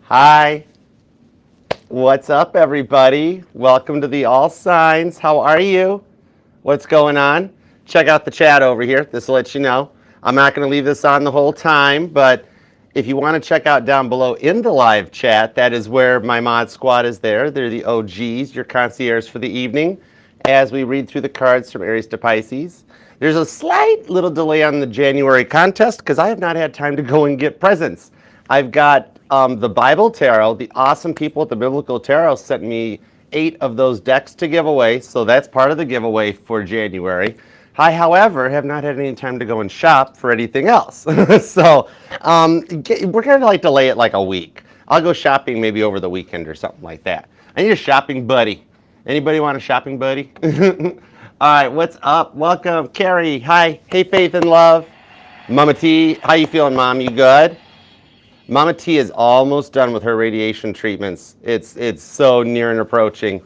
Hi, what's up, everybody? Welcome to the All Signs. How are you? What's going on? Check out the chat over here. This will let you know. I'm not going to leave this on the whole time, but if you want to check out down below in the live chat, that is where my mod squad is there. They're the OGs, your concierge for the evening, as we read through the cards from Aries to Pisces. There's a slight little delay on the January contest because I have not had time to go and get presents. I've got the Bible Tarot. The awesome people at the Biblical Tarot sent me 8 of those decks to give away, so that's part of the giveaway for January. I, however, have not had any time to go and shop for anything else. So we're going to delay it like a week. I'll go shopping maybe over the weekend or something like that. I need a shopping buddy. Anybody want a shopping buddy? All right, what's up? Welcome, Carrie. Hi. Hey, Faith and Love. Mama T, how you feeling, Mom? You good? Mama T is almost done with her radiation treatments. It's so near and approaching.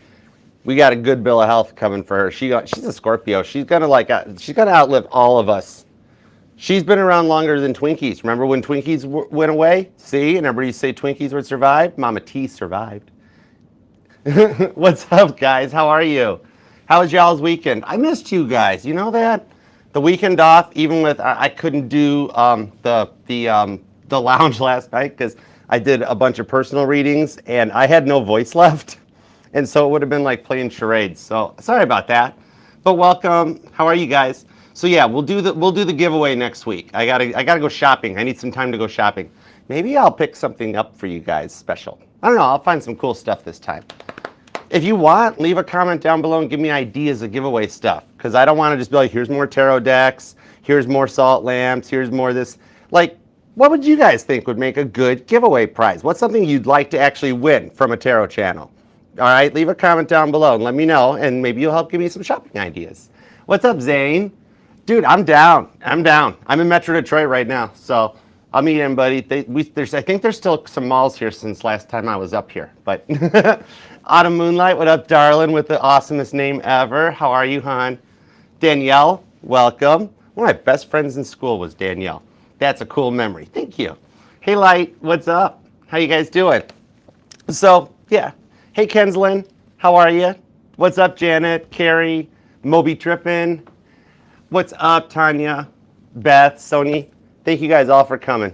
We got a good bill of health coming for her. She's a Scorpio. She's gonna outlive all of us. She's been around longer than Twinkies. Remember when Twinkies went away? See, and everybody used to say Twinkies would survive. Mama T survived. What's up, guys? How are you? How was y'all's weekend? I missed you guys. You know that? The weekend off, even with I couldn't do the lounge last night because I did a bunch of personal readings and I had no voice left, and so it would have been like playing charades. So sorry about that, but welcome. How are you guys? So yeah, we'll do the giveaway next week. I gotta go shopping. I need some time to go shopping. Maybe I'll pick something up for you guys special. I don't know. I'll find some cool stuff this time. If you want, leave a comment down below and give me ideas of giveaway stuff, because I don't want to just be like, here's more tarot decks, here's more salt lamps, here's more this. Like, what would you guys think would make a good giveaway prize? What's something you'd like to actually win from a tarot channel? All right, leave a comment down below and let me know, and maybe you'll help give me some shopping ideas. What's up, Zane? Dude, I'm down. I'm in Metro Detroit right now, so I'll meet him, buddy. I think there's still some malls here since last time I was up here, but Autumn Moonlight, what up, darling, with the awesomest name ever. How are you, hon? Danielle, welcome. One of my best friends in school was Danielle. That's a cool memory. Thank you. Hey, Light, what's up? How you guys doing? So, yeah. Hey, Kenslyn, how are you? What's up, Janet, Carrie, Moby Trippin? What's up, Tanya, Beth, Sony? Thank you guys all for coming.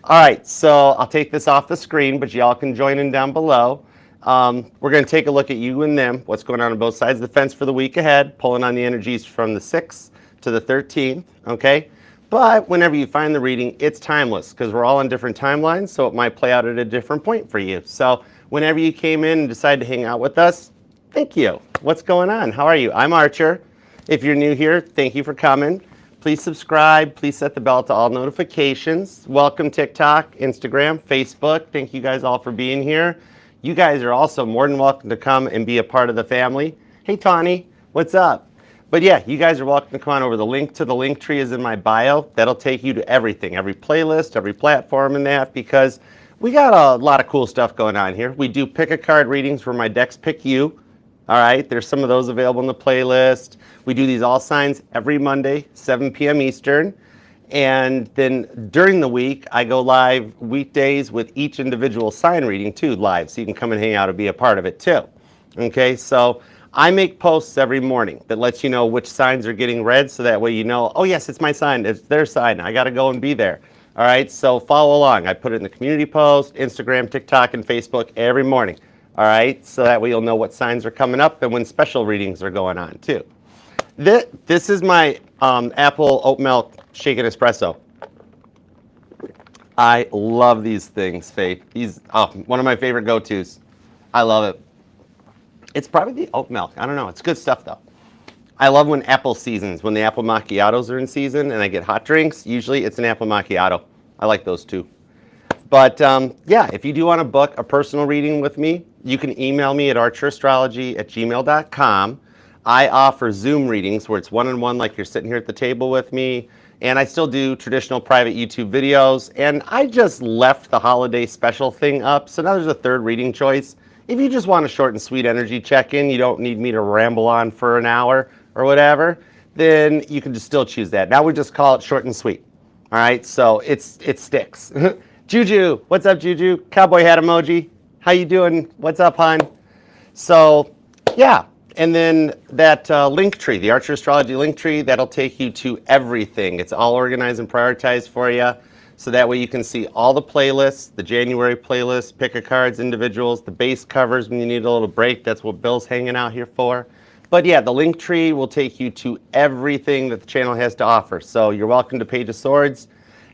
All right, so I'll take this off the screen, but y'all can join in down below. We're going to take a look at you and them, what's going on both sides of the fence for the week ahead, pulling on the energies from the 6th to the 13th, okay? But whenever you find the reading, it's timeless because we're all on different timelines, so it might play out at a different point for you. So whenever you came in and decided to hang out with us, thank you. What's going on? How are you? I'm Archer. If you're new here, thank you for coming. Please subscribe. Please set the bell to all notifications. Welcome TikTok, Instagram, Facebook. Thank you guys all for being here. You guys are also more than welcome to come and be a part of the family. Hey, Tawny, what's up? But yeah, you guys are welcome to come on over. The link to the link tree is in my bio. That'll take you to everything, every playlist, every platform in that, because we got a lot of cool stuff going on here. We do pick a card readings where my decks pick you. All right, there's some of those available in the playlist. We do these all signs every Monday, 7 p.m. Eastern. And then during the week, I go live weekdays with each individual sign reading too, live, so you can come and hang out and be a part of it too. Okay, so I make posts every morning that lets you know which signs are getting read, so that way you know, oh yes, it's my sign, it's their sign, I gotta go and be there. All right, so follow along. I put it in the community post, Instagram, TikTok, and Facebook every morning. All right, so that way you'll know what signs are coming up and when special readings are going on too. This is my apple oat milk shaken espresso. I love these things, Faith. These, one of my favorite go-tos. I love it. It's probably the oat milk. I don't know. It's good stuff though. I love when apple seasons, when the apple macchiatos are in season and I get hot drinks. Usually it's an apple macchiato. I like those too. But yeah, if you do want to book a personal reading with me, you can email me at archerastrology@gmail.com. I offer Zoom readings where it's one-on-one, like you're sitting here at the table with me. And I still do traditional private YouTube videos. And I just left the holiday special thing up. So now there's a third reading choice. If you just want a short and sweet energy check-in, you don't need me to ramble on for an hour or whatever, then you can just still choose that. Now we just call it short and sweet. All right, so it sticks. Juju, what's up, Juju? Cowboy hat emoji. How you doing? What's up, hon? So, yeah, and then that link tree, the Archer Astrology link tree, that'll take you to everything. It's all organized and prioritized for you. So that way you can see all the playlists, the January playlist, pick a cards, individuals, the base covers when you need a little break. That's what Bill's hanging out here for. But yeah, the link tree will take you to everything that the channel has to offer. So you're welcome to Page of Swords,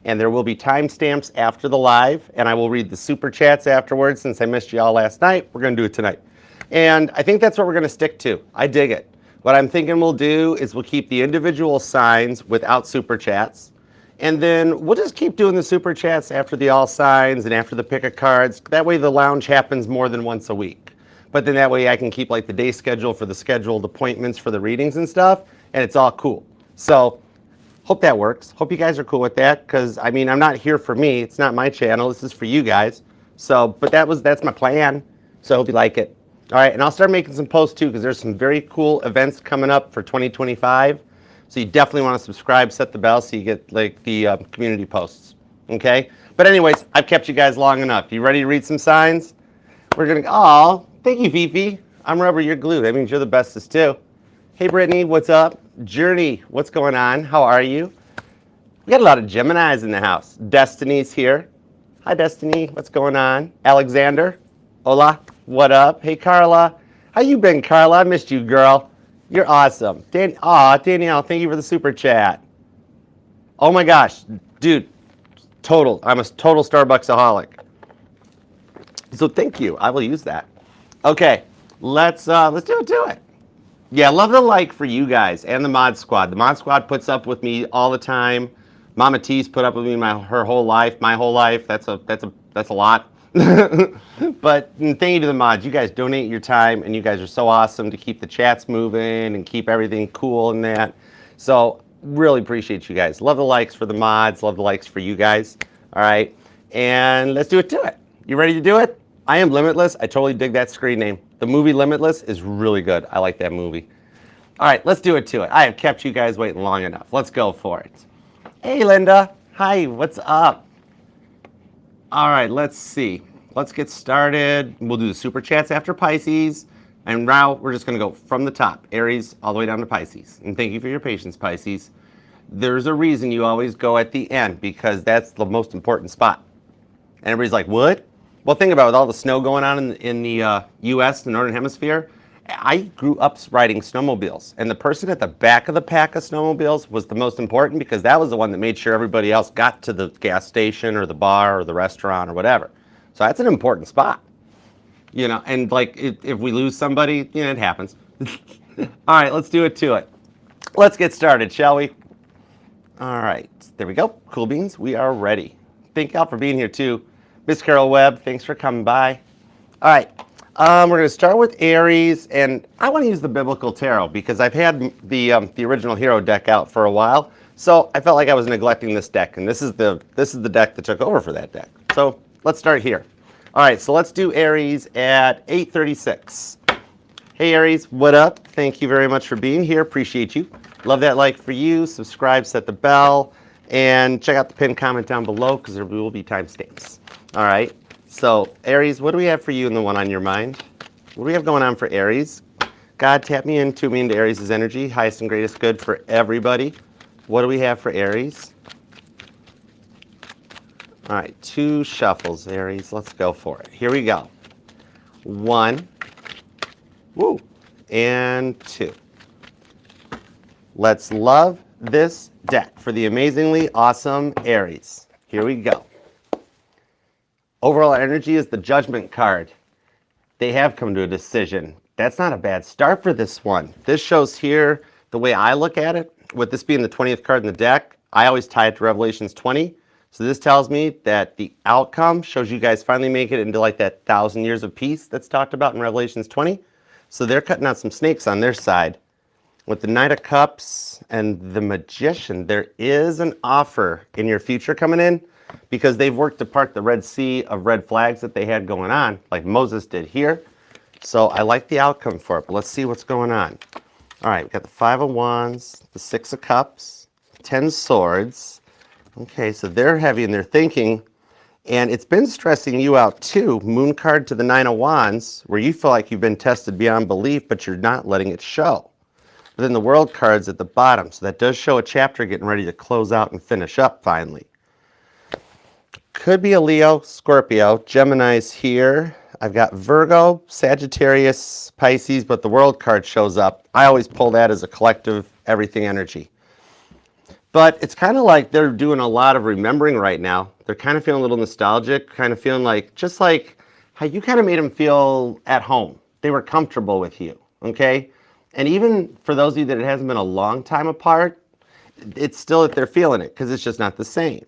and there will be timestamps after the live, and I will read the super chats afterwards. Since I missed you all last night, we're going to do it tonight. And I think that's what we're going to stick to. I dig it. What I'm thinking we'll do is we'll keep the individual signs without super chats. And then we'll just keep doing the super chats after the all signs and after the pick of cards. That way the lounge happens more than once a week. But then that way I can keep like the day schedule for the scheduled appointments for the readings and stuff. And it's all cool. So hope that works. Hope you guys are cool with that. Because I mean, I'm not here for me. It's not my channel. This is for you guys. So, but that's my plan. So I hope you like it. All right, and I'll start making some posts too, because there's some very cool events coming up for 2025. So you definitely want to subscribe, set the bell so you get like the community posts. Okay? But anyways, I've kept you guys long enough. You ready to read some signs? We're gonna. Oh, thank you, Fifi. I'm rubber, you're glue. That means you're the bestest too. Hey, Brittany, what's up? Journey, what's going on? How are you? We got a lot of Geminis in the house. Destiny's here. Hi, Destiny. What's going on? Alexander. Hola. What up? Hey, Carla. How you been, Carla? I missed you, girl. You're awesome. Danielle, thank you for the super chat. Oh my gosh, dude, I'm a total Starbucksaholic. So thank you. I will use that. Okay, let's do it. Yeah, love the like for you guys and the Mod Squad. The Mod Squad puts up with me all the time. Mama T's put up with me her whole life, my whole life. That's a lot. But thank you to the mods. You guys donate your time, and you guys are so awesome to keep the chats moving and keep everything cool and that. So really appreciate you guys. Love the likes for the mods. Love the likes for you guys. All right, and let's do it to it. You ready to do it? I Am Limitless. I totally dig that screen name. The movie Limitless is really good. I like that movie. All right, let's do it to it. I have kept you guys waiting long enough. Let's go for it. Hey, Linda. Hi, what's up? All right, let's see. Let's get started. We'll do the super chats after Pisces. And now we're just going to go from the top, Aries, all the way down to Pisces. And thank you for your patience, Pisces. There's a reason you always go at the end, because that's the most important spot. And everybody's like, what? Well, think about it. With all the snow going on in the U.S., the Northern Hemisphere, I grew up riding snowmobiles. And the person at the back of the pack of snowmobiles was the most important, because that was the one that made sure everybody else got to the gas station or the bar or the restaurant or whatever. So that's an important spot. You know, and like if we lose somebody, you know, it happens. All right, let's do it to it. Let's get started, shall we? All right, there we go. Cool beans, we are ready. Thank y'all for being here too. Miss Carol Webb, thanks for coming by. All right. We're going to start with Aries, and I want to use the Biblical Tarot because I've had the original Hero deck out for a while, so I felt like I was neglecting this deck, and this is the deck that took over for that deck. So let's start here. All right, so let's do Aries at 8:36. Hey Aries, what up? Thank you very much for being here. Appreciate you. Love that like for you. Subscribe, set the bell, and check out the pinned comment down below because there will be timestamps. All right. So, Aries, what do we have for you in the one on your mind? What do we have going on for Aries? God, tap me into Aries' energy, highest and greatest good for everybody. What do we have for Aries? All right, 2 shuffles, Aries. Let's go for it. Here we go. 1, woo, and 2. Let's love this deck for the amazingly awesome Aries. Here we go. Overall energy is the Judgment card. They have come to a decision. That's not a bad start for this one. This shows here, the way I look at it, with this being the 20th card in the deck, I always tie it to Revelations 20. So this tells me that the outcome shows you guys finally make it into like that 1,000 years of peace that's talked about in Revelations 20. So they're cutting out some snakes on their side. With the Knight of Cups and the Magician, there is an offer in your future coming in, because they've worked to part the Red Sea of red flags that they had going on, like Moses did here. So I like the outcome for it, but let's see what's going on. All right, we've got the 5 of Wands, the 6 of Cups, 10 Swords. Okay, so they're heavy in their thinking. And it's been stressing you out too. Moon card to the Nine of Wands, where you feel like you've been tested beyond belief, but you're not letting it show. But then the World card's at the bottom, so that does show a chapter getting ready to close out and finish up finally. Could be a Leo, Scorpio, Gemini's here. I've got Virgo, Sagittarius, Pisces, but the World card shows up. I always pull that as a collective everything energy. But it's kind of like they're doing a lot of remembering right now. They're kind of feeling a little nostalgic, kind of feeling like, just like how you kind of made them feel at home. They were comfortable with you, okay? And even for those of you that it hasn't been a long time apart, it's still that they're feeling it because it's just not the same.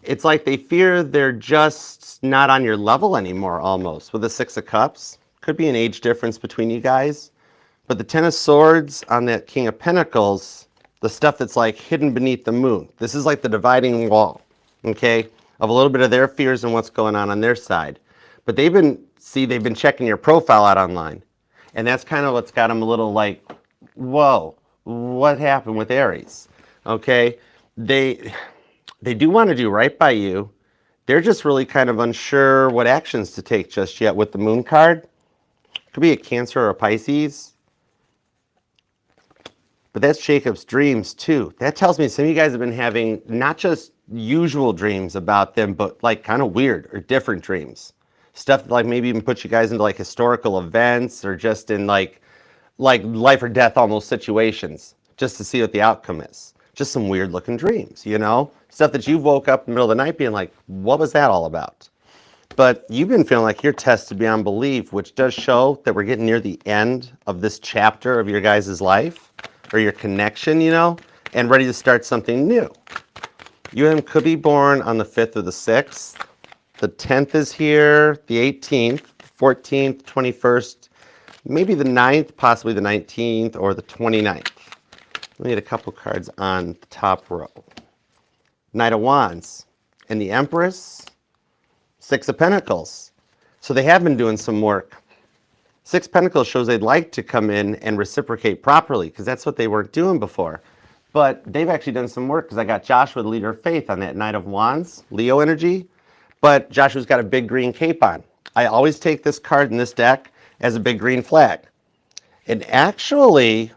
It's like they fear they're just not on your level anymore almost. With the Six of Cups, could be an age difference between you guys. But the Ten of Swords on that King of Pentacles, the stuff that's like hidden beneath the moon. This is like the dividing wall, okay, of a little bit of their fears and what's going on their side. But they've been checking your profile out online. And that's kind of what's got them a little like, whoa, what happened with Aries? Okay, they do want to do right by you. They're just really kind of unsure what actions to take just yet with the Moon card. Could be a Cancer or a Pisces. But that's Jacob's dreams too. That tells me some of you guys have been having not just usual dreams about them, but like kind of weird or different dreams. Stuff that like maybe even put you guys into like historical events or just in like life or death almost situations, just to see what the outcome is. Just some weird looking dreams, you know? Stuff that you woke up in the middle of the night being like, what was that all about? But you've been feeling like you're tested beyond belief, which does show that we're getting near the end of this chapter of your guys' life or your connection, you know, and ready to start something new. You and him could be born on the 5th or the 6th. The 10th is here, the 18th, 14th, 21st, maybe the 9th, possibly the 19th, or the 29th. We need a couple cards on the top row. Knight of Wands and the Empress, Six of Pentacles. So they have been doing some work. Six of Pentacles shows they'd like to come in and reciprocate properly because that's what they weren't doing before. But they've actually done some work because I got Joshua, the leader of faith, on that Knight of Wands, Leo energy. But Joshua's got a big green cape on. I always take this card in this deck as a big green flag. And actually,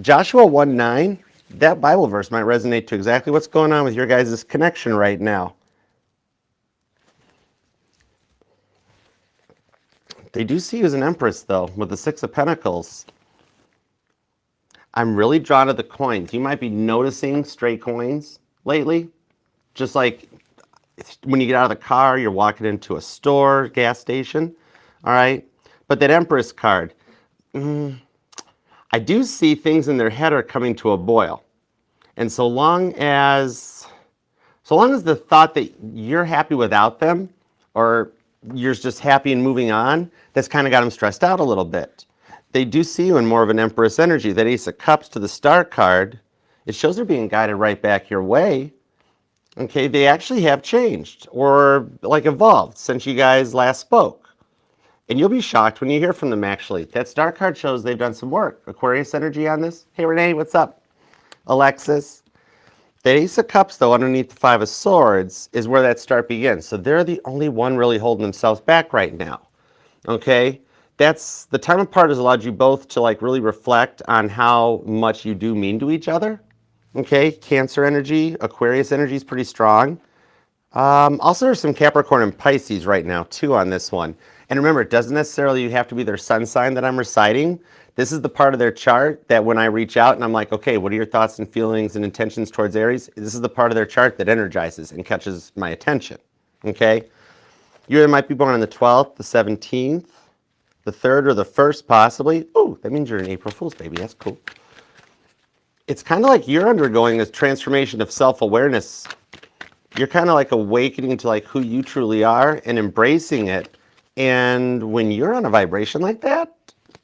Joshua 1:9, that Bible verse might resonate to exactly what's going on with your guys' connection right now. They do see you as an empress, though, with the Six of Pentacles. I'm really drawn to the coins. You might be noticing stray coins lately. Just like when you get out of the car, you're walking into a store, gas station, all right? But that Empress card, I do see things in their head are coming to a boil. And so long as the thought that you're happy without them, or you're just happy and moving on, that's kind of got them stressed out a little bit. They do see you in more of an Empress energy. That Ace of Cups to the Star card, it shows they're being guided right back your way. Okay, they actually have changed or like evolved since you guys last spoke. And you'll be shocked when you hear from them actually. That Star card shows they've done some work. Aquarius energy on this. Hey Renee, what's up? Alexis. The Ace of Cups, though, underneath the Five of Swords, is where that start begins. So they're the only one really holding themselves back right now. Okay? That's the time apart has allowed you both to like really reflect on how much you do mean to each other. Okay? Cancer energy, Aquarius energy is pretty strong. Also, there's some Capricorn and Pisces right now, too, on this one. And remember, it doesn't necessarily have to be their sun sign that I'm reciting. This is the part of their chart that when I reach out and I'm like, okay, what are your thoughts and feelings and intentions towards Aries? This is the part of their chart that energizes and catches my attention, okay? You might be born on the 12th, the 17th, the 3rd, or the 1st, possibly. Oh, that means you're an April Fool's baby. That's cool. It's kind of like you're undergoing this transformation of self-awareness. You're kind of like awakening to like who you truly are and embracing it. And when you're on a vibration like that,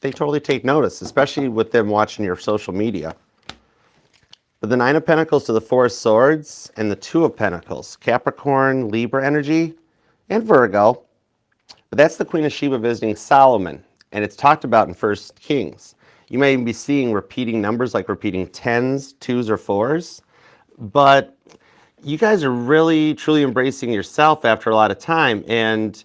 they totally take notice, especially with them watching your social media. But the Nine of Pentacles to the Four of Swords and the Two of Pentacles, Capricorn, Libra energy, and Virgo. But that's the Queen of Sheba visiting Solomon, and it's talked about in 1 Kings. You may even be seeing repeating numbers like repeating 10s, 2s, or 4s. But you guys are really truly embracing yourself after a lot of time, and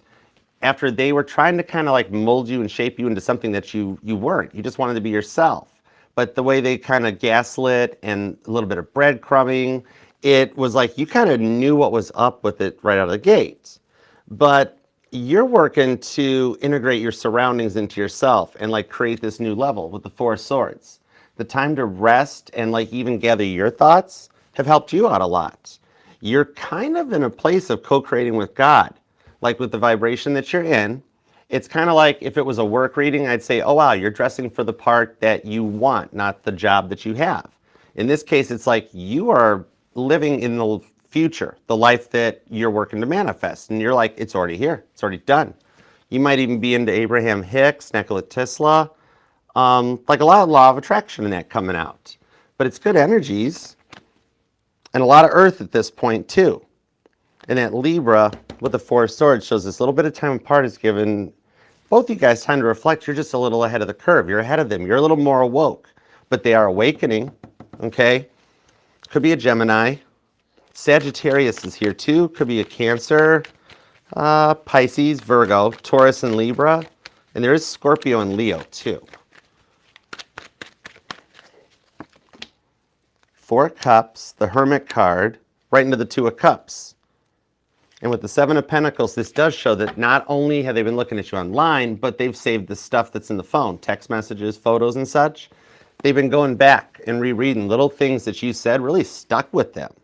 after they were trying to kind of like mold you and shape you into something that you weren't. You just wanted to be yourself. But the way they kind of gaslit and a little bit of breadcrumbing, it was like you kind of knew what was up with it right out of the gate. But you're working to integrate your surroundings into yourself and like create this new level with the Four of Swords. The time to rest and like even gather your thoughts have helped you out a lot. You're kind of in a place of co-creating with God, like with the vibration that you're in. It's kind of like if it was a work reading, I'd say, oh wow, you're dressing for the part that you want, not the job that you have. In this case, it's like you are living in the future, the life that you're working to manifest. And you're like, it's already here, it's already done. You might even be into Abraham Hicks, Nikola Tesla, like a lot of law of attraction in that coming out. But it's good energies and a lot of earth at this point too. And that Libra with the Four of Swords shows this little bit of time apart is given both you guys time to reflect. You're just a little ahead of the curve. You're ahead of them. You're a little more awoke, but they are awakening, okay? Could be a Gemini. Sagittarius is here too. Could be a Cancer, Pisces, Virgo, Taurus, and Libra. And there is Scorpio and Leo too. Four of Cups, the Hermit card, right into the Two of Cups. And with the Seven of Pentacles, this does show that not only have they been looking at you online, but they've saved the stuff that's in the phone, text messages, photos, and such. They've been going back and rereading little things that you said really stuck with them.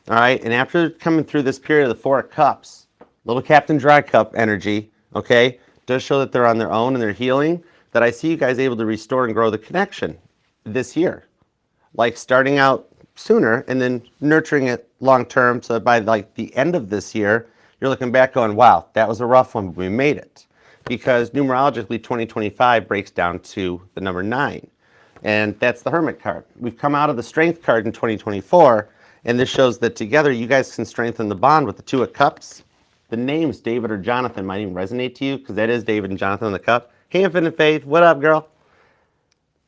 All right, and after coming through this period of the Four of Cups, little Captain Dry Cup energy, okay, does show that they're on their own and they're healing, that I see you guys able to restore and grow the connection this year. Like starting out sooner and then nurturing it long term, so by like the end of this year, you're looking back going, wow, that was a rough one, but we made it. Because numerologically, 2025 breaks down to the number 9. And that's the Hermit card. We've come out of the Strength card in 2024, and this shows that together you guys can strengthen the bond with the Two of Cups. The names David or Jonathan might even resonate to you, because that is David and Jonathan on the cup. Hey, Infinite Faith, what up, girl?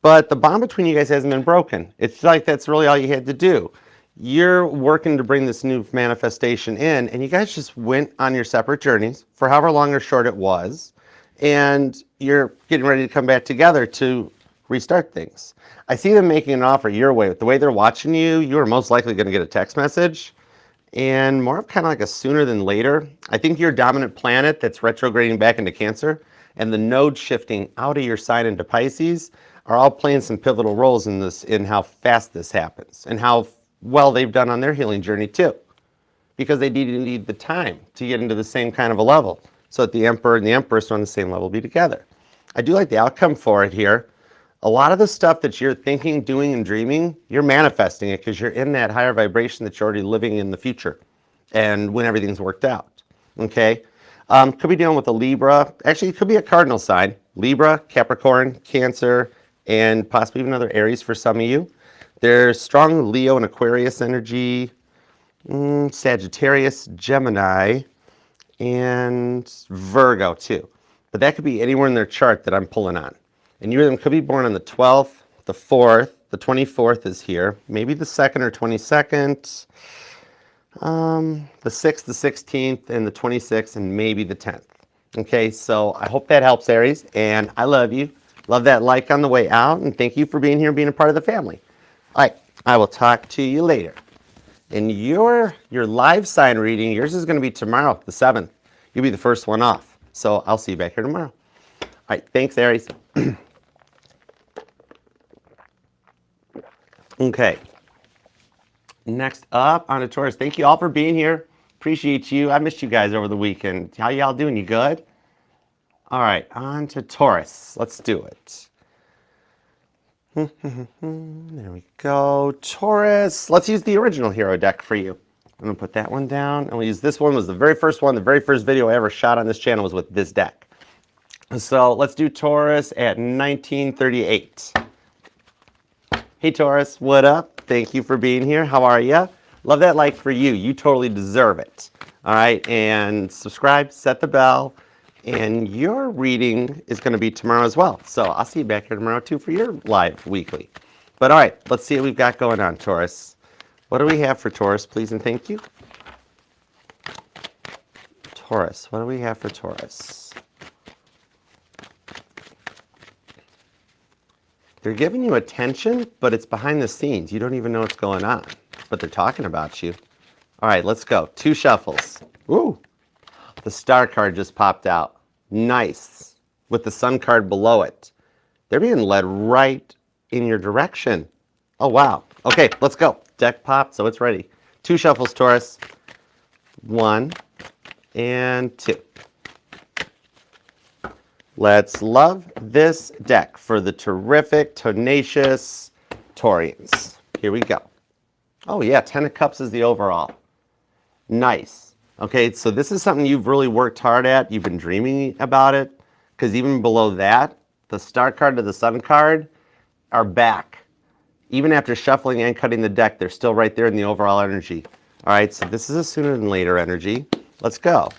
But the bond between you guys hasn't been broken. It's like that's really all you had to do. You're working to bring this new manifestation in, and you guys just went on your separate journeys for however long or short it was, and you're getting ready to come back together to restart things. I see them making an offer your way. With the way they're watching you, you are most likely going to get a text message, and more of kind of like a sooner than later. I think your dominant planet that's retrograding back into Cancer and the node shifting out of your sign into Pisces are all playing some pivotal roles in this, in how fast this happens and how well they've done on their healing journey too, because they need the time to get into the same kind of a level so that the Emperor and the Empress are on the same level, be together. I do like the outcome for it here. A lot of the stuff that you're thinking, doing, and dreaming, you're manifesting it because you're in that higher vibration that you're already living in the future and when everything's worked out, okay? Could be dealing with a Libra. Actually, it could be a cardinal sign. Libra, Capricorn, Cancer, and possibly even another Aries for some of you. There's strong Leo and Aquarius energy, Sagittarius, Gemini, and Virgo too. But that could be anywhere in their chart that I'm pulling on. And you them could be born on the 12th, the 4th, the 24th is here, maybe the 2nd or 22nd, the 6th, the 16th, and the 26th, and maybe the 10th. Okay, so I hope that helps, Aries, and I love you. Love that like on the way out, and thank you for being here and being a part of the family. All right, I will talk to you later. And your live sign reading, yours is going to be tomorrow, the 7th. You'll be the first one off. So I'll see you back here tomorrow. All right, thanks, Aries. Okay. Next up, on to Taurus. Thank you all for being here. Appreciate you. I missed you guys over the weekend. How y'all doing? You good? All right, on to Taurus. Let's do it. There we go. Taurus. Let's use the original hero deck for you. I'm going to put that one down. And we'll use this one. It was the very first one. The very first video I ever shot on this channel was with this deck. So let's do Taurus at 1938. Hey, Taurus. What up? Thank you for being here. How are you? Love that like for you. You totally deserve it. All right. And subscribe, set the bell. And your reading is going to be tomorrow as well. So I'll see you back here tomorrow too for your live weekly. But all right, let's see what we've got going on, Taurus. What do we have for Taurus, please and thank you? Taurus. What do we have for Taurus? They're giving you attention, but it's behind the scenes. You don't even know what's going on, but they're talking about you. All right, let's go. 2 shuffles. Woo! The star card just popped out. Nice. With the sun card below it. They're being led right in your direction. Oh, wow. Okay, let's go. Deck popped, so it's ready. 2 shuffles, Taurus. 1 and 2. Let's love this deck for the terrific, tenacious Taurians. Here we go. Oh yeah, 10 of Cups is the overall. Nice. Okay, so this is something you've really worked hard at. You've been dreaming about it. Because even below that, the star card to the sun card are back. Even after shuffling and cutting the deck, they're still right there in the overall energy. All right, so this is a sooner than later energy. Let's go.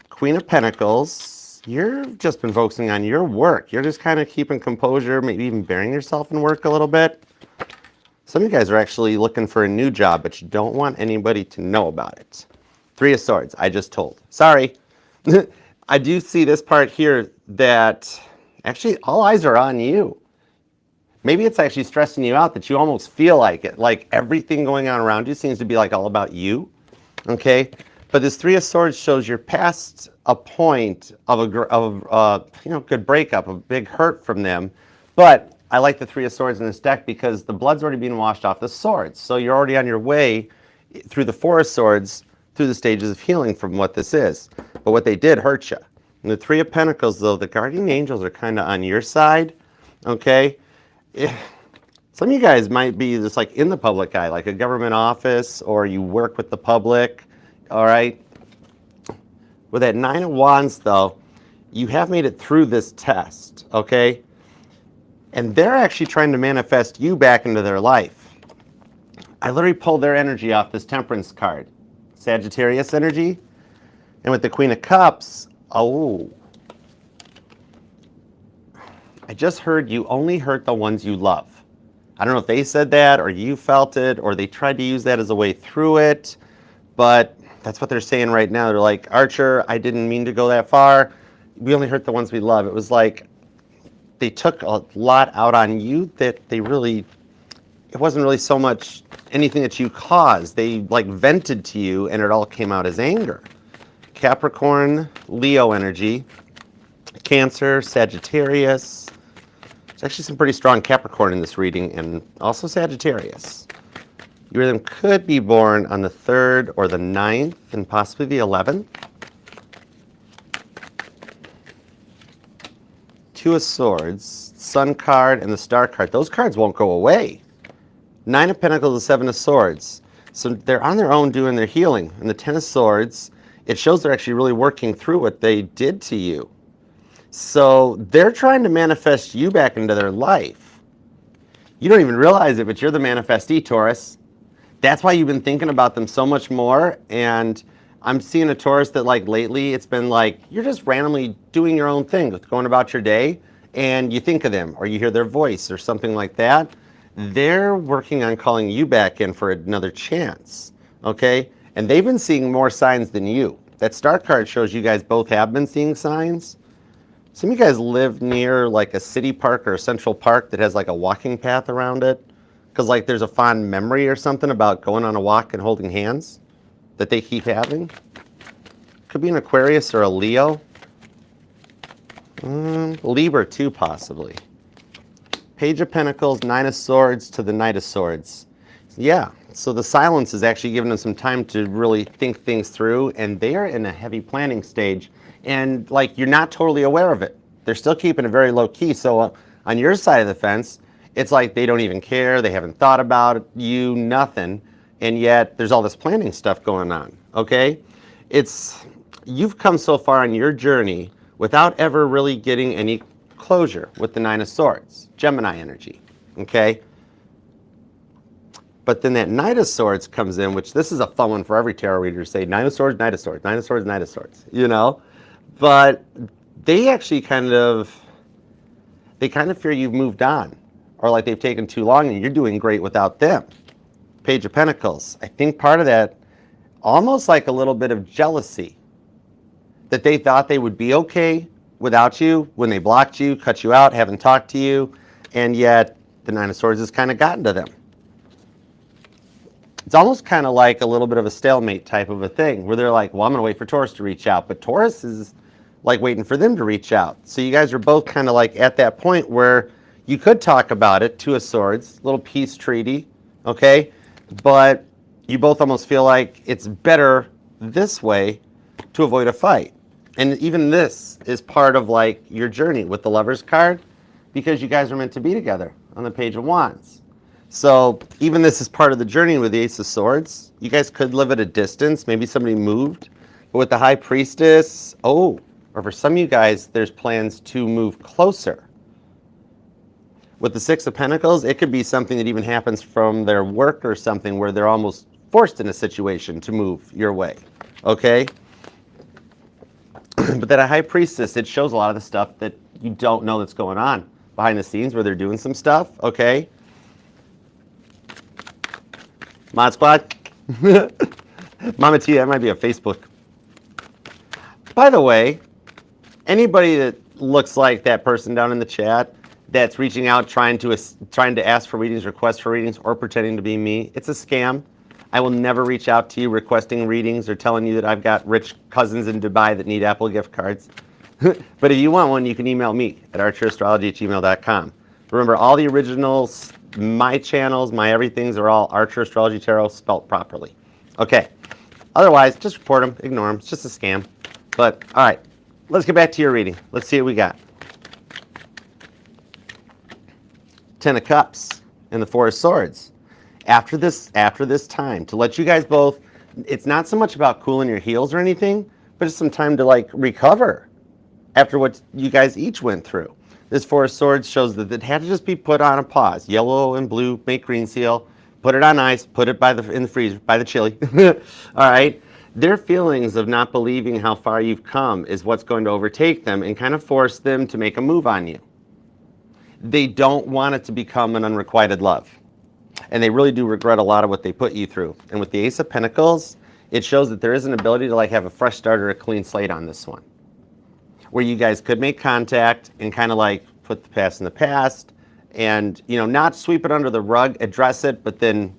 Queen of Pentacles. You've just been focusing on your work. You're just kind of keeping composure, maybe even burying yourself in work a little bit. Some of you guys are actually looking for a new job, but you don't want anybody to know about it. 3 of Swords, I just told. Sorry. I do see this part here that actually all eyes are on you. Maybe it's actually stressing you out that you almost feel like it. Like everything going on around you seems to be like all about you. Okay? But this 3 of Swords shows you're past a point of a good breakup, a big hurt from them. But I like the 3 of Swords in this deck because the blood's already being washed off the swords. So you're already on your way through the 4 of Swords, through the stages of healing from what this is. But what they did hurt you. And the 3 of Pentacles, though, the guardian angels are kind of on your side. Okay? Some of you guys might be just like in the public eye, like a government office, or you work with the public. All right? With that 9 of Wands, though, you have made it through this test. Okay? And they're actually trying to manifest you back into their life. I literally pulled their energy off this Temperance card. Sagittarius energy. And with the Queen of Cups, oh. I just heard you only hurt the ones you love. I don't know if they said that or you felt it or they tried to use that as a way through it. But that's what they're saying right now. They're like, Archer, I didn't mean to go that far. We only hurt the ones we love. It was like they took a lot out on you that they really, it wasn't really so much anything that you caused. They like vented to you and it all came out as anger. Capricorn, Leo energy, Cancer, Sagittarius. There's actually some pretty strong Capricorn in this reading and also Sagittarius. You or them could be born on the 3rd or the 9th and possibly the 11th. 2 of Swords, Sun card, and the Star card. Those cards won't go away. 9 of Pentacles and 7 of Swords. So they're on their own doing their healing. And the 10 of Swords, it shows they're actually really working through what they did to you. So they're trying to manifest you back into their life. You don't even realize it, but you're the manifestee, Taurus. That's why you've been thinking about them so much more. And I'm seeing a Taurus that like lately it's been like you're just randomly doing your own thing, going about your day, and you think of them or you hear their voice or something like that. They're working on calling you back in for another chance, okay? And they've been seeing more signs than you. That Star card shows you guys both have been seeing signs. Some of you guys live near like a city park or a central park that has like a walking path around it. Because like there's a fond memory or something about going on a walk and holding hands that they keep having. Could be an Aquarius or a Leo. Libra too, possibly. Page of Pentacles, 9 of Swords to the Knight of Swords. Yeah, so the silence is actually giving them some time to really think things through, and they are in a heavy planning stage, and like you're not totally aware of it. They're still keeping it very low key, so on your side of the fence, it's like they don't even care, they haven't thought about you, nothing, and yet there's all this planning stuff going on, okay? You've come so far on your journey without ever really getting any closure with the 9 of Swords, Gemini energy, okay? But then that Knight of Swords comes in, which this is a fun one for every tarot reader to say, 9 of Swords, Knight of Swords, 9 of Swords, Knight of Swords, you know? But they actually kind of fear you've moved on, or like they've taken too long and you're doing great without them. Page of Pentacles. I think part of that, almost like a little bit of jealousy, that they thought they would be okay without you when they blocked you, cut you out, haven't talked to you, and yet the Nine of Swords has kind of gotten to them. It's almost kind of like a little bit of a stalemate type of a thing where they're like, well, I'm going to wait for Taurus to reach out, but Taurus is like waiting for them to reach out. So you guys are both kind of like at that point where you could talk about it, Two of Swords, little peace treaty, okay? But you both almost feel like it's better this way to avoid a fight. And even this is part of like your journey with the Lover's card because you guys are meant to be together on the Page of Wands. So even this is part of the journey with the Ace of Swords. You guys could live at a distance. Maybe somebody moved. But with the High Priestess, or for some of you guys, there's plans to move closer. With the Six of Pentacles, it could be something that even happens from their work or something where they're almost forced in a situation to move your way, okay? But that a High Priestess, it shows a lot of the stuff that you don't know that's going on behind the scenes where they're doing some stuff, okay? Mod Squad? Mama T, that might be a Facebook. By the way, anybody that looks like that person down in the chat that's reaching out trying to ask for readings, request for readings, or pretending to be me, it's a scam. I will never reach out to you requesting readings or telling you that I've got rich cousins in Dubai that need Apple gift cards. But if you want one, you can email me at archerastrology@gmail.com. Remember, all the originals, my channels, my everythings are all Archer Astrology Tarot spelt properly. Okay. Otherwise, just report them, ignore them. It's just a scam. But, all right, let's get back to your reading. Let's see what we got. Ten of Cups and the Four of Swords. After this time, to let you guys both, it's not so much about cooling your heels or anything, but it's some time to like recover after what you guys each went through. This Four of Swords shows that it had to just be put on a pause. Yellow and blue make green seal. Put it on ice. Put it in the freezer by the chili. All right. Their feelings of not believing how far you've come is what's going to overtake them and kind of force them to make a move on you. They don't want it to become an unrequited love. And they really do regret a lot of what they put you through. And with the Ace of Pentacles, it shows that there is an ability to like have a fresh start or a clean slate on this one. Where you guys could make contact and kind of like put the past in the past and, you know, not sweep it under the rug, address it, but then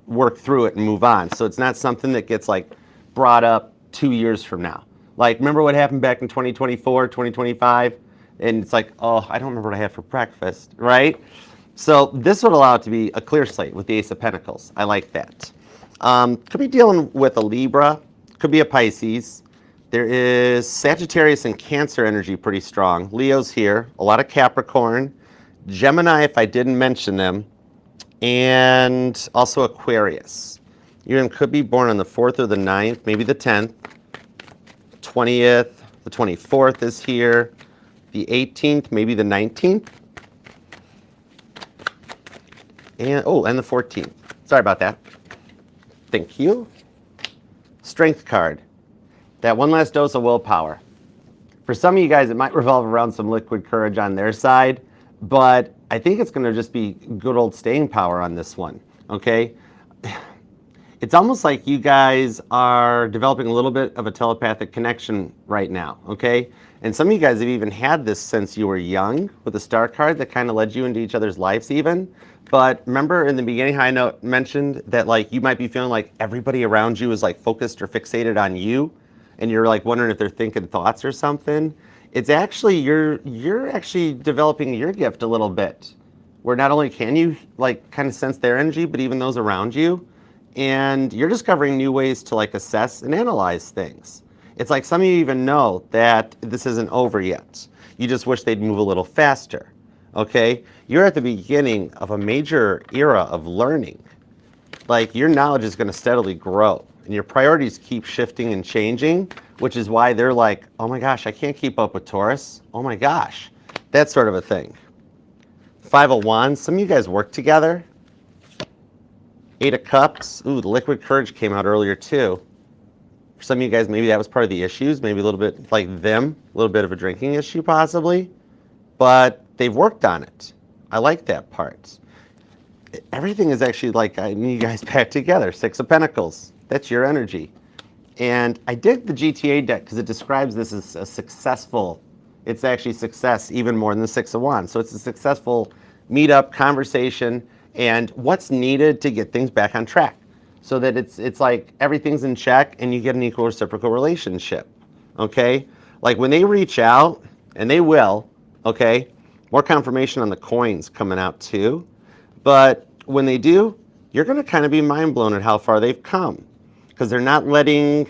work through it and move on. So it's not something that gets like brought up 2 years from now. Like, remember what happened back in 2024, 2025? And it's like, oh, I don't remember what I had for breakfast, right? So this would allow it to be a clear slate with the Ace of Pentacles. I like that. Could be dealing with a Libra, could be a Pisces. There is Sagittarius and Cancer energy pretty strong. Leo's here, a lot of Capricorn, Gemini if I didn't mention them, and also Aquarius. You could be born on the 4th or the 9th, maybe the 10th, 20th, the 24th is here, the 18th, maybe the 19th. And the 14th. Sorry about that. Thank you. Strength card. That one last dose of willpower. For some of you guys, it might revolve around some liquid courage on their side, but I think it's going to just be good old staying power on this one, okay? It's almost like you guys are developing a little bit of a telepathic connection right now, okay? And some of you guys have even had this since you were young with the Star card that kind of led you into each other's lives even. But remember in the beginning how I mentioned that like you might be feeling like everybody around you is like focused or fixated on you and you're like wondering if they're thinking thoughts or something. It's actually, you're actually developing your gift a little bit where not only can you like kind of sense their energy, but even those around you. And you're discovering new ways to like assess and analyze things. It's like some of you even know that this isn't over yet. You just wish they'd move a little faster, okay? You're at the beginning of a major era of learning. Like your knowledge is gonna steadily grow and your priorities keep shifting and changing, which is why they're like, oh my gosh, I can't keep up with Taurus. Oh my gosh, that sort of a thing. 5 of Wands, some of you guys work together. 8 of Cups, ooh, the liquid courage came out earlier too. For some of you guys, maybe that was part of the issues, maybe a little bit like them, a little bit of a drinking issue possibly, but they've worked on it. I like that part. Everything is actually like, I need you guys back together. 6 of Pentacles, that's your energy. And I did the GTA deck because it describes this as a successful, it's actually success even more than the Six of Wands. So it's a successful meetup, conversation, and what's needed to get things back on track. So that it's like everything's in check and you get an equal reciprocal relationship, okay? Like when they reach out, and they will, okay? More confirmation on the coins coming out too. But when they do, you're gonna kind of be mind blown at how far they've come. Because they're not letting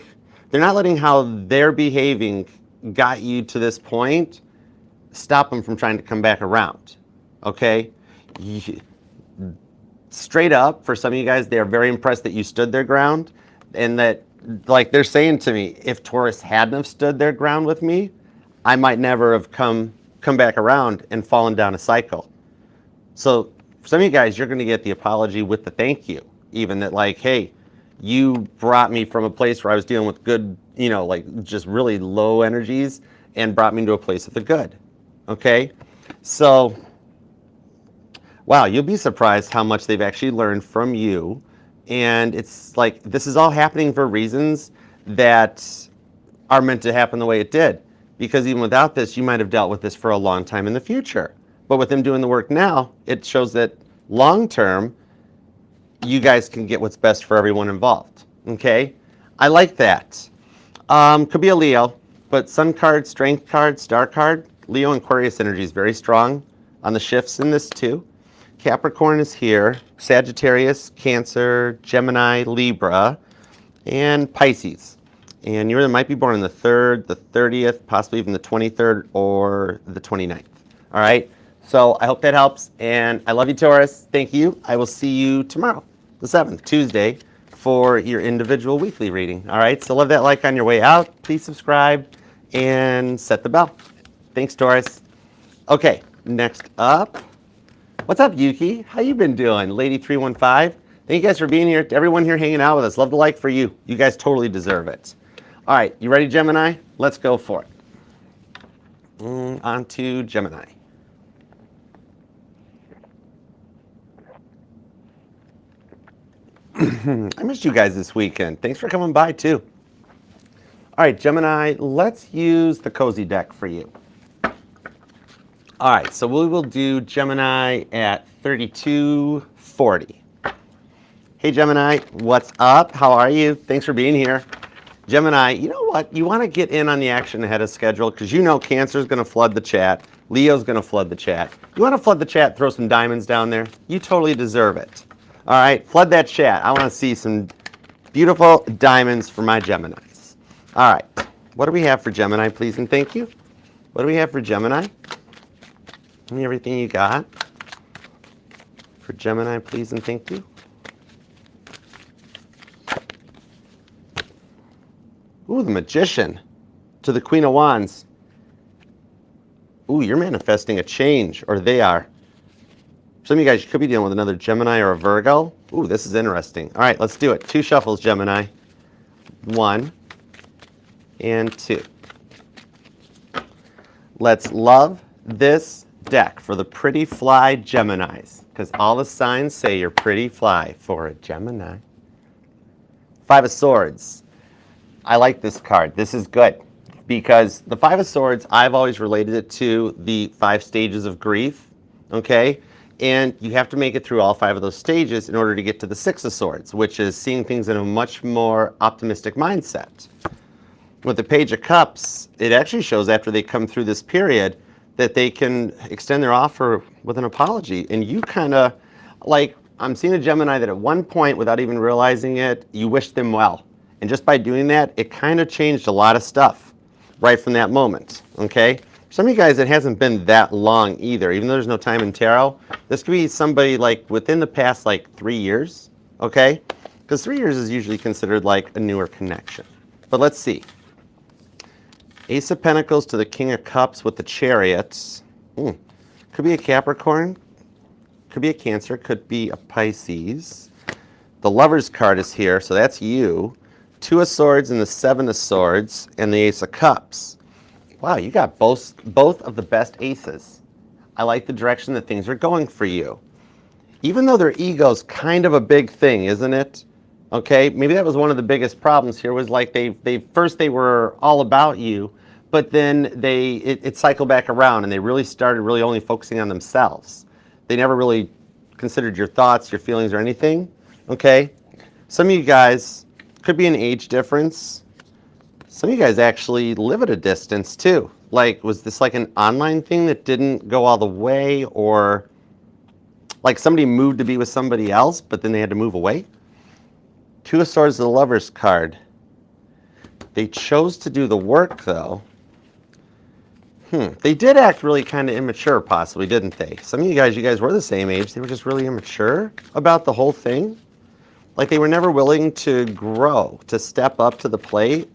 how they're behaving got you to this point stop them from trying to come back around, okay? Straight up, for some of you guys, they are very impressed that you stood their ground, and that, like they're saying to me, if Taurus hadn't have stood their ground with me, I might never have come back around and fallen down a cycle. So for some of you guys, you're going to get the apology with the thank you, even that like, hey, you brought me from a place where I was dealing with good, like just really low energies, and brought me to a place of the good, okay? So, wow, you'll be surprised how much they've actually learned from you. And it's like, this is all happening for reasons that are meant to happen the way it did. Because even without this, you might have dealt with this for a long time in the future. But with them doing the work now, it shows that long term, you guys can get what's best for everyone involved, okay? I like that. Could be a Leo, but Sun card, Strength card, Star card, Leo and Aquarius energy is very strong on the shifts in this too. Capricorn is here, Sagittarius, Cancer, Gemini, Libra, and Pisces. And you might be born on the 3rd, the 30th, possibly even the 23rd or the 29th. All right? So I hope that helps. And I love you, Taurus. Thank you. I will see you tomorrow, the 7th, Tuesday, for your individual weekly reading. All right? So leave that like on your way out. Please subscribe and set the bell. Thanks, Taurus. Okay, next up. What's up, Yuki? How you been doing? Lady 315. Thank you guys for being here. To everyone here hanging out with us. Love the like for you. You guys totally deserve it. All right, you ready, Gemini? Let's go for it. On to Gemini. I missed you guys this weekend. Thanks for coming by, too. All right, Gemini, let's use the cozy deck for you. All right, so we will do Gemini at 3240. Hey, Gemini, what's up? How are you? Thanks for being here. Gemini, you know what? You want to get in on the action ahead of schedule because you know Cancer is going to flood the chat. Leo's going to flood the chat. You want to flood the chat, throw some diamonds down there? You totally deserve it. All right, flood that chat. I want to see some beautiful diamonds for my Geminis. All right, what do we have for Gemini, please and thank you? What do we have for Gemini? Give me everything you got for Gemini, please and thank you. Ooh, the Magician to the Queen of Wands. Ooh, you're manifesting a change, or they are. Some of you guys could be dealing with another Gemini or a Virgo. Ooh, this is interesting. All right, let's do it. 2 shuffles, Gemini. 1 and 2. Let's love this deck for the pretty fly Geminis, because all the signs say you're pretty fly for a Gemini. 5 of Swords. I like this card. This is good because the 5 of Swords, I've always related it to the 5 stages of grief, okay? And you have to make it through all 5 of those stages in order to get to the 6 of Swords, which is seeing things in a much more optimistic mindset. With the Page of Cups, it actually shows after they come through this period that they can extend their offer with an apology. And you kind of, like, I'm seeing a Gemini that at one point, without even realizing it, you wished them well. And just by doing that, it kind of changed a lot of stuff right from that moment, okay? For some of you guys, it hasn't been that long either. Even though there's no time in tarot, this could be somebody like within the past like 3 years, okay? Because 3 years is usually considered like a newer connection. But let's see. Ace of Pentacles to the King of Cups with the Chariots. Could be a Capricorn, could be a Cancer, could be a Pisces. The Lover's card is here, so that's you. 2 of Swords and the 7 of Swords and the Ace of Cups. Wow, you got both of the best aces. I like the direction that things are going for you. Even though their ego's kind of a big thing, isn't it? Okay, maybe that was one of the biggest problems here was like they were all about you, but then it cycled back around and they really started really only focusing on themselves. They never really considered your thoughts, your feelings, or anything. Okay, some of you guys could be an age difference. Some of you guys actually live at a distance too. Like, was this like an online thing that didn't go all the way, or like somebody moved to be with somebody else, but then they had to move away? Two of Swords, the Lover's card. They chose to do the work, though. They did act really kind of immature, possibly, didn't they? Some of you guys were the same age. They were just really immature about the whole thing. Like they were never willing to grow, to step up to the plate.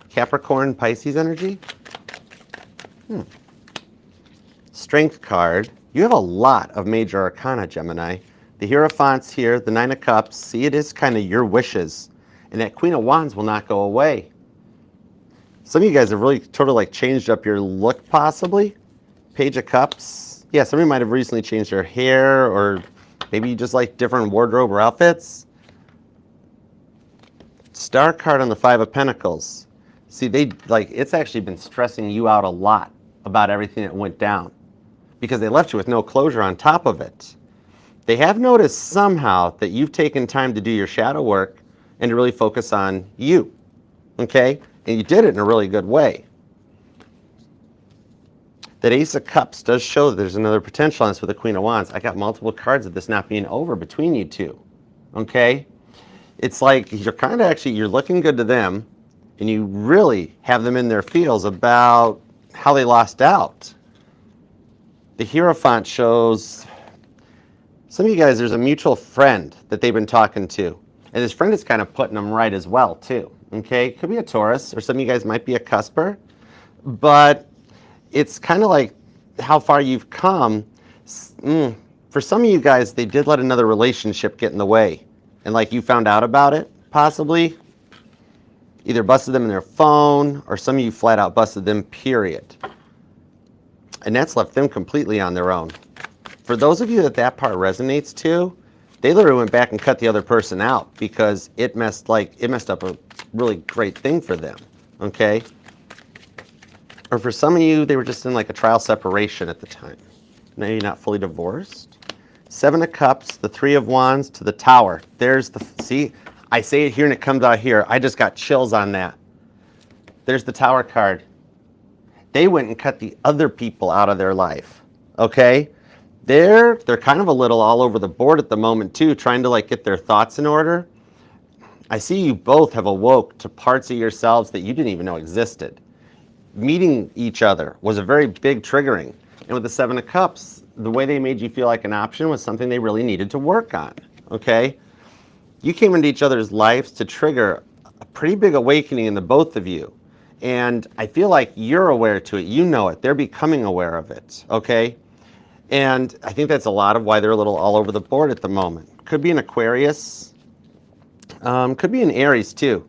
Capricorn, Pisces energy. Strength card. You have a lot of major arcana, Gemini. The Hierophant's here, the Nine of Cups. See, it is kind of your wishes. And that Queen of Wands will not go away. Some of you guys have really totally like changed up your look, possibly. Page of Cups. Yeah, some of you might have recently changed your hair, or maybe you just like different wardrobe or outfits. Star card on the Five of Pentacles. See, it's actually been stressing you out a lot about everything that went down because they left you with no closure on top of it. They have noticed somehow that you've taken time to do your shadow work and to really focus on you, okay? And you did it in a really good way. That Ace of Cups does show that there's another potential on this with the Queen of Wands. I got multiple cards of this not being over between you two, okay? It's like you're kind of actually, you're looking good to them, and you really have them in their feels about how they lost out. The Hierophant shows some of you guys, there's a mutual friend that they've been talking to. And this friend is kind of putting them right as well, too. Okay? Could be a Taurus, or some of you guys might be a cusper. But it's kind of like how far you've come. For some of you guys, they did let another relationship get in the way. And like you found out about it, possibly. Either busted them in their phone, or some of you flat out busted them, period. And that's left them completely on their own. For those of you that part resonates to, they literally went back and cut the other person out because it messed up a really great thing for them, okay? Or for some of you, they were just in like a trial separation at the time. Now you're not fully divorced. Seven of Cups, the Three of Wands to the Tower. There's the, see, I say it here and it comes out here. I just got chills on that. There's the Tower card. They went and cut the other people out of their life, okay? They're kind of a little all over the board at the moment too, trying to like get their thoughts in order. I see you both have awoke to parts of yourselves that you didn't even know existed. Meeting each other was a very big triggering. And with the Seven of Cups, the way they made you feel like an option was something they really needed to work on, okay? You came into each other's lives to trigger a pretty big awakening in the both of you. And I feel like you're aware to it, you know it, they're becoming aware of it, okay? And I think that's a lot of why they're a little all over the board at the moment. Could be an Aquarius, could be an Aries too.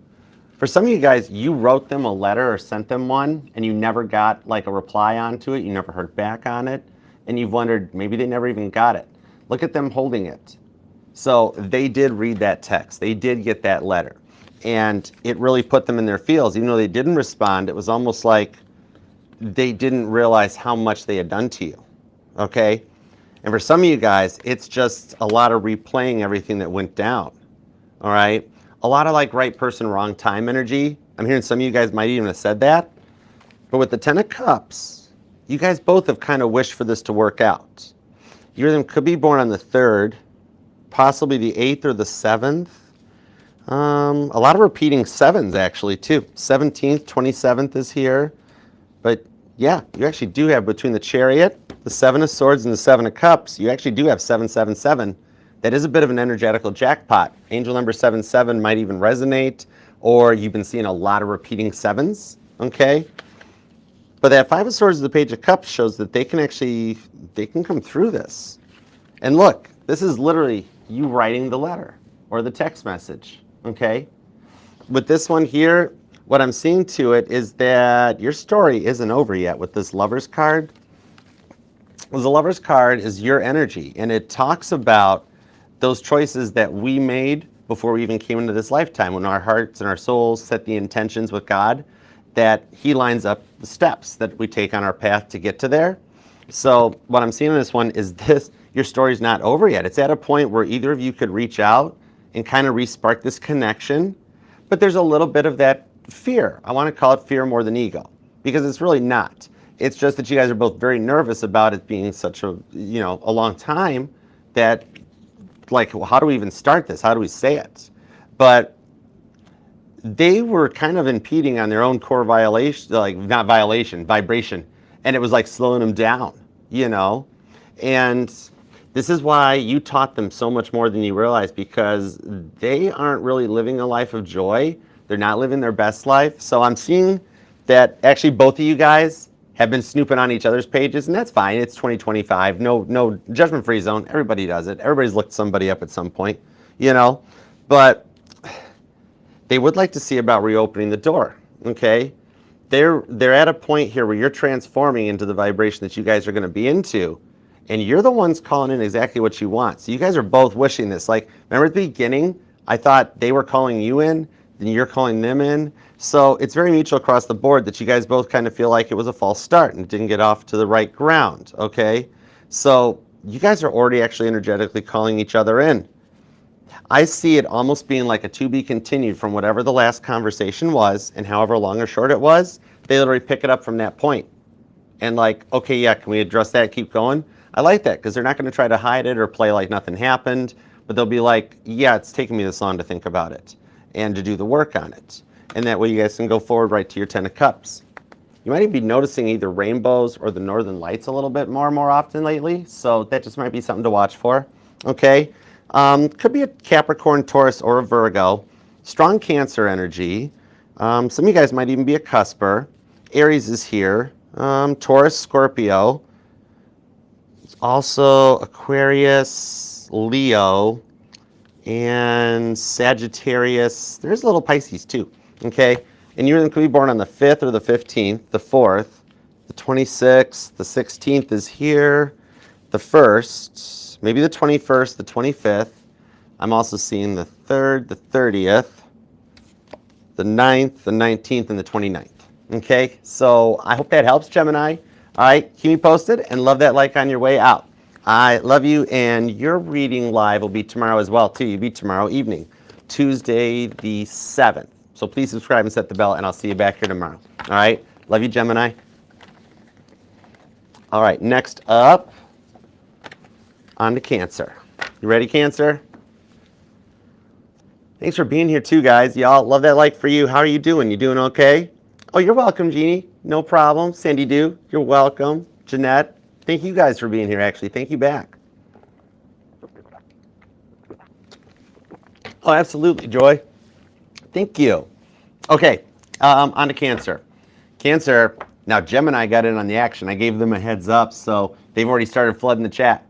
For some of you guys, you wrote them a letter or sent them one and you never got like a reply onto it, you never heard back on it, and you've wondered maybe they never even got it. Look at them holding it. So they did read that text, they did get that letter, and it really put them in their feels. Even though they didn't respond, it was almost like they didn't realize how much they had done to you. Okay? And for some of you guys, it's just a lot of replaying everything that went down. All right? A lot of like right person, wrong time energy. I'm hearing some of you guys might even have said that. But with the Ten of Cups, you guys both have kind of wished for this to work out. You of them could be born on the 3rd, possibly the 8th or the 7th. A lot of repeating 7s actually too. 17th, 27th is here. But yeah, you actually do have between the Chariot, the Seven of Swords, and the Seven of Cups, you actually do have 777. That is a bit of an energetical jackpot. Angel number 77 might even resonate, or you've been seeing a lot of repeating 7s, okay? But that Five of Swords, the Page of Cups shows that they can come through this. And look, this is literally you writing the letter or the text message, okay? With this one here, what I'm seeing to it is that your story isn't over yet with this Lover's card. Well, the Lover's card is your energy, and it talks about those choices that we made before we even came into this lifetime, when our hearts and our souls set the intentions with God, that He lines up the steps that we take on our path to get to there. So what I'm seeing in this one is this: your story's not over yet. It's at a point where either of you could reach out and kind of re-spark this connection, but there's a little bit of that fear. I want to call it fear more than ego, because it's really not. It's just that you guys are both very nervous about it being such a, a long time, that, like, well, how do we even start this? How do we say it? But they were kind of impeding on their own core violation, like, not violation, vibration. And it was like slowing them down, And this is why you taught them so much more than you realize, because they aren't really living a life of joy. They're not living their best life. So I'm seeing that actually both of you guys have been snooping on each other's pages, and that's fine. It's 2025. No judgment-free zone. Everybody does it. Everybody's looked somebody up at some point, But they would like to see about reopening the door, okay? They're at a point here where you're transforming into the vibration that you guys are going to be into, and you're the ones calling in exactly what you want. So you guys are both wishing this. Like, remember at the beginning, I thought they were calling you in, then you're calling them in. So it's very mutual across the board that you guys both kind of feel like it was a false start and didn't get off to the right ground, okay? So you guys are already actually energetically calling each other in. I see it almost being like a to be continued from whatever the last conversation was, and however long or short it was, they literally pick it up from that point. And like, okay, yeah, can we address that, keep going? I like that, because they're not going to try to hide it or play like nothing happened, but they'll be like, yeah, it's taken me this long to think about it and to do the work on it. And that way you guys can go forward right to your 10 of Cups. You might even be noticing either rainbows or the northern lights a little bit more often lately, so that just might be something to watch for, okay? Could be a Capricorn, Taurus, or a Virgo. Strong Cancer energy. Some of you guys might even be a cusper. Aries is here. Taurus, Scorpio. Also Aquarius, Leo, and Sagittarius. There's a little Pisces too, okay? And you could be born on the 5th or the 15th, the 4th, the 26th, the 16th is here, the 1st, maybe the 21st, the 25th. I'm also seeing the 3rd, the 30th, the 9th, the 19th, and the 29th. Okay, so I hope that helps, Gemini. All right, keep me posted and love that like on your way out. I love you, and your reading live will be tomorrow as well, too. You'll be tomorrow evening, Tuesday the 7th. So please subscribe and set the bell, and I'll see you back here tomorrow. All right, love you, Gemini. All right, next up, on to Cancer. You ready, Cancer? Thanks for being here too, guys. Y'all, love that like for you. How are you doing? You doing okay? Oh, you're welcome, Jeannie. No problem. Sandy Dew, you're welcome. Jeanette, thank you guys for being here, actually. Thank you back. Oh, absolutely, Joy. Thank you. Okay, on to Cancer. Cancer, now Gemini got in on the action. I gave them a heads up, so they've already started flooding the chat.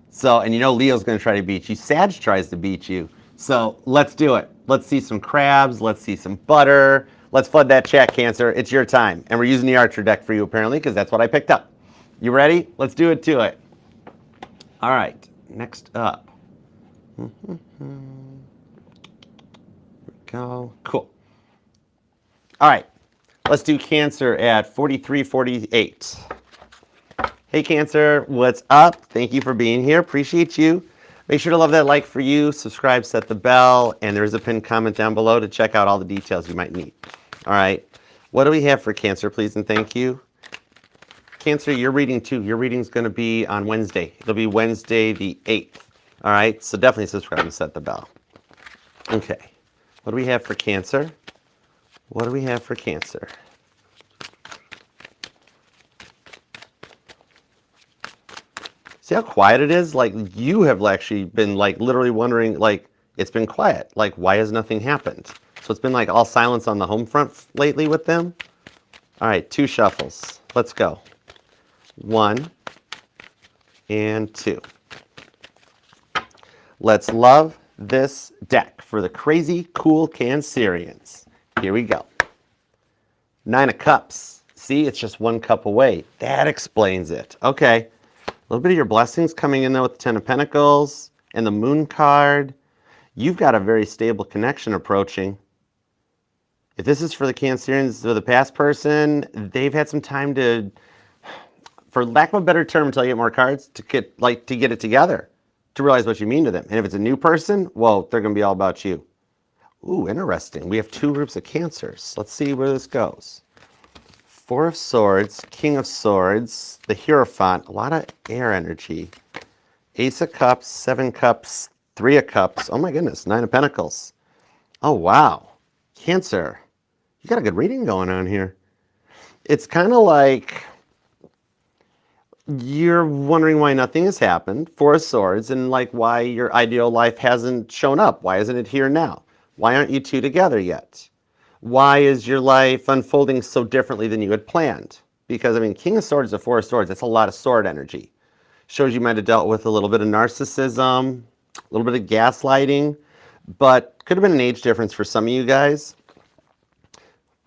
So, and you know Leo's going to try to beat you. Sag tries to beat you. So let's do it. Let's see some crabs. Let's see some butter. Let's flood that chat, Cancer. It's your time. And we're using the Archer deck for you, apparently, because that's what I picked up. You ready? Let's do it to it. All right. Next up. Here we go. Cool. All right. Let's do Cancer at 4348. Hey, Cancer. What's up? Thank you for being here. Appreciate you. Make sure to love that like for you, subscribe, set the bell, and there's a pinned comment down below to check out all the details you might need. All right, what do we have for Cancer, please, and thank you. Cancer, your reading too. Your reading's going to be on Wednesday. It'll be Wednesday the 8th. All right, so definitely subscribe and set the bell. Okay, what do we have for Cancer? What do we have for Cancer? See how quiet it is? Like, you have actually been like literally wondering, like, it's been quiet. Like, why has nothing happened? So it's been like all silence on the home front lately with them. All right, 2 shuffles. Let's go. 1 and 2. Let's love this deck for the crazy cool Cancerians. Here we go. 9 of Cups. See, it's just 1 cup away. That explains it. Okay. A little bit of your blessings coming in there with the 10 of Pentacles and the Moon card. You've got a very stable connection approaching. If this is for the Cancerians or the past person, they've had some time to, for lack of a better term, until you get more cards, to get it together, to realize what you mean to them. And if it's a new person, well, they're going to be all about you. Ooh, interesting. We have two groups of Cancers. Let's see where this goes. Four of Swords, King of Swords, the Hierophant, a lot of air energy. Ace of Cups, Seven Cups, Three of Cups. Oh my goodness, Nine of Pentacles. Oh wow, Cancer. You got a good reading going on here. It's kind of like you're wondering why nothing has happened, Four of Swords, and like why your ideal life hasn't shown up. Why isn't it here now? Why aren't you two together yet? Why is your life unfolding so differently than you had planned? Because, I mean, King of Swords to Four of Swords, that's a lot of sword energy. Shows you might have dealt with a little bit of narcissism, a little bit of gaslighting, but could have been an age difference for some of you guys.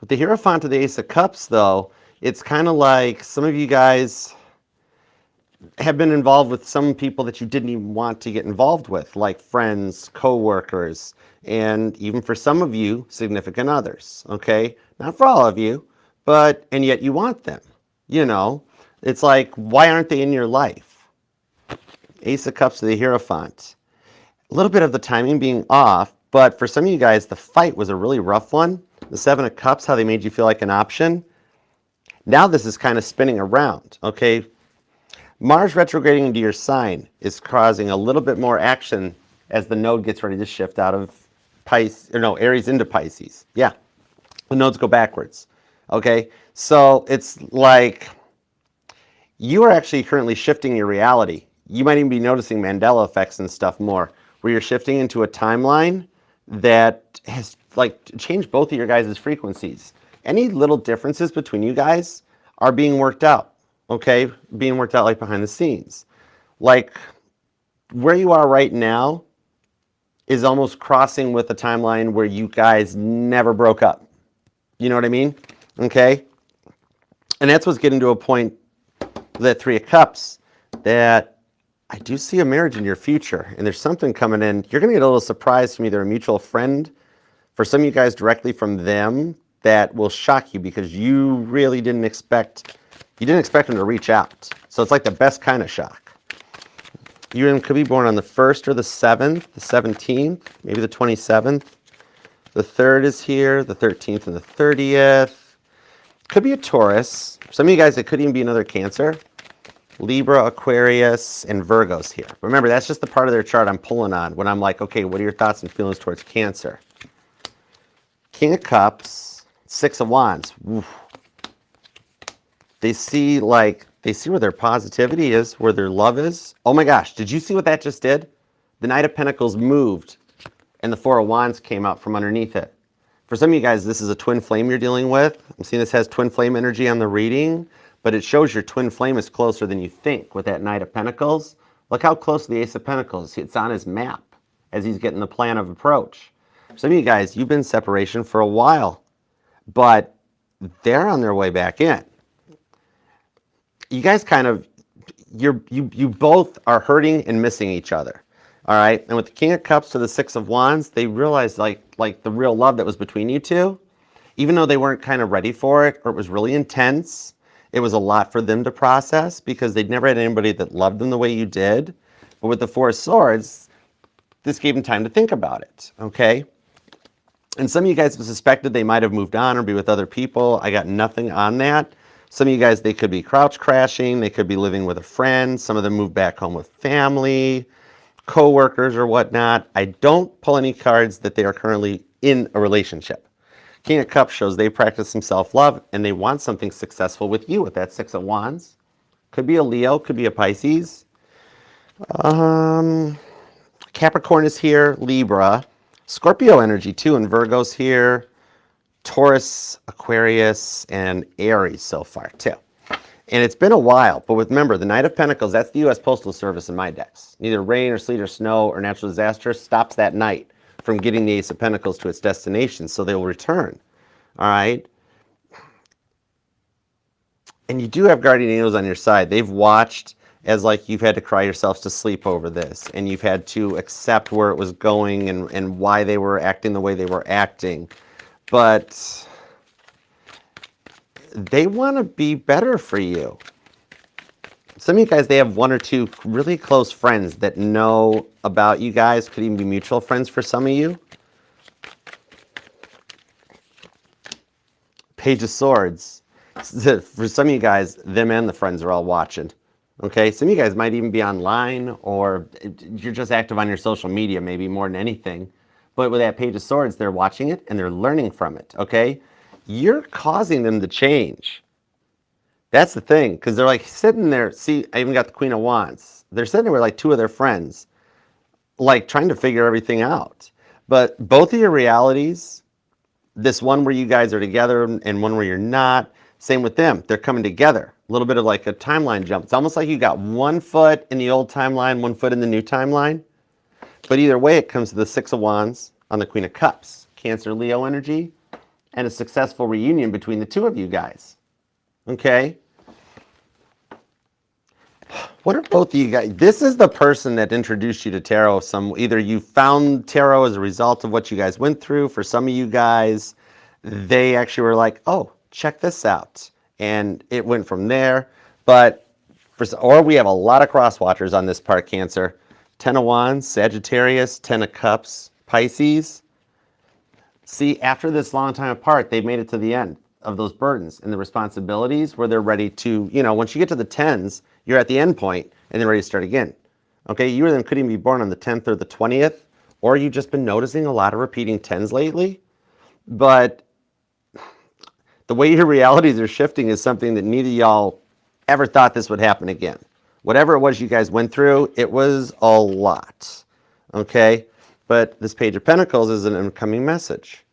With the Hierophant to the Ace of Cups, though, it's kind of like some of you guys have been involved with some people that you didn't even want to get involved with, like friends, co-workers, and even for some of you, significant others, okay? Not for all of you, and yet you want them, you know? It's like, why aren't they in your life? Ace of Cups to the Hierophant. A little bit of the timing being off, but for some of you guys, the fight was a really rough one. The Seven of Cups, how they made you feel like an option. Now this is kind of spinning around, okay? Mars retrograding into your sign is causing a little bit more action as the node gets ready to shift out of Aries into Pisces. Yeah, the nodes go backwards. Okay, so it's like you are actually currently shifting your reality. You might even be noticing Mandela effects and stuff more, where you're shifting into a timeline that has like changed both of your guys' frequencies. Any little differences between you guys are being worked out. Okay, being worked out like behind the scenes. Like where you are right now is almost crossing with a timeline where you guys never broke up. You know what I mean? Okay, and that's what's getting to a point, that Three of Cups, that I do see a marriage in your future, and there's something coming in. You're going to get a little surprise from either a mutual friend, for some of you guys directly from them, that will shock you because you really didn't expect them to reach out. So it's like the best kind of shock. You could be born on the 1st or the 7th, the 17th, maybe the 27th. The 3rd is here, the 13th and the 30th. Could be a Taurus. Some of you guys, it could even be another Cancer. Libra, Aquarius, and Virgo's here. Remember, that's just the part of their chart I'm pulling on when I'm like, okay, what are your thoughts and feelings towards Cancer? King of Cups, Six of Wands. Oof. They see where their positivity is, where their love is. Oh my gosh, did you see what that just did? The Knight of Pentacles moved, and the Four of Wands came out from underneath it. For some of you guys, this is a twin flame you're dealing with. I'm seeing this has twin flame energy on the reading, but it shows your twin flame is closer than you think with that Knight of Pentacles. Look how close to the Ace of Pentacles. It's on his map as he's getting the plan of approach. Some of you guys, you've been in separation for a while, but they're on their way back in. You guys kind of, you both are hurting and missing each other. All right, and with the King of Cups to the Six of Wands, they realized like the real love that was between you two, even though they weren't kind of ready for it, or it was really intense, it was a lot for them to process because they'd never had anybody that loved them the way you did. But with the Four of Swords, this gave them time to think about it, okay? And some of you guys have suspected they might have moved on or be with other people. I got nothing on that. Some of you guys, they could be couch crashing, they could be living with a friend, some of them moved back home with family, co-workers or whatnot. I don't pull any cards that they are currently in a relationship. King of Cups shows they practice some self-love and they want something successful with you with that Six of Wands. Could be a Leo, could be a Pisces. Capricorn is here, Libra. Scorpio energy too, and Virgo's here. Taurus, Aquarius, and Aries so far too. And it's been a while, but remember, the Knight of Pentacles, that's the U.S. Postal Service in my decks. Neither rain or sleet or snow or natural disaster stops that knight from getting the Ace of Pentacles to its destination, so they will return. All right? And you do have guardian angels on your side. They've watched as like you've had to cry yourselves to sleep over this, and you've had to accept where it was going and why they were acting the way they were acting. But they want to be better for you. Some of you guys, they have one or two really close friends that know about you guys, could even be mutual friends for some of you. Page of Swords. For some of you guys, them and the friends are all watching. Okay, some of you guys might even be online, or you're just active on your social media, maybe more than anything. But with that Page of Swords, they're watching it and they're learning from it. Okay, you're causing them to change. That's the thing, because they're like sitting there. See, I even got the Queen of Wands. They're sitting there with like two of their friends, like trying to figure everything out. But both of your realities, this one where you guys are together and one where you're not, same with them. They're coming together. A little bit of like a timeline jump. It's almost like you got 1 foot in the old timeline, 1 foot in the new timeline. But either way, it comes to the Six of Wands on the Queen of Cups, Cancer, Leo energy, and a successful reunion between the two of you guys. Okay? What are both of you guys? This is the person that introduced you to tarot. Either you found tarot as a result of what you guys went through. For some of you guys, they actually were like, oh, check this out. And it went from there. But or we have a lot of cross watchers on this part, Cancer. 10 of Wands, Sagittarius, 10 of Cups, Pisces. See, after this long time apart, they've made it to the end of those burdens and the responsibilities where they're ready to, once you get to the 10s, you're at the end point and they're ready to start again. Okay, you or them could even be born on the 10th or the 20th, or you've just been noticing a lot of repeating 10s lately. But the way your realities are shifting is something that neither of y'all ever thought this would happen again. Whatever it was you guys went through, it was a lot. Okay, but this Page of Pentacles is an incoming message.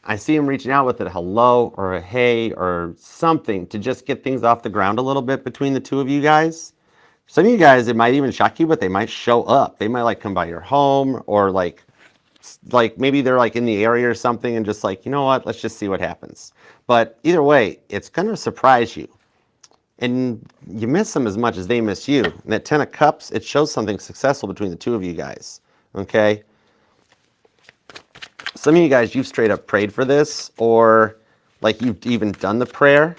I see him reaching out with a hello or a hey or something to just get things off the ground a little bit between the two of you guys. Some of you guys, it might even shock you, but they might show up. They might like come by your home, or like maybe they're like in the area or something and just like, you know what, let's just see what happens. But either way, it's going to surprise you. And you miss them as much as they miss you. And that 10 of Cups, it shows something successful between the two of you guys. Okay? Some of you guys, you've straight up prayed for this, or like you've even done the prayer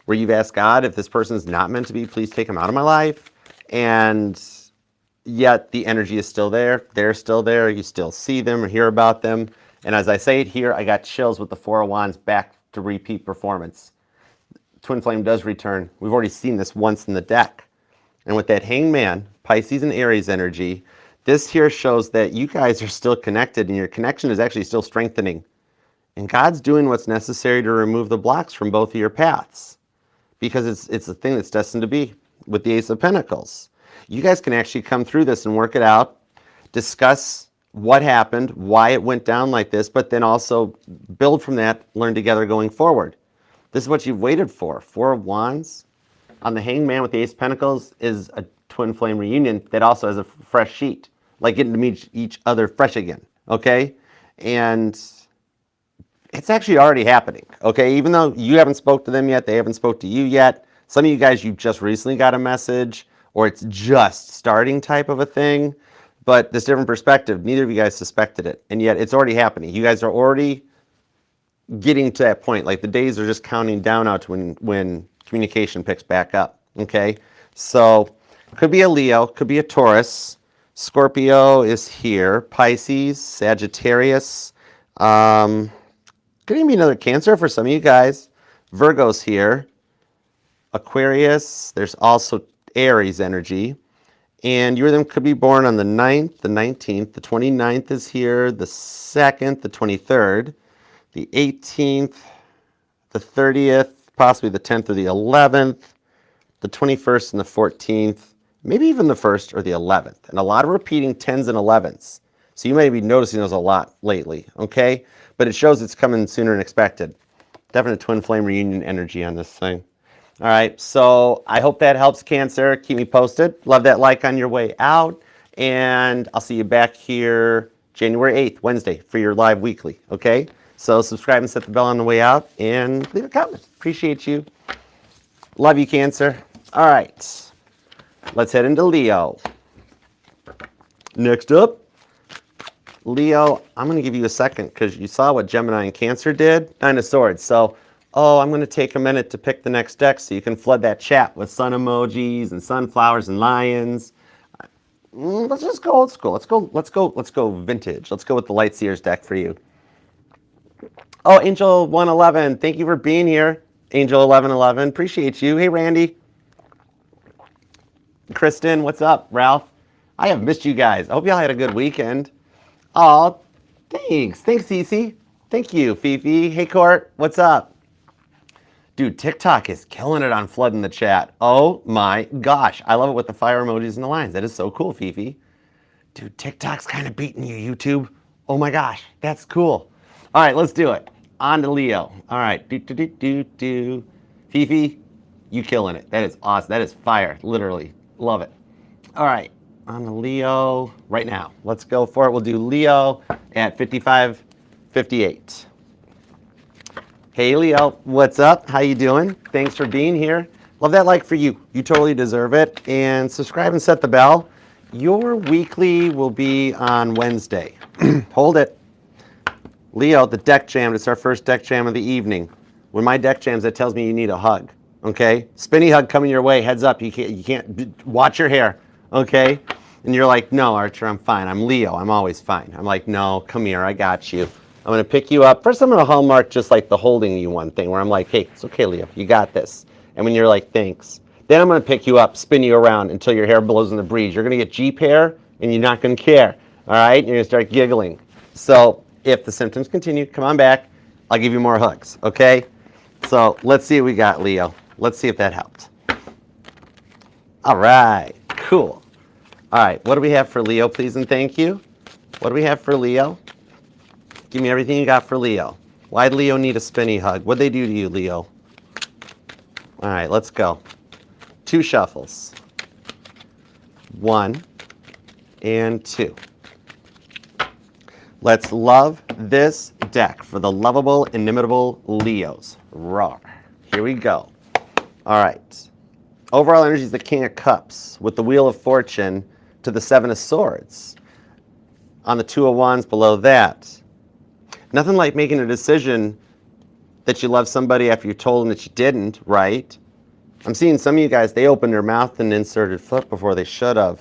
where you've asked God, if this person's not meant to be, please take him out of my life. And yet the energy is still there. They're still there. You still see them or hear about them. And as I say it here, I got chills with the Four of Wands back to repeat performance. Twin Flame does return. We've already seen this once in the deck. And with that Hangman, Pisces and Aries energy, this here shows that you guys are still connected and your connection is actually still strengthening. And God's doing what's necessary to remove the blocks from both of your paths, because it's a thing that's destined to be with the Ace of Pentacles. You guys can actually come through this and work it out, discuss what happened, why it went down like this, but then also build from that, learn together going forward. This is what you've waited for. Four of Wands on the Hangman with the Ace of Pentacles is a twin flame reunion that also has a fresh sheet, like getting to meet each other fresh again, okay? And it's actually already happening, okay? Even though you haven't spoke to them yet, they haven't spoke to you yet. Some of you guys, you just recently got a message, or it's just starting type of a thing, but this different perspective, neither of you guys suspected it, and yet it's already happening. You guys are already getting to that point, like the days are just counting down out to when communication picks back up, okay? So, could be a Leo, could be a Taurus, Scorpio is here, Pisces, Sagittarius, could even be another Cancer for some of you guys, Virgo's here, Aquarius, there's also Aries energy, and you or them could be born on the 9th, the 19th, the 29th is here, the 2nd, the 23rd, the 18th, the 30th, possibly the 10th or the 11th, the 21st and the 14th, maybe even the 1st or the 11th, and a lot of repeating 10s and 11s. So you may be noticing those a lot lately, okay? But it shows it's coming sooner than expected. Definite twin flame reunion energy on this thing. All right, so I hope that helps, Cancer. Keep me posted. Love that like on your way out, and I'll see you back here January 8th, Wednesday, for your live weekly, okay? So subscribe and set the bell on the way out, and leave a comment. Appreciate you. Love you, Cancer. All right. Let's head into Leo. Next up, Leo, I'm going to give you a second because you saw what Gemini and Cancer did. 9 of Swords. So, I'm going to take a minute to pick the next deck so you can flood that chat with sun emojis and sunflowers and lions. Let's just go old school. Let's go vintage. Let's go with the Light Seers deck for you. Oh, Angel 111, thank you for being here. Angel 1111, appreciate you. Hey, Randy. Kristen, what's up? Ralph, I have missed you guys. I hope y'all had a good weekend. Oh, thanks. Thanks, Cece. Thank you, Fifi. Hey, Court, what's up? Dude, TikTok is killing it on flooding the chat. Oh my gosh. I love it with the fire emojis and the lines. That is so cool, Fifi. Dude, TikTok's kind of beating you, YouTube. Oh my gosh, that's cool. All right, let's do it. On to Leo. All right, Fifi, you killing it. That is awesome. That is fire, literally. Love it. All right, on to Leo right now. Let's go for it. We'll do Leo at 55:58. Hey, Leo, what's up? How you doing? Thanks for being here. Love that like for you. You totally deserve it. And subscribe and set the bell. Your weekly will be on Wednesday. Hold it. Leo, the deck jam. It's our first deck jam of the evening. When my deck jams, that tells me you need a hug. Okay? Spinny hug coming your way. Heads up. You can't watch your hair. Okay? And you're like, no, Archer, I'm fine. I'm Leo. I'm always fine. I'm like, no, come here. I got you. I'm going to pick you up. First, I'm going to hallmark just like the holding you one thing where I'm like, hey, it's okay, Leo. You got this. And when you're like, thanks. Then I'm going to pick you up, spin you around until your hair blows in the breeze. You're going to get Jeep hair, and you're not going to care. All right? You're going to start giggling. So if the symptoms continue, come on back. I'll give you more hugs. Okay? So let's see what we got, Leo. Let's see if that helped. All right. Cool. All right. What do we have for Leo, please and thank you? What do we have for Leo? Give me everything you got for Leo. Why'd Leo need a spinny hug? What'd they do to you, Leo? All right, let's go. 2 shuffles. 1 and 2. Let's love this deck for the lovable, inimitable Leos. Roar. Here we go. All right. Overall energy is the King of Cups with the Wheel of Fortune to the 7 of Swords. On the 2 of Wands below that. Nothing like making a decision that you love somebody after you told them that you didn't, right? I'm seeing some of you guys, they opened their mouth and inserted foot before they should have.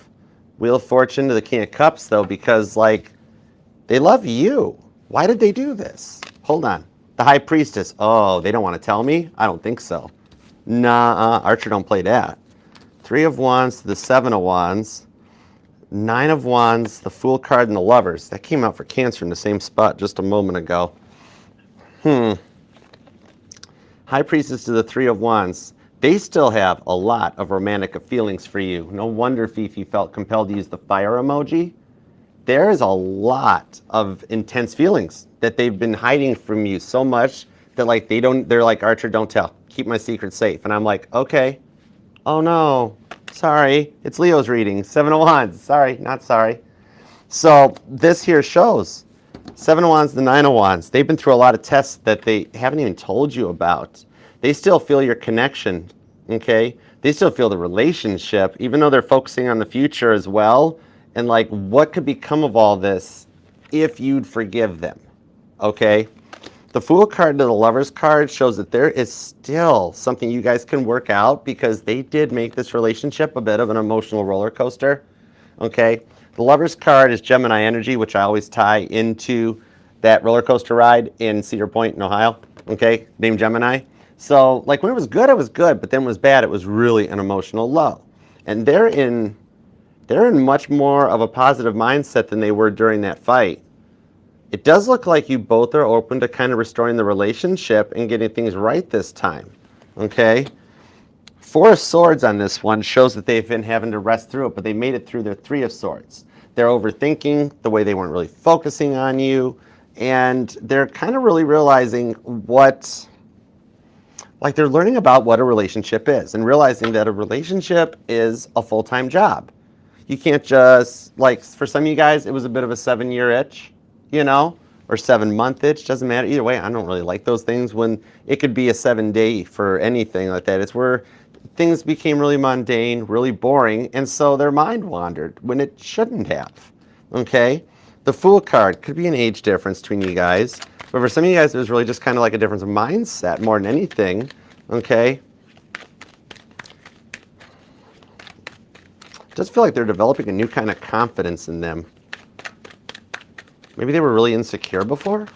Wheel of Fortune to the King of Cups, though, because, like, they love you. Why did they do this? Hold on. The High Priestess. Oh, they don't want to tell me? I don't think so. Nah, Archer don't play that. 3 of Wands to the 7 of Wands. 9 of Wands, the Fool card, and the Lovers. That came out for Cancer in the same spot just a moment ago. High Priestess to the 3 of Wands. They still have a lot of romantic feelings for you. No wonder Fifi felt compelled to use the fire emoji. There is a lot of intense feelings that they've been hiding from you so much that like they're like, Archer, don't tell. Keep my secret safe. And I'm like, okay. Oh no. Sorry, it's Leo's reading. 7 of Wands. Sorry, not sorry. So this here shows 7 of Wands, the 9 of Wands. They've been through a lot of tests that they haven't even told you about. They still feel your connection, okay? They still feel the relationship, even though they're focusing on the future as well. And like, what could become of all this if you'd forgive them, okay? The Fool card to the Lovers card shows that there is still something you guys can work out because they did make this relationship a bit of an emotional roller coaster, okay? The Lovers card is Gemini energy, which I always tie into that roller coaster ride in Cedar Point in Ohio, okay, named Gemini. So like when it was good, but then when it was bad, it was really an emotional low. And they're in much more of a positive mindset than they were during that fight. It does look like you both are open to kind of restoring the relationship and getting things right this time, okay? 4 of Swords on this one shows that they've been having to rest through it, but they made it through their 3 of Swords. They're overthinking the way they weren't really focusing on you, and they're kind of really realizing they're learning about what a relationship is and realizing that a relationship is a full-time job. You can't just, like, for some of you guys, it was a bit of a 7-year itch, you know, or 7-month itch, doesn't matter. Either way, I don't really like those things when it could be a 7-day for anything like that. It's where things became really mundane, really boring, and so their mind wandered when it shouldn't have. Okay? The Fool card could be an age difference between you guys, but for some of you guys, it was really just kind of like a difference of mindset more than anything. Okay? Just feel like they're developing a new kind of confidence in them. Maybe they were really insecure before?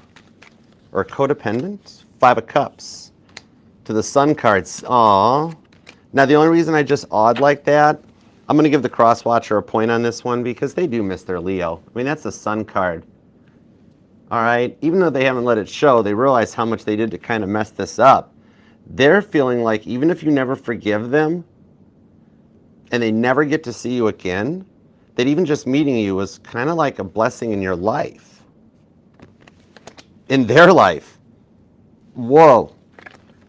Or codependent? 5 of Cups. To the Sun cards. Aww. Now, the only reason I just awed like that, I'm going to give the cross watcher a point on this one because they do miss their Leo. I mean, that's the Sun card. All right? Even though they haven't let it show, they realize how much they did to kind of mess this up. They're feeling like even if you never forgive them and they never get to see you again, that even just meeting you was kind of like a blessing in your life. In their life. Whoa.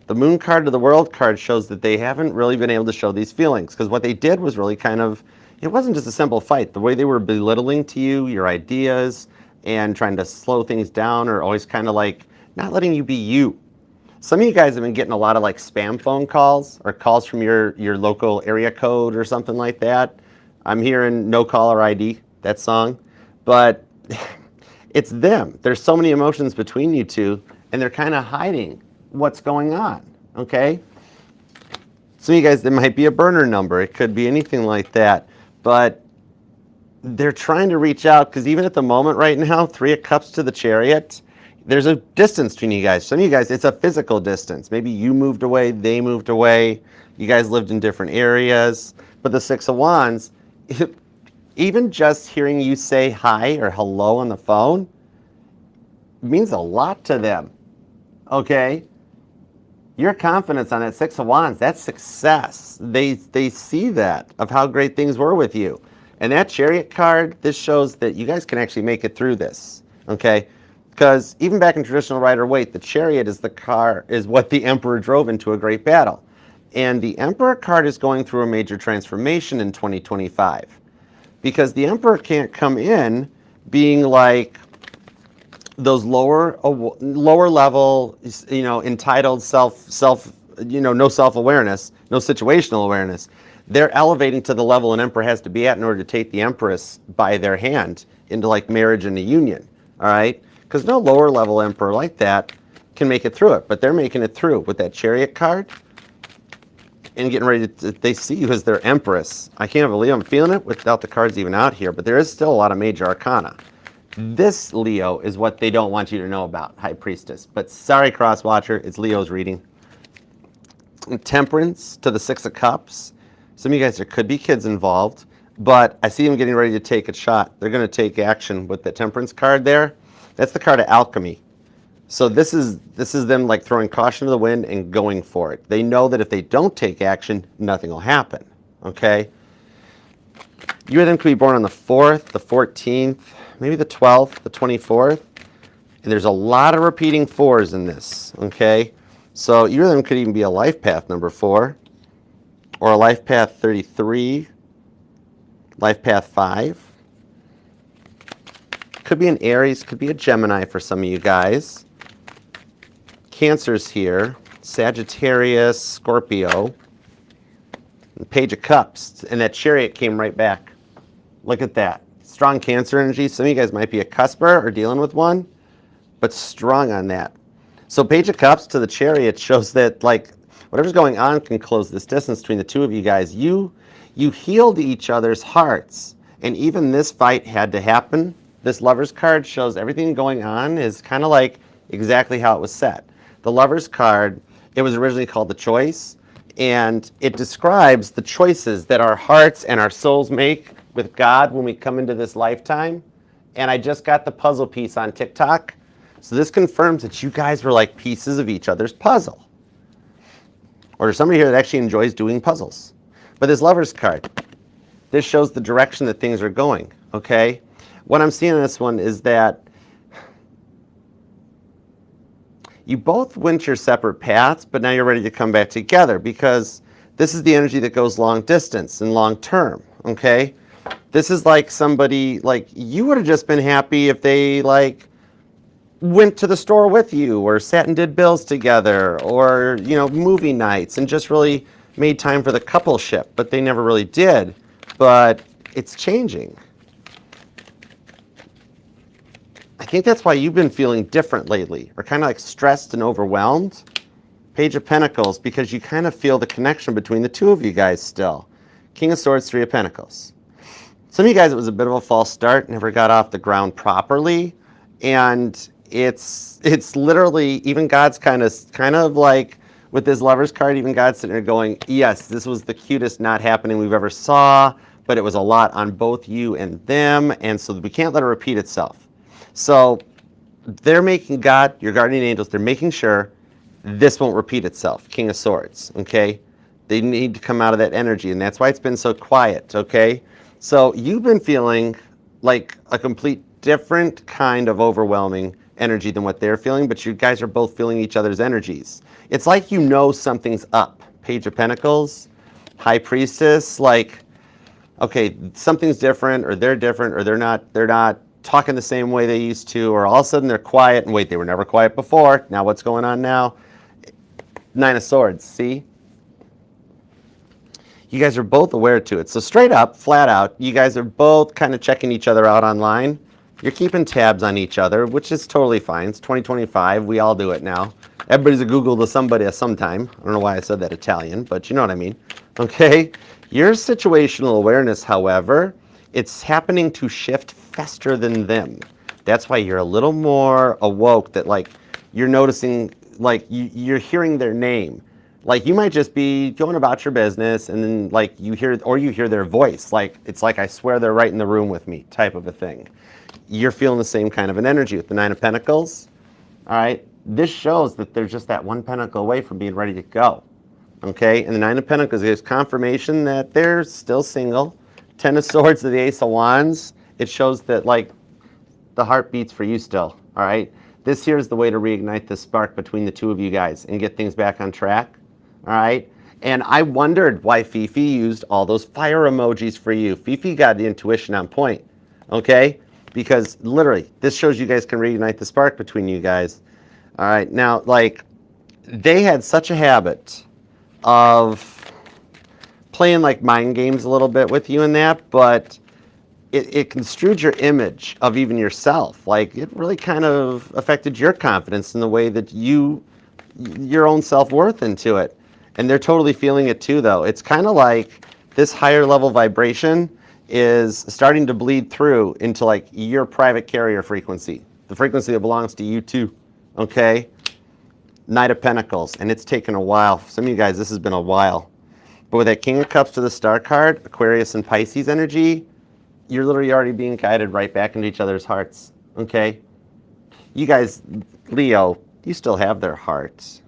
The Moon card to the World card shows that they haven't really been able to show these feelings because what they did was really kind of, it wasn't just a simple fight. The way they were belittling to you, your ideas, and trying to slow things down, or always kind of like not letting you be you. Some of you guys have been getting a lot of like spam phone calls or calls from your local area code or something like that. I'm hearing No Caller ID, that song. But it's them. There's so many emotions between you two, and they're kind of hiding what's going on, okay? Some of you guys, it might be a burner number. It could be anything like that. But they're trying to reach out, because even at the moment right now, 3 of Cups to the Chariot, there's a distance between you guys. Some of you guys, it's a physical distance. Maybe you moved away, they moved away. You guys lived in different areas. But the 6 of Wands, even just hearing you say hi or hello on the phone means a lot to them, okay? Your confidence on that 6 of Wands, that's success. They see that, of how great things were with you. And that Chariot card, this shows that you guys can actually make it through this, okay? Because even back in traditional Rider-Waite, the Chariot is the car, is what the Emperor drove into a great battle. And the Emperor card is going through a major transformation in 2025. Because the Emperor can't come in being like those lower level, you know, entitled no self-awareness, no situational awareness. They're elevating to the level an Emperor has to be at in order to take the Empress by their hand into like marriage and a union, all right? Because no lower level Emperor like that can make it through it, but they're making it through with that Chariot card and getting ready to, they see you as their Empress. I can't believe I'm feeling it without the cards even out here, but there is still a lot of major arcana. This, Leo, is what they don't want you to know about, High Priestess. But sorry, Cross Watcher, it's Leo's reading. Temperance to the 6 of Cups. Some of you guys, there could be kids involved, but I see them getting ready to take a shot. They're going to take action with the Temperance card there. That's the card of alchemy. So this is them like throwing caution to the wind and going for it. They know that if they don't take action, nothing will happen, okay? You or them could be born on the 4th, the 14th, maybe the 12th, the 24th. And there's a lot of repeating 4s in this, okay? So you or them could even be a life path number 4, or a life path 33, life path 5. Could be an Aries, could be a Gemini for some of you guys. Cancer's here, Sagittarius, Scorpio, and Page of Cups, and that Chariot came right back. Look at that. Strong Cancer energy. Some of you guys might be a cusper or dealing with one, but strong on that. So Page of Cups to the Chariot shows that like whatever's going on can close this distance between the two of you guys. You healed each other's hearts, and even this fight had to happen. This Lover's card shows everything going on is kind of like exactly how it was set. The Lover's card, it was originally called The Choice, and it describes the choices that our hearts and our souls make with God when we come into this lifetime. And I just got the puzzle piece on TikTok. So this confirms that you guys were like pieces of each other's puzzle. Or there's somebody here that actually enjoys doing puzzles. But this Lover's card, this shows the direction that things are going, okay? What I'm seeing in this one is that you both went your separate paths, but now you're ready to come back together because this is the energy that goes long distance and long term, okay? This is like somebody, like you would have just been happy if they like went to the store with you or sat and did bills together or, you know, movie nights and just really made time for the coupleship, but they never really did. But it's changing. I think that's why you've been feeling different lately, or kind of like stressed and overwhelmed. Page of Pentacles, because you kind of feel the connection between the two of you guys still. King of Swords, Three of Pentacles. Some of you guys, it was a bit of a false start, never got off the ground properly, and it's literally, even God's kind of like, with this Lover's card, even God's sitting there going, yes, this was the cutest not happening we've ever saw, but it was a lot on both you and them, and so we can't let it repeat itself. So they're making God, your guardian angels, they're making sure this won't repeat itself. King of Swords, okay? They need to come out of that energy, and that's why it's been so quiet, okay? So you've been feeling like a complete different kind of overwhelming energy than what they're feeling, but you guys are both feeling each other's energies. It's like you know something's up. Page of Pentacles, High Priestess, like, okay, something's different, or they're not talking the same way they used to, or all of a sudden they're quiet, and wait, they were never quiet before. Now what's going on now? Nine of Swords, see? You guys are both aware to it. So straight up, flat out, you guys are both kind of checking each other out online. You're keeping tabs on each other, which is totally fine. It's 2025. We all do it now. Everybody's a Google to somebody at some time. I don't know why I said that Italian, but you know what I mean. Okay? Your situational awareness, however, it's happening to shift faster than them. That's why you're a little more awoke, that like you're noticing, like you're hearing their name. Like you might just be going about your business, and then like you hear their voice. Like it's like, I swear they're right in the room with me, type of a thing. You're feeling the same kind of an energy with the Nine of Pentacles. All right, this shows that they're just that one pentacle away from being ready to go. Okay, and the Nine of Pentacles is confirmation that they're still single. Ten of Swords to the Ace of Wands. It shows that like the heart beats for you still. All right, this here is the way to reignite the spark between the two of you guys and get things back on track. All right, and I wondered why Fifi used all those fire emojis for you. Fifi got the intuition on point, okay? Because literally, this shows you guys can reignite the spark between you guys. All right, now, like, they had such a habit of playing like mind games a little bit with you in that, but it construed your image of even yourself. Like, it really kind of affected your confidence in the way that your own self-worth into it. And they're totally feeling it too, though. It's kind of like this higher level vibration is starting to bleed through into like your private carrier frequency, the frequency that belongs to you too, okay? Knight of Pentacles, and it's taken a while. For some of you guys, this has been a while. But with that King of Cups to the Star card, Aquarius and Pisces energy, you're literally already being guided right back into each other's hearts, okay? You guys, Leo, you still have their hearts.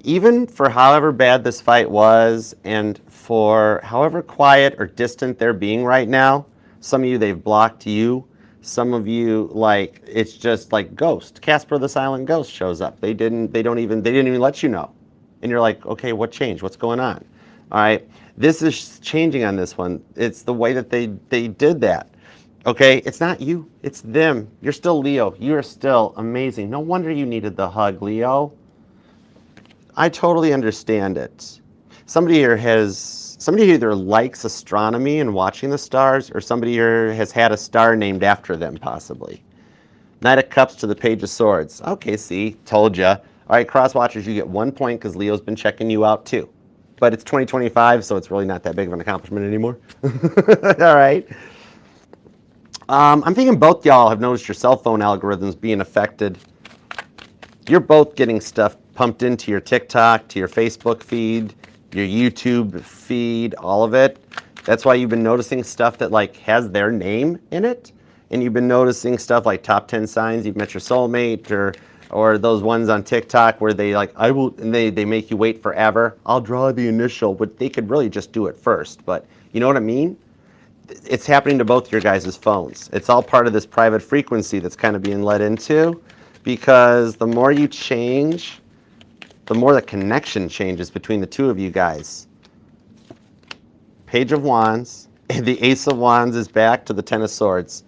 Even for however bad this fight was, and for however quiet or distant they're being right now, some of you, they've blocked you. Some of you, like, it's just like Ghost. Casper the Silent Ghost shows up. They didn't even let you know. And you're like, okay, what changed? What's going on? All right, this is changing on this one. It's the way that they did that. Okay, it's not you, it's them. You're still Leo. You are still amazing. No wonder you needed the hug, Leo. I totally understand it. Somebody here either likes astronomy and watching the stars, or somebody here has had a star named after them, possibly. Knight of Cups to the Page of Swords. Okay, see, told ya. All right, cross watchers, you get 1 point because Leo's been checking you out too. But it's 2025, so it's really not that big of an accomplishment anymore. All right. I'm thinking both y'all have noticed your cell phone algorithms being affected. You're both getting stuff pumped into your TikTok, to your Facebook feed, your YouTube feed, all of it. That's why you've been noticing stuff that like has their name in it. And you've been noticing stuff like top 10 signs you've met your soulmate, or those ones on TikTok where they like, and they make you wait forever. I'll draw the initial, but they could really just do it first. But you know what I mean? It's happening to both your guys' phones. It's all part of this private frequency that's kind of being led into, because the more you change, the more the connection changes between the two of you guys. Page of Wands, the Ace of Wands is back to the Ten of Swords.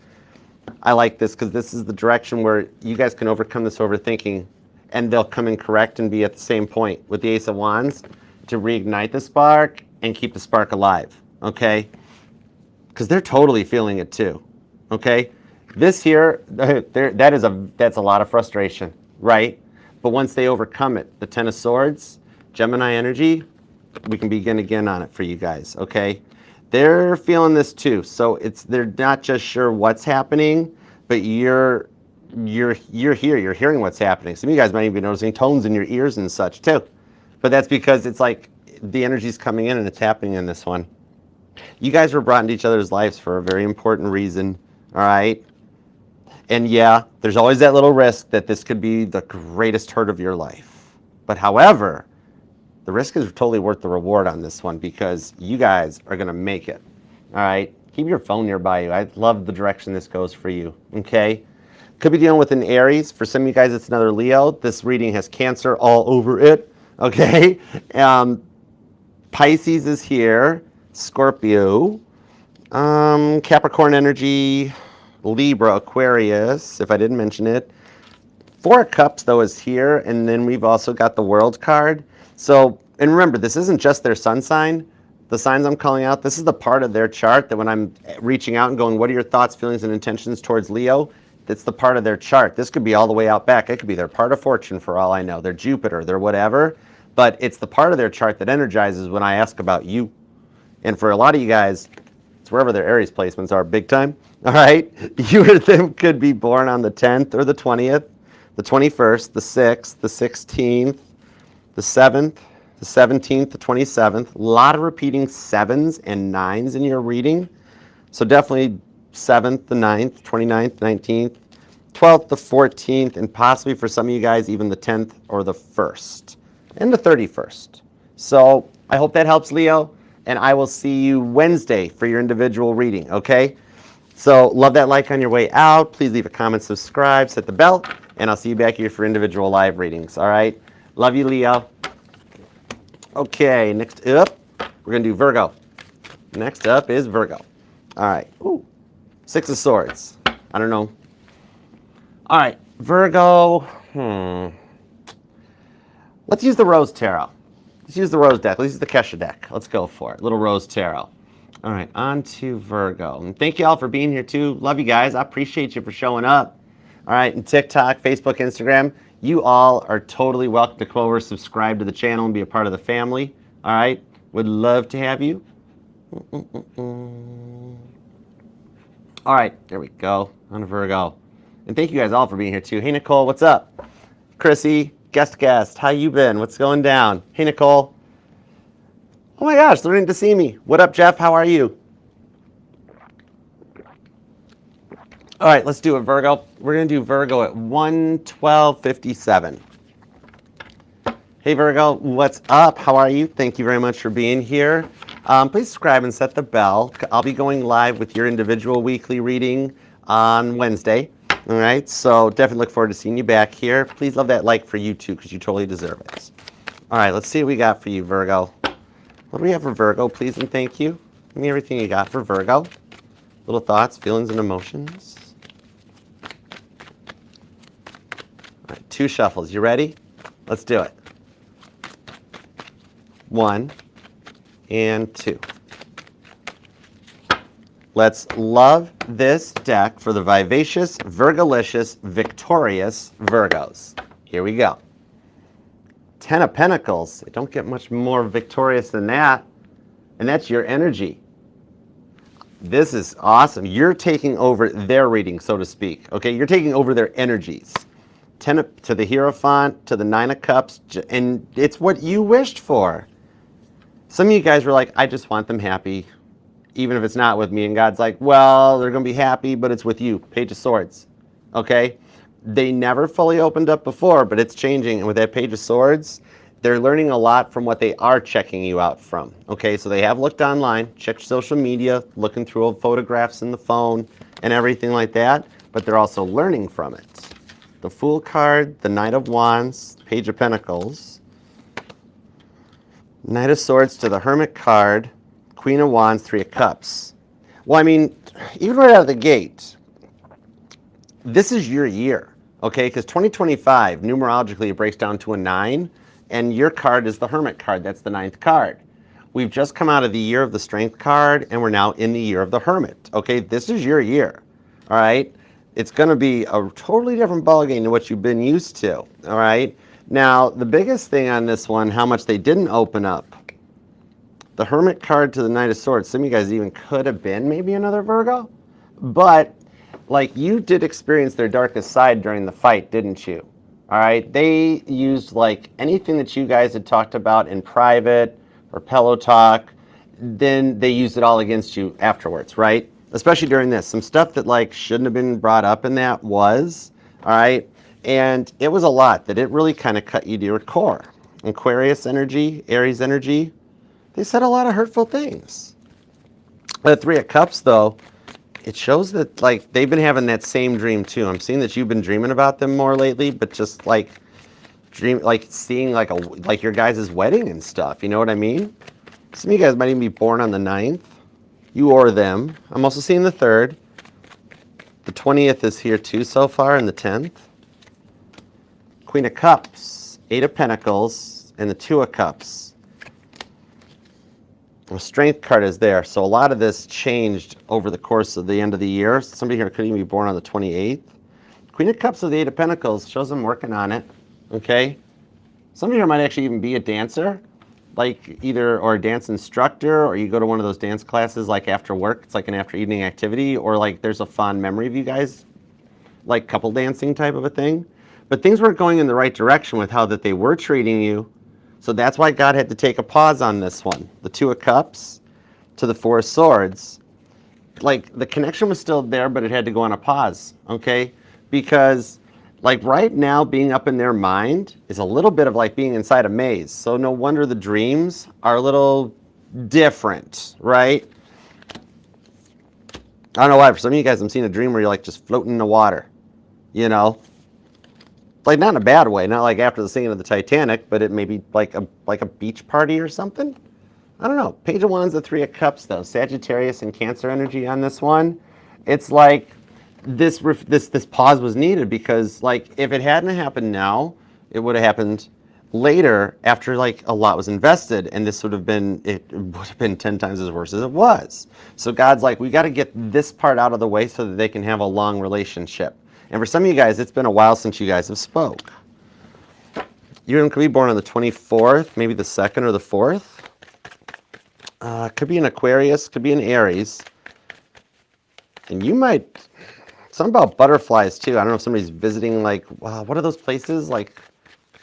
I like this because this is the direction where you guys can overcome this overthinking, and they'll come in correct and be at the same point. With the Ace of Wands, to reignite the spark and keep the spark alive, okay? Because they're totally feeling it too, okay? This here, that's a lot of frustration, right? But once they overcome it, the Ten of Swords, Gemini energy, we can begin again on it for you guys, okay? They're feeling this too, so they're not just sure what's happening, but you're here, you're hearing what's happening. Some of you guys might even be noticing tones in your ears and such too. But that's because it's like the energy's coming in and it's happening in this one. You guys were brought into each other's lives for a very important reason, all right? And yeah, there's always that little risk that this could be the greatest hurt of your life. But however, the risk is totally worth the reward on this one because you guys are going to make it, all right? Keep your phone nearby you. I love the direction this goes for you, okay? Could be dealing with an Aries. For some of you guys, it's another Leo. This reading has Cancer all over it, okay? Pisces is here. Scorpio. Capricorn energy. Libra, Aquarius, if I didn't mention it. Four of Cups, though, is here. And then we've also got the World card. So, and remember, this isn't just their sun sign. The signs I'm calling out, this is the part of their chart that when I'm reaching out and going, what are your thoughts, feelings, and intentions towards Leo? That's the part of their chart. This could be all the way out back. It could be their part of fortune for all I know. Their Jupiter, their whatever. But it's the part of their chart that energizes when I ask about you. And for a lot of you guys, it's wherever their Aries placements are big time. All right? You or them could be born on the 10th or the 20th, the 21st, the 6th, the 16th, the 7th, the 17th, the 27th. A lot of repeating 7s and 9s in your reading. So definitely 7th, the 9th, 29th, 19th, 12th, the 14th, and possibly for some of you guys, even the 10th or the 1st, and the 31st. So I hope that helps, Leo, and I will see you Wednesday for your individual reading, okay? So love that like on your way out. Please leave a comment, subscribe, set the bell, and I'll see you back here for individual live readings, all right? Love you, Leo. Okay, next up, we're going to do Virgo. Next up is Virgo. All right. Ooh. Six of Swords. I don't know. All right, Virgo. Let's use the Rose Tarot. Let's use the Rose deck. Let's use the Kesha deck. Let's go for it. Little Rose Tarot. All right, on to Virgo. And thank you all for being here too. Love you guys. I appreciate you for showing up. All right, and TikTok, Facebook, Instagram. You all are totally welcome to come over, subscribe to the channel, and be a part of the family. All right, would love to have you. All right, there we go, on Virgo. And thank you guys all for being here too. Hey, Nicole, what's up? Chrissy, guest, how you been? What's going down? Hey, Nicole. Oh my gosh, learning to see me. What up, Jeff? How are you? All right, let's do it, Virgo. We're going to do Virgo at 1:12:57. Hey, Virgo, what's up? How are you? Thank you very much for being here. Please subscribe and set the bell. I'll be going live with your individual weekly reading on Wednesday. All right, so definitely look forward to seeing you back here. Please love that like for you too, because you totally deserve it. All right, let's see what we got for you, Virgo. What do we have for Virgo, please and thank you? Give me everything you got for Virgo. Little thoughts, feelings, and emotions. All right, 2 shuffles. You ready? Let's do it. 1 and 2. Let's love this deck for the vivacious, Virgolicious, victorious Virgos. Here we go. 10 of Pentacles. They don't get much more victorious than that. And that's your energy. This is awesome. You're taking over their reading, so to speak. Okay, you're taking over their energies. 10 to the Hierophant, to the 9 of Cups, and it's what you wished for. Some of you guys were like, I just want them happy, even if it's not with me. And God's like, well, they're going to be happy, but it's with you. Page of Swords. Okay? They never fully opened up before, but it's changing. And with that Page of Swords, they're learning a lot from what they are checking you out from. Okay? So they have looked online, checked social media, looking through old photographs in the phone and everything like that, but they're also learning from it. The Fool card, the Knight of Wands, Page of Pentacles, Knight of Swords to the Hermit card, Queen of Wands, 3 of Cups. Well, I mean, even right out of the gate, this is your year, okay? Because 2025, numerologically, it breaks down to a 9. And your card is the Hermit card. That's the 9th card. We've just come out of the year of the Strength card, and we're now in the year of the Hermit. Okay, this is your year. All right, it's going to be a totally different ballgame than what you've been used to. All right. Now, the biggest thing on this one, how much they didn't open up. The Hermit card to the Knight of Swords. Some of you guys even could have been maybe another Virgo, but like you did experience their darkest side during the fight, didn't you? All right, they used like anything that you guys had talked about in private or pillow talk, then they used it all against you afterwards, right? Especially during this. Some stuff that like shouldn't have been brought up in that was, all right? And it was a lot that it really kind of cut you to your core. Aquarius energy, Aries energy, they said a lot of hurtful things. The Three of Cups, though, it shows that like they've been having that same dream too. I'm seeing that you've been dreaming about them more lately, but just like seeing like your guys' wedding and stuff. You know what I mean? Some of you guys might even be born on the 9th. You or them. I'm also seeing the 3rd. The 20th is here too so far, and the 10th. Queen of Cups, 8 of Pentacles, and the 2 of Cups. The Strength card is there, so a lot of this changed over the course of the end of the year. Somebody here could even be born on the 28th. Queen of Cups with the 8 of Pentacles shows them working on it, okay? Somebody here might actually even be a dancer, like either or a dance instructor, or you go to one of those dance classes like after work. It's like an after evening activity, or like there's a fond memory of you guys, like couple dancing type of a thing. But things weren't going in the right direction with how that they were treating you. So that's why God had to take a pause on this one. The 2 of Cups to the 4 of Swords. Like the connection was still there, but it had to go on a pause, okay? Because like right now being up in their mind is a little bit of like being inside a maze. So no wonder the dreams are a little different, right? I don't know why, for some of you guys, I'm seeing a dream where you're like just floating in the water, you know? Like not in a bad way, not like after the sinking of the Titanic, but it may be like a beach party or something. I don't know. Page of Wands, the 3 of Cups, though. Sagittarius and Cancer energy on this one. It's like this pause was needed because like if it hadn't happened now, it would have happened later after like a lot was invested, and this would have been 10 times as worse as it was. So God's like, we got to get this part out of the way so that they can have a long relationship. And for some of you guys, it's been a while since you guys have spoke. You could be born on the 24th, maybe the 2nd or the 4th. Could be an Aquarius, could be an Aries. And you might, something about butterflies too. I don't know if somebody's visiting like, what are those places? Like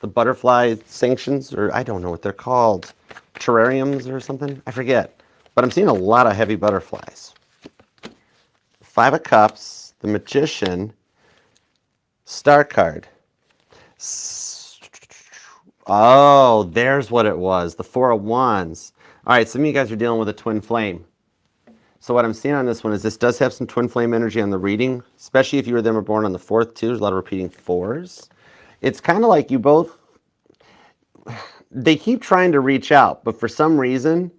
the butterfly sanctions, or I don't know what they're called. Terrariums or something? I forget. But I'm seeing a lot of heavy butterflies. 5 of Cups, the Magician, Star card. Oh, there's what it was. The 4 of Wands. All right, some of you guys are dealing with a twin flame. So what I'm seeing on this one is this does have some twin flame energy on the reading, especially if you were them or born on the 4th too. There's a lot of repeating 4s. It's kind of like you both, they keep trying to reach out, but for some reason,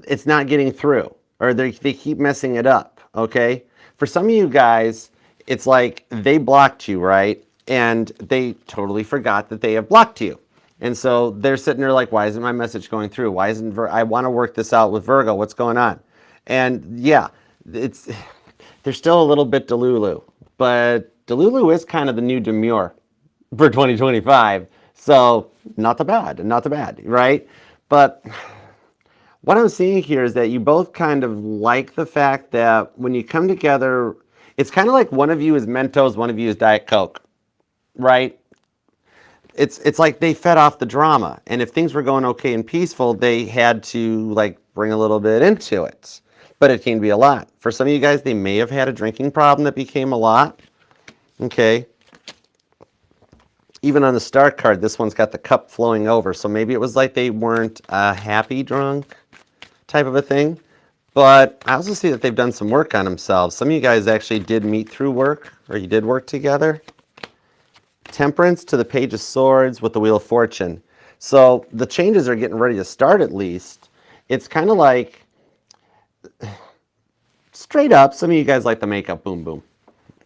it's not getting through, or they keep messing it up, okay? For some of you guys, it's like they blocked you, right? And they totally forgot that they have blocked you. And so they're sitting there like, why isn't my message going through? Why isn't I want to work this out with Virgo? What's going on? And yeah, they're still a little bit Delulu. But Delulu is kind of the new Demure for 2025. So not too bad, right? But what I'm seeing here is that you both kind of like the fact that when you come together, it's kind of like one of you is Mentos, one of you is Diet Coke, right? It's like they fed off the drama. And if things were going okay and peaceful, they had to like bring a little bit into it. But it can be a lot. For some of you guys, they may have had a drinking problem that became a lot. Okay. Even on the Star card, this one's got the cup flowing over. So maybe it was like they weren't happy drunk type of a thing. But I also see that they've done some work on themselves. Some of you guys actually did meet through work, or you did work together. Temperance to the Page of Swords with the Wheel of Fortune. So the changes are getting ready to start at least. It's kind of like, straight up, some of you guys like the makeup boom boom.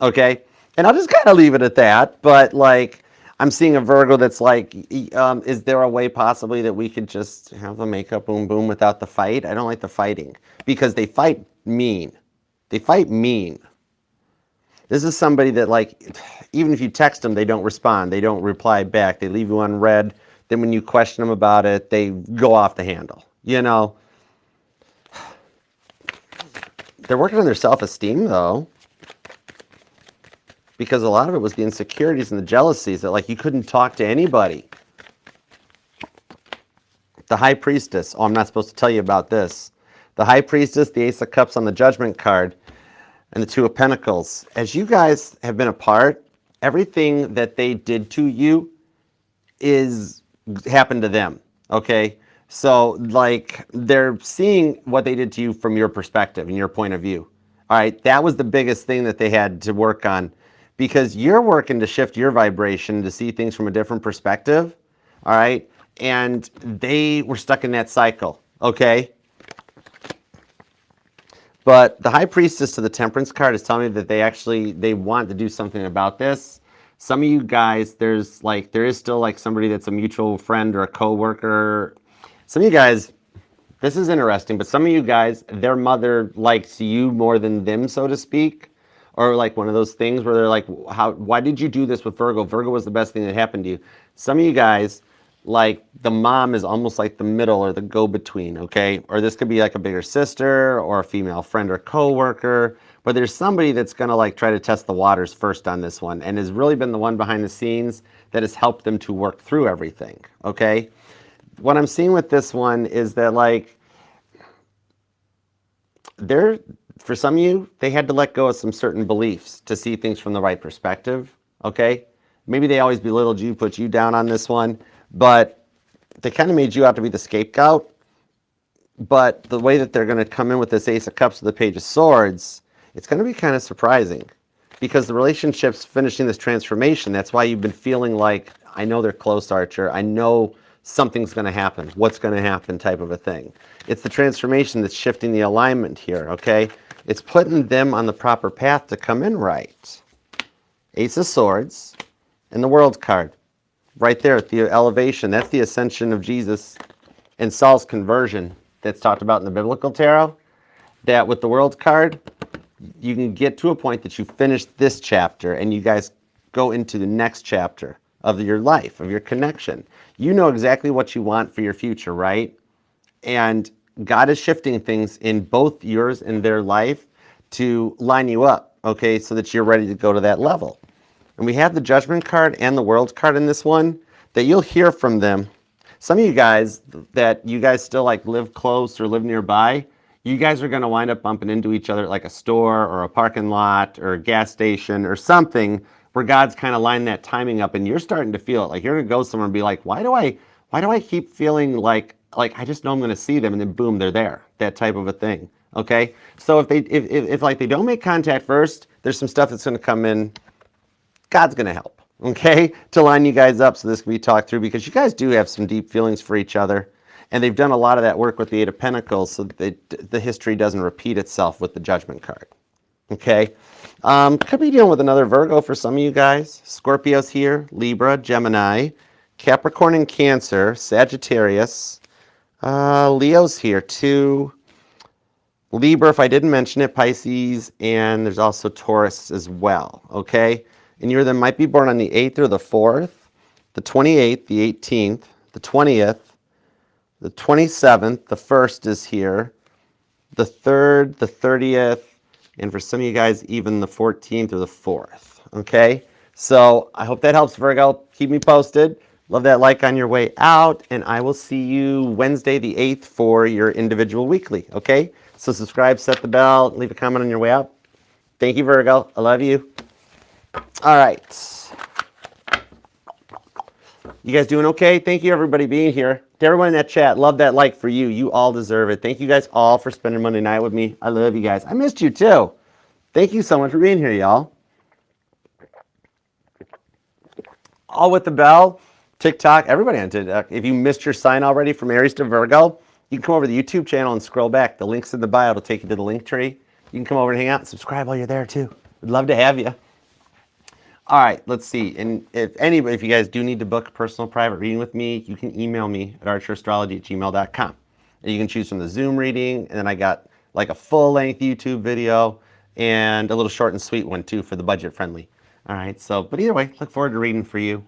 Okay? And I'll just kind of leave it at that. But like, I'm seeing a Virgo that's like, is there a way possibly that we could just have the makeup boom boom without the fight? I don't like the fighting because they fight mean. They fight mean. This is somebody that, like, even if you text them, they don't respond. They don't reply back. They leave you unread. Then when you question them about it, they go off the handle. You know, they're working on their self-esteem, though, because a lot of it was the insecurities and the jealousies that, like, you couldn't talk to anybody. The High Priestess. Oh, I'm not supposed to tell you about this. The High Priestess, the Ace of Cups on the Judgment card, and the Two of Pentacles. As you guys have been apart, everything that they did to you is happened to them, okay? So, like, they're seeing what they did to you from your perspective and your point of view. All right, that was the biggest thing that they had to work on, because you're working to shift your vibration to see things from a different perspective, all right? And they were stuck in that cycle, okay? But the High Priestess to the Temperance card is telling me that they want to do something about this. Some of you guys, there is still like somebody that's a mutual friend or a coworker. Some of you guys, this is interesting, but some of you guys, their mother likes you more than them, so to speak. Or like one of those things where they're like, why did you do this with Virgo? Virgo was the best thing that happened to you. Some of you guys, like, the mom is almost like the middle or the go-between, okay? Or this could be like a bigger sister or a female friend or coworker, but there's somebody that's gonna like try to test the waters first on this one and has really been the one behind the scenes that has helped them to work through everything, okay? What I'm seeing with this one is that, like, for some of you, they had to let go of some certain beliefs to see things from the right perspective, okay? Maybe they always belittled you, put you down on this one, but they kind of made you out to be the scapegoat. But the way that they're going to come in with this Ace of Cups with the Page of Swords, it's going to be kind of surprising, because the relationship's finishing this transformation. That's why you've been feeling like, I know they're close, Archer. I know something's going to happen. What's going to happen type of a thing. It's the transformation that's shifting the alignment here, okay? It's putting them on the proper path to come in right. Ace of Swords and the World card. Right there at the elevation, that's the ascension of Jesus and Saul's conversion that's talked about in the biblical tarot. That with the World card, you can get to a point that you finish this chapter and you guys go into the next chapter of your life, of your connection. You know exactly what you want for your future, right? And God is shifting things in both yours and their life to line you up, okay, so that you're ready to go to that level. And we have the Judgment card and the World card in this one, that you'll hear from them. Some of you guys that you guys still like live close or live nearby, you guys are going to wind up bumping into each other at like a store or a parking lot or a gas station or something where God's kind of lined that timing up, and you're starting to feel it. Like you're going to go somewhere and be like, why do I keep feeling like I just know I'm going to see them, and then boom, they're there. That type of a thing. Okay? So if like they don't make contact first, there's some stuff that's going to come in. God's going to help, okay, to line you guys up so this can be talked through, because you guys do have some deep feelings for each other, and they've done a lot of that work with the Eight of Pentacles so that the history doesn't repeat itself with the Judgment card, okay? Could be dealing with another Virgo for some of you guys. Scorpio's here, Libra, Gemini, Capricorn and Cancer, Sagittarius, Leo's here too, Libra, if I didn't mention it, Pisces, and there's also Taurus as well, okay? And you might be born on the 8th or the 4th, the 28th, the 18th, the 20th, the 27th, the 1st is here, the 3rd, the 30th, and for some of you guys, even the 14th or the 4th, okay? So I hope that helps, Virgo. Keep me posted. Love that like on your way out, and I will see you Wednesday the 8th for your individual weekly, okay? So subscribe, set the bell, leave a comment on your way out. Thank you, Virgo. I love you. All right. You guys doing okay? Thank you, everybody, being here. To everyone in that chat, love that like for you. You all deserve it. Thank you guys all for spending Monday night with me. I love you guys. I missed you, too. Thank you so much for being here, y'all. All with the bell, TikTok, everybody on TikTok. If you missed your sign already from Aries to Virgo, you can come over to the YouTube channel and scroll back. The link's in the bio. It'll take you to the link tree. You can come over and hang out and subscribe while you're there, too. We'd love to have you. All right, let's see. And if you guys do need to book a personal private reading with me, you can email me at archerastrology@gmail.com. And you can choose from the Zoom reading, and then I got like a full-length YouTube video and a little short and sweet one too for the budget friendly. All right, so, but either way, look forward to reading for you.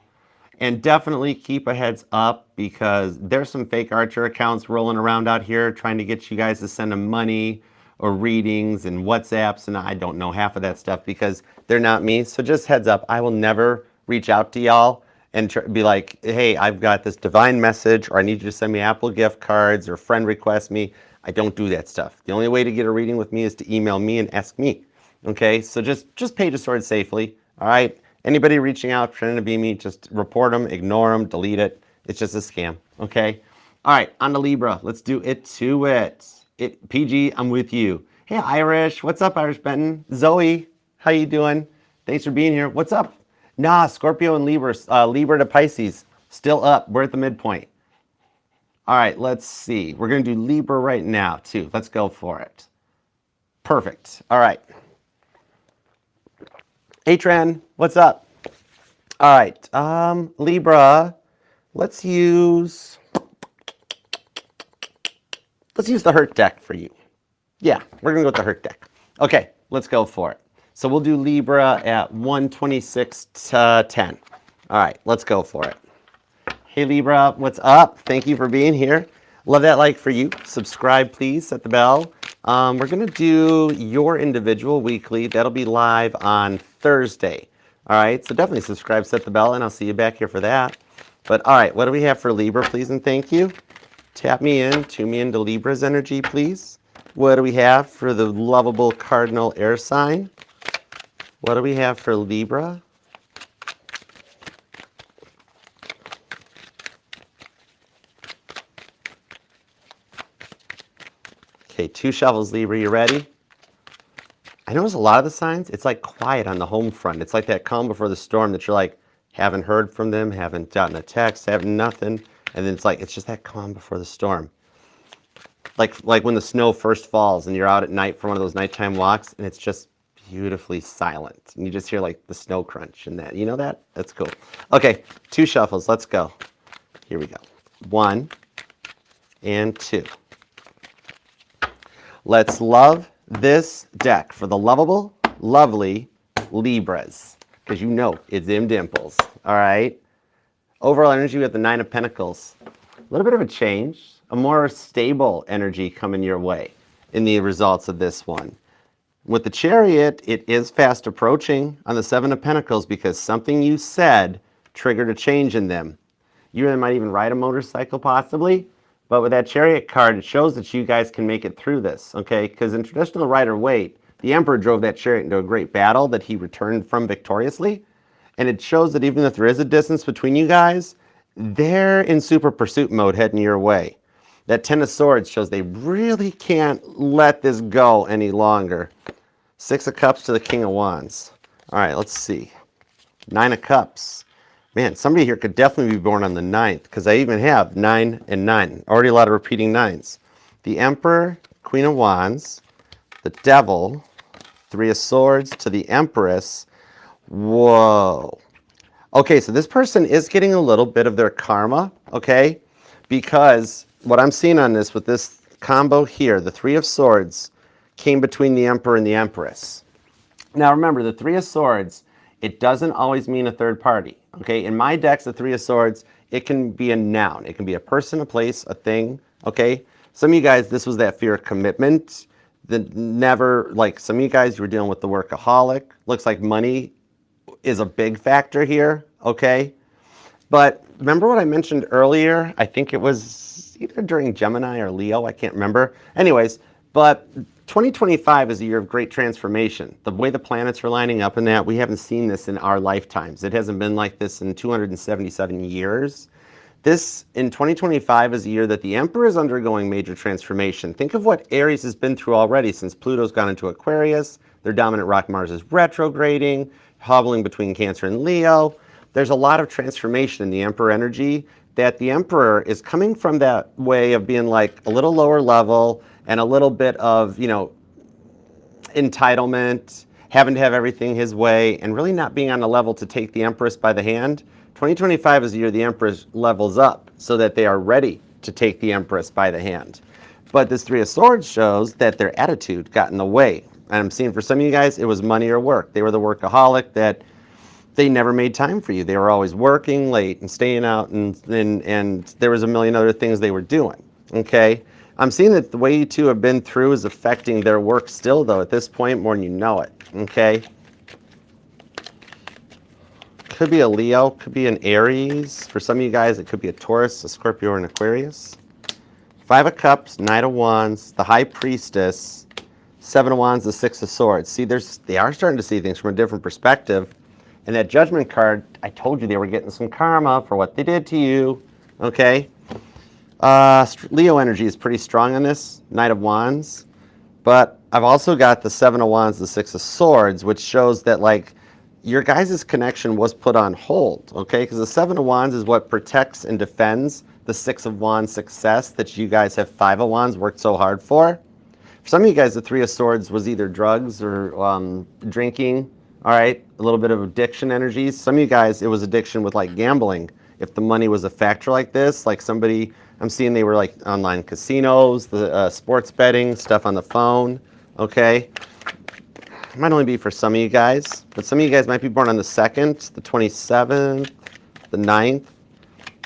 And definitely keep a heads up because there's some fake Archer accounts rolling around out here trying to get you guys to send them money or readings and WhatsApps, and I don't know half of that stuff because they're not me. So just heads up, I will never reach out to y'all and be like, hey, I've got this divine message, or I need you to send me Apple gift cards or friend request me. I don't do that stuff. The only way to get a reading with me is to email me and ask me. Okay, so just pay to sword safely. All right. Anybody reaching out, pretending to be me, just report them, ignore them, delete it. It's just a scam, okay? All right, on to Libra. Let's do it to it. PG, I'm with you. Hey, Irish. What's up, Irish Benton? Zoe, how you doing? Thanks for being here. What's up? Nah, Scorpio and Libra, Libra to Pisces, still up. We're at the midpoint. All right, let's see. We're going to do Libra right now, too. Let's go for it. Perfect. All right. Hey, Tran, what's up? All right, Libra, let's use the Hurt deck for you. Yeah, we're gonna go with the Hurt deck. Okay, let's go for it. So we'll do Libra at 126 to 10. All right, let's go for it. Hey, Libra, what's up? Thank you for being here. Love that like for you. Subscribe, please, set the bell. We're going to do your individual weekly. That'll be live on Thursday. All right, so definitely subscribe, set the bell, and I'll see you back here for that. But all right, what do we have for Libra, please, and thank you? Tap me in, tune me into Libra's energy, please. What do we have for the lovable cardinal air sign? What do we have for Libra? Okay, 2 shovels, Libra, you ready? I notice a lot of the signs, it's like quiet on the home front. It's like that calm before the storm that you're like, haven't heard from them, haven't gotten a text, haven't nothing. And then it's like, it's just that calm before the storm. Like when the snow first falls and you're out at night for one of those nighttime walks and it's just beautifully silent. And you just hear like the snow crunch and that. You know that? That's cool. Okay, 2 shuffles, let's go. Here we go. 1 and 2. Let's love this deck for the lovable, lovely Libras, because you know it's them dimples, all right? Overall energy, we have the 9 of Pentacles. A little bit of a change, a more stable energy coming your way in the results of this one. With the Chariot, it is fast approaching on the 7 of Pentacles because something you said triggered a change in them. You might even ride a motorcycle possibly. But with that Chariot card, it shows that you guys can make it through this, okay? Because in traditional Rider-Waite, the Emperor drove that Chariot into a great battle that he returned from victoriously. And it shows that even if there is a distance between you guys, they're in super pursuit mode heading your way. That 10 of Swords shows they really can't let this go any longer. 6 of Cups to the King of Wands. All right, let's see. 9 of Cups. Man, somebody here could definitely be born on the 9th because I even have 9 and 9. Already a lot of repeating 9s. The Emperor, Queen of Wands, the Devil, 3 of Swords to the Empress. Whoa. Okay, so this person is getting a little bit of their karma, okay? Because what I'm seeing on this with this combo here, the 3 of Swords came between the Emperor and the Empress. Now remember, the 3 of Swords, it doesn't always mean a third party. Okay, in my decks, the 3 of Swords, it can be a noun. It can be a person, a place, a thing, okay? Some of you guys, this was that fear of commitment. Some of you guys, you were dealing with the workaholic. Looks like money is a big factor here, okay? But remember what I mentioned earlier? I think it was either during Gemini or Leo, I can't remember. Anyways, but 2025 is a year of great transformation. The way the planets are lining up in that, we haven't seen this in our lifetimes. It hasn't been like this in 277 years. This, in 2025, is a year that the Emperor is undergoing major transformation. Think of what Aries has been through already since Pluto's gone into Aquarius. Their dominant rock Mars is retrograding, hobbling between Cancer and Leo. There's a lot of transformation in the Emperor energy that the Emperor is coming from that way of being like a little lower level and a little bit of, you know, entitlement having to have everything his way, and really not being on a level to take the Empress by the hand. 2025 is the year the Empress levels up so that they are ready to take the Empress by the hand. But this Three of Swords shows that their attitude got in the way. And I'm seeing for some of you guys, it was money or work. They were the workaholic that they never made time for you. They were always working late and staying out, and there was a million other things they were doing, okay? I'm seeing that the way you two have been through is affecting their work still, though, at this point, more than you know it, okay? Could be a Leo, could be an Aries. For some of you guys, it could be a Taurus, a Scorpio, or an Aquarius. Five of Cups, Knight of Wands, the High Priestess, Seven of Wands, the Six of Swords. See, they are starting to see things from a different perspective. And that Judgment card, I told you they were getting some karma for what they did to you, okay? Leo energy is pretty strong on this, Knight of Wands. But I've also got the Seven of Wands, the Six of Swords, which shows that, like, your guys' connection was put on hold, okay? Because the Seven of Wands is what protects and defends the Six of Wands success that you guys have Five of Wands worked so hard for. For some of you guys, the Three of Swords was either drugs or drinking, all right? A little bit of addiction energies. Some of you guys, it was addiction with, like, gambling. If the money was a factor like this, like somebody, I'm seeing they were, like, online casinos, the sports betting, stuff on the phone, okay? It might only be for some of you guys, but some of you guys might be born on the 2nd, the 27th, the 9th,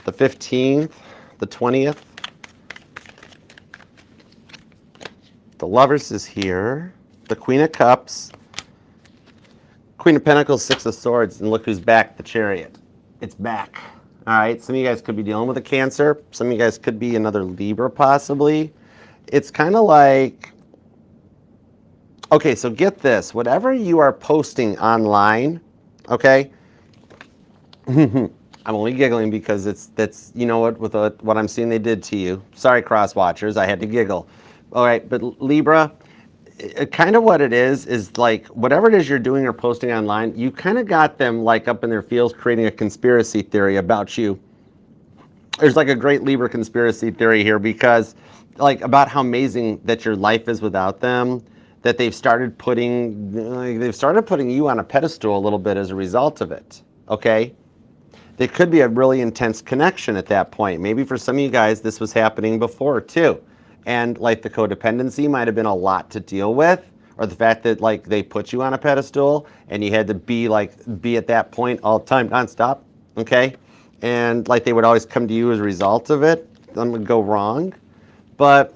the 15th, the 20th. The Lovers is here. The Queen of Cups. Queen of Pentacles, Six of Swords, and look who's back, the Chariot. It's back. All right, some of you guys could be dealing with a Cancer. Some of you guys could be another Libra, possibly. It's kind of like, okay, so get this. Whatever you are posting online, okay? I'm only giggling because that's you know what, with what I'm seeing they did to you. Sorry, cross watchers, I had to giggle. All right, but Libra, kind of what it is like whatever it is you're doing or posting online, you kind of got them like up in their feels creating a conspiracy theory about you. There's like a great Libra conspiracy theory here because like about how amazing that your life is without them, that they've started putting you on a pedestal a little bit as a result of it, okay? There could be a really intense connection at that point. Maybe for some of you guys, this was happening before too. And like the codependency might have been a lot to deal with, or the fact that like they put you on a pedestal and you had to be at that point all the time, nonstop, okay? And like they would always come to you as a result of it. That would go wrong. But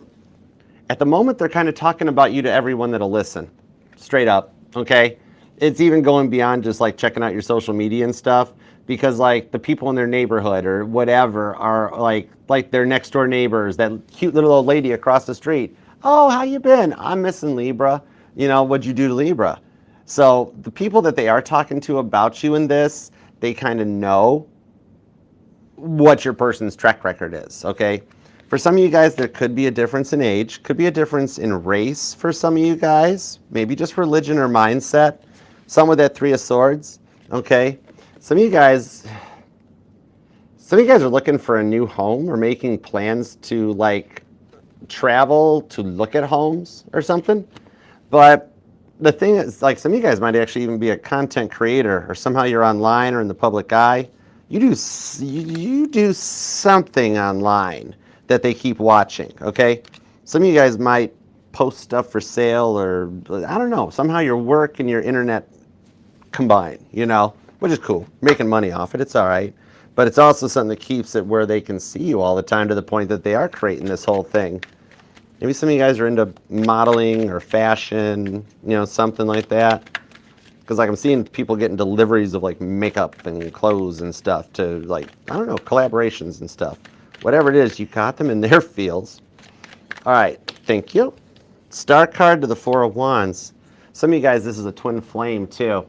at the moment, they're kind of talking about you to everyone that'll listen, straight up, okay? It's even going beyond just like checking out your social media and stuff, because like the people in their neighborhood or whatever are like their next door neighbors, that cute little old lady across the street. Oh, how you been? I'm missing Libra. You know, what'd you do to Libra? So the people that they are talking to about you in this, they kind of know what your person's track record is, okay? For some of you guys, there could be a difference in age, could be a difference in race for some of you guys, maybe just religion or mindset. Some with that Three of Swords, okay? Some of you guys are looking for a new home or making plans to like travel to look at homes or something. But the thing is, like, some of you guys might actually even be a content creator, or somehow you're online or in the public eye. You do something online that they keep watching, okay? Some of you guys might post stuff for sale, or I don't know, somehow your work and your internet combine, you know, which is cool. Making money off it, it's all right. But it's also something that keeps it where they can see you all the time, to the point that they are creating this whole thing. Maybe some of you guys are into modeling or fashion, you know, something like that. Because like I'm seeing people getting deliveries of like makeup and clothes and stuff to like, I don't know, collaborations and stuff. Whatever it is, you caught them in their fields. All right, thank you. Star card to the Four of Wands. Some of you guys, this is a twin flame too.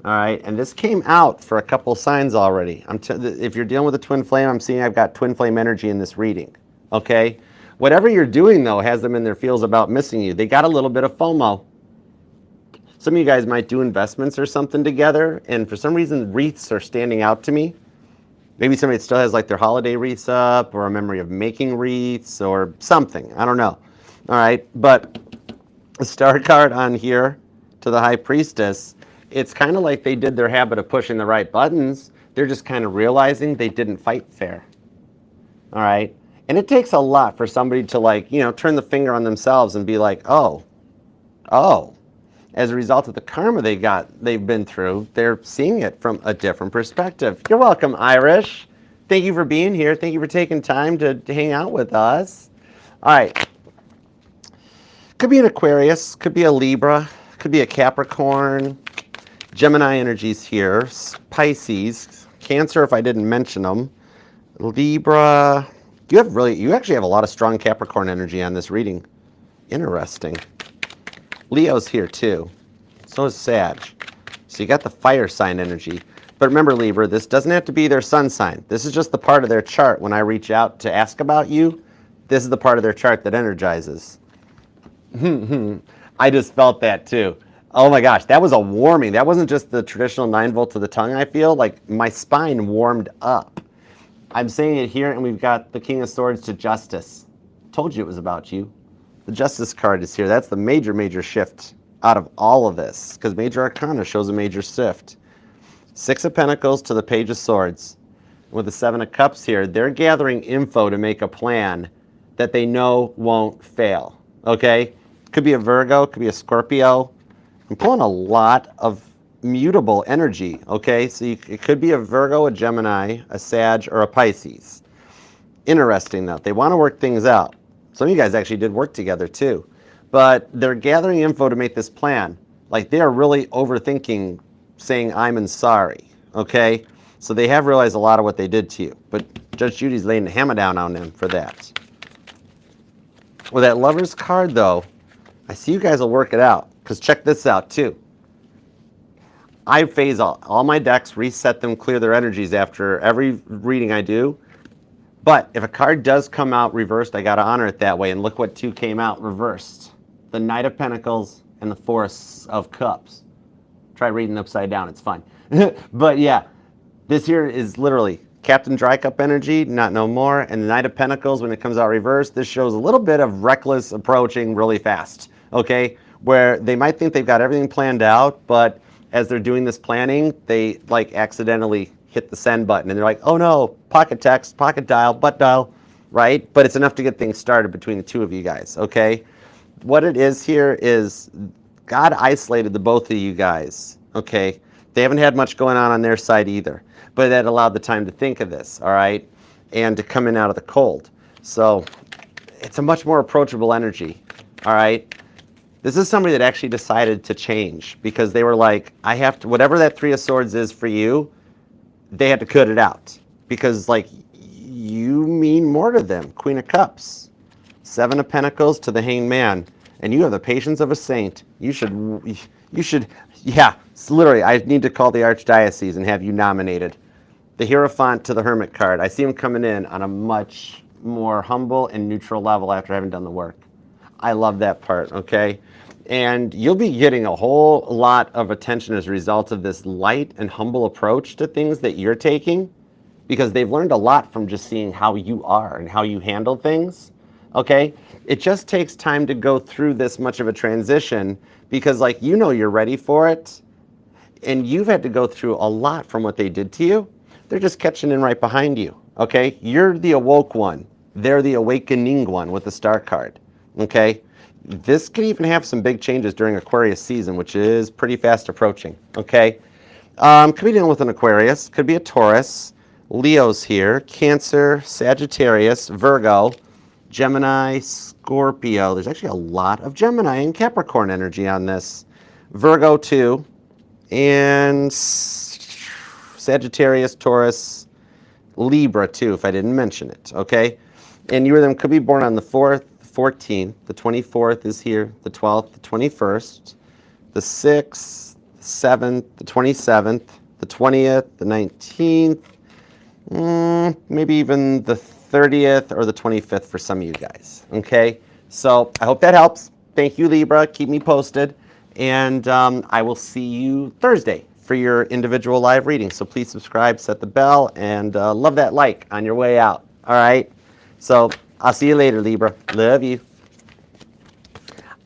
All right, and this came out for a couple signs already. If you're dealing with a twin flame, I'm seeing I've got twin flame energy in this reading, okay? Whatever you're doing, though, has them in their feels about missing you. They got a little bit of FOMO. Some of you guys might do investments or something together, and for some reason, wreaths are standing out to me. Maybe somebody still has like their holiday wreaths up, or a memory of making wreaths, or something. I don't know. All right, but the star card on here to the High Priestess, it's kind of like they did their habit of pushing the right buttons. They're just kind of realizing they didn't fight fair. All right? And it takes a lot for somebody to, like, you know, turn the finger on themselves and be like, oh, as a result of the karma they've been through, they're seeing it from a different perspective. You're welcome, Irish. Thank you for being here. Thank you for taking time to hang out with us. All right. Could be an Aquarius, could be a Libra, could be a Capricorn. Gemini energies here. Pisces, Cancer if I didn't mention them. Libra. You actually have a lot of strong Capricorn energy on this reading. Interesting. Leo's here too. So is Sag. So you got the fire sign energy. But remember, Libra, this doesn't have to be their sun sign. This is just the part of their chart. When I reach out to ask about you, this is the part of their chart that energizes. I just felt that too. Oh my gosh, that was a warming. That wasn't just the traditional 9 volt to the tongue, I feel. Like my spine warmed up. I'm saying it here, and we've got the King of Swords to Justice. Told you it was about you. The Justice card is here. That's the major shift out of all of this, because Major Arcana shows a major shift. 6 of Pentacles to the Page of Swords. With the 7 of Cups here, they're gathering info to make a plan that they know won't fail. Okay? Could be a Virgo, could be a Scorpio. I'm pulling a lot of mutable energy. Okay? So it could be a Virgo, a Gemini, a Sag, or a Pisces. Interesting though. They want to work things out. Some of you guys actually did work together too. But they're gathering info to make this plan. Like they are really overthinking saying I'm sorry. Okay? So they have realized a lot of what they did to you. But Judge Judy's laying the hammer down on them for that. With that Lover's card though, I see you guys will work it out. Because check this out too. I phase all my decks, reset them, clear their energies after every reading I do. But if a card does come out reversed, I got to honor it that way. And look what 2 came out reversed. The Knight of Pentacles and the Four of Cups. Try reading upside down. It's fun. But yeah, this here is literally Captain Dry Cup energy, not no more. And the Knight of Pentacles, when it comes out reversed, this shows a little bit of reckless approaching really fast. Okay? Where they might think they've got everything planned out, but as they're doing this planning, they like accidentally hit the send button and they're like, oh no, pocket text, pocket dial, butt dial, right? But it's enough to get things started between the two of you guys, okay? What it is here is God isolated the both of you guys, okay? They haven't had much going on their side either, but that allowed the time to think of this, all right? And to come in out of the cold. So it's a much more approachable energy, all right? This is somebody that actually decided to change because they were like, I have to, whatever that 3 of Swords is for you, they had to cut it out because like you mean more to them. Queen of Cups, 7 of Pentacles to the Hanged Man, and you have the patience of a saint. You should, yeah, literally, I need to call the Archdiocese and have you nominated. The Hierophant to the Hermit card. I see him coming in on a much more humble and neutral level after having done the work. I love that part, okay? And you'll be getting a whole lot of attention as a result of this light and humble approach to things that you're taking because they've learned a lot from just seeing how you are and how you handle things, okay? It just takes time to go through this much of a transition because like you know you're ready for it and you've had to go through a lot from what they did to you. They're just catching in right behind you, okay? You're the awoke one. They're the awakening one with the Star card, okay? This can even have some big changes during Aquarius season, which is pretty fast approaching, okay? Could be dealing with an Aquarius, could be a Taurus, Leo's here, Cancer, Sagittarius, Virgo, Gemini, Scorpio. There's actually a lot of Gemini and Capricorn energy on this. Virgo too, and Sagittarius, Taurus, Libra too, if I didn't mention it, okay? And you or them could be born on the 4th, 14th, the 24th is here, the 12th, the 21st, the 6th, the 7th, the 27th, the 20th, the 19th, maybe even the 30th or the 25th for some of you guys, okay? So I hope that helps. Thank you, Libra. Keep me posted. And I will see you Thursday for your individual live reading. So please subscribe, set the bell, and love that like on your way out, all right? So I'll see you later, Libra. Love you.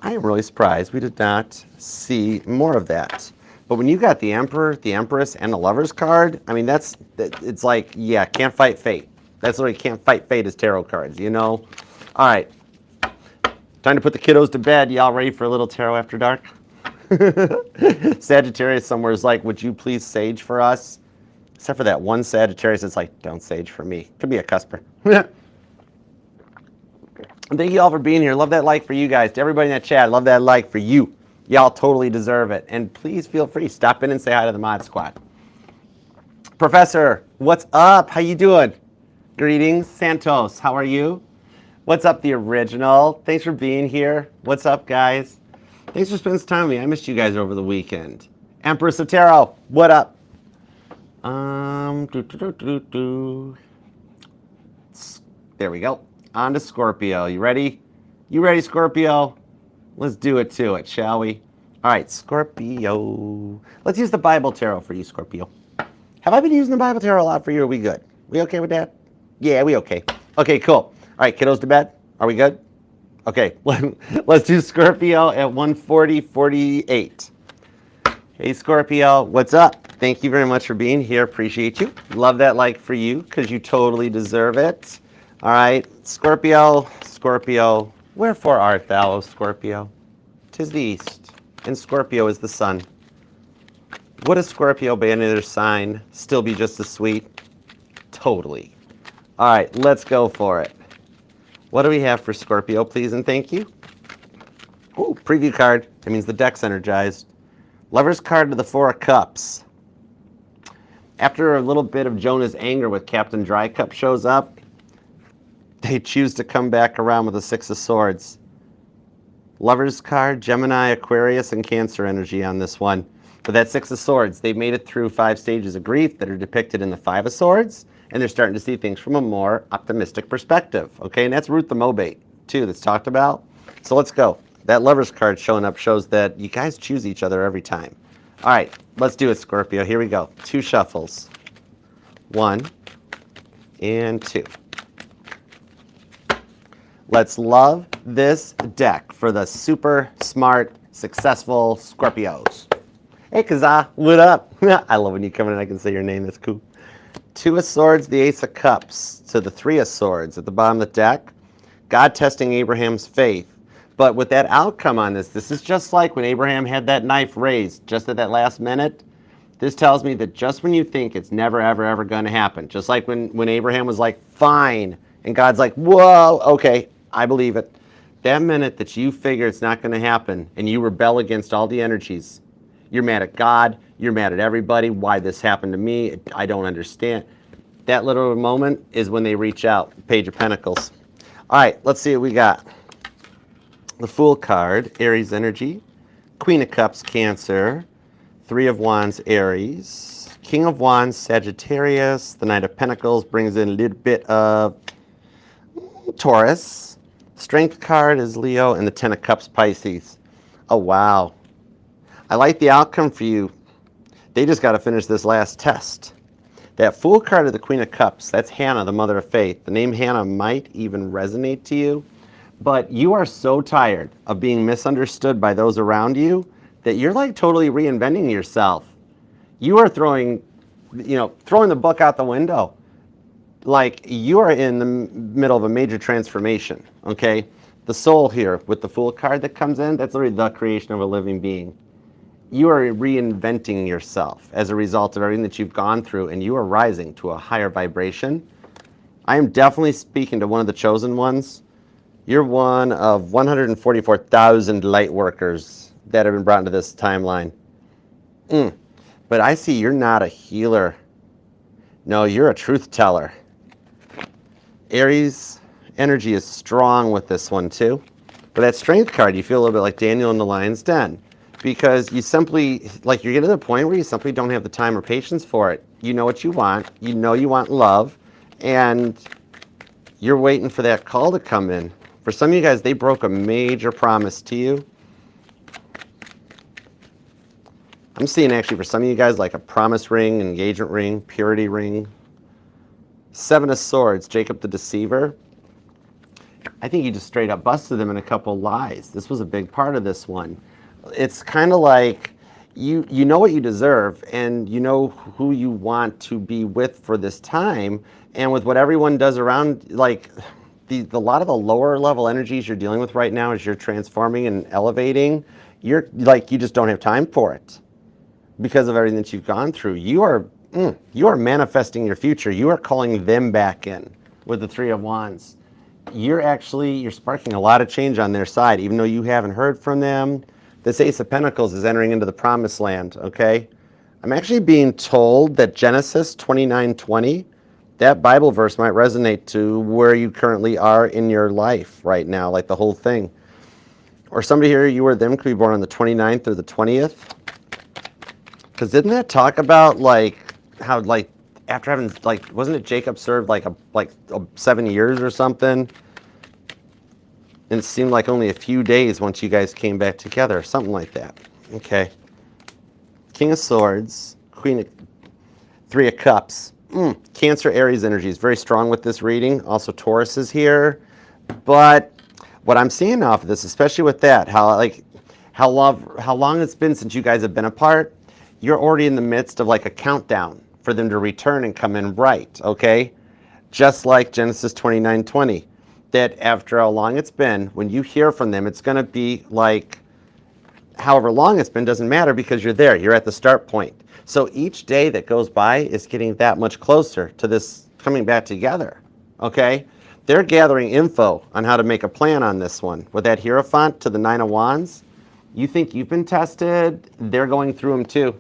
I am really surprised we did not see more of that. But when you got the Emperor, the Empress, and the Lover's card, I mean, it's like, yeah, can't fight fate. That's literally can't fight fate as tarot cards, you know? All right, time to put the kiddos to bed. Y'all ready for a little tarot after dark? Sagittarius somewhere is like, would you please sage for us? Except for that one Sagittarius that's like, don't sage for me. Could be a cusper. And thank you all for being here. Love that like for you guys. To everybody in that chat, love that like for you. Y'all totally deserve it. And please feel free, stop in and say hi to the Mod Squad. Professor, what's up? How you doing? Greetings, Santos. How are you? What's up, the original? Thanks for being here. What's up, guys? Thanks for spending some time with me. I missed you guys over the weekend. Empress of Tarot, what up? There we go. On to Scorpio. You ready? You ready, Scorpio? Let's do it to it, shall we? All right, Scorpio. Let's use the Bible Tarot for you, Scorpio. Have I been using the Bible Tarot a lot for you? Are we good? We okay with that? Yeah, we okay. Okay, cool. All right, kiddos to bed. Are we good? Okay, let's do Scorpio at 1:40:48. Hey, Scorpio, what's up? Thank you very much for being here. Appreciate you. Love that like for you because you totally deserve it. All right, Scorpio, Scorpio, wherefore art thou, O Scorpio? 'Tis the east, and Scorpio is the sun. Would a Scorpio by any other sign still be just as sweet? Totally. All right, let's go for it. What do we have for Scorpio, please and thank you? Ooh, preview card. That means the deck's energized. Lover's card to the Four of Cups. After a little bit of Jonah's anger with Captain Dry Cup shows up, they choose to come back around with the Six of Swords. Lover's card, Gemini, Aquarius, and Cancer energy on this one. But that Six of Swords, they've made it through 5 stages of grief that are depicted in the Five of Swords, and they're starting to see things from a more optimistic perspective. Okay, and that's Ruth the Mobate, too, that's talked about. So let's go. That Lover's card showing up shows that you guys choose each other every time. All right, let's do it, Scorpio. Here we go. 2 shuffles. 1 and 2. Let's love this deck for the super smart, successful Scorpios. Hey, Kazaa, what up? I love when you come in and I can say your name. That's cool. 2 of Swords, the Ace of Cups, to the 3 of Swords at the bottom of the deck. God testing Abraham's faith. But with that outcome on this is just like when Abraham had that knife raised just at that last minute. This tells me that just when you think it's never, ever, ever going to happen, just like when Abraham was like, fine, and God's like, whoa, okay, I believe it. That minute that you figure it's not going to happen and you rebel against all the energies, you're mad at God, you're mad at everybody, why this happened to me, I don't understand. That little moment is when they reach out, Page of Pentacles. All right, let's see what we got. The Fool card, Aries energy. Queen of Cups, Cancer. 3 of Wands, Aries. King of Wands, Sagittarius. The Knight of Pentacles brings in a little bit of Taurus. Strength card is Leo, and the 10 of Cups, Pisces. Oh, wow. I like the outcome for you. They just got to finish this last test. That Fool card of the Queen of Cups, that's Hannah, the mother of faith. The name Hannah might even resonate to you, but you are so tired of being misunderstood by those around you that you're like totally reinventing yourself. You are throwing the book out the window. Like you are in the middle of a major transformation, okay? The soul here with the Fool card that comes in, that's literally the creation of a living being. You are reinventing yourself as a result of everything that you've gone through, and you are rising to a higher vibration. I am definitely speaking to one of the chosen ones. You're one of 144,000 light workers that have been brought into this timeline. But I see you're not a healer. No, you're a truth teller. Aries energy is strong with this one too. But that Strength card, you feel a little bit like Daniel in the Lion's Den. Because you simply, like you're getting to the point where you simply don't have the time or patience for it. You know what you want. You know you want love. And you're waiting for that call to come in. For some of you guys, they broke a major promise to you. I'm seeing actually for some of you guys like a promise ring, engagement ring, purity ring. 7 of Swords, Jacob the Deceiver. I think you just straight up busted them in a couple lies. This was a big part of this one. It's kind of like you know what you deserve, and you know who you want to be with for this time, and with what everyone does around, like the lot of the lower level energies you're dealing with right now as you're transforming and elevating, you're like, you just don't have time for it because of everything that you've gone through. You are manifesting your future. You are calling them back in with the Three of Wands. You're sparking a lot of change on their side, even though you haven't heard from them. This Ace of Pentacles is entering into the promised land, okay? I'm actually being told that Genesis 29:20, that Bible verse might resonate to where you currently are in your life right now, like the whole thing. Or somebody here, you or them, could be born on the 29th or the 20th. Because didn't that talk about like how, like, after having, like, wasn't it Jacob served like 7 years or something? And it seemed like only a few days once you guys came back together, something like that. Okay. King of Swords, Three of Cups. Cancer, Aries energy is very strong with this reading. Also Taurus is here. But what I'm seeing off of this, especially with that, how long it's been since you guys have been apart, you're already in the midst of like a countdown for them to return and come in right, okay? Just like Genesis 29:20, that after how long it's been, when you hear from them, it's going to be like, however long it's been, doesn't matter, because you're there. You're at the start point. So each day that goes by is getting that much closer to this coming back together, okay? They're gathering info on how to make a plan on this one. With that Hierophant to the Nine of Wands, you think you've been tested, they're going through them too,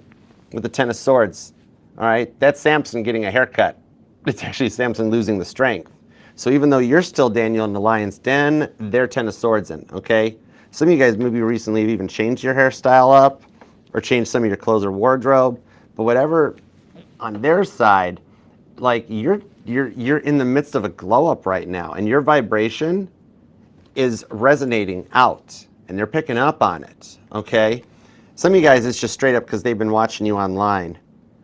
with the Ten of Swords, all right? That's Samson getting a haircut. It's actually Samson losing the strength. So even though you're still Daniel in the lion's den, they're Ten of Swords in, okay? Some of you guys maybe recently have even changed your hairstyle up or changed some of your clothes or wardrobe, but whatever on their side, like you're in the midst of a glow up right now, and your vibration is resonating out and they're picking up on it, okay? Some of you guys, it's just straight up because they've been watching you online.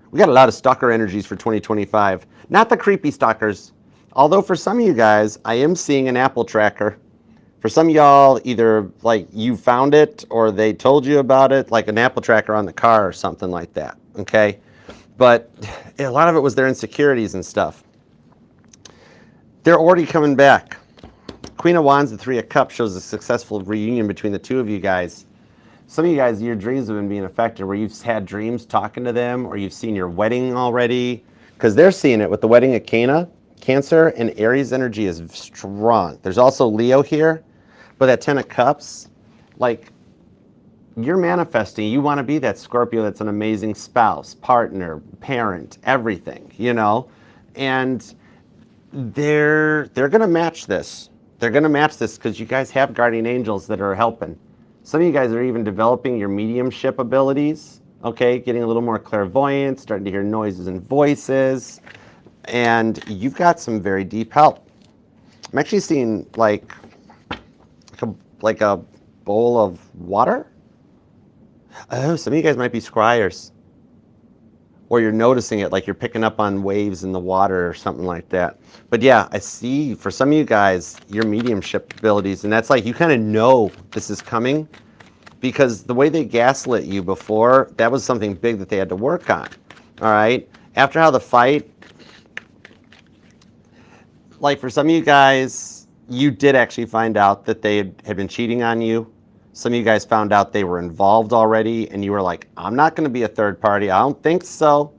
We got a lot of stalker energies for 2025. Not the creepy stalkers. Although for some of you guys, I am seeing an Apple tracker. For some of y'all, either like you found it or they told you about it, like an Apple tracker on the car or something like that, okay? But a lot of it was their insecurities and stuff. They're already coming back. Queen of Wands and Three of Cups shows a successful reunion between the two of you guys. Some of you guys, your dreams have been being affected, where you've had dreams talking to them, or you've seen your wedding already, because they're seeing it with the wedding of Cana. Cancer and Aries energy is strong. There's also Leo here, but that Ten of Cups, like, you're manifesting. You want to be that Scorpio that's an amazing spouse, partner, parent, everything, you know? And they're going to match this. They're going to match this because you guys have guardian angels that are helping. Some of you guys are even developing your mediumship abilities, okay? Getting a little more clairvoyant, starting to hear noises and voices. And you've got some very deep help. I'm actually seeing like a bowl of water. Oh, some of you guys might be scryers. Or you're noticing it, like you're picking up on waves in the water or something like that. But yeah, I see for some of you guys, your mediumship abilities, and that's like you kind of know this is coming because the way they gaslit you before, that was something big that they had to work on, all right? After how the fight, like for some of you guys, you did actually find out that they had been cheating on you. Some of you guys found out they were involved already, and you were like, I'm not going to be a third party. I don't think so,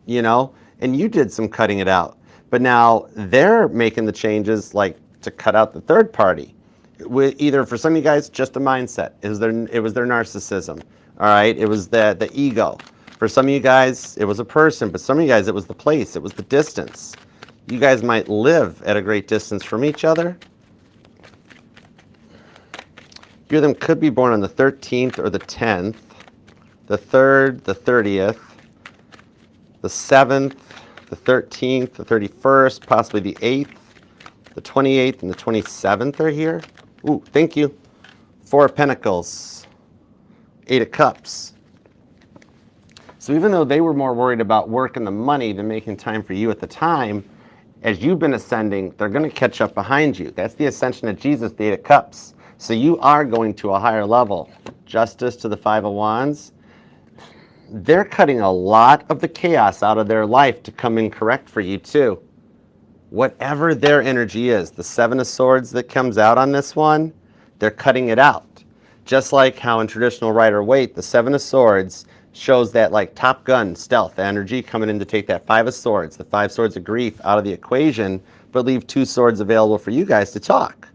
you know? And you did some cutting it out. But now they're making the changes, like, to cut out the third party. With either, for some of you guys, just a mindset. It was their narcissism, all right? It was the ego. For some of you guys, it was a person. But some of you guys, it was the place. It was the distance. You guys might live at a great distance from each other. You of them could be born on the 13th or the 10th, the 3rd, the 30th, the 7th, the 13th, the 31st, possibly the 8th, the 28th, and the 27th are here. Ooh, thank you. Four of Pentacles, Eight of Cups. So even though they were more worried about work and the money than making time for you at the time, As you've been ascending, they're going to catch up behind you. That's the ascension of Jesus, the Eight of Cups. So you are going to a higher level. Justice to the Five of Wands. They're cutting a lot of the chaos out of their life to come in correct for you too. Whatever their energy is, the Seven of Swords that comes out on this one, they're cutting it out. Just like how in traditional Rider-Waite, the Seven of Swords shows that like Top Gun stealth energy coming in to take that Five of Swords, the Five Swords of Grief out of the equation, but leave two swords available for you guys to talk.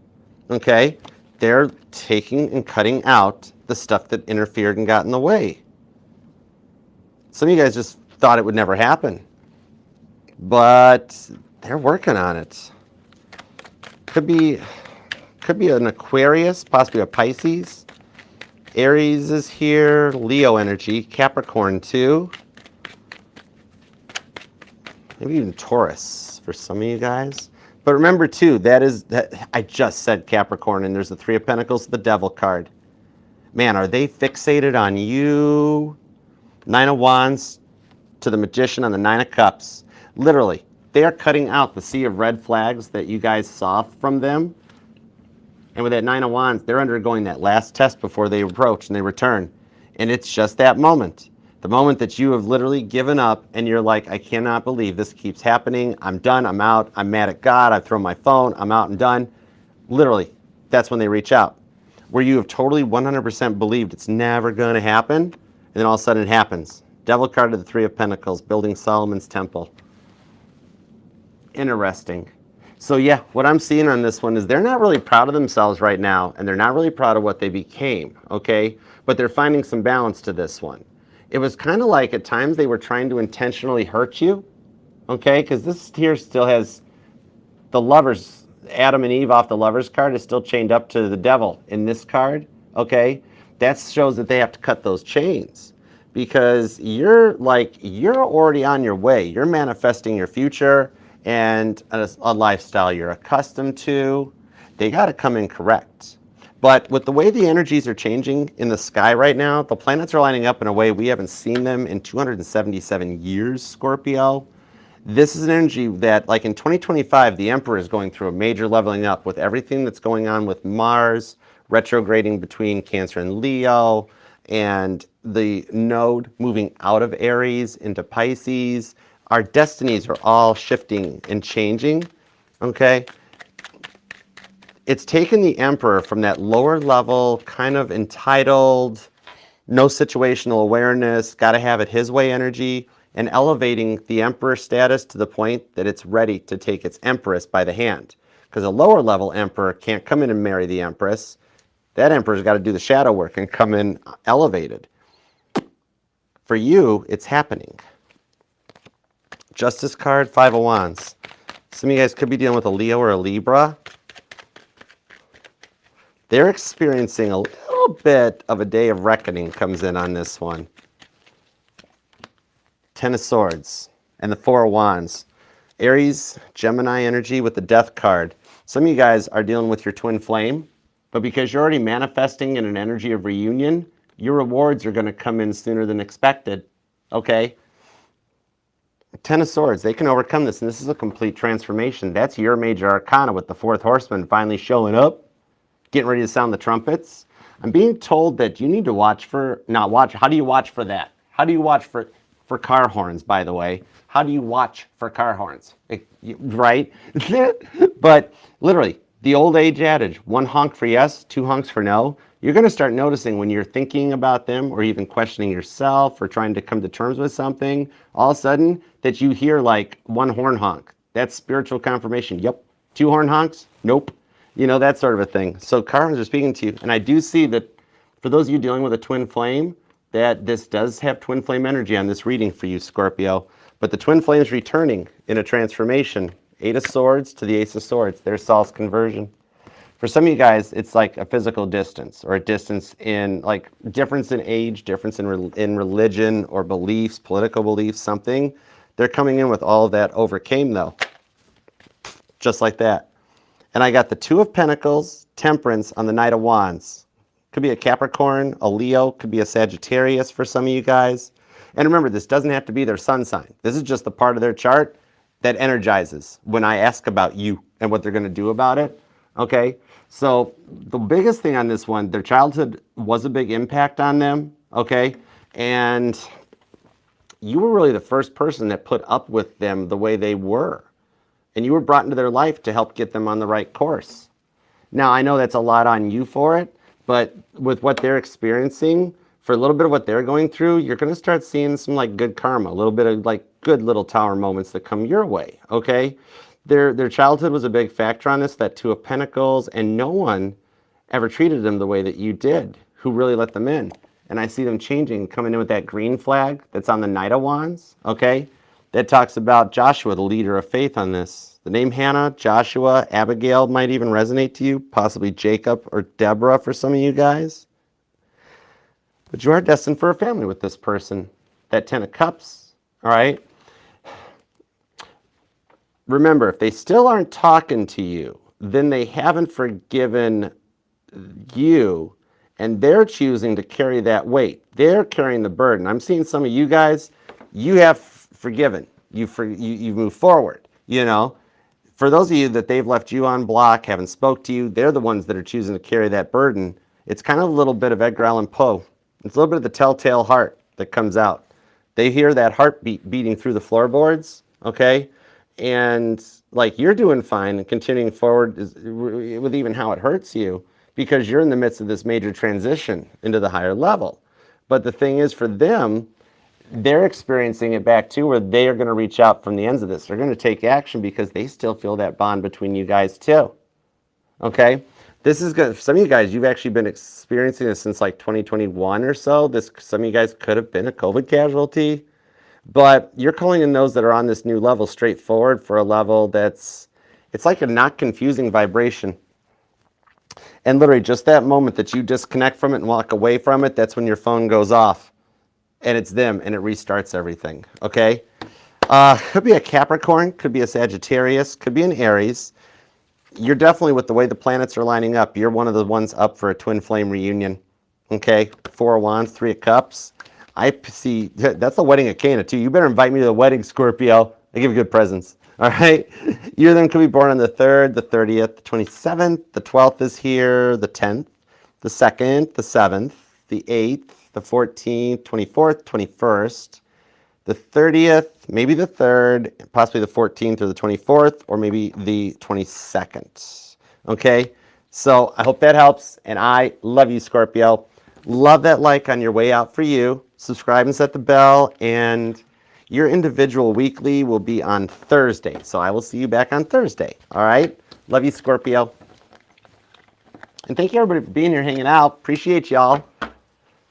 Okay? They're taking and cutting out the stuff that interfered and got in the way. Some of you guys just thought it would never happen, but they're working on it. Could be an Aquarius, possibly a Pisces. Aries is here, Leo energy, Capricorn too. Maybe even Taurus for some of you guys. But remember too, that I just said Capricorn, and there's the Three of Pentacles, the Devil card. Man, are they fixated on you? Nine of Wands to the Magician on the Nine of Cups. Literally, they are cutting out the sea of red flags that you guys saw from them. And with that Nine of Wands, they're undergoing that last test before they approach and they return. And it's just that moment. The moment that you have literally given up and you're like, I cannot believe this keeps happening. I'm done. I'm out. I'm mad at God. I've thrown my phone. I'm out and done. Literally, that's when they reach out. Where you have totally 100% believed it's never going to happen. And then all of a sudden it happens. Devil card of the Three of Pentacles, building Solomon's temple. Interesting. So yeah, what I'm seeing on this one is they're not really proud of themselves right now, and they're not really proud of what they became, okay? But they're finding some balance to this one. It was kind of like at times they were trying to intentionally hurt you, okay? Because this here still has the lovers, Adam and Eve off the lovers card is still chained up to the devil in this card, okay? That shows that they have to cut those chains because you're already on your way. You're manifesting your future and a lifestyle you're accustomed to. They got to come in correct. But with the way the energies are changing in the sky right now, the planets are lining up in a way we haven't seen them in 277 years, Scorpio. This is an energy that, like in 2025, the Emperor is going through a major leveling up with everything that's going on with Mars, retrograding between Cancer and Leo, and the node moving out of Aries into Pisces. Our destinies are all shifting and changing, okay? It's taken the Emperor from that lower level, kind of entitled, no situational awareness, got to have it his way energy, and elevating the Emperor status to the point that it's ready to take its Empress by the hand. Because a lower level Emperor can't come in and marry the Empress. That Emperor's got to do the shadow work and come in elevated. For you, it's happening. Justice card, Five of Wands. Some of you guys could be dealing with a Leo or a Libra. They're experiencing a little bit of a day of reckoning comes in on this one. Ten of Swords and the Four of Wands. Aries, Gemini energy with the Death card. Some of you guys are dealing with your twin flame, but because you're already manifesting in an energy of reunion, your rewards are going to come in sooner than expected, okay? Ten of Swords, they can overcome this, and this is a complete transformation. That's your major arcana with the Fourth Horseman finally showing up, getting ready to sound the trumpets. I'm being told that you need to watch for, not watch, how do you watch for that? How do you watch for car horns, by the way? How do you watch for car horns? Right? But literally, the old age adage, one honk for yes, two honks for no. You're going to start noticing when you're thinking about them or even questioning yourself or trying to come to terms with something, all of a sudden that you hear like one horn honk. That's spiritual confirmation. Yep. Two horn honks? Nope. You know, that sort of a thing. So car horns are speaking to you. And I do see that for those of you dealing with a twin flame, that this does have twin flame energy on this reading for you, Scorpio. But the twin flame is returning in a transformation. Eight of Swords to the Ace of Swords. There's Saul's conversion. For some of you guys, it's like a physical distance or a distance in like difference in age, difference in religion or beliefs, political beliefs, something. They're coming in with all of that overcame though. Just like that. And I got the Two of Pentacles, Temperance on the Knight of Wands. Could be a Capricorn, a Leo, could be a Sagittarius for some of you guys. And remember, this doesn't have to be their sun sign. This is just the part of their chart that energizes when I ask about you and what they're going to do about it. Okay, so the biggest thing on this one, their childhood was a big impact on them. Okay, and you were really the first person that put up with them the way they were, and you were brought into their life to help get them on the right course. Now, I know that's a lot on you for it, but with what they're experiencing, for a little bit of what they're going through, you're going to start seeing some like good karma, a little bit of like good little tower moments that come your way, okay? Their childhood was a big factor on this, that Two of Pentacles, and no one ever treated them the way that you did, who really let them in. And I see them changing, coming in with that green flag that's on the Knight of Wands, okay? That talks about Joshua, the leader of faith on this. The name Hannah, Joshua, Abigail might even resonate to you, possibly Jacob or Deborah for some of you guys. But you are destined for a family with this person. That 10 of Cups, all right? Remember, if they still aren't talking to you, then they haven't forgiven you, and they're choosing to carry that weight. They're carrying the burden. I'm seeing some of you guys, you have forgiven. You've moved forward, you know. For those of you that they've left you on block, haven't spoke to you, they're the ones that are choosing to carry that burden. It's kind of a little bit of Edgar Allan Poe. It's a little bit of the telltale heart that comes out. They hear that heartbeat beating through the floorboards, okay? And like you're doing fine and continuing forward with even how it hurts you because you're in the midst of this major transition into the higher level. But the thing is for them, they're experiencing it back too, where they are going to reach out from the ends of this. They're going to take action because they still feel that bond between you guys too. Okay? This is good. For some of you guys, you've actually been experiencing this since like 2021 or so. Some of you guys could have been a COVID casualty. But you're calling in those that are on this new level straightforward for a level it's like a not confusing vibration. And literally just that moment that you disconnect from it and walk away from it, that's when your phone goes off. And it's them, and it restarts everything, okay? Could be a Capricorn, could be a Sagittarius, could be an Aries. You're definitely, with the way the planets are lining up, you're one of the ones up for a twin flame reunion, okay? 4 of Wands, 3 of Cups. I see, that's the wedding of Cana too. You better invite me to the wedding, Scorpio. I give you good presents, all right? You of them could be born on the 3rd, the 30th, the 27th, the 12th is here, the 10th, the 2nd, the 7th, the 8th, the 14th, 24th, 21st, the 30th, maybe the 3rd, possibly the 14th or the 24th, or maybe the 22nd, okay? So I hope that helps, and I love you, Scorpio. Love that like on your way out for you. Subscribe and set the bell, and your individual weekly will be on Thursday. So I will see you back on Thursday, all right? Love you, Scorpio. And thank you, everybody, for being here, hanging out. Appreciate y'all.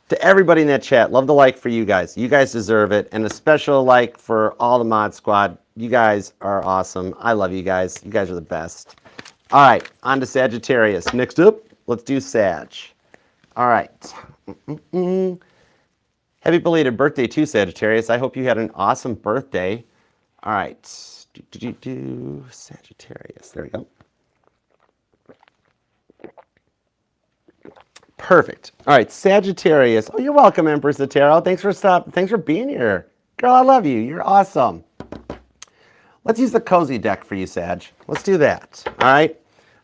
To everybody in that chat, love the like for you guys. You guys deserve it. And a special like for all the Mod Squad. You guys are awesome. I love you guys. You guys are the best. All right, on to Sagittarius. Next up, let's do Sag. All right. Happy belated birthday to Sagittarius. I hope you had an awesome birthday. All right. Sagittarius. There we go. Perfect. All right, Sagittarius. Oh, you're welcome, Empress of Tarot. Thanks for being here. Girl, I love you. You're awesome. Let's use the cozy deck for you, Sag. Let's do that. All right.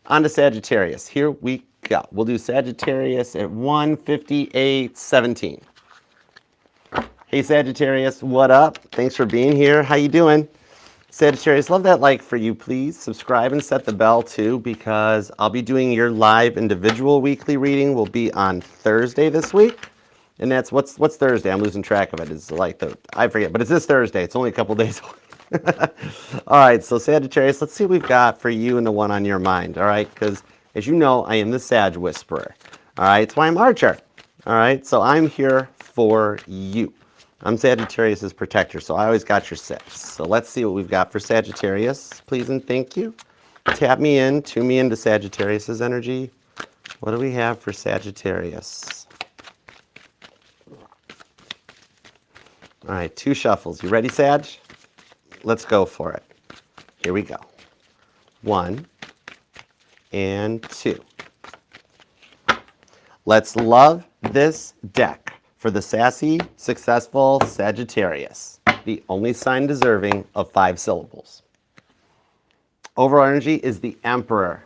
On to Sagittarius. Here we go. We'll do Sagittarius at 1:58:17. Hey, Sagittarius, what up? Thanks for being here. How you doing? Sagittarius, love that like for you, please. Subscribe and set the bell, too, because I'll be doing your live individual weekly reading. Will be on Thursday this week. And that's, what's Thursday? I'm losing track of it. It's like I forget, but it's this Thursday. It's only a couple days away. All right, so Sagittarius, let's see what we've got for you and the one on your mind, all right? Because, as you know, I am the Sag Whisperer, all right? That's why I'm Archer, all right? So I'm here for you. I'm Sagittarius's protector, so I always got your 6. So let's see what we've got for Sagittarius, please and thank you. Tap me in, tune me into Sagittarius's energy. What do we have for Sagittarius? All right, 2 shuffles. You ready, Sag? Let's go for it. Here we go. 1 and 2. Let's love this deck for the sassy, successful Sagittarius, the only sign deserving of 5 syllables. Overall energy is the Emperor.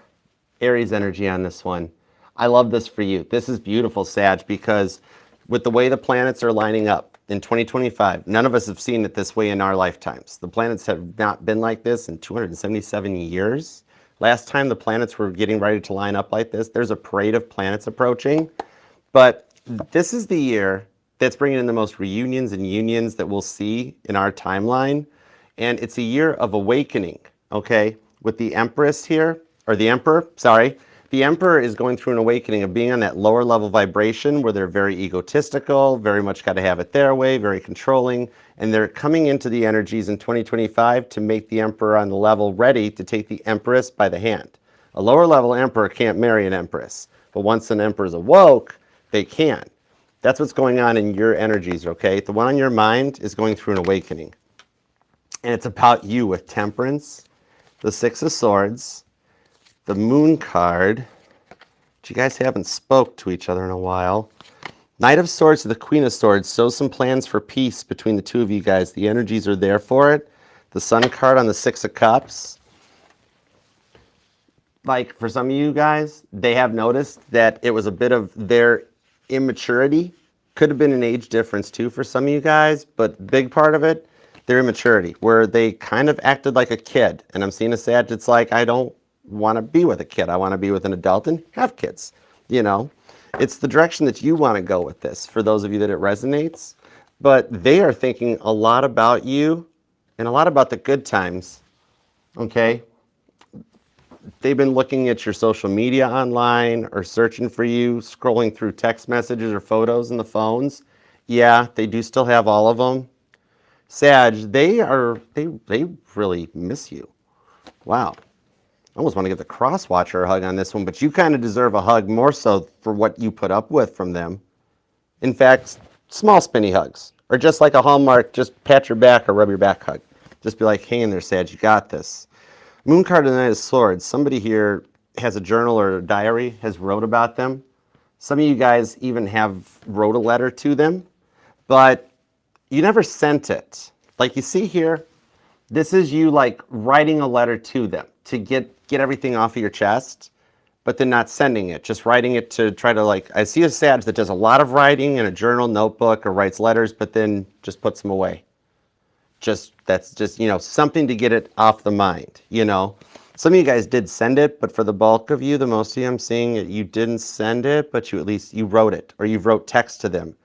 Aries energy on this one. I love this for you. This is beautiful, Sag, because with the way the planets are lining up in 2025, none of us have seen it this way in our lifetimes. The planets have not been like this in 277 years. Last time the planets were getting ready to line up like this, there's a parade of planets approaching. But this is the year that's bringing in the most reunions and unions that we'll see in our timeline. And it's a year of awakening, okay? With the Empress here, or the Emperor, sorry. The Emperor is going through an awakening of being on that lower level vibration where they're very egotistical, very much got to have it their way, very controlling, and they're coming into the energies in 2025 to make the Emperor on the level ready to take the Empress by the hand. A lower level Emperor can't marry an Empress, but once an Emperor's awoke, they can. That's what's going on in your energies, okay? The one on your mind is going through an awakening. And it's about you with Temperance, the Six of Swords, the Moon card, which you guys haven't spoke to each other in a while. Knight of Swords to the Queen of Swords shows some plans for peace between the two of you guys. The energies are there for it. The Sun card on the Six of Cups. Like, for some of you guys, they have noticed that it was a bit of their immaturity. Could have been an age difference too for some of you guys, but big part of it, their immaturity, where they kind of acted like a kid. And I'm seeing a Sag, it's like, I don't want to be with a kid. I want to be with an adult and have kids, you know. It's the direction that you want to go with this, for those of you that it resonates. But they are thinking a lot about you and a lot about the good times, okay? They've been looking at your social media online or searching for you, scrolling through text messages or photos in the phones. Yeah, they do still have all of them. Sag, they really miss you. Wow. I almost want to give the cross-watcher a hug on this one, but you kind of deserve a hug more so for what you put up with from them. In fact, small spinny hugs, or just like a Hallmark, just pat your back or rub your back hug. Just be like, hang in there, Sag, you got this. Moon card and the Knight of Swords. Somebody here has a journal or a diary, has wrote about them. Some of you guys even have wrote a letter to them, but you never sent it. Like you see here, this is you like writing a letter to them to get everything off of your chest, but then not sending it, just writing it to try to like, I see a Sag that does a lot of writing in a journal, notebook, or writes letters, but then just puts them away. That's just, you know, something to get it off the mind, you know. Some of you guys did send it, but for the bulk of you, the most of you I'm seeing, you didn't send it, but you at least, you wrote it, or you wrote text to them,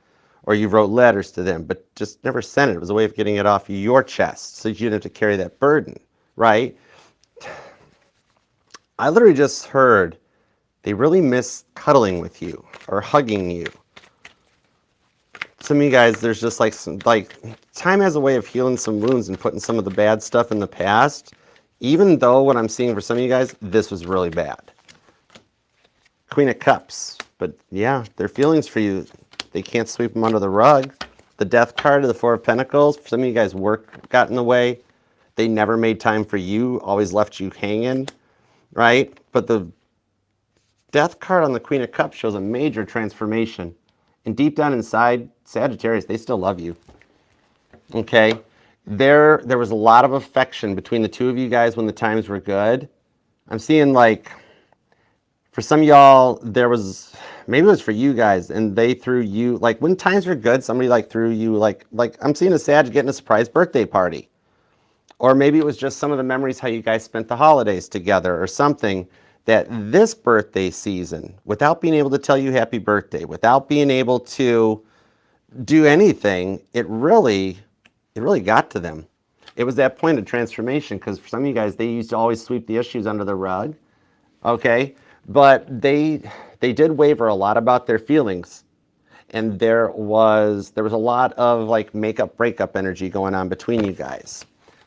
or you wrote letters to them, but just never sent it. It was a way of getting it off your chest so you didn't have to carry that burden, right? I literally just heard they really miss cuddling with you or hugging you. Some of you guys, there's just like some, like, time has a way of healing some wounds and putting some of the bad stuff in the past, even though what I'm seeing for some of you guys, this was really bad. Queen of Cups, but yeah, their feelings for you, they can't sweep them under the rug. The Death card of the Four of Pentacles, for some of you guys, work got in the way. They never made time for you, always left you hanging, right? But the Death card on the Queen of Cups shows a major transformation. And deep down inside, Sagittarius, they still love you. Okay? There was a lot of affection between the two of you guys when the times were good. I'm seeing like, for some of y'all, there was, maybe it was for you guys, and they threw you, like when times were good, somebody like threw you, like I'm seeing a Sag getting a surprise birthday party. Or maybe it was just some of the memories how you guys spent the holidays together or something. That this birthday season, without being able to tell you happy birthday, without being able to do anything, it really got to them. It was that point of transformation, because for some of you guys, they used to always sweep the issues under the rug, okay? But they did waver a lot about their feelings. And there was a lot of like makeup, breakup energy going on between you guys.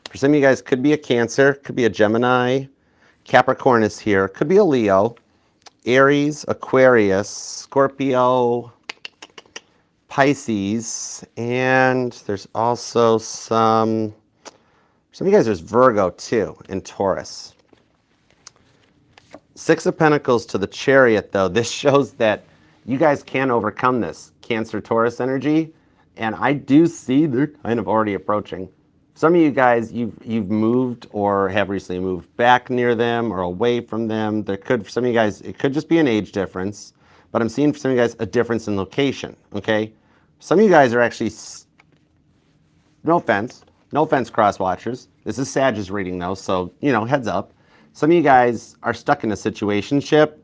For some of you guys, could be a Cancer, could be a Gemini, Capricorn is here, could be a Leo, Aries, Aquarius, Scorpio, Pisces, and there's also some of you guys, there's Virgo too, and Taurus. Six of Pentacles to the Chariot though, this shows that you guys can overcome this Cancer, Taurus energy, and I do see they're kind of already approaching. Some of you guys, you've moved or have recently moved back near them or away from them. There could, for some of you guys, it could just be an age difference, but I'm seeing for some of you guys a difference in location, okay? Some of you guys are actually, no offense, cross watchers. This is Sag's reading though, so, you know, heads up. Some of you guys are stuck in a situationship,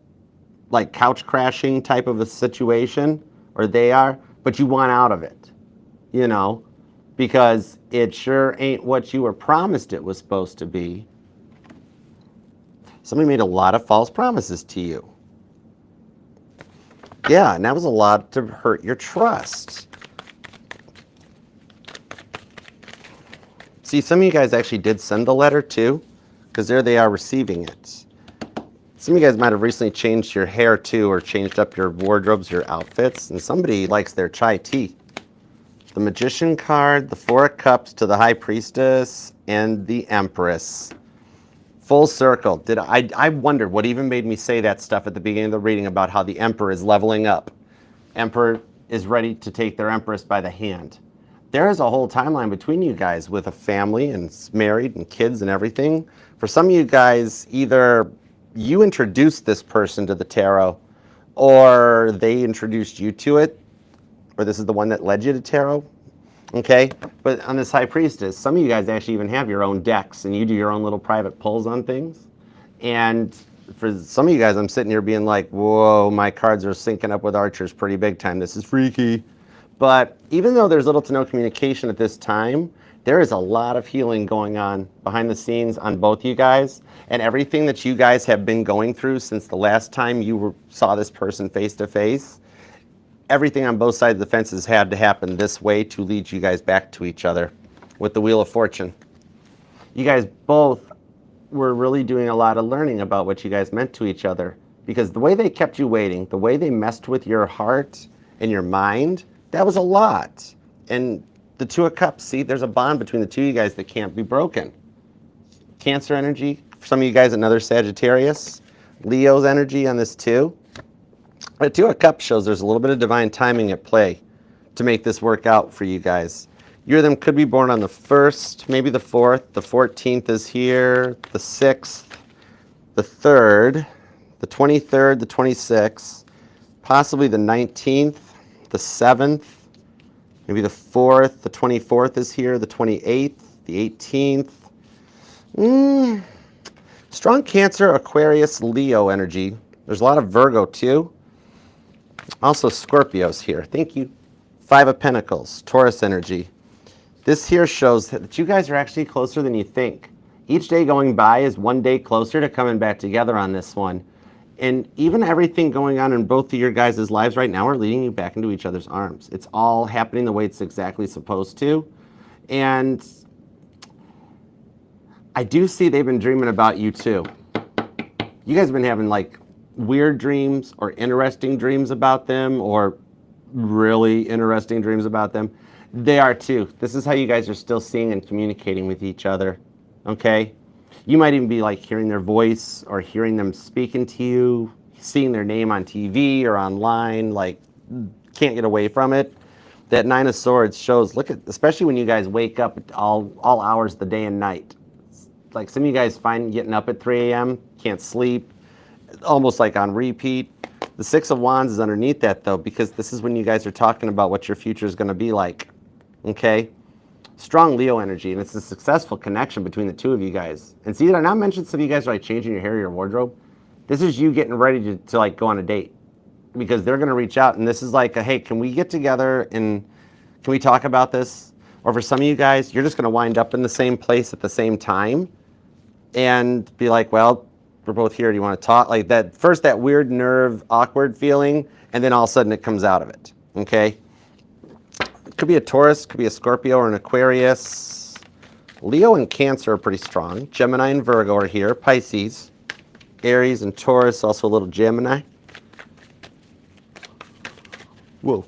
like couch crashing type of a situation, or they are, but you want out of it, you know, because it sure ain't what you were promised it was supposed to be. Somebody made a lot of false promises to you. Yeah, and that was a lot to hurt your trust. See, some of you guys actually did send the letter too, because there they are receiving it. Some of you guys might have recently changed your hair too, or changed up your wardrobes, your outfits, and somebody likes their chai tea. The Magician card, the Four of Cups to the High Priestess, and the Empress. Full circle. I wondered what even made me say that stuff at the beginning of the reading about how the Emperor is leveling up. Emperor is ready to take their Empress by the hand. There is a whole timeline between you guys with a family and married and kids and everything. For some of you guys, either you introduced this person to the tarot, or they introduced you to it, or this is the one that led you to tarot, okay? But on this High Priestess, some of you guys actually even have your own decks, and you do your own little private pulls on things. And for some of you guys, I'm sitting here being like, whoa, my cards are syncing up with Archer's pretty big time. This is freaky. But even though there's little to no communication at this time, there is a lot of healing going on behind the scenes on both you guys, and everything that you guys have been going through since the last time you saw this person face to face, everything on both sides of the fences had to happen this way to lead you guys back to each other with the Wheel of Fortune. You guys both were really doing a lot of learning about what you guys meant to each other, because the way they kept you waiting, the way they messed with your heart and your mind, that was a lot. And the Two of Cups, see, there's a bond between the two of you guys that can't be broken. Cancer energy, for some of you guys, another Sagittarius. Leo's energy on this too. The Two of Cups shows there's a little bit of divine timing at play to make this work out for you guys. You or them could be born on the 1st, maybe the 4th, the 14th is here, the 6th, the 3rd, the 23rd, the 26th, possibly the 19th, the 7th, maybe the 4th, the 24th is here, the 28th, the 18th. Strong Cancer, Aquarius, Leo energy. There's a lot of Virgo too. Also Scorpios here. Thank you. 5 of Pentacles, Taurus energy. This here shows that you guys are actually closer than you think. Each day going by is one day closer to coming back together on this one. And even everything going on in both of your guys' lives right now are leading you back into each other's arms. It's all happening the way it's exactly supposed to. And I do see they've been dreaming about you too. You guys have been having like weird dreams or interesting dreams about them, or really interesting dreams about them. They are too. This is how you guys are still seeing and communicating with each other, okay? You might even be like hearing their voice or hearing them speaking to you, seeing their name on TV or online, like can't get away from it. That 9 of Swords shows, look at, especially when you guys wake up at all hours of the day and night. Like some of you guys find getting up at 3 a.m., can't sleep, almost like on repeat. The 6 of Wands is underneath that though, because this is when you guys are talking about what your future is going to be like, okay? Strong Leo energy, and it's a successful connection between the two of you guys. And see, did I not mention some of you guys are like changing your hair or your wardrobe? This is you getting ready to like go on a date, because they're going to reach out, and this is like a, hey, can we get together and can we talk about this? Or for some of you guys, you're just going to wind up in the same place at the same time and be like, well, we're both here. Do you want to talk? Like that first, that weird nerve, awkward feeling, and then all of a sudden it comes out of it, okay? It could be a Taurus, could be a Scorpio or an Aquarius. Leo and Cancer are pretty strong. Gemini and Virgo are here. Pisces, Aries and Taurus, also a little Gemini. Whoa.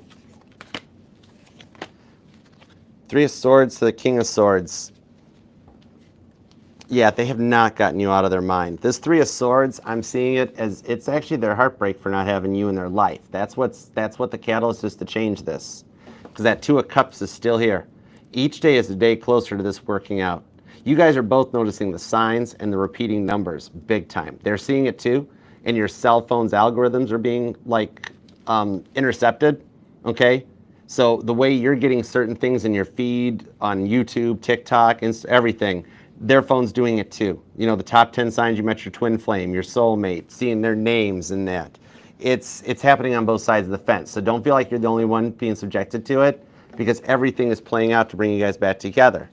3 of Swords to the King of Swords. Yeah, they have not gotten you out of their mind. This 3 of Swords, I'm seeing it as it's actually their heartbreak for not having you in their life. That's what the catalyst is to change this. Because that 2 of Cups is still here. Each day is a day closer to this working out. You guys are both noticing the signs and the repeating numbers big time. They're seeing it too, and your cell phone's algorithms are being like intercepted, okay? So the way you're getting certain things in your feed on YouTube, TikTok, everything, their phone's doing it too. You know, the top 10 signs you met your twin flame, your soulmate, seeing their names in that. It's happening on both sides of the fence. So don't feel like you're the only one being subjected to it, because everything is playing out to bring you guys back together.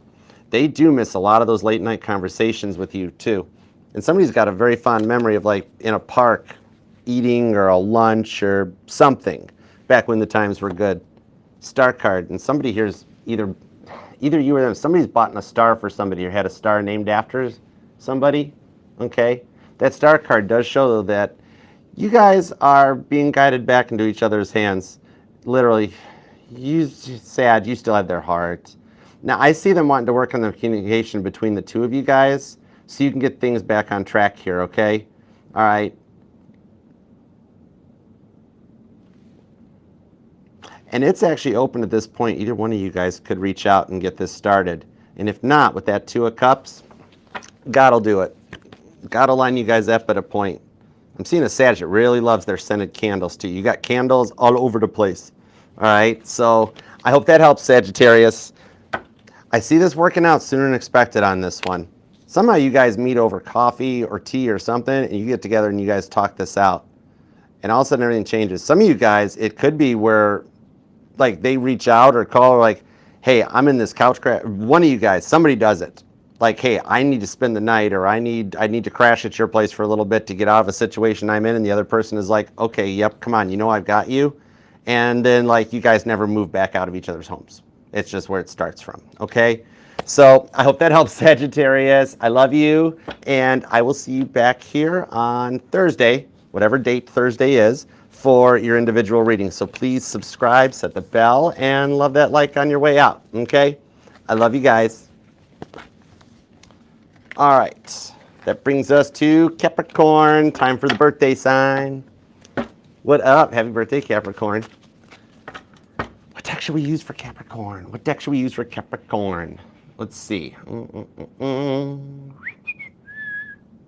They do miss a lot of those late night conversations with you too. And somebody's got a very fond memory of like in a park eating or a lunch or something back when the times were good. Star card, and somebody here's either you or them, somebody's bought a star for somebody or had a star named after somebody, okay? That star card does show though that you guys are being guided back into each other's hands. Literally, you sad, you still have their heart. Now I see them wanting to work on the communication between the two of you guys so you can get things back on track here, okay? All right. And it's actually open at this point. Either one of you guys could reach out and get this started. And if not, with that Two of Cups, God will do it. God will line you guys up at a point. I'm seeing a Sag that really loves their scented candles too. You got candles all over the place. All right, so I hope that helps, Sagittarius. I see this working out sooner than expected on this one. Somehow you guys meet over coffee or tea or something, and you get together and you guys talk this out. And all of a sudden everything changes. Some of you guys, it could be where like they reach out or call or like, hey, I'm in this couch crash. One of you guys, somebody does it. Like, hey, I need to spend the night, or I need to crash at your place for a little bit to get out of a situation I'm in. And the other person is like, okay, yep, come on, you know I've got you. And then like you guys never move back out of each other's homes. It's just where it starts from, okay? So I hope that helps, Sagittarius. I love you, and I will see you back here on Thursday, whatever date Thursday is, for your individual reading. So please subscribe, set the bell, and love that like on your way out, okay? I love you guys. All right, that brings us to Capricorn. Time for the birthday sign. What up? Happy birthday, Capricorn. What deck should we use for Capricorn? What deck should we use for Capricorn? Let's see.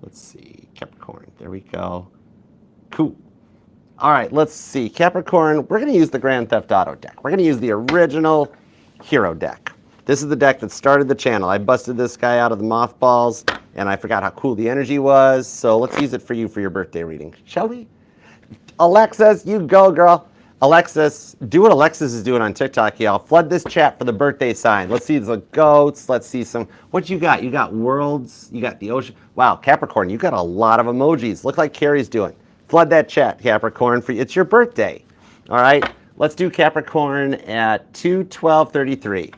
Let's see, Capricorn. There we go. Cool. All right, let's see. Capricorn, we're going to use the Grand Theft Auto deck. We're going to use the original Hero deck. This is the deck that started the channel. I busted this guy out of the mothballs, and I forgot how cool the energy was. So let's use it for you for your birthday reading, shall we? Alexis, you go, girl. Alexis, do what Alexis is doing on TikTok, y'all. Flood this chat for the birthday sign. Let's see the goats. Let's see some. What you got? You got worlds. You got the ocean. Wow, Capricorn, you got a lot of emojis. Look like Carrie's doing. Flood that chat, Capricorn, for it's your birthday. All right, let's do Capricorn at 2/12/33.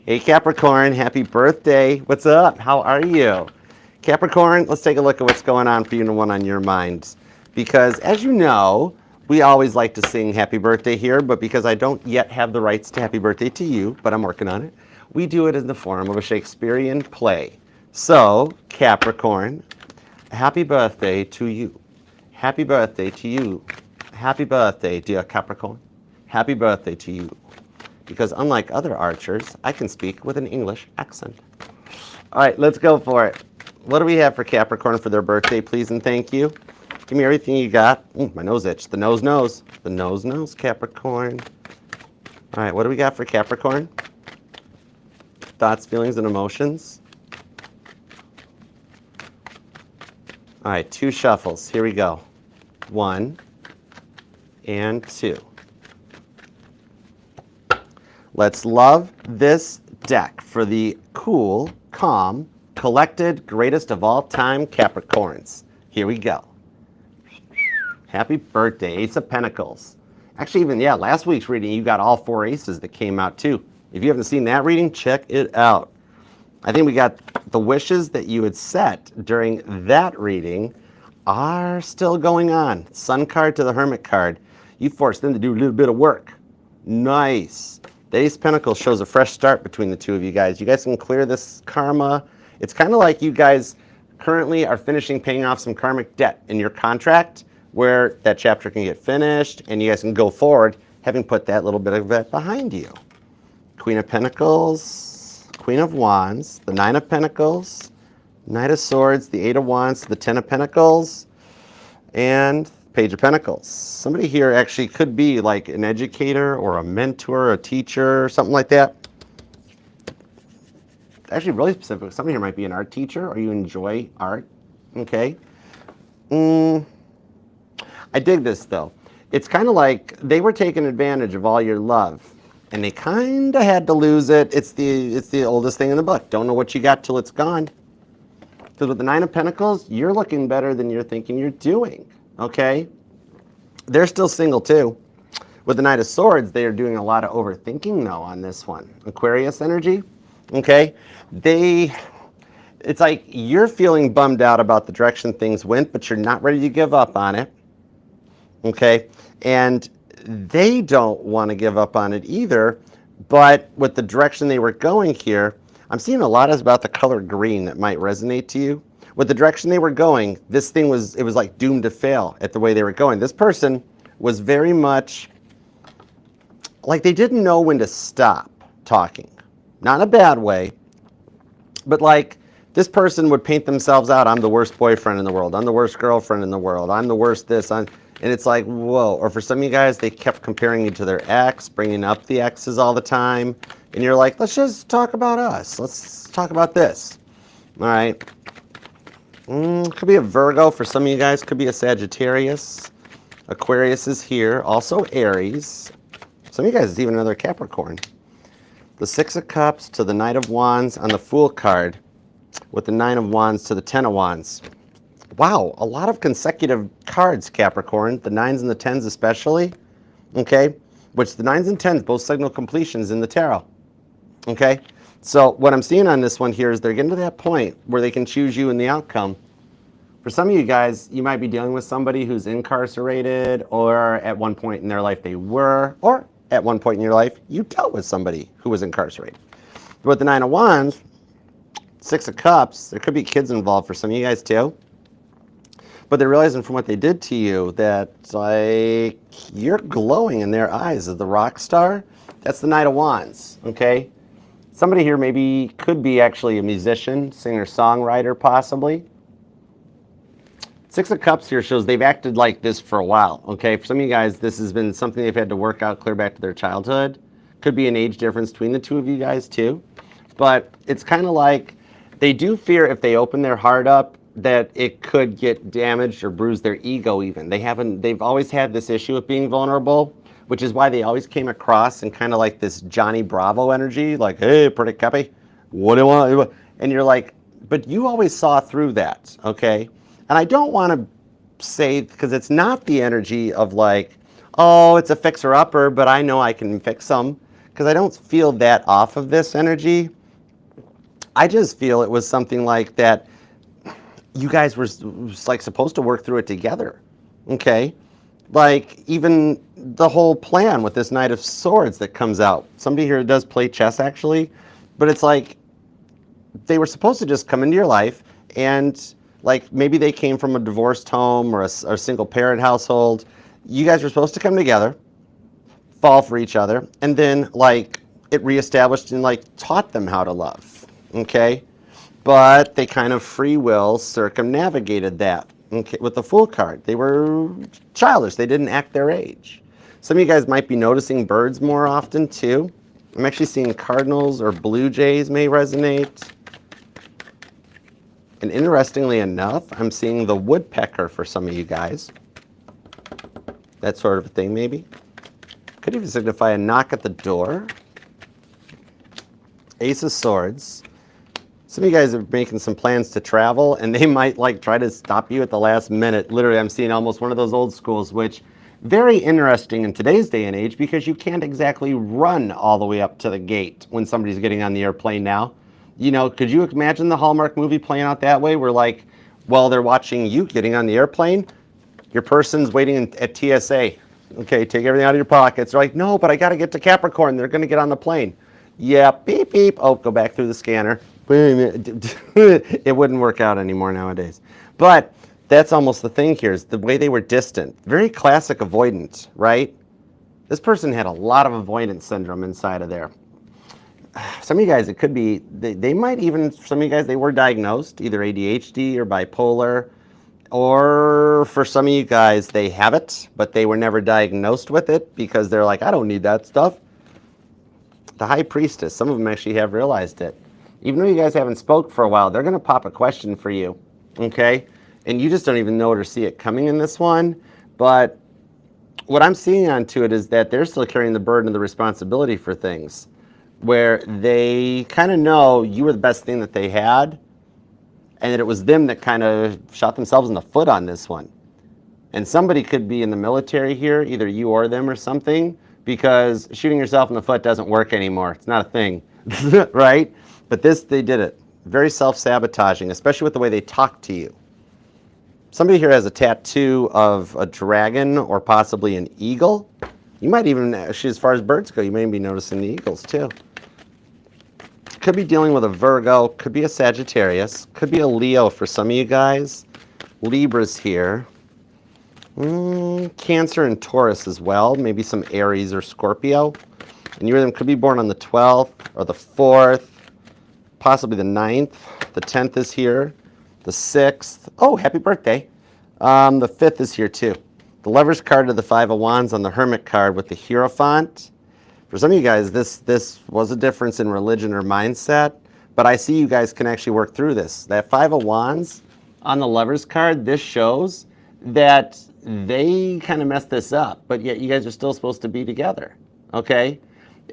Hey, Capricorn, happy birthday. What's up? How are you? Capricorn, let's take a look at what's going on for you and the one on your mind. Because as you know, we always like to sing happy birthday here, but because I don't yet have the rights to happy birthday to you, but I'm working on it, we do it in the form of a Shakespearean play. So, Capricorn, happy birthday to you. Happy birthday to you. Happy birthday, dear Capricorn. Happy birthday to you. Because unlike other archers, I can speak with an English accent. All right, let's go for it. What do we have for Capricorn for their birthday, please and thank you? Give me everything you got. Ooh, my nose itch. The nose knows. The nose knows, Capricorn. All right, what do we got for Capricorn? Thoughts, feelings, and emotions. All right, 2 shuffles. Here we go. 1 and 2. Let's love this deck for the cool, calm, collected, greatest of all time Capricorns. Here we go. Happy birthday, Ace of Pentacles. Actually, even, yeah, last week's reading, you got all 4 aces that came out too. If you haven't seen that reading, check it out. I think we got the wishes that you had set during that reading are still going on. Sun card to the Hermit card. You forced them to do a little bit of work. Nice. The Ace of Pentacles shows a fresh start between the two of you guys. You guys can clear this karma. It's kind of like you guys currently are finishing paying off some karmic debt in your contract where that chapter can get finished and you guys can go forward having put that little bit of it behind you. Queen of Pentacles, Queen of Wands, the Nine of Pentacles, Knight of Swords, the Eight of Wands, the Ten of Pentacles, and Page of Pentacles. Somebody here actually could be like an educator or a mentor, a teacher, something like that. Actually really specific. Somebody here might be an art teacher or you enjoy art. Okay. I dig this though. It's kind of like they were taking advantage of all your love and they kind of had to lose it. It's the oldest thing in the book. Don't know what you got till it's gone. Because with the Nine of Pentacles, you're looking better than you're thinking you're doing. Okay? They're still single too. With the Knight of Swords, they are doing a lot of overthinking though on this one. Aquarius energy. Okay? It's like you're feeling bummed out about the direction things went, but you're not ready to give up on it. Okay? And they don't want to give up on it either, but with the direction they were going here, I'm seeing a lot about the color green that might resonate to you. With the direction they were going, this thing was like doomed to fail at the way they were going. This person was very much like they didn't know when to stop talking. Not in a bad way, but like this person would paint themselves out, I'm the worst boyfriend in the world, I'm the worst girlfriend in the world, I'm the worst this, and it's like, whoa. Or for some of you guys, they kept comparing you to their ex, bringing up the exes all the time, and you're like, let's just talk about us. Let's talk about this. All right. Could be a Virgo for some of you guys. Could be a Sagittarius. Aquarius is here. Also Aries. Some of you guys is even another Capricorn. The Six of Cups to the Knight of Wands on the Fool card with the Nine of Wands to the Ten of Wands. Wow, a lot of consecutive cards, Capricorn. The 9s and the 10s especially. Okay? Which the 9s and 10s both signal completions in the tarot. Okay? So what I'm seeing on this one here is they're getting to that point where they can choose you in the outcome. For some of you guys, you might be dealing with somebody who's incarcerated, or at one point in their life they were, or at one point in your life you dealt with somebody who was incarcerated. But with the Nine of Wands, Six of Cups, there could be kids involved for some of you guys too. But they're realizing from what they did to you that like you're glowing in their eyes as the rock star. That's the Knight of Wands, okay? Somebody here maybe could be actually a musician, singer, songwriter, possibly. Six of Cups here shows they've acted like this for a while, okay? For some of you guys, this has been something they've had to work out clear back to their childhood. Could be an age difference between the two of you guys too. But it's kind of like they do fear if they open their heart up that it could get damaged or bruise their ego even. They've always had this issue of being vulnerable, which is why they always came across in kind of like this Johnny Bravo energy, like, hey, pretty cuppy, what do you want? And you're like, but you always saw through that, okay? And I don't want to say, because it's not the energy of like, oh, it's a fixer-upper, but I know I can fix them, because I don't feel that off of this energy. I just feel it was something like that you guys were like supposed to work through it together, okay? Like even the whole plan with this Knight of Swords that comes out. Somebody here does play chess actually, but it's like they were supposed to just come into your life and like maybe they came from a divorced home or a single parent household. You guys were supposed to come together, fall for each other, and then like it reestablished and like taught them how to love, okay? But they kind of free will circumnavigated that. Okay, with the Fool card, they were childish. They didn't act their age. Some of you guys might be noticing birds more often too. I'm actually seeing cardinals or blue jays may resonate. And interestingly enough, I'm seeing the woodpecker for some of you guys. That sort of a thing maybe. Could even signify a knock at the door. Ace of Swords. Some of you guys are making some plans to travel and they might like try to stop you at the last minute. Literally, I'm seeing almost one of those old schools, which very interesting in today's day and age because you can't exactly run all the way up to the gate when somebody's getting on the airplane now. You know, could you imagine the Hallmark movie playing out that way where like, while they're watching you getting on the airplane, your person's waiting at TSA. Okay, take everything out of your pockets. They're like, no, but I got to get to Capricorn. They're going to get on the plane. Yeah, beep, beep. Oh, go back through the scanner. It wouldn't work out anymore nowadays. But that's almost the thing here is the way they were distant. Very classic avoidant, right? This person had a lot of avoidance syndrome inside of there. some of you guys, it could be, they might even, some of you guys, they were diagnosed, either ADHD or bipolar, or for some of you guys, they have it, but they were never diagnosed with it because they're like, I don't need that stuff. The high priestess, some of them actually have realized it. Even though you guys haven't spoke for a while, they're going to pop a question for you, okay? And you just don't even know it or see it coming in this one. But what I'm seeing onto it is that they're still carrying the burden of the responsibility for things, where they kind of know you were the best thing that they had, and that it was them that kind of shot themselves in the foot on this one. And somebody could be in the military here, either you or them or something, because shooting yourself in the foot doesn't work anymore. It's not a thing, right? But this, they did it. Very self-sabotaging, especially with the way they talk to you. Somebody here has a tattoo of a dragon or possibly an eagle. You might even, actually, as far as birds go, you may be noticing the eagles too. Could be dealing with a Virgo, could be a Sagittarius, could be a Leo for some of you guys. Libra's here. Cancer and Taurus as well, maybe some Aries or Scorpio. And you or them could be born on the 12th or the 4th, possibly the 9th. The 10th is here. The 6th. Oh, happy birthday. The 5th is here too. The Lover's card to the Five of Wands on the Hermit card with the Hierophant. For some of you guys, this was a difference in religion or mindset, but I see you guys can actually work through this. That Five of Wands on the Lover's card, this shows that they kind of messed this up, but yet you guys are still supposed to be together, okay?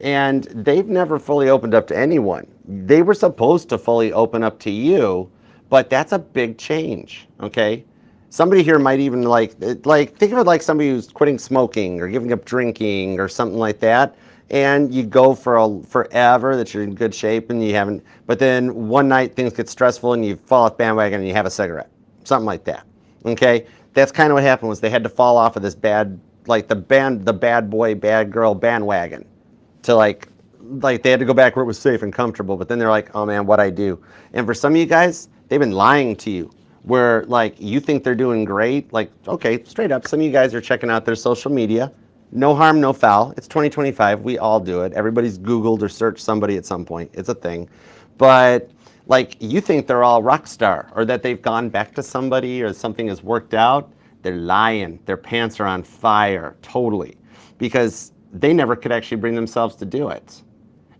And they've never fully opened up to anyone. They were supposed to fully open up to you, but that's a big change, okay? Somebody here might even like think of it like somebody who's quitting smoking or giving up drinking or something like that, and you go for forever that you're in good shape and you haven't, but then one night things get stressful and you fall off bandwagon and you have a cigarette, something like that, okay? That's kind of what happened, was they had to fall off of this bad, like the bad boy, bad girl bandwagon to like they had to go back where it was safe and comfortable, but then they're like, oh man, what'd I do? And for some of you guys, they've been lying to you, where like you think they're doing great, like, okay, straight up, some of you guys are checking out their social media. No harm, no foul. It's 2025. We all do it. Everybody's Googled or searched somebody at some point. It's a thing. But like you think they're all rock star, or that they've gone back to somebody or something has worked out. They're lying. Their pants are on fire, totally, because they never could actually bring themselves to do it.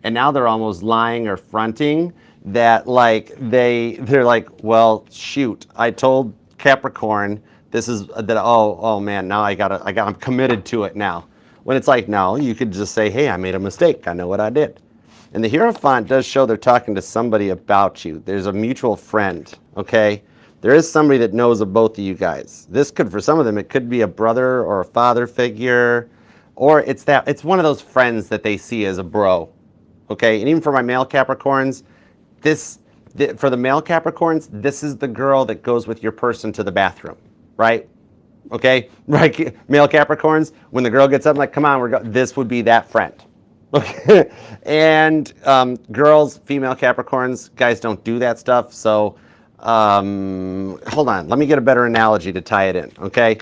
And now they're almost lying or fronting that like they're like, well, shoot, I told Capricorn this is that, oh man, now I'm committed to it now. When it's like, no, you could just say, hey, I made a mistake. I know what I did. And the Hierophant does show they're talking to somebody about you. There's a mutual friend, okay? There is somebody that knows of both of you guys. This could, for some of them, it could be a brother or a father figure, or it's one of those friends that they see as a bro, okay? And even for my male Capricorns, for the male Capricorns, this is the girl that goes with your person to the bathroom, right? Okay, right, male Capricorns, when the girl gets up, like, come on, this would be that friend. Okay, and girls, female Capricorns, guys don't do that stuff, so hold on, let me get a better analogy to tie it in, okay?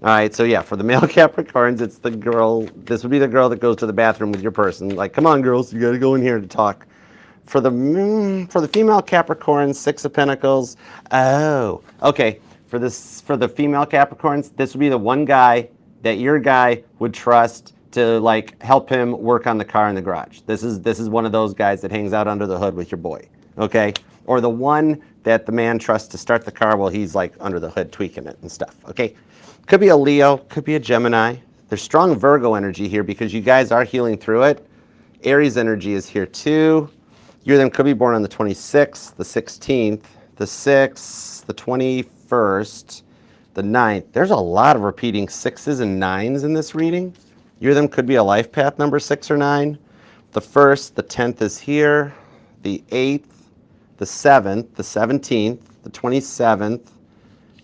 All right, so yeah, for the male Capricorns, it's the girl, this would be the girl that goes to the bathroom with your person, like, come on girls, you gotta go in here to talk. For the female Capricorns, Six of Pentacles, oh, okay, for the female Capricorns, this would be the one guy that your guy would trust to like help him work on the car in the garage. This is one of those guys that hangs out under the hood with your boy, okay? Or the one that the man trusts to start the car while he's like under the hood tweaking it and stuff, okay? Could be a Leo, could be a Gemini. There's strong Virgo energy here because you guys are healing through it. Aries energy is here too. You or them could be born on the 26th, the 16th, the 6th, the 21st, the 9th. There's a lot of repeating 6s and 9s in this reading. You or them could be a life path number 6 or 9. The 1st, the 10th is here. The 8th, the 7th, the 17th, the 27th,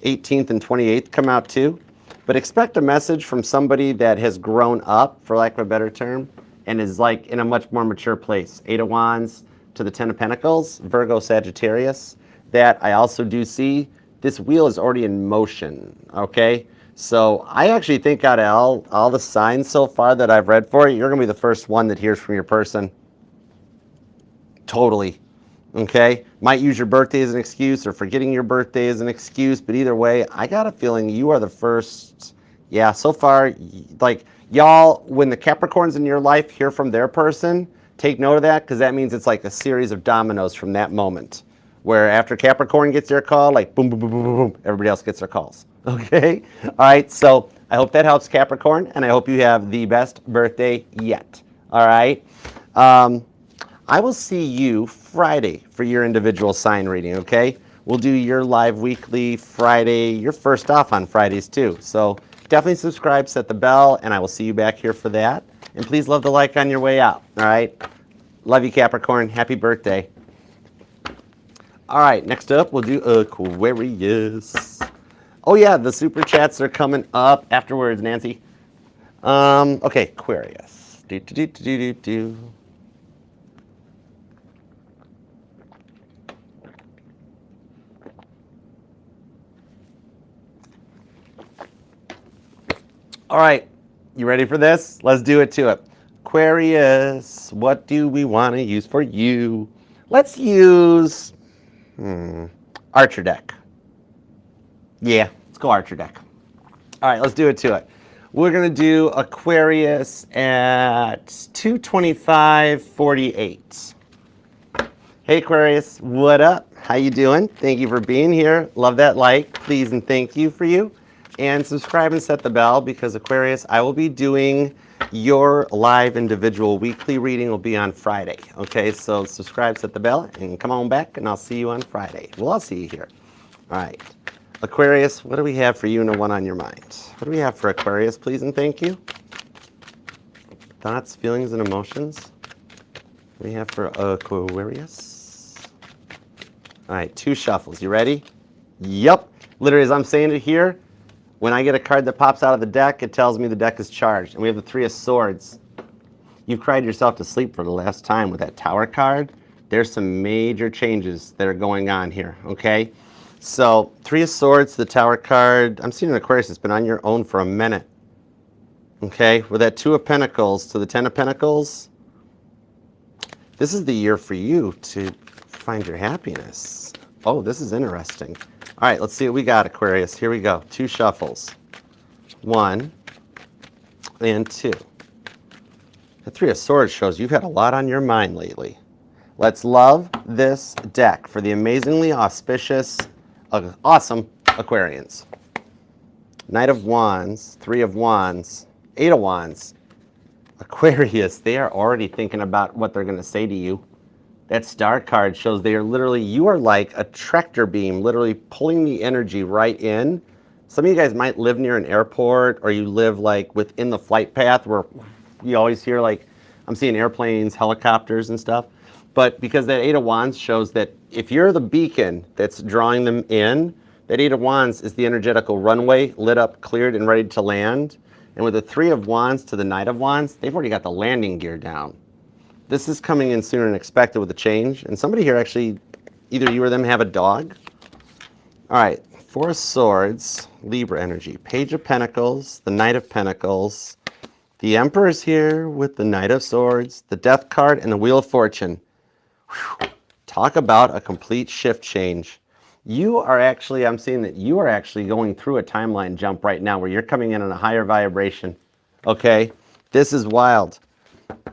18th, and 28th come out too. But expect a message from somebody that has grown up, for lack of a better term, and is like in a much more mature place. 8 of Wands to the 10 of Pentacles, Virgo, Sagittarius. That I also do see, this wheel is already in motion, okay? So I actually think out of all the signs so far that I've read for you, you're going to be the first one that hears from your person. Totally. Okay? Might use your birthday as an excuse or forgetting your birthday as an excuse, but either way, I got a feeling you are the first. Yeah, so far, like, y'all, when the Capricorns in your life hear from their person, take note of that, because that means it's like a series of dominoes from that moment. Where after Capricorn gets their call, like boom, boom, boom, boom, boom, boom, everybody else gets their calls. Okay? All right, so I hope that helps, Capricorn, and I hope you have the best birthday yet. All right? I will see you Friday for your individual sign reading, okay? We'll do your live weekly Friday. You're first off on Fridays too. So definitely subscribe, set the bell, and I will see you back here for that. And please love the like on your way out, all right? Love you, Capricorn. Happy birthday. All right, next up, we'll do Aquarius. Oh yeah, the super chats are coming up afterwards, Nancy. Okay, Aquarius. All right, you ready for this? Let's do it to it. Aquarius, what do we want to use for you? Let's use Archer deck. Yeah, let's go Archer deck. All right, let's do it to it. We're going to do Aquarius at 225.48. Hey Aquarius, what up? How you doing? Thank you for being here. Love that like, please, and thank you for you. And subscribe and set the bell, because Aquarius, I will be doing your live individual weekly reading will be on Friday. Okay, so subscribe, set the bell, and come on back, and I'll see you on Friday. Well, I'll see you here. All right. Aquarius, what do we have for you and a one on your mind? What do we have for Aquarius, please and thank you? Thoughts, feelings, and emotions. What do we have for Aquarius? All right, 2 shuffles. You ready? Yep. Literally, as I'm saying it here, when I get a card that pops out of the deck, it tells me the deck is charged. And we have the 3 of Swords. You've cried yourself to sleep for the last time with that Tower card. There's some major changes that are going on here, okay? So, 3 of Swords, the Tower card. I'm seeing an Aquarius that's been on your own for a minute. Okay, with that 2 of Pentacles to the 10 of Pentacles. This is the year for you to find your happiness. Oh, this is interesting. All right, let's see what we got, Aquarius. Here we go. 2 shuffles. 1 and 2. The 3 of Swords shows you've had a lot on your mind lately. Let's love this deck for the amazingly auspicious, awesome Aquarians. Knight of Wands, 3 of Wands, 8 of Wands. Aquarius, they are already thinking about what they're going to say to you. That Star card shows they are literally, you are like a tractor beam, literally pulling the energy right in. Some of you guys might live near an airport, or you live like within the flight path where you always hear, like, I'm seeing airplanes, helicopters and stuff. But because that 8 of Wands shows that if you're the beacon that's drawing them in, that 8 of Wands is the energetical runway, lit up, cleared, and ready to land. And with the 3 of Wands to the Knight of Wands, they've already got the landing gear down. This is coming in sooner than expected with a change. And somebody here actually, either you or them have a dog. All right, 4 of Swords, Libra energy. Page of Pentacles, the Knight of Pentacles. The Emperor's here with the Knight of Swords, the Death card, and the Wheel of Fortune. Whew. Talk about a complete shift change. You are actually, I'm seeing that you are actually going through a timeline jump right now where you're coming in on a higher vibration. Okay? This is wild.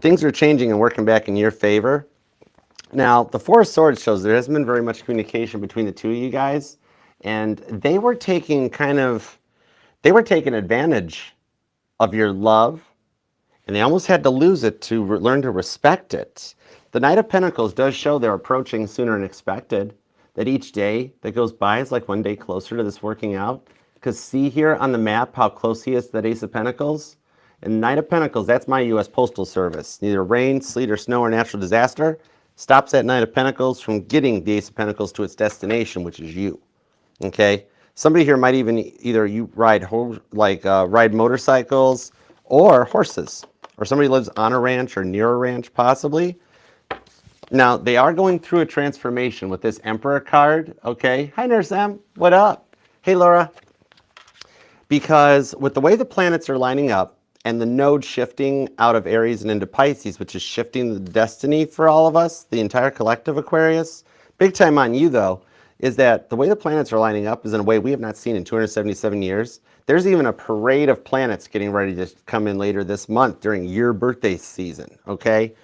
Things are changing and working back in your favor. Now, the 4 of Swords shows there hasn't been very much communication between the 2 of you guys, and they were taking advantage of your love, and they almost had to lose it to learn to respect it. The Knight of Pentacles does show they're approaching sooner than expected, that each day that goes by is like one day closer to this working out. Because see here on the map how close he is to that Ace of Pentacles? And Knight of Pentacles, that's my U.S. Postal Service. Neither rain, sleet, or snow, or natural disaster stops that Knight of Pentacles from getting the Ace of Pentacles to its destination, which is you. Okay? Somebody here might even either you ride ride motorcycles or horses. Or somebody lives on a ranch or near a ranch, possibly. Now, they are going through a transformation with this Emperor card. Okay? Hi, Nurse Sam. What up? Hey, Laura. Because with the way the planets are lining up, and the node shifting out of Aries and into Pisces, which is shifting the destiny for all of us, the entire collective Aquarius. Big time on you, though, is that the way the planets are lining up is in a way we have not seen in 277 years. There's even a parade of planets getting ready to come in later this month during your birthday season, okay?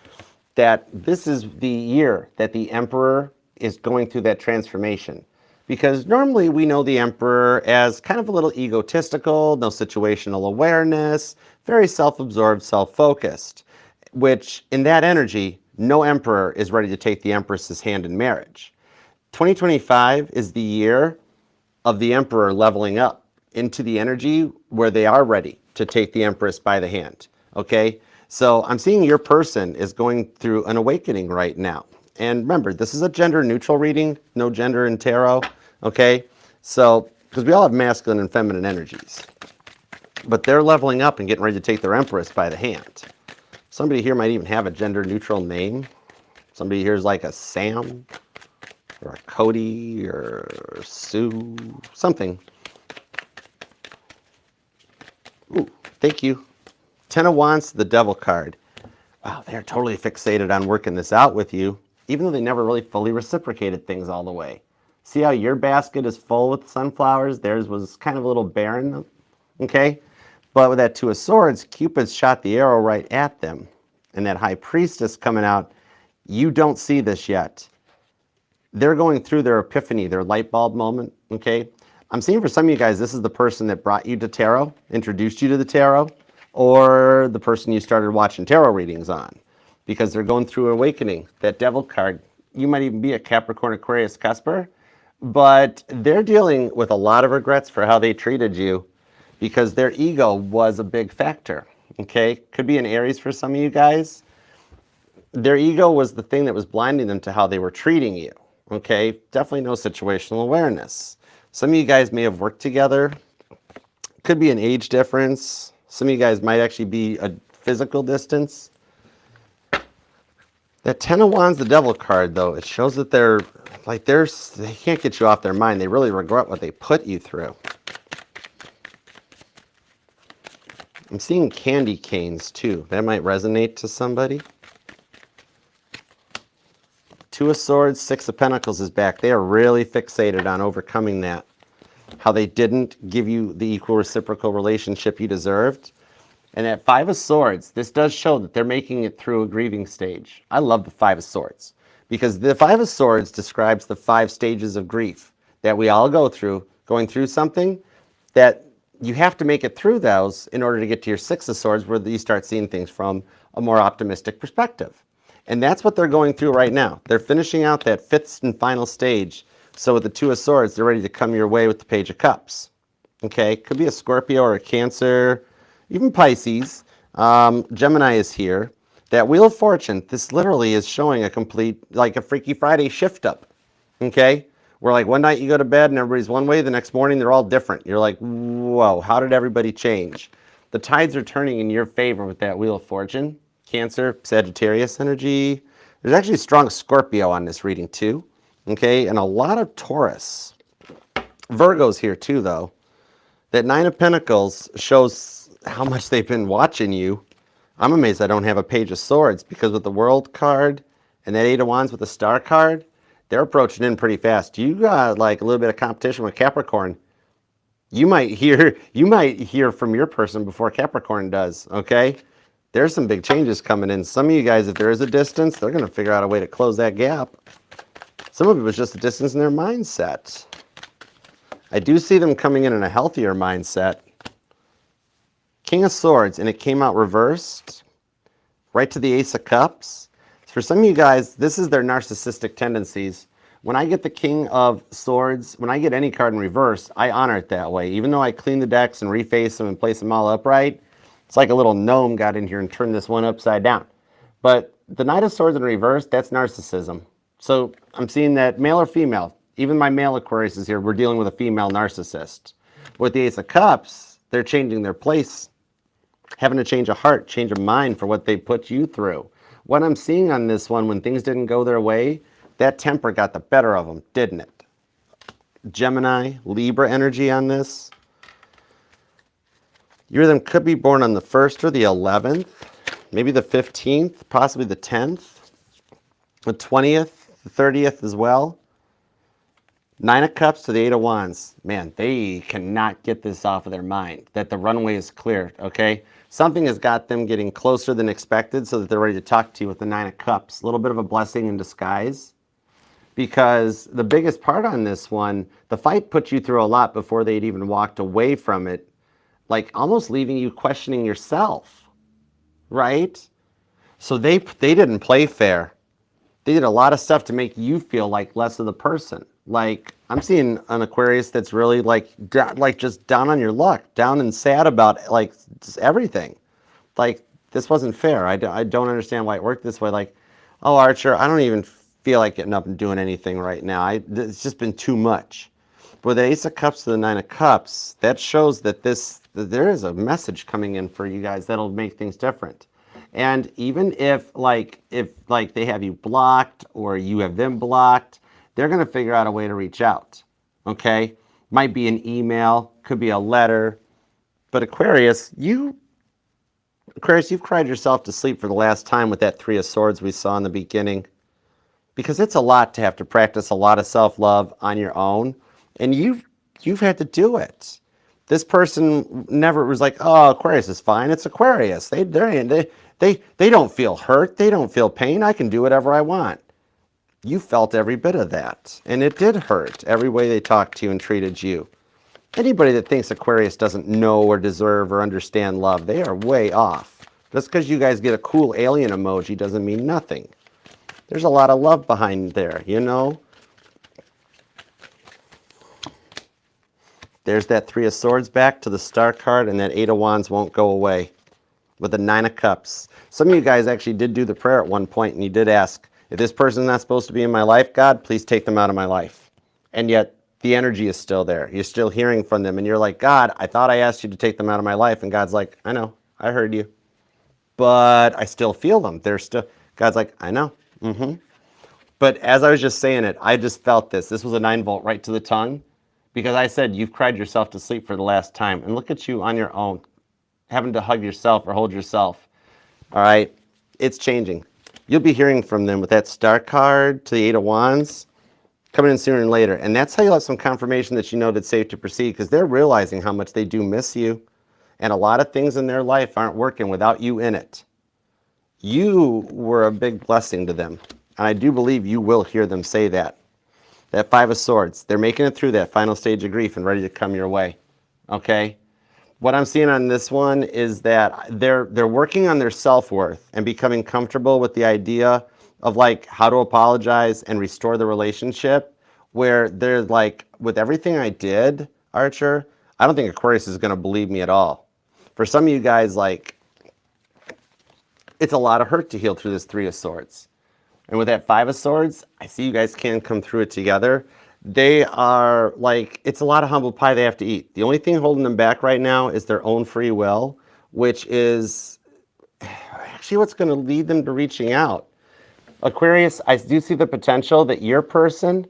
That this is the year that the Emperor is going through that transformation. Because normally we know the Emperor as kind of a little egotistical, no situational awareness, very self-absorbed, self-focused, which in that energy, no Emperor is ready to take the Empress's hand in marriage. 2025 is the year of the Emperor leveling up into the energy where they are ready to take the Empress by the hand, okay? So I'm seeing your person is going through an awakening right now. And remember, this is a gender neutral reading, no gender in tarot, okay? So, because we all have masculine and feminine energies. But they're leveling up and getting ready to take their Empress by the hand. Somebody here might even have a gender neutral name. Somebody here is like a Sam, or a Cody, or Sue, something. Ooh, thank you. Ten of Wands, the Devil card. Wow, they're totally fixated on working this out with you, even though they never really fully reciprocated things all the way. See how your basket is full with sunflowers? Theirs was kind of a little barren, okay? But with that Two of Swords, Cupid shot the arrow right at them. And that High Priestess coming out, you don't see this yet. They're going through their epiphany, their light bulb moment, okay? I'm seeing for some of you guys, this is the person that brought you to tarot, introduced you to the tarot, or the person you started watching tarot readings on, because they're going through awakening. That Devil card, you might even be a Capricorn, Aquarius, cusper, but they're dealing with a lot of regrets for how they treated you because their ego was a big factor, okay? Could be an Aries for some of you guys. Their ego was the thing that was blinding them to how they were treating you, okay? Definitely no situational awareness. Some of you guys may have worked together. Could be an age difference. Some of you guys might actually be a physical distance. That Ten of Wands, the Devil card, though, it shows that they can't get you off their mind. They really regret what they put you through. I'm seeing candy canes, too. That might resonate to somebody. Two of Swords, Six of Pentacles is back. They are really fixated on overcoming that. How they didn't give you the equal reciprocal relationship you deserved. And at Five of Swords, this does show that they're making it through a grieving stage. I love the Five of Swords because the Five of Swords describes the 5 stages of grief that we all go through, going through something that you have to make it through those in order to get to your Six of Swords where you start seeing things from a more optimistic perspective. And that's what they're going through right now. They're finishing out that 5th and final stage. So with the Two of Swords, they're ready to come your way with the Page of Cups. Okay, could be a Scorpio or a Cancer, even Pisces. Gemini is here. That Wheel of Fortune, this literally is showing a complete, like a Freaky Friday shift up. Okay, where like one night you go to bed and everybody's one way, the next morning they're all different. You're like, whoa, how did everybody change? The tides are turning in your favor with that Wheel of Fortune. Cancer, Sagittarius energy. There's actually strong Scorpio on this reading too. Okay, and a lot of Taurus. Virgo's here too, though. That Nine of Pentacles shows how much they've been watching you. I'm amazed I don't have a Page of Swords because with the World card and that Eight of Wands with the Star card, they're approaching in pretty fast. You got like a little bit of competition with Capricorn. You might hear from your person before Capricorn does, okay? There's some big changes coming in. Some of you guys, if there is a distance, they're going to figure out a way to close that gap. Some of it was just a distance in their mindset. I do see them coming in a healthier mindset. King of Swords, and it came out reversed, right to the Ace of Cups. For some of you guys, this is their narcissistic tendencies. When I get the King of Swords, when I get any card in reverse, I honor it that way. Even though I clean the decks and reface them and place them all upright, it's like a little gnome got in here and turned this one upside down. But the Knight of Swords in reverse, that's narcissism. So I'm seeing that male or female, even my male Aquarius is here, we're dealing with a female narcissist. With the Ace of Cups, they're changing their place, having to change a heart, change a mind for what they put you through. What I'm seeing on this one, when things didn't go their way, that temper got the better of them, didn't it? Gemini, Libra energy on this. You or them could be born on the 1st or the 11th, maybe the 15th, possibly the 10th, the 20th, the 30th as well. 9 of Cups to the 8 of Wands. Man, they cannot get this off of their mind, that the runway is clear, okay? Something has got them getting closer than expected so that they're ready to talk to you with the 9 of Cups. A little bit of a blessing in disguise, because the biggest part on this one, the fight put you through a lot before they'd even walked away from it, like almost leaving you questioning yourself, right? So they didn't play fair. They did a lot of stuff to make you feel like less of the person. Like, I'm seeing an Aquarius that's really like just down on your luck, down and sad about like just everything. Like, this wasn't fair. I don't understand why it worked this way. Like, oh, Archer, I don't even feel like getting up and doing anything right now. It's just been too much. But with the Ace of Cups to the 9 of Cups, that shows that there is a message coming in for you guys that'll make things different. And even if they have you blocked or you have them blocked, they're going to figure out a way to reach out, okay? Might be an email, could be a letter. But Aquarius, you've cried yourself to sleep for the last time with that 3 of Swords we saw in the beginning, because it's a lot to have to practice a lot of self-love on your own, and you've had to do it. This person never was like, oh, Aquarius is fine. It's Aquarius. They don't feel hurt. They don't feel pain. I can do whatever I want. You felt every bit of that, and it did hurt every way they talked to you and treated you. Anybody that thinks Aquarius doesn't know or deserve or understand love, they are way off. Just because you guys get a cool alien emoji doesn't mean nothing. There's a lot of love behind there, you know? There's that 3 of Swords back to the Star card, and that 8 of Wands won't go away with the 9 of Cups. Some of you guys actually did do the prayer at one point, and you did ask, if this person's not supposed to be in my life, God, please take them out of my life. And yet, the energy is still there. You're still hearing from them, and you're like, God, I thought I asked you to take them out of my life. And God's like, I know, I heard you. But I still feel them. God's like, I know. But as I was just saying it, I just felt this. This was a 9-volt right to the tongue, because I said, you've cried yourself to sleep for the last time. And look at you on your own, having to hug yourself or hold yourself. All right? It's changing. You'll be hearing from them with that Star card to the 8 of Wands coming in sooner than later. And that's how you'll have some confirmation that you know that it's safe to proceed, because they're realizing how much they do miss you. And a lot of things in their life aren't working without you in it. You were a big blessing to them. And I do believe you will hear them say that. That 5 of Swords, they're making it through that final stage of grief and ready to come your way. Okay? What I'm seeing on this one is that they're working on their self-worth and becoming comfortable with the idea of like how to apologize and restore the relationship, where they're like, with everything I did, Archer, I don't think Aquarius is going to believe me at all. For some of you guys, like, it's a lot of hurt to heal through this 3 of Swords. And with that 5 of Swords, I see you guys can come through it together. They are like, it's a lot of humble pie they have to eat. The only thing holding them back right now is their own free will, which is actually what's going to lead them to reaching out. Aquarius, I do see the potential that your person,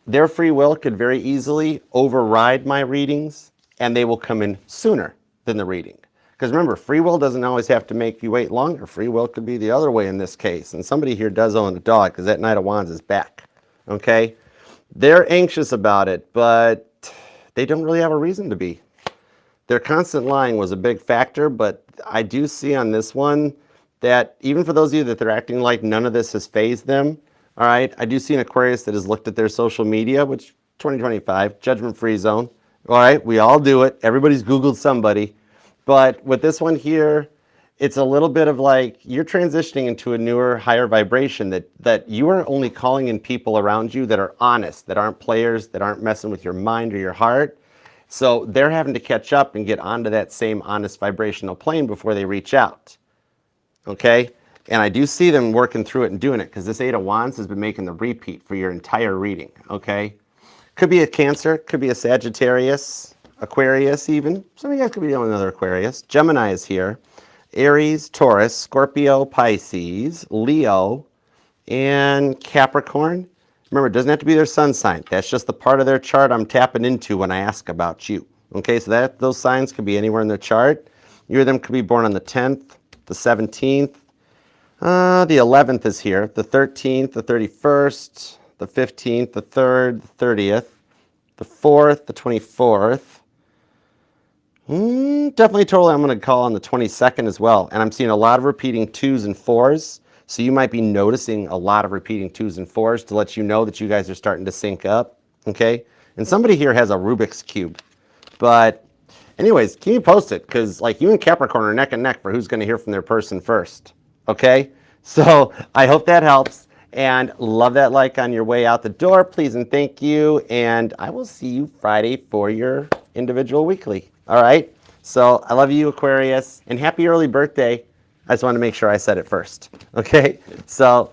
their free will could very easily override my readings, and they will come in sooner than the reading. Because remember, free will doesn't always have to make you wait longer. Free will could be the other way in this case. And somebody here does own a dog, because that Knight of Wands is back. Okay? They're anxious about it, but they don't really have a reason to be. Their constant lying was a big factor, but I do see on this one that even for those of you that they're acting like none of this has fazed them, all right, I do see an Aquarius that has looked at their social media, which 2025, judgment-free zone. All right, we all do it. Everybody's Googled somebody. But with this one here, it's a little bit of like you're transitioning into a newer, higher vibration that you are only calling in people around you that are honest, that aren't players, that aren't messing with your mind or your heart. So they're having to catch up and get onto that same honest vibrational plane before they reach out. Okay? And I do see them working through it and doing it, because this 8 of Wands has been making the repeat for your entire reading. Okay? Could be a Cancer, could be a Sagittarius, Aquarius even. Some of you guys could be dealing with another Aquarius. Gemini is here. Aries, Taurus, Scorpio, Pisces, Leo, and Capricorn. Remember, it doesn't have to be their sun sign. That's just the part of their chart I'm tapping into when I ask about you. Okay, so those signs could be anywhere in their chart. You or them could be born on the 10th, the 17th, the 11th is here, the 13th, the 31st, the 15th, the 3rd, the 30th, the 4th, the 24th. Definitely totally I'm going to call on the 22nd as well. And I'm seeing a lot of repeating 2s and 4s. So you might be noticing a lot of repeating 2s and 4s to let you know that you guys are starting to sync up. Okay? And somebody here has a Rubik's Cube. But anyways, keep me posted because like you and Capricorn are neck and neck for who's going to hear from their person first. Okay? So I hope that helps. And love that like on your way out the door, please and thank you. And I will see you Friday for your individual weekly. All right? So I love you, Aquarius, and happy early birthday. I just wanted to make sure I said it first. Okay? So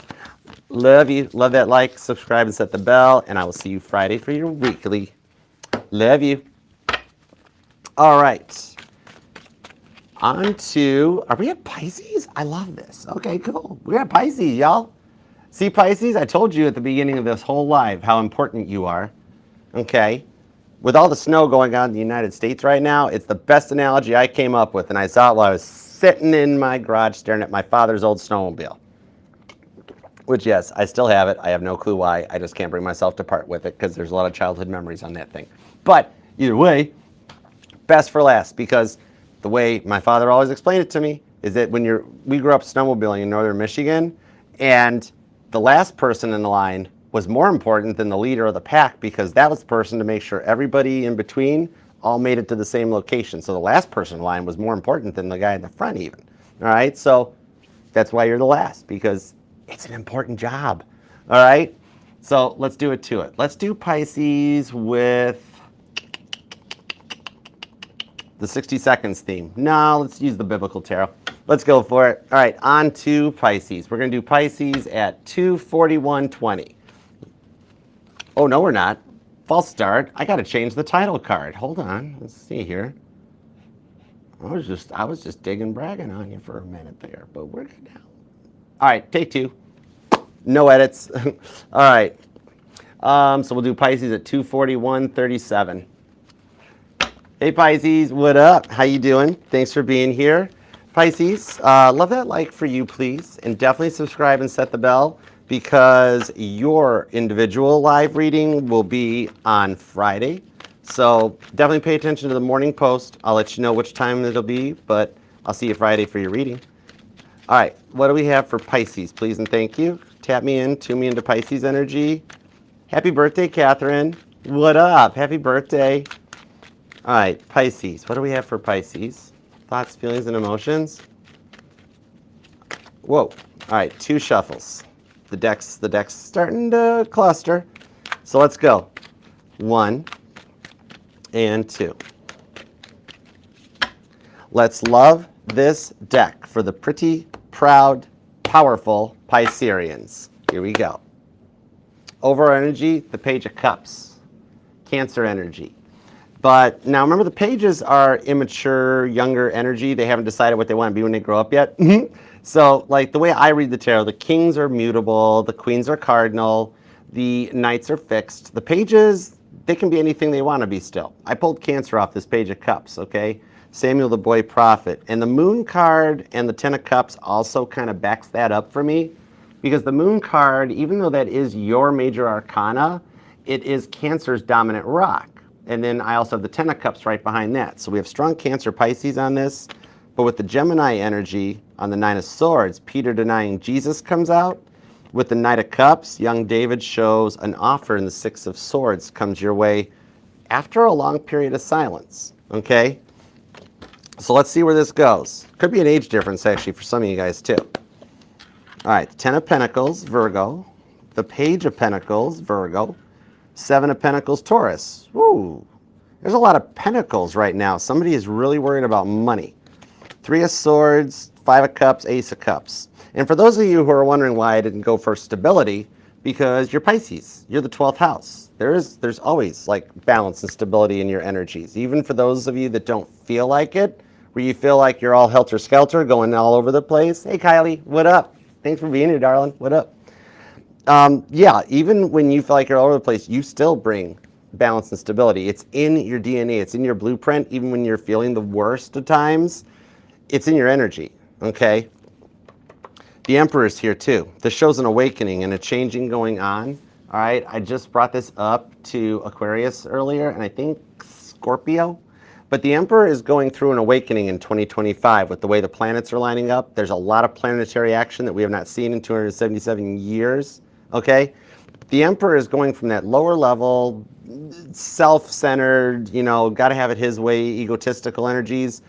love you. Love that like, subscribe, and set the bell. And I will see you Friday for your weekly. Love you. All right. On to, are we at Pisces? I love this. Okay, cool. We're at Pisces, y'all. See, Pisces, I told you at the beginning of this whole live how important you are. Okay? With all the snow going on in the United States right now, it's the best analogy I came up with, and I saw it while I was sitting in my garage staring at my father's old snowmobile. Which, yes, I still have it. I have no clue why. I just can't bring myself to part with it because there's a lot of childhood memories on that thing. But either way, best for last, because the way my father always explained it to me is that when we grew up snowmobiling in northern Michigan, and the last person in the line was more important than the leader of the pack because that was the person to make sure everybody in between all made it to the same location. So the last person in line was more important than the guy in the front even. All right, so that's why you're the last, because it's an important job. All right, so let's do it to it. Let's do Pisces with the 60 seconds theme. No, let's use the biblical tarot. Let's go for it. All right, on to Pisces. We're going to do Pisces at 2:41:20. Oh, no, we're not. False start. I got to change the title card. Hold on. Let's see here. I was just digging, bragging on you for a minute there, but we're good now. All right, take two. No edits. All right. So we'll do Pisces at 2:41:37. Hey Pisces, what up? How you doing? Thanks for being here. Pisces, love that like for you, please. And definitely subscribe and set the bell because your individual live reading will be on Friday. So definitely pay attention to the morning post. I'll let you know which time it'll be, but I'll see you Friday for your reading. All right, what do we have for Pisces, please and thank you? Tap me in, tune me into Pisces energy. Happy birthday, Catherine. What up? Happy birthday. All right, Pisces. What do we have for Pisces? Thoughts, feelings, and emotions. Whoa. All right, 2 shuffles. The deck's starting to cluster. So let's go. 1 and 2. Let's love this deck for the pretty, proud, powerful Pisceans. Here we go. Overall energy, the Page of Cups. Cancer energy. But now remember, the pages are immature, younger energy. They haven't decided what they want to be when they grow up yet. So like the way I read the tarot, the kings are mutable, the queens are cardinal, the knights are fixed. The pages, they can be anything they want to be still. I pulled Cancer off this Page of Cups, okay? Samuel the boy prophet. And the Moon card and the Ten of Cups also kind of backs that up for me. Because the Moon card, even though that is your major arcana, it is Cancer's dominant rock. And then I also have the Ten of Cups right behind that. So we have strong Cancer Pisces on this. But with the Gemini energy on the Nine of Swords, Peter denying Jesus comes out. With the Knight of Cups, young David shows an offer, and the Six of Swords comes your way after a long period of silence. Okay? So let's see where this goes. Could be an age difference, actually, for some of you guys, too. All right, Ten of Pentacles, Virgo. The Page of Pentacles, Virgo. 7 of Pentacles, Taurus. Woo! There's a lot of pentacles right now. Somebody is really worried about money. 3 of Swords, 5 of Cups, Ace of Cups. And for those of you who are wondering why I didn't go for stability, because you're Pisces. You're the 12th house. There's always like balance and stability in your energies. Even for those of you that don't feel like it, where you feel like you're all helter-skelter, going all over the place. Hey, Kylie, what up? Thanks for being here, darling. What up? Yeah, even when you feel like you're all over the place, you still bring balance and stability. It's in your DNA. It's in your blueprint. Even when you're feeling the worst of times, it's in your energy, okay? The Emperor's here too. This shows an awakening and a changing going on, all right? I just brought this up to Aquarius earlier, and I think Scorpio. But the Emperor is going through an awakening in 2025 with the way the planets are lining up. There's a lot of planetary action that we have not seen in 277 years, okay? The Emperor is going from that lower level, self-centered, you know, got to have it his way, egotistical energies,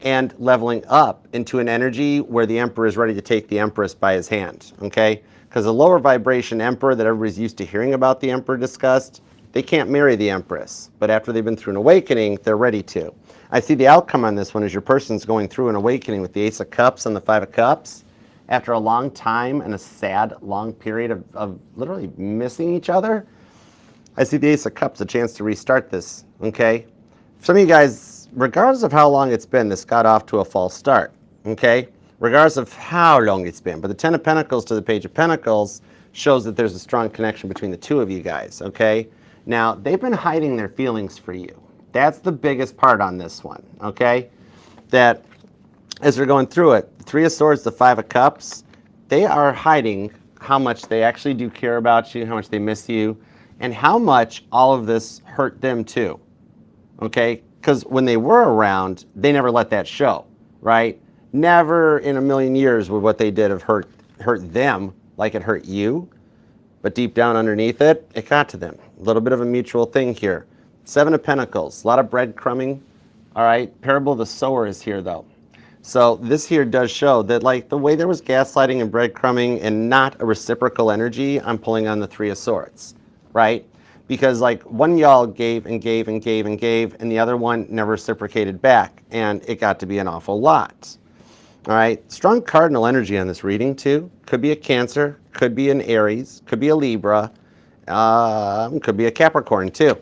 and leveling up into an energy where the Emperor is ready to take the Empress by his hand, okay? Because the lower vibration Emperor that everybody's used to hearing about the Emperor discussed, they can't marry the Empress. But after they've been through an awakening, they're ready to. I see the outcome on this one is your person's going through an awakening with the Ace of Cups and the Five of Cups. After a long time and a sad, long period of literally missing each other, I see the Ace of Cups a chance to restart this, okay? Some of you guys, regardless of how long it's been, this got off to a false start, okay? Regardless of how long it's been. But the Ten of Pentacles to the Page of Pentacles shows that there's a strong connection between the two of you guys, okay? Now, they've been hiding their feelings for you. That's the biggest part on this one, okay? That as they're going through it, the Three of Swords, the Five of Cups, they are hiding how much they actually do care about you, how much they miss you, and how much all of this hurt them too, okay? Because when they were around, they never let that show, right? Never in a million years would what they did have hurt them like it hurt you. But deep down underneath it, it got to them. A little bit of a mutual thing here. Seven of Pentacles, a lot of breadcrumbing. All right, Parable of the Sower is here though. So this here does show that like the way there was gaslighting and breadcrumbing and not a reciprocal energy, I'm pulling on the Three of Swords, right? Because like one y'all gave and gave and gave and gave, and the other one never reciprocated back, and it got to be an awful lot. All right, strong cardinal energy on this reading too. Could be a Cancer, could be an Aries, could be a Libra, could be a Capricorn too.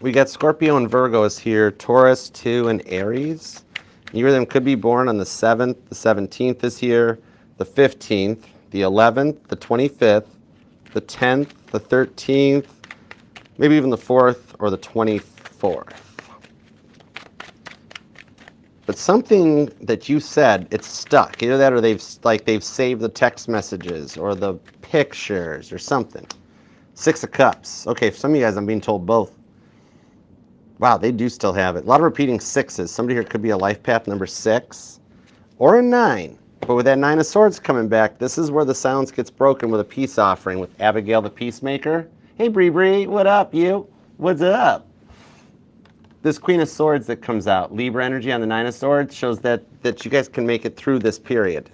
We got Scorpio and Virgo is here, Taurus too, and Aries. Either of them could be born on the 7th, the 17th this year, the 15th, the 11th, the 25th, the 10th, the 13th, maybe even the 4th or the 24th. But something that you said, it's stuck. Either that or they've saved the text messages or the pictures or something. Six of Cups. Okay, for some of you guys, I'm being told both. Wow, they do still have it. A lot of repeating sixes. Somebody here could be a life path number 6 or a 9. But with that Nine of Swords coming back, this is where the silence gets broken with a peace offering with Abigail the Peacemaker. Hey, Bree, what up, you? What's up? This Queen of Swords that comes out, Libra energy on the Nine of Swords, shows that you guys can make it through this period.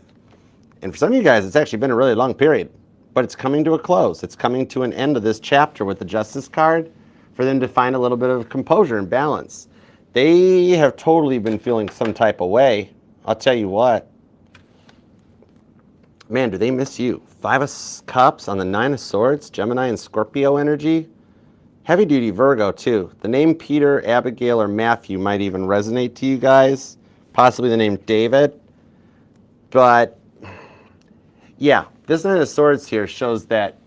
And for some of you guys, it's actually been a really long period. But it's coming to a close. It's coming to an end of this chapter with the Justice card for them to find a little bit of composure and balance. They have totally been feeling some type of way. I'll tell you what. Man, do they miss you. Five of Cups on the Nine of Swords, Gemini and Scorpio energy. Heavy duty Virgo too. The name Peter, Abigail, or Matthew might even resonate to you guys. Possibly the name David. But yeah, this Nine of Swords here shows that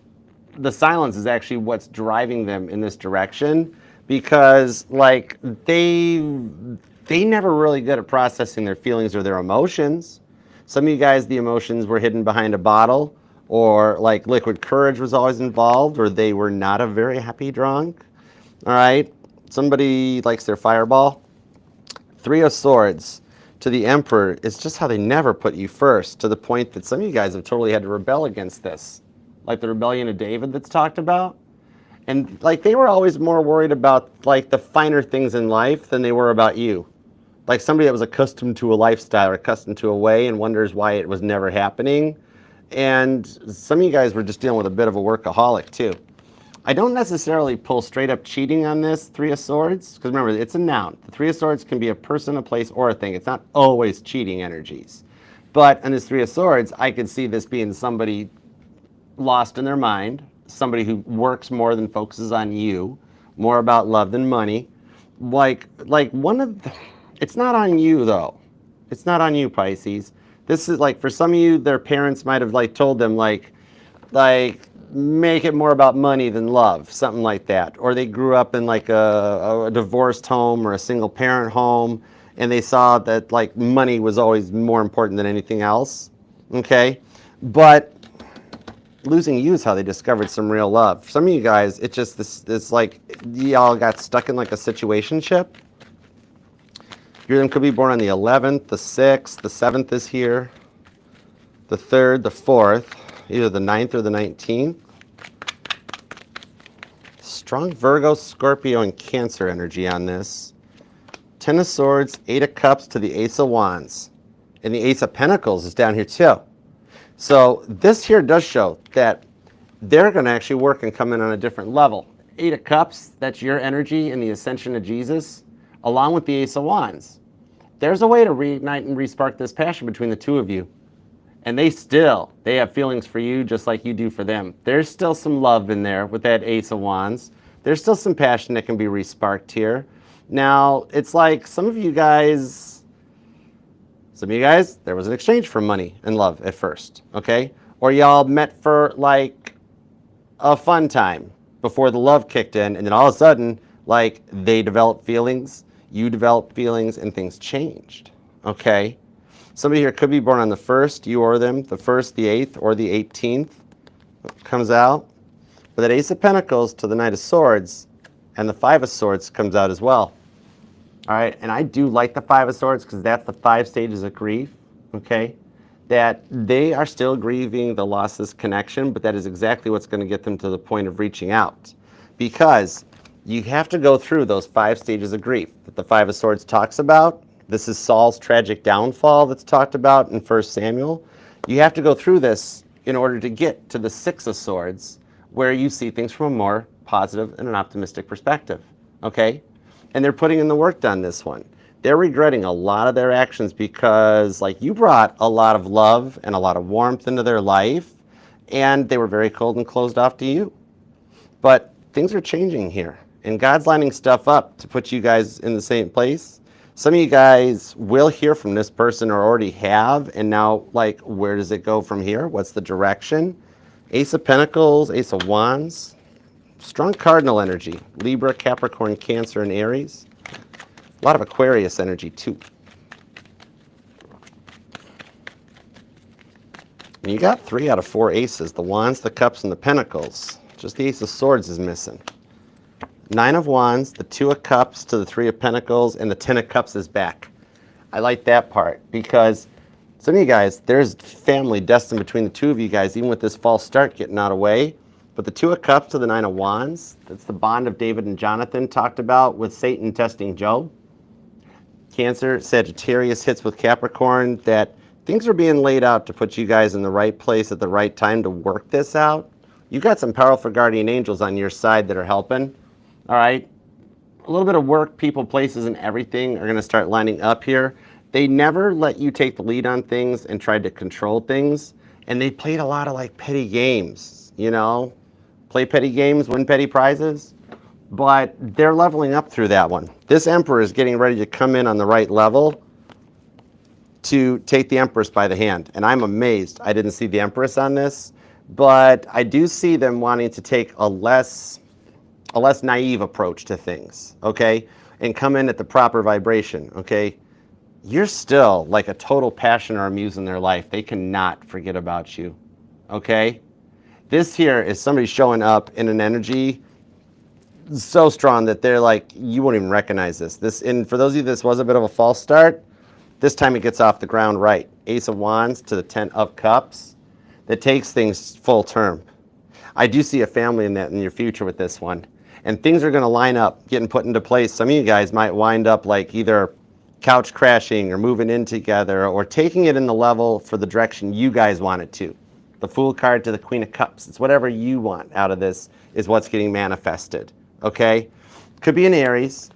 the silence is actually what's driving them in this direction, because like they never really good at processing their feelings or their emotions. Some of you guys, the emotions were hidden behind a bottle, or like liquid courage was always involved, or they were not a very happy drunk. All right, somebody likes their fireball. Three of Swords to the Emperor is just how they never put you first, to the point that some of you guys have totally had to rebel against this. Like the rebellion of David that's talked about. And like they were always more worried about like the finer things in life than they were about you. Like somebody that was accustomed to a lifestyle or accustomed to a way and wonders why it was never happening. And some of you guys were just dealing with a bit of a workaholic too. I don't necessarily pull straight up cheating on this Three of Swords, because remember, it's a noun. The Three of Swords can be a person, a place, or a thing. It's not always cheating energies. But on this Three of Swords, I could see this being somebody lost in their mind, somebody who works more than focuses on you, more about love than money. Like one of the, it's not on you though. It's not on you, Pisces. This is like, for some of you, their parents might have like told them like make it more about money than love, something like that. Or they grew up in like a divorced home or a single parent home, and they saw that like money was always more important than anything else. Okay? But losing you is how they discovered some real love. Some of you guys, it's just this like y'all got stuck in like a situationship. Your them could be born on the 11th, the 6th, the 7th is here, the 3rd, the 4th, either the 9th or the 19th. Strong Virgo, Scorpio, and Cancer energy on this. 10 of Swords, 8 of Cups to the Ace of Wands. And the Ace of Pentacles is down here too. So this here does show that they're going to actually work and come in on a different level. 8 of Cups, that's your energy in the ascension of Jesus, along with the Ace of Wands. There's a way to reignite and respark this passion between the two of you. And they have feelings for you just like you do for them. There's still some love in there with that Ace of Wands. There's still some passion that can be resparked here. Now, it's like some of you guys, there was an exchange for money and love at first, okay? Or y'all met for like a fun time before the love kicked in, and then all of a sudden, like they developed feelings, you developed feelings, and things changed, okay? Somebody here could be born on the 1st, you or them, the 1st, the 8th, or the 18th comes out. But that Ace of Pentacles to the Knight of Swords and the 5 of Swords comes out as well. All right, and I do like the 5 of Swords because that's the 5 stages of grief, okay? That they are still grieving the loss of this connection, but that is exactly what's going to get them to the point of reaching out. Because you have to go through those 5 stages of grief that the 5 of Swords talks about. This is Saul's tragic downfall that's talked about in 1 Samuel. You have to go through this in order to get to the 6 of Swords, where you see things from a more positive and an optimistic perspective, okay? And they're putting in the work on this one. They're regretting a lot of their actions because, like, you brought a lot of love and a lot of warmth into their life, and they were very cold and closed off to you. But things are changing here, and God's lining stuff up to put you guys in the same place. Some of you guys will hear from this person or already have, and now, like, where does it go from here? What's the direction? Ace of Pentacles, Ace of Wands. Strong cardinal energy. Libra, Capricorn, Cancer, and Aries. A lot of Aquarius energy, too. And you got 3 out of 4 aces. The Wands, the Cups, and the Pentacles. Just the Ace of Swords is missing. 9 of Wands, the 2 of Cups to the 3 of Pentacles, and the 10 of Cups is back. I like that part because some of you guys, there's family destined between the two of you guys, even with this false start getting out of the way. But the 2 of Cups to the 9 of Wands, that's the bond of David and Jonathan talked about with Satan testing Job. Cancer, Sagittarius hits with Capricorn, that things are being laid out to put you guys in the right place at the right time to work this out. You got some powerful guardian angels on your side that are helping. All right, a little bit of work, people, places, and everything are going to start lining up here. They never let you take the lead on things and tried to control things, and they played a lot of like petty games, you know, play petty games, win petty prizes, but they're leveling up through that one. This Emperor is getting ready to come in on the right level to take the Empress by the hand, and I'm amazed I didn't see the Empress on this, but I do see them wanting to take a less naive approach to things, okay? And come in at the proper vibration, okay? You're still like a total passion or a muse in their life. They cannot forget about you, okay? This here is somebody showing up in an energy so strong that they're like, you won't even recognize this. And for those of you, this was a bit of a false start. This time it gets off the ground right. Ace of Wands to the 10 of Cups. That takes things full term. I do see a family in that in your future with this one. And things are going to line up, getting put into place. Some of you guys might wind up like either couch crashing or moving in together or taking it in the level for the direction you guys want it to. The Fool card to the Queen of Cups. It's whatever you want out of this is what's getting manifested. Okay? Could be an Aries.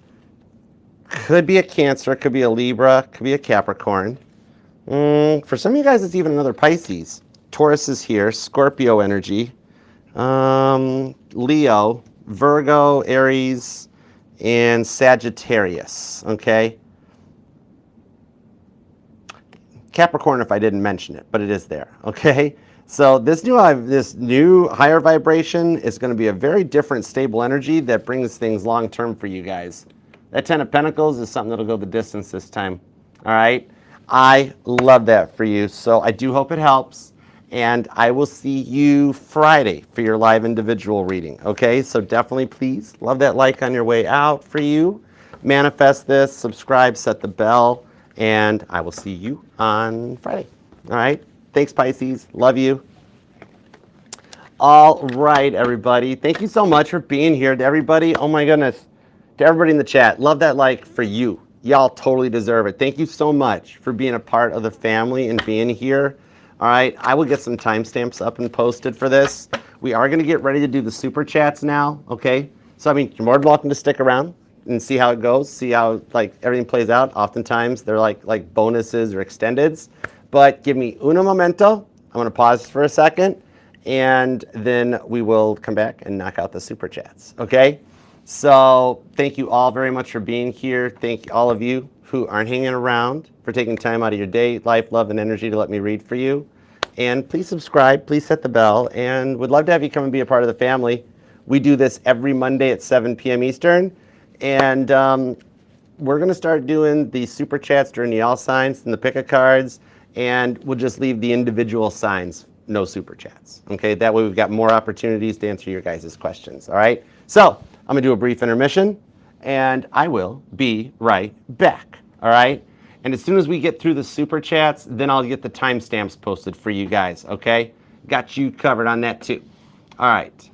Could be a Cancer. Could be a Libra. Could be a Capricorn. For some of you guys, it's even another Pisces. Taurus is here. Scorpio energy. Leo. Virgo, Aries, and Sagittarius, okay? Capricorn if I didn't mention it, but it is there, okay? So this new higher vibration is going to be a very different stable energy that brings things long term for you guys. That Ten of Pentacles is something that'll go the distance this time. All right. I love that for you. So I do hope it helps. And I will see you Friday for your live individual reading. Okay. So definitely please love that like on your way out for you. Manifest this, subscribe, set the bell, and I will see you on Friday. All right. Thanks, Pisces. Love you. All right, everybody. Thank you so much for being here. To everybody, oh my goodness. To everybody in the chat, love that like for you. Y'all totally deserve it. Thank you so much for being a part of the family and being here. All right, I will get some timestamps up and posted for this. We are going to get ready to do the super chats now, okay? So, I mean, you're more than welcome to stick around and see how it goes, see how like everything plays out. Oftentimes, they're like bonuses or extendeds. But give me uno momento. I'm going to pause for a second, and then we will come back and knock out the super chats, okay? So thank you all very much for being here. Thank all of you who aren't hanging around for taking time out of your day, life, love, and energy to let me read for you. And please subscribe, please hit the bell, and would love to have you come and be a part of the family. We do this every Monday at 7 p.m. Eastern, and we're going to start doing the super chats during the all signs and the pick a cards, and we'll just leave the individual signs, no super chats. Okay, that way we've got more opportunities to answer your guys' questions. All right, so I'm going to do a brief intermission, and I will be right back. All right, and as soon as we get through the super chats, then I'll get the timestamps posted for you guys. Okay, got you covered on that too. All right,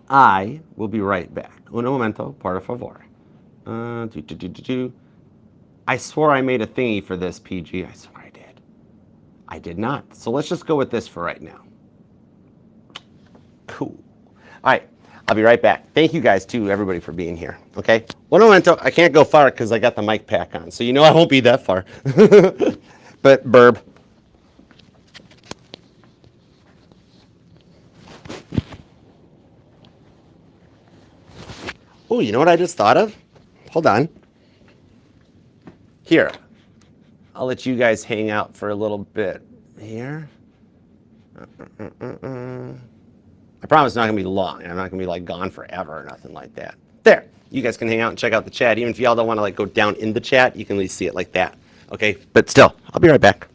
I will be right back. Uno momento, por favor. I swore I made a thingy for this, PG. I swear I did. I did not. So let's just go with this for right now. Cool. All right. I'll be right back. Thank you guys, too, everybody, for being here. Okay? One momento. I can't go far because I got the mic pack on. So you know I won't be that far. But burb. Oh, you know what I just thought of? Hold on. Here. I'll let you guys hang out for a little bit. Here. I promise it's not going to be long. I'm not going to be like gone forever or nothing like that. There. You guys can hang out and check out the chat. Even if y'all don't want to like go down in the chat, you can at least see it like that. Okay? But still, I'll be right back.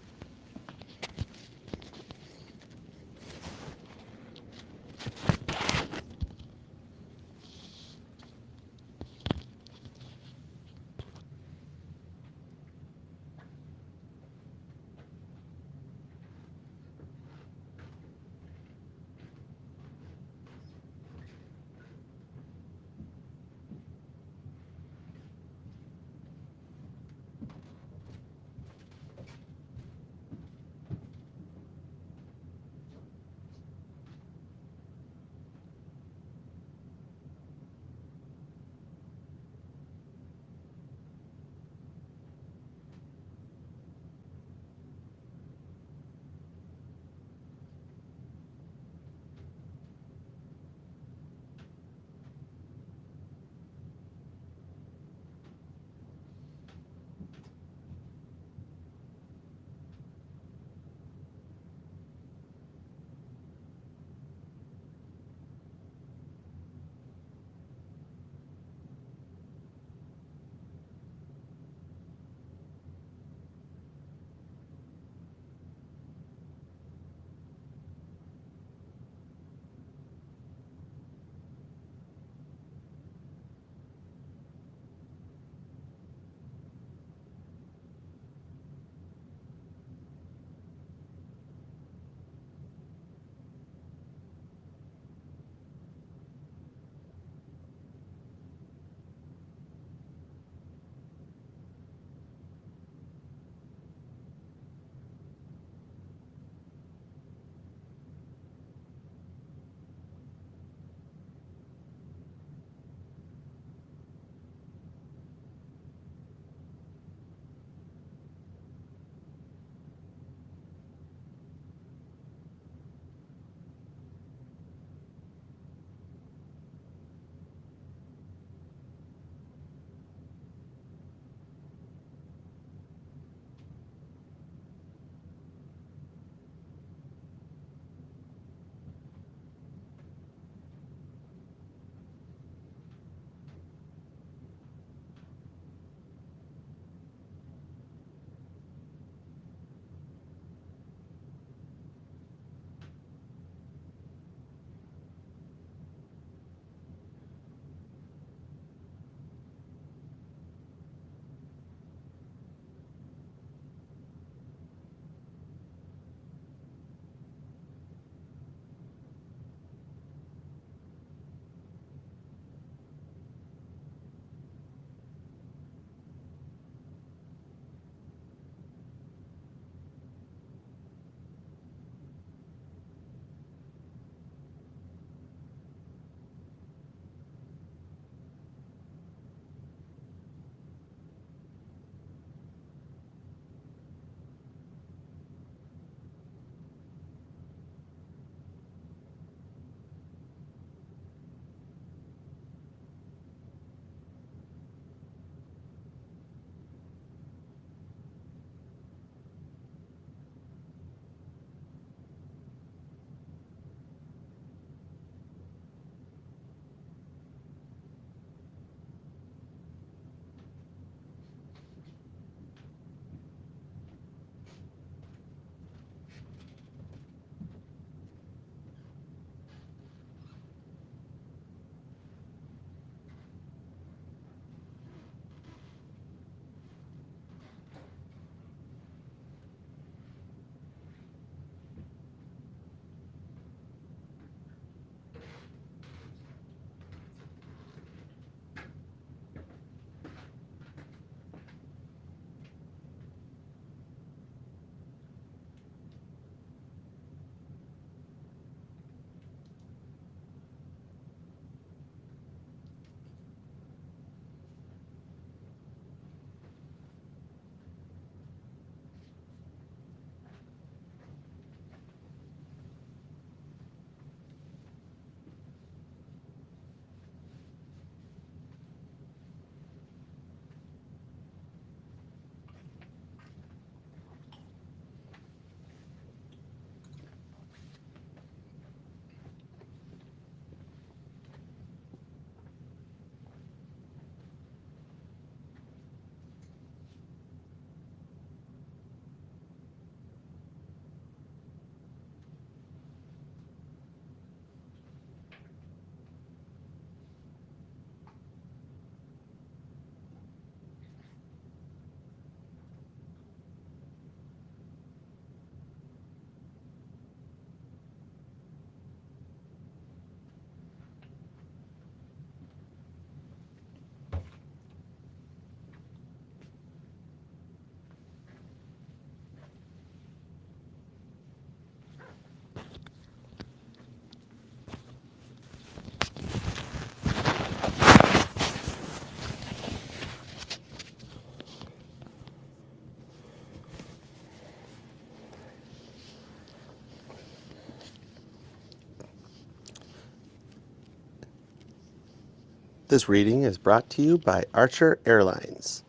This reading is brought to you by Archer Airlines.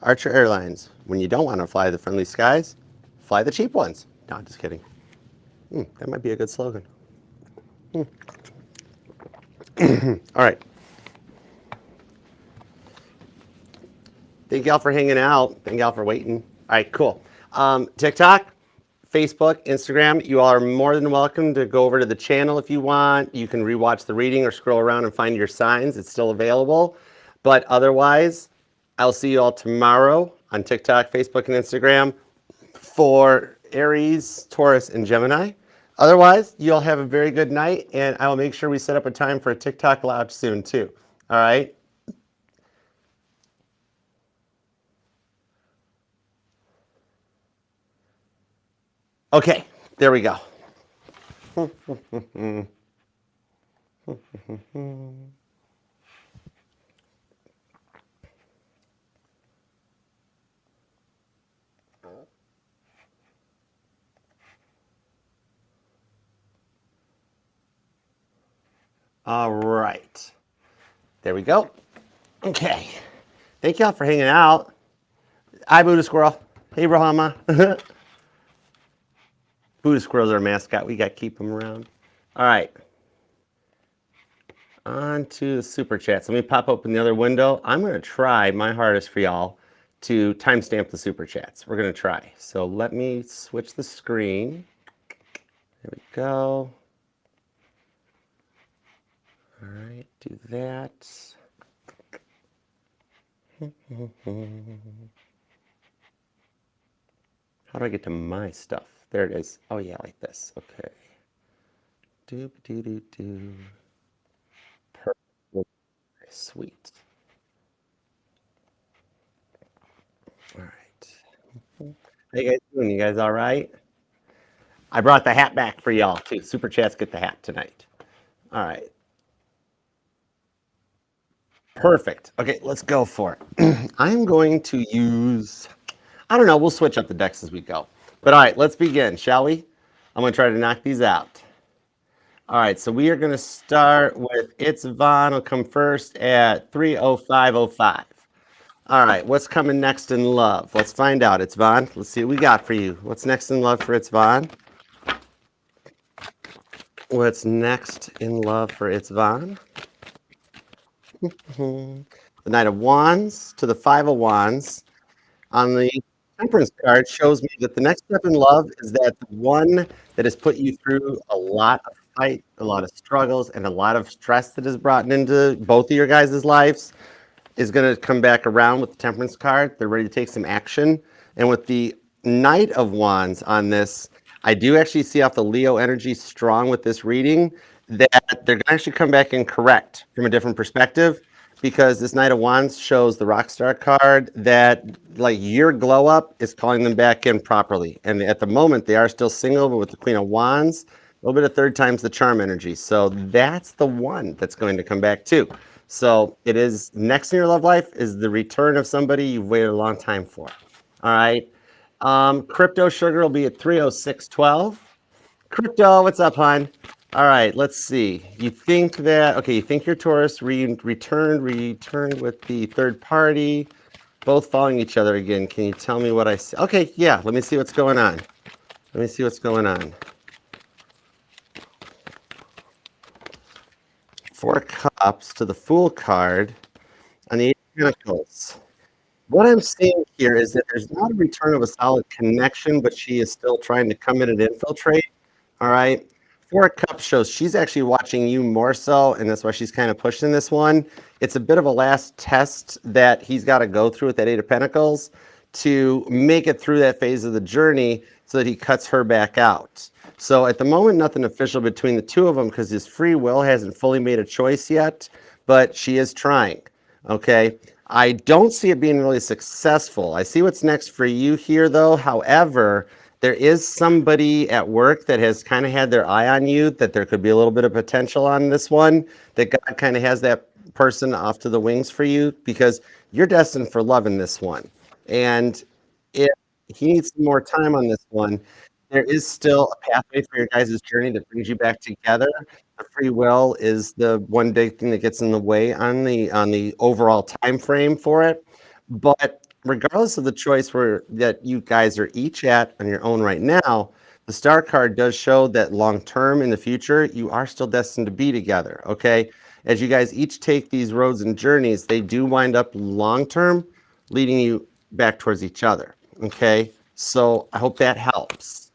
Archer Airlines, when you don't want to fly the friendly skies, fly the cheap ones. No, just kidding. That might be a good slogan. All right. Thank y'all for hanging out. Thank y'all for waiting. All right, cool. TikTok, Facebook, Instagram, you all are more than welcome to go over to the channel if you want. You can rewatch the reading or scroll around and find your signs. It's still available. But otherwise, I'll see you all tomorrow on TikTok, Facebook, and Instagram for Aries, Taurus, and Gemini. Otherwise, you all have a very good night, and I will make sure we set up a time for a TikTok live soon too. All right? Okay, there we go. All right. There we go. Okay. Thank y'all for hanging out. Hi, Buddha Squirrel. Hey, Rahama. Buddha Squirrel's our mascot. We got to keep him around. All right. On to the super chats. Let me pop open the other window. I'm going to try my hardest for y'all to timestamp the super chats. We're going to try. So let me switch the screen. There we go. All right, do that. How do I get to my stuff? There it is. Oh yeah, like this. Okay. Do. Perfect. Sweet. All right. How you guys doing? You guys all right? I brought the hat back for y'all too. Super chats get the hat tonight. All right. Perfect. Okay, let's go for it. I'm going to use, I don't know, we'll switch up the decks as we go. But all right, let's begin, shall we? I'm going to try to knock these out. All right, so we are going to start with It's Vaughn will come first at 3:05:05. All right, what's coming next in love? Let's find out. It's Vaughn. Let's see what we got for you. What's next in love for It's Vaughn? What's next in love for It's Vaughn? The Knight of Wands to the Five of Wands. On the Temperance card shows me that the next step in love is that the one that has put you through a lot of fight, a lot of struggles, and a lot of stress that is brought into both of your guys' lives is going to come back around with the Temperance card. They're ready to take some action. And with the Knight of Wands on this, I do actually see off the Leo energy strong with this reading that they're going to actually come back and correct from a different perspective, because this Knight of Wands shows the Rockstar card that like your glow up is calling them back in properly. And at the moment they are still single, but with the Queen of Wands, a little bit of third time's the charm energy. So that's the one that's going to come back too. So it is next in your love life is the return of somebody you've waited a long time for. All right. Crypto Sugar will be at 3:06:12. Crypto, what's up, hon? All right, let's see. You think that, okay, you think your Taurus returned with the third party, both following each other again. Can you tell me what I see? Okay, yeah, let me see what's going on. Let me see what's going on. Four Cups to the Fool card on the Eight of Pentacles. What I'm seeing here is that there's not a return of a solid connection, but she is still trying to come in and infiltrate. All right. Four of Cups shows she's actually watching you more so, and that's why she's kind of pushing this one. It's a bit of a last test that he's got to go through with that Eight of Pentacles to make it through that phase of the journey so that he cuts her back out. So at the moment, nothing official between the two of them because his free will hasn't fully made a choice yet, but she is trying. Okay. I don't see it being really successful. I see what's next for you here, though. However, there is somebody at work that has kind of had their eye on you, that there could be a little bit of potential on this one, that God kind of has that person off to the wings for you, because you're destined for love in this one. And if he needs some more time on this one, there is still a pathway for your guys' journey that brings you back together. The free will is the one big thing that gets in the way on the overall time frame for it. But regardless of the choice where that you guys are each at on your own right now, the star card does show that long term in the future, you are still destined to be together. Okay. As you guys each take these roads and journeys, they do wind up long term leading you back towards each other. Okay. So I hope that helps.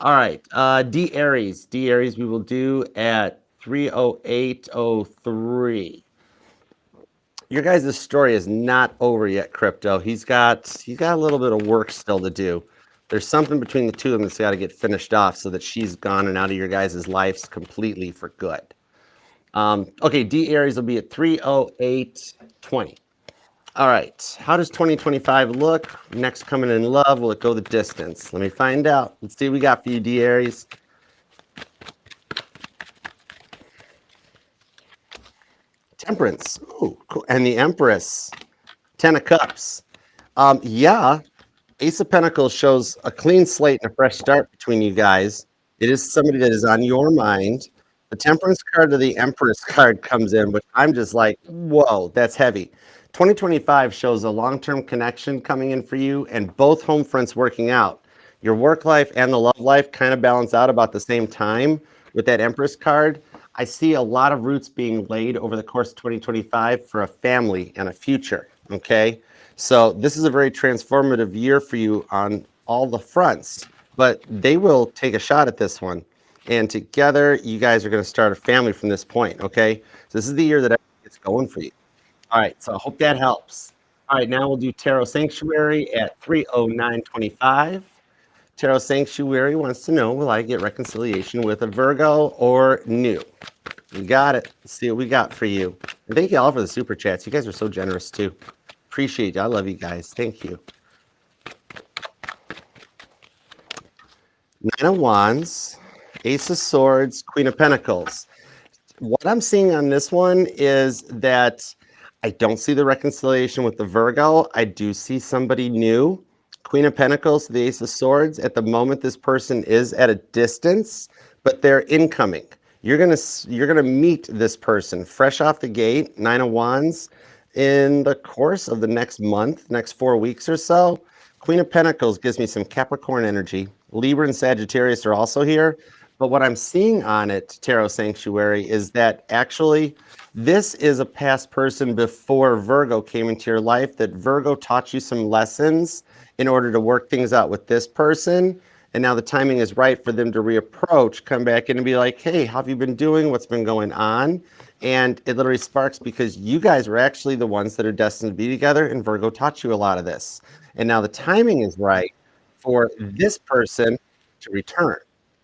All right. D Aries. D Aries, we will do at 30803. Your guys' story is not over yet, Crypto. He's got a little bit of work still to do. There's something between the two of them that's got to get finished off so that she's gone and out of your guys' lives completely for good. Okay, D Aries will be at 30820. All right. How does 2025 look? Next coming in love, will it go the distance? Let me find out. Let's see what we got for you, D Aries. Temperance. Ooh, cool. And the Empress. 10 of Cups. Yeah, Ace of Pentacles shows a clean slate and a fresh start between you guys. It is somebody that is on your mind. The Temperance card or the Empress card comes in, but I'm just like, whoa, that's heavy. 2025 shows a long-term connection coming in for you and both home fronts working out. Your work life and the love life kind of balance out about the same time with that Empress card. I see a lot of roots being laid over the course of 2025 for a family and a future, okay? So this is a very transformative year for you on all the fronts, but they will take a shot at this one. And together, you guys are going to start a family from this point, okay? So this is the year that it's going for you. All right, so I hope that helps. All right, now we'll do Tarot Sanctuary at 30925. Tarot Sanctuary wants to know, will I get reconciliation with a Virgo or new? You got it. Let's see what we got for you. And thank you all for the super chats. You guys are so generous too. Appreciate it. I love you guys. Thank you. Nine of Wands, Ace of Swords, Queen of Pentacles. What I'm seeing on this one is that I don't see the reconciliation with the Virgo. I do see somebody new. Queen of Pentacles, the Ace of Swords. At the moment, this person is at a distance, but they're incoming. You're gonna meet this person fresh off the gate, Nine of Wands, in the course of the next month, next 4 weeks or so. Queen of Pentacles gives me some Capricorn energy. Libra and Sagittarius are also here. But what I'm seeing on it, Tarot Sanctuary, is that actually this is a past person before Virgo came into your life, that Virgo taught you some lessons in order to work things out with this person. And now the timing is right for them to reapproach, come back in and be like, hey, how have you been doing? What's been going on? And it literally sparks because you guys were actually the ones that are destined to be together, and Virgo taught you a lot of this. And now the timing is right for this person to return,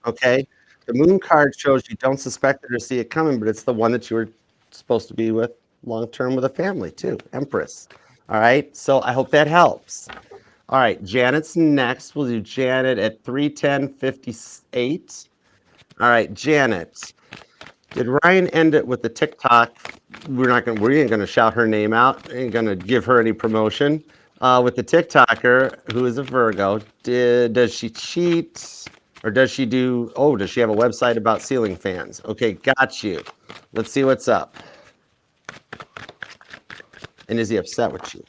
okay? The moon card shows you don't suspect it or see it coming, but it's the one that you were supposed to be with long-term with a family too, Empress. All right, so I hope that helps. All right, Janet's next. We'll do Janet at 31058. All right, Janet. Did Ryan end it with the TikTok? We ain't gonna shout her name out. Ain't gonna give her any promotion. With the TikToker who is a Virgo, does she cheat or does she do? Oh, does she have a website about ceiling fans? Okay, got you. Let's see what's up. And is he upset with you?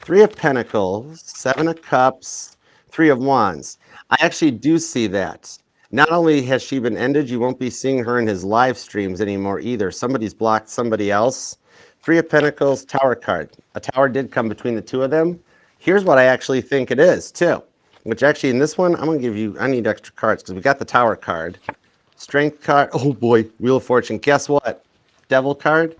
Three of Pentacles, Seven of Cups, Three of Wands. I actually do see that. Not only has she been ended, you won't be seeing her in his live streams anymore either. Somebody's blocked somebody else. Three of Pentacles, Tower card. A tower did come between the two of them. Here's what I actually think it is too. Which actually in this one, I'm gonna give you, I need extra cards because we got the Tower card. Strength card, oh boy, Wheel of Fortune. Guess what? Devil card.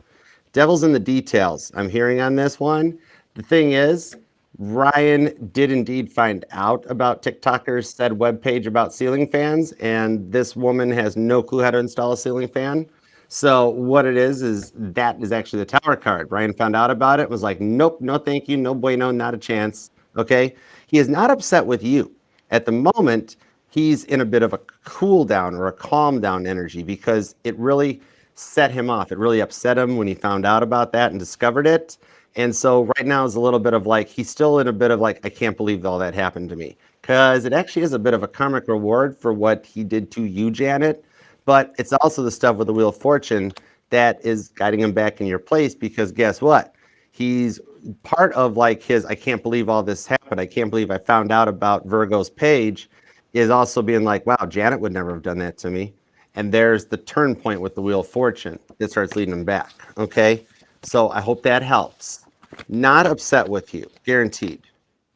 Devil's in the details. I'm hearing on this one. The thing is, Ryan did indeed find out about TikToker's said webpage about ceiling fans, and this woman has no clue how to install a ceiling fan. So what it is that is actually the Tower card. Ryan found out about it, was like, nope, no thank you, no bueno, not a chance. Okay? He is not upset with you. At the moment, he's in a bit of a cool down or a calm down energy because it really set him off. It really upset him when he found out about that and discovered it. And so right now is a little bit of like, he's still in a bit of like, I can't believe all that happened to me. because it actually is a bit of a karmic reward for what he did to you, Janet. But it's also the stuff with the Wheel of Fortune that is guiding him back in your place because guess what? He's part of like his, I can't believe all this happened. I can't believe I found out about Virgo's page is also being like, wow, Janet would never have done that to me. And there's the turn point with the Wheel of Fortune that starts leading him back. Okay. So I hope that helps. Not upset with you, guaranteed.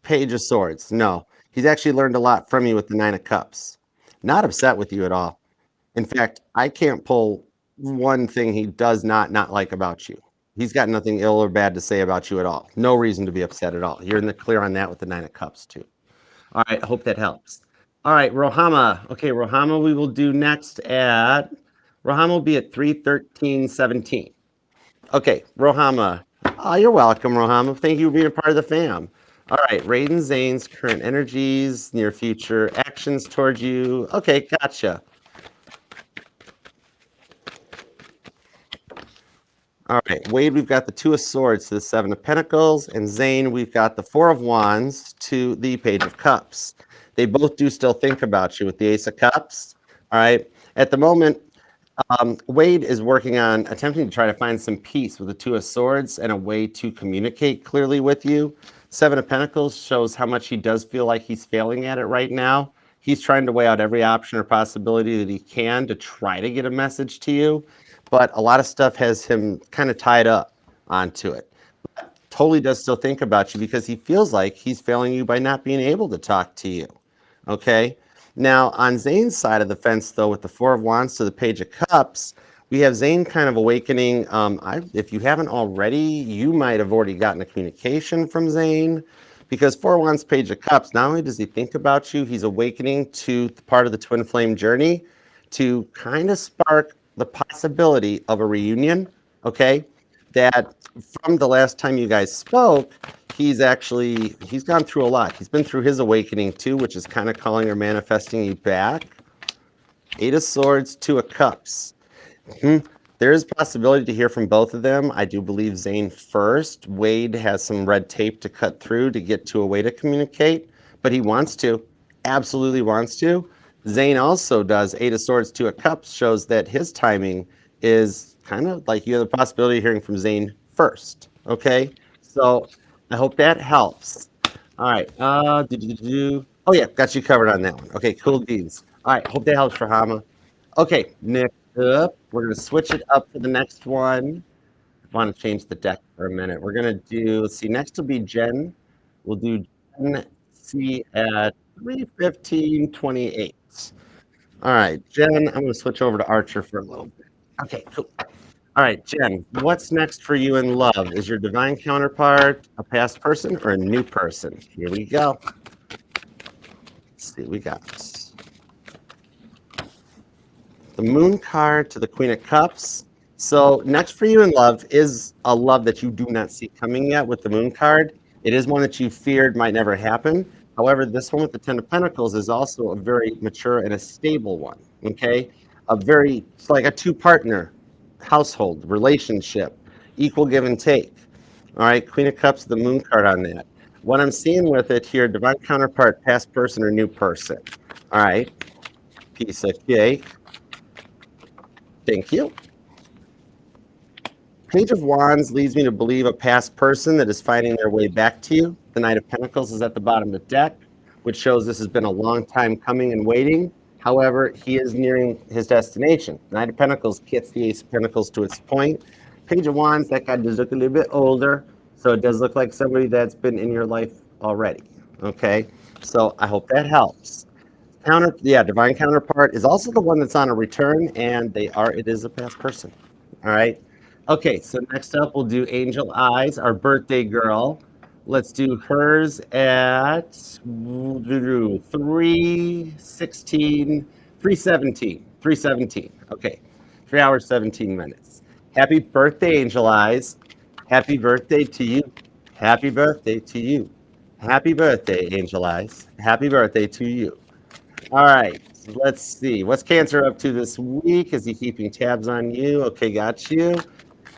Page of Swords, no. He's actually learned a lot from you with the Nine of Cups. Not upset with you at all. In fact, I can't pull one thing he does not like about you. He's got nothing ill or bad to say about you at all. No reason to be upset at all. You're in the clear on that with the Nine of Cups, too. All right, I hope that helps. All right, Rohama. Okay, Rohama, we will do next at, Rohama will be at 3:13:17. Okay, Rohama. Oh, you're welcome, Rohama. Thank you for being a part of the fam. All right, Raiden Zane's current energies, near future actions towards you. Okay, gotcha. All right, Wade, we've got the Two of Swords to the Seven of Pentacles, and Zane, we've got the Four of Wands to the Page of Cups. They both do still think about you with the Ace of Cups. All right, at the moment, Wade is working on attempting to try to find some peace with the Two of Swords and a way to communicate clearly with you. Seven of Pentacles shows how much he does feel like he's failing at it right now. He's trying to weigh out every option or possibility that he can to try to get a message to you, but a lot of stuff has him kind of tied up onto it. Totally does still think about you because he feels like he's failing you by not being able to talk to you. Okay? Now, on Zane's side of the fence, though, with the Four of Wands to the Page of Cups, we have Zane kind of awakening. If you haven't already, you might have already gotten a communication from Zane because Four of Wands, Page of Cups, not only does he think about you, he's awakening to part of the twin flame journey to kind of spark the possibility of a reunion, okay? That from the last time you guys spoke, he's gone through a lot. He's been through his awakening too, which is kind of calling or manifesting you back. Eight of Swords, Two of Cups. There is possibility to hear from both of them. I do believe Zane first. Wade has some red tape to cut through to get to a way to communicate, but he wants to, absolutely wants to. Zane also does. Eight of Swords, Two of Cups shows that his timing is kind of like you have the possibility of hearing from Zane first. Okay, so I hope that helps. All right. Oh yeah, got you covered on that one. Okay, cool beans. All right, hope that helps for Hama. Okay, next up, we're gonna switch it up to the next one. I want to change the deck for a minute. We're gonna do. Let's see. Next will be Jen. We'll do Jen C at 3:15:28. All right, Jen, I'm going to switch over to Archer for a little bit. Okay, cool. All right, Jen, what's next for you in love? Is your divine counterpart a past person or a new person? Here we go. Let's see what we got. The Moon card to the Queen of Cups. So next for you in love is a love that you do not see coming yet with the Moon card. It is one that you feared might never happen. However, this one with the Ten of Pentacles is also a very mature and a stable one, okay? It's like a two-partner household, relationship, equal give and take. All right, Queen of Cups, the Moon card on that. What I'm seeing with it here, divine counterpart, past person or new person. All right, piece of cake. Thank you. Page of Wands leads me to believe a past person that is finding their way back to you. The Knight of Pentacles is at the bottom of the deck, which shows this has been a long time coming and waiting. However, he is nearing his destination. The Knight of Pentacles gets the Ace of Pentacles to its point. Page of Wands, that guy does look a little bit older, so it does look like somebody that's been in your life already, okay? So I hope that helps. Divine counterpart is also the one that's on a return, and it is a past person, all right? Okay, so next up we'll do Angel Eyes, our birthday girl. Let's do hers at 3:17. Okay, 3 hours, 17 minutes. Happy birthday, Angel Eyes. Happy birthday to you. Happy birthday to you. Happy birthday, Angel Eyes. Happy birthday to you. All right, let's see. What's Cancer up to this week? Is he keeping tabs on you? Okay, got you.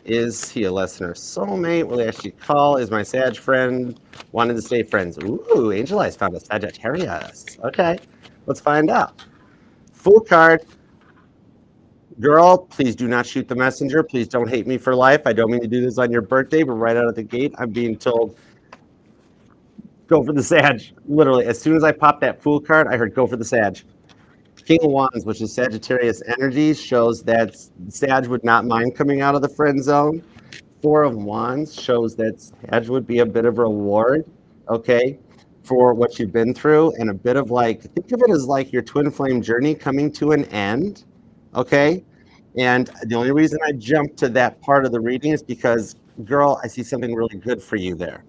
Is he a listener? Soulmate? Will he actually call? Is my Sag friend wanted to stay friends? Ooh, Angel Eyes found a Sagittarius. Okay, let's find out. Fool card. Girl, please do not shoot the messenger. Please don't hate me for life. I don't mean to do this on your birthday, but right out of the gate, I'm being told, go for the Sag. Literally, as soon as I popped that Fool card, I heard go for the Sag. King of Wands, which is Sagittarius energy, shows that Sag would not mind coming out of the friend zone. Four of Wands shows that Sag would be a bit of a reward, okay, for what you've been through, and a bit of like, think of it as like your twin flame journey coming to an end, okay? And the only reason I jumped to that part of the reading is because, girl, I see something really good for you there.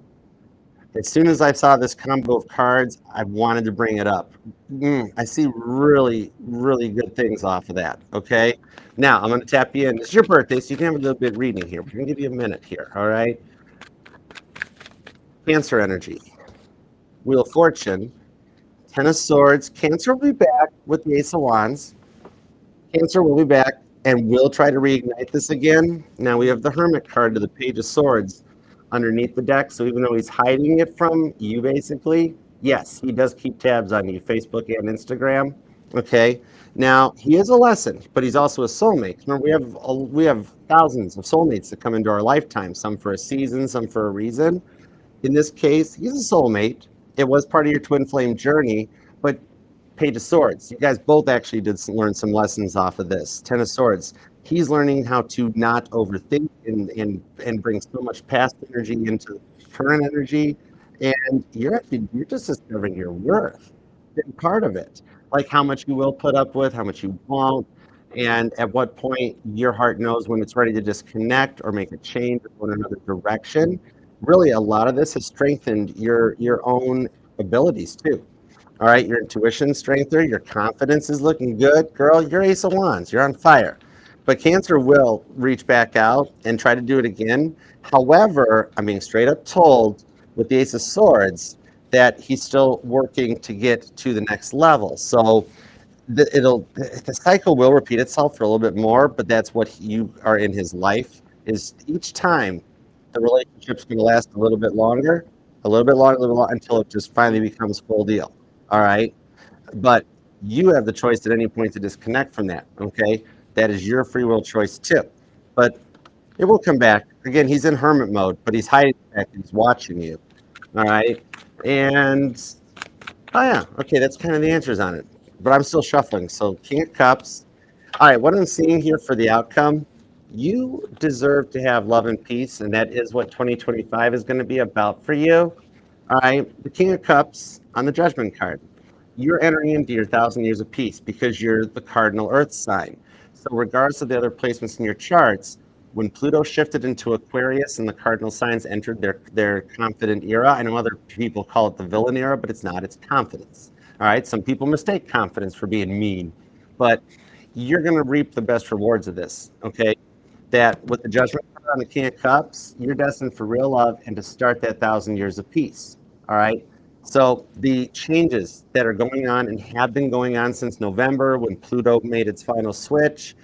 As soon as I saw this combo of cards, I wanted to bring it up. I see really, really good things off of that, okay? Now, I'm going to tap you in. It's your birthday, so you can have a little bit reading here. We're going to give you a minute here, all right? Cancer energy. Wheel of Fortune. Ten of Swords. Cancer will be back with the Ace of Wands. Cancer will be back and will try to reignite this again. Now, we have the Hermit card to the Page of Swords underneath the deck. So even though he's hiding it from you, basically, yes, he does keep tabs on you, Facebook and Instagram. Okay. Now he is a lesson, but he's also a soulmate. Remember, we have thousands of soulmates that come into our lifetime. Some for a season, some for a reason. In this case, he's a soulmate. It was part of your twin flame journey, but Page of Swords. You guys both actually did learn some lessons off of this. Ten of Swords. He's learning how to not overthink and bring so much past energy into current energy. And you're just discovering your worth. Big part of it. Like how much you will put up with, how much you won't, and at what point your heart knows when it's ready to disconnect or make a change or go in another direction. Really, a lot of this has strengthened your own abilities too. All right, your intuition strengthened, your confidence is looking good. Girl, you're Ace of Wands, you're on fire. But Cancer will reach back out and try to do it again. However, I'm being straight up told with the Ace of Swords that he's still working to get to the next level. So the cycle will repeat itself for a little bit more, but that's what you are in his life, is each time the relationship's going to last a little bit longer, until it just finally becomes full deal. All right. But you have the choice at any point to disconnect from that. Okay. That is your free will choice too. But it will come back. Again, he's in hermit mode, but he's hiding back. He's watching you. All right. And, oh, yeah. Okay. That's kind of the answers on it. But I'm still shuffling. So, King of Cups. All right. What I'm seeing here for the outcome, you deserve to have love and peace. And that is what 2025 is going to be about for you. All right, the King of Cups on the Judgment card. You're entering into your 1,000 years of peace because you're the cardinal Earth sign. So regardless of the other placements in your charts, when Pluto shifted into Aquarius and the cardinal signs entered their confident era, I know other people call it the villain era, but it's not, it's confidence. All right, some people mistake confidence for being mean, but you're going to reap the best rewards of this, okay? That with the Judgment card on the King of Cups, you're destined for real love and to start that 1,000 years of peace. All right. So the changes that are going on and have been going on since November when Pluto made its final switch,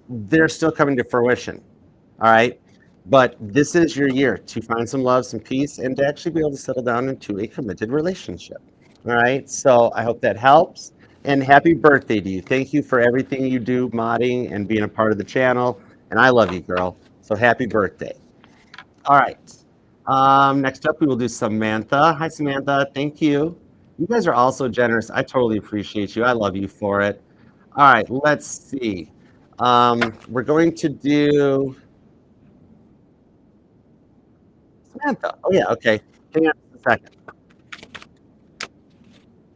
they're still coming to fruition. All right. But this is your year to find some love, some peace, and to actually be able to settle down into a committed relationship. All right. So I hope that helps. And happy birthday to you. Thank you for everything you do, modding and being a part of the channel. And I love you, girl. So happy birthday. All right. Next up, we will do Samantha. Hi, Samantha. Thank you. You guys are also generous. I totally appreciate you. I love you for it. All right, let's see. We're going to do Samantha. Oh, yeah, okay. Hang on a second.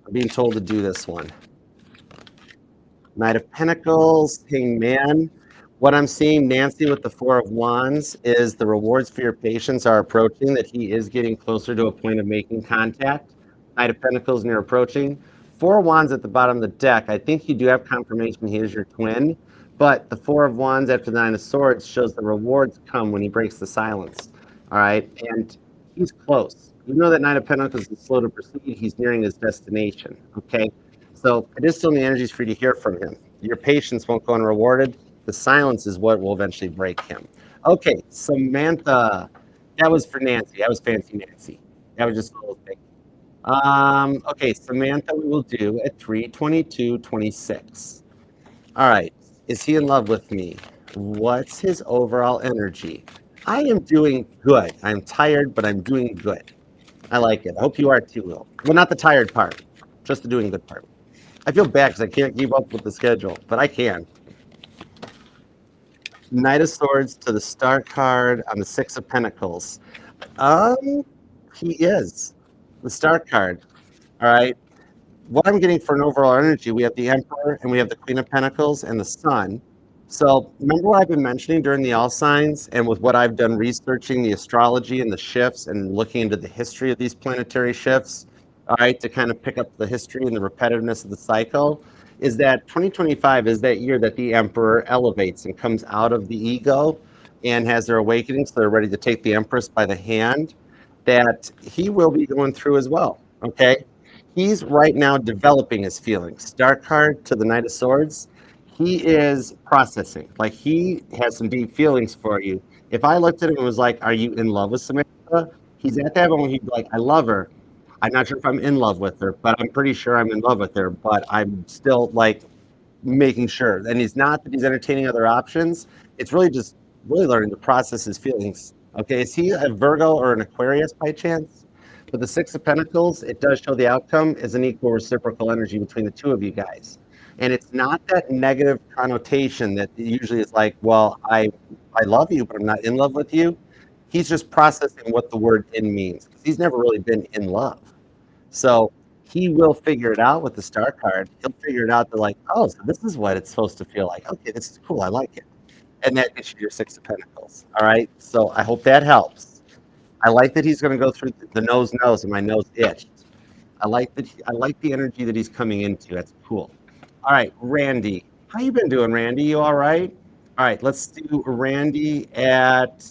I'm being told to do this one. Knight of Pentacles, Hangman. What I'm seeing, Nancy, with the Four of Wands, is the rewards for your patience are approaching, that he is getting closer to a point of making contact. Knight of Pentacles near approaching. Four of Wands at the bottom of the deck. I think you do have confirmation he is your twin, but the Four of Wands after the Nine of Swords shows the rewards come when he breaks the silence. All right, and he's close. You know that Knight of Pentacles is slow to proceed. He's nearing his destination, okay? So it is still in the energies for you to hear from him. Your patience won't go unrewarded. The silence is what will eventually break him. Okay, Samantha. That was for Nancy. That was Fancy Nancy. That was just a little thing. Okay, Samantha, we will do at 3:22:26. All right. Is he in love with me? What's his overall energy? I am doing good. I'm tired, but I'm doing good. I like it. I hope you are too, Will. Well, not the tired part, just the doing good part. I feel bad because I can't keep up with the schedule, but I can. Knight of Swords to the Star card on the Six of Pentacles. Um, he is the Star card. All right. What I'm getting for an overall energy, we have the Emperor and we have the Queen of Pentacles and the Sun. So remember what I've been mentioning during the all signs and with what I've done researching the astrology and the shifts and looking into the history of these planetary shifts, all right, to kind of pick up the history and the repetitiveness of the cycle, is that 2025 is that year that the Emperor elevates and comes out of the ego and has their awakening, so they're ready to take the Empress by the hand, that he will be going through as well, okay? He's right now developing his feelings. Star card to the Knight of Swords. He is processing. Like he has some deep feelings for you. If I looked at him and was like, "Are you in love with Samantha?" He's at that moment. He'd be like, "I love her. I'm not sure if I'm in love with her, but I'm pretty sure I'm in love with her. But I'm still like making sure." And he's not that he's entertaining other options. It's really just really learning to process his feelings. Okay, is he a Virgo or an Aquarius by chance? But the Six of Pentacles, it does show the outcome is an equal reciprocal energy between the two of you guys. And it's not that negative connotation that usually is like, well, I love you, but I'm not in love with you. He's just processing what the word in means. He's never really been in love. So he will figure it out with the star card. He'll figure it out. They're like, oh, so this is what it's supposed to feel like. Okay, this is cool. I like it. And that gets you your Six of Pentacles. All right. So I hope that helps. I like that he's going to go through the nose, and my nose itched. I like that. I like the energy that he's coming into. That's cool. All right, Randy. How you been doing, Randy? You all right? All right, let's do Randy at.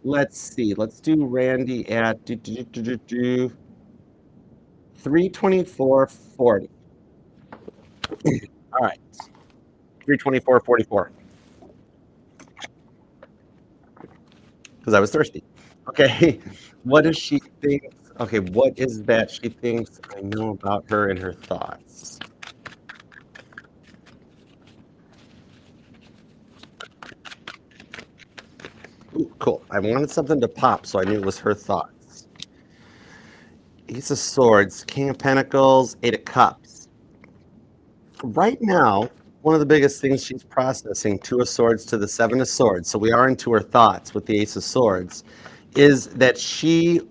Let's see. Let's do Randy at 3:24:40. All right, 3:24:44. Because I was thirsty. Okay, what does she think? Okay, what is that she thinks I know about her and her thoughts? Ooh, cool. I wanted something to pop, so I knew it was her thoughts. Ace of Swords, King of Pentacles, Eight of Cups. Right now, one of the biggest things she's processing, Two of Swords to the Seven of Swords, so we are into her thoughts with the Ace of Swords, is that she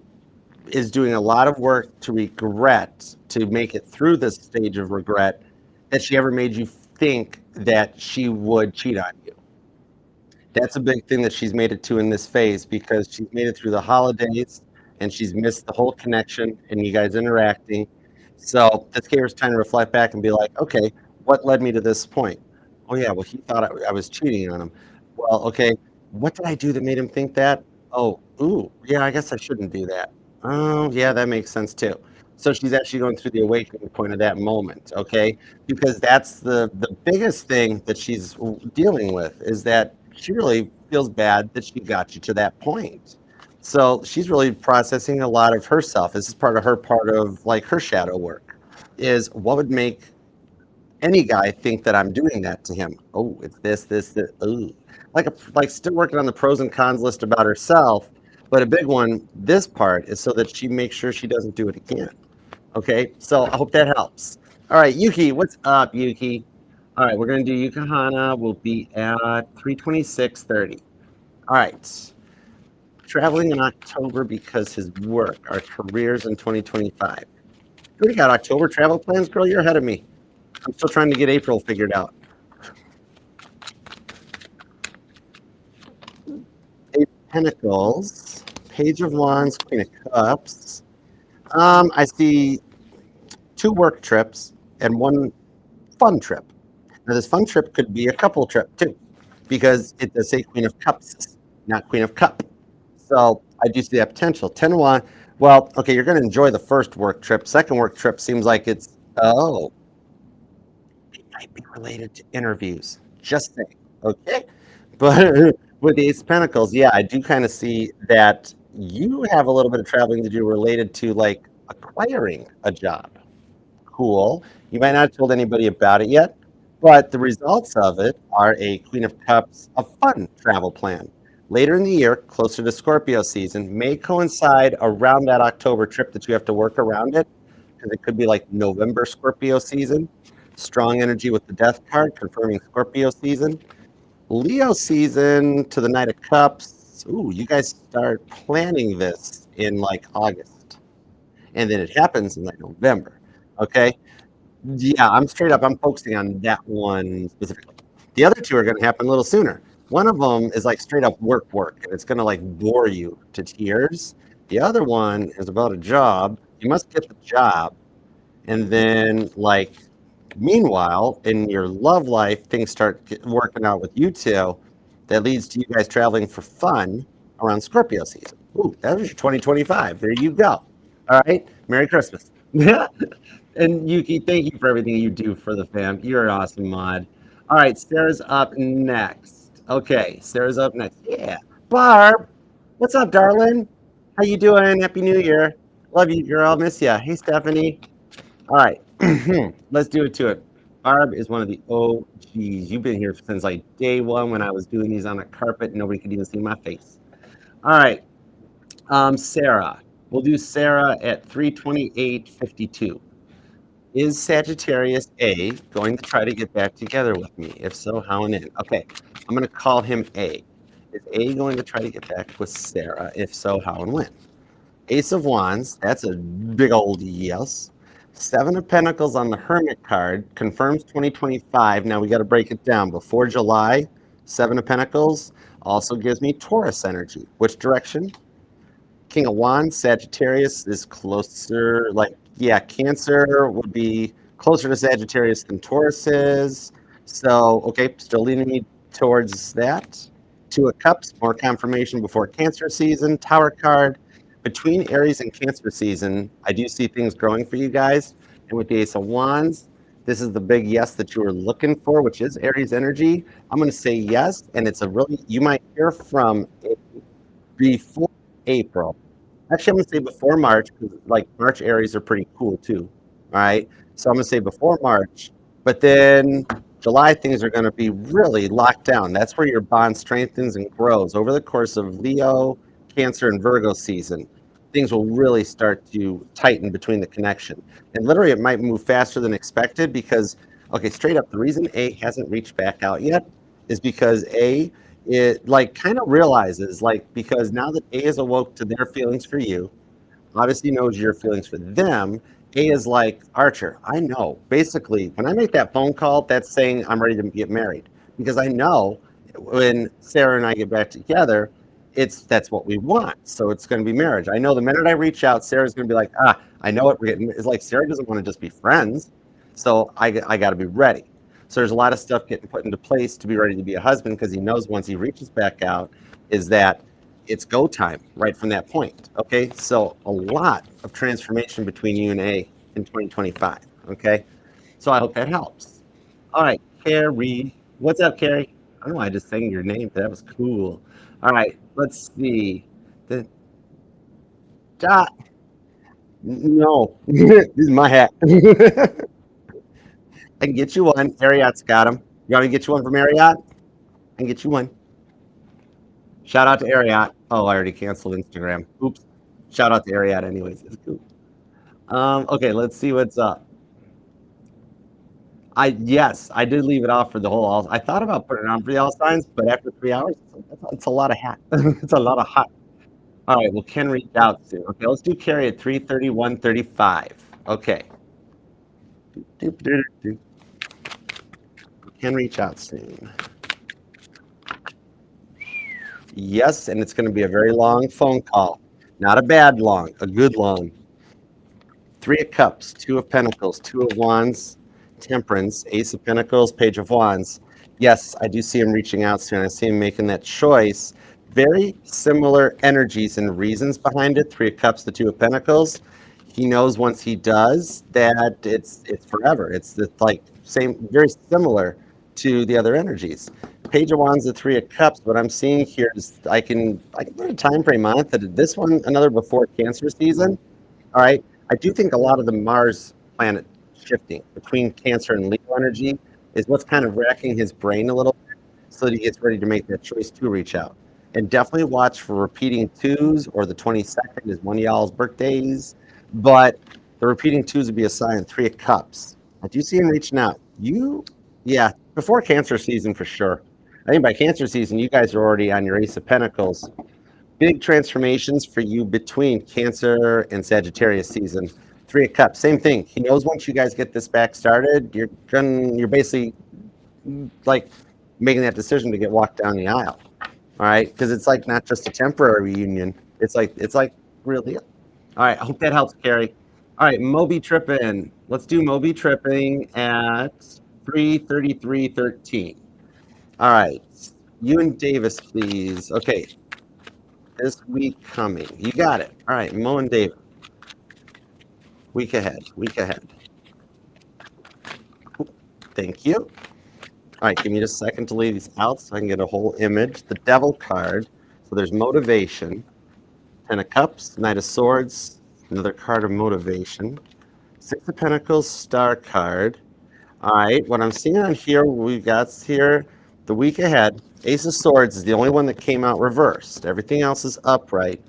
is doing a lot of work to regret, to make it through this stage of regret, that she ever made you think that she would cheat on you. That's a big thing that she's made it to in this phase because she's made it through the holidays and she's missed the whole connection and you guys interacting. So this gave her time to reflect back and be like, okay, what led me to this point? Oh yeah, well he thought I was cheating on him. Well, okay, what did I do that made him think that? Oh, ooh, yeah, I guess I shouldn't do that. Oh yeah, that makes sense too. So she's actually going through the awakening point of that moment, okay? Because that's the biggest thing that she's dealing with is that she really feels bad that she got you to that point. So she's really processing a lot of herself. This is part of like her shadow work is what would make any guy think that I'm doing that to him. Oh, it's this. Ooh. Like still working on the pros and cons list about herself, but a big one, this part is so that she makes sure she doesn't do it again. Okay, so I hope that helps. All right, Yuki, what's up, Yuki? All right, we're gonna do Yukahana. We'll be at 3:26:30. All right, traveling in October because his work, our careers in 2025. You already got October travel plans, girl. You're ahead of me. I'm still trying to get April figured out. Eight of Pentacles, Page of Wands, Queen of Cups. I see two work trips and one fun trip. Now, this fun trip could be a couple trip too, because it does say Queen of Cups, not Queen of Cup. So I do see that potential. 10 to 1. Well, okay, you're going to enjoy the first work trip. Second work trip seems like it's, oh, it might be related to interviews. Just saying, okay? But With the Ace of Pentacles, yeah, I do kind of see that you have a little bit of traveling to do related to like acquiring a job. Cool. You might not have told anybody about it yet, but the results of it are a Queen of Cups, a fun travel plan. Later in the year, closer to Scorpio season, may coincide around that October trip that you have to work around it, because it could be like November Scorpio season. Strong energy with the Death card, confirming Scorpio season. Leo season to the Knight of Cups. Ooh, you guys start planning this in like August, and then it happens in like November. Okay. Yeah, I'm straight up. I'm focusing on that one specifically. The other two are going to happen a little sooner. One of them is like straight up work, and it's going to like bore you to tears. The other one is about a job. You must get the job, and then like meanwhile, in your love life, things start working out with you two. That leads to you guys traveling for fun around Scorpio season. Ooh, that was your 2025. There you go. All right. Merry Christmas. And Yuki, thank you for everything you do for the fam. You're an awesome mod. All right, Sarah's up next. Okay, Sarah's up next. Yeah. Barb, what's up, darling? How you doing? Happy New Year. Love you, girl. Miss ya. Hey, Stephanie. All right, let's do it to it. Barb is one of the OGs. You've been here since like day one when I was doing these on a carpet and nobody could even see my face. All right, Sarah. We'll do Sarah at 328.52. Is Sagittarius A going to try to get back together with me? If so, how and when? Okay, I'm going to call him A. Is A going to try to get back with Sarah? If so, how and when? Ace of Wands, that's a big old yes. Seven of Pentacles on the Hermit card confirms 2025. Now we got to break it down. Before July, Seven of Pentacles also gives me Taurus energy. Which direction? King of Wands, Sagittarius is closer, like, yeah, Cancer would be closer to Sagittarius than Taurus is. So, okay, still leaning me towards that. Two of Cups, more confirmation before Cancer season. Tower card. Between Aries and Cancer season, I do see things growing for you guys. And with the Ace of Wands, this is the big yes that you were looking for, which is Aries energy. I'm going to say yes, and it's a really, you might hear from it before April. Actually, I'm going to say before March, because like March Aries are pretty cool too. All right. So I'm going to say before March, but then July things are going to be really locked down. That's where your bond strengthens and grows over the course of Leo, Cancer, and Virgo season. Things will really start to tighten between the connection. And literally, it might move faster than expected because, okay, straight up, the reason A hasn't reached back out yet is because A, it like kind of realizes, like, because now that A is awoke to their feelings for you, obviously knows your feelings for them. A is like, Archer, I know. Basically, when I make that phone call, that's saying I'm ready to get married. Because I know when Sarah and I get back together, that's what we want. So it's going to be marriage. I know the minute I reach out, Sarah's going to be like, I know it. It's like Sarah doesn't want to just be friends. So I got to be ready. So there's a lot of stuff getting put into place to be ready to be a husband because he knows once he reaches back out is that it's go time right from that point. Okay, so a lot of transformation between you and A in 2025. Okay, so I hope that helps. All right, Carrie, what's up, Carrie? I don't know why I just sang your name. That was cool. All right, let's see. The dot. No, this is my hat. I can get you one. Ariat's got them. You want me to get you one from Ariat? I can get you one. Shout out to Ariat. Oh, I already canceled Instagram. Oops. Shout out to Ariat anyways. It's cool. Okay, let's see what's up. Yes, I did leave it off for the whole all. I thought about putting it on for the all signs, but after 3 hours, it's a lot of hat. It's a lot of hot. All right, well, Ken reached out soon. Okay, let's do Carrie at 331.35. Okay. Can reach out soon. Yes, and it's going to be a very long phone call. Not a bad long, a good long. Three of Cups, Two of Pentacles, Two of Wands, Temperance, Ace of Pentacles, Page of Wands. Yes, I do see him reaching out soon. I see him making that choice. Very similar energies and reasons behind it. Three of Cups, the Two of Pentacles. He knows once he does that it's forever. It's like same, very similar to the other energies. Page of Wands, the Three of Cups. What I'm seeing here is I can put a time frame on it that this one, another before Cancer season. All right. I do think a lot of the Mars planet shifting between Cancer and Leo energy is what's kind of racking his brain a little bit so that he gets ready to make that choice to reach out. And definitely watch for repeating twos, or the 22nd is one of y'all's birthdays. But the repeating twos would be a sign, Three of Cups. I do see him reaching out. Yeah, before Cancer season for sure. I think by Cancer season, you guys are already on your Ace of Pentacles. Big transformations for you between Cancer and Sagittarius season. Three of Cups, same thing. He knows once you guys get this back started, you're basically like making that decision to get walked down the aisle. All right, because it's like not just a temporary reunion. It's like real deal. All right, I hope that helps, Carrie. All right, Moby tripping. Let's do Moby tripping at 3:33:13. All right, you and Davis, please. Okay, this week coming. You got it. All right, Mo and David. Week ahead. Week ahead. Thank you. All right, give me just a second to lay these out so I can get a whole image. The Devil card. So there's motivation. Ten of Cups, Knight of Swords, another card of motivation. Six of Pentacles, Star card. All right, what I'm seeing on here, we got here the week ahead. Ace of Swords is the only one that came out reversed. Everything else is upright.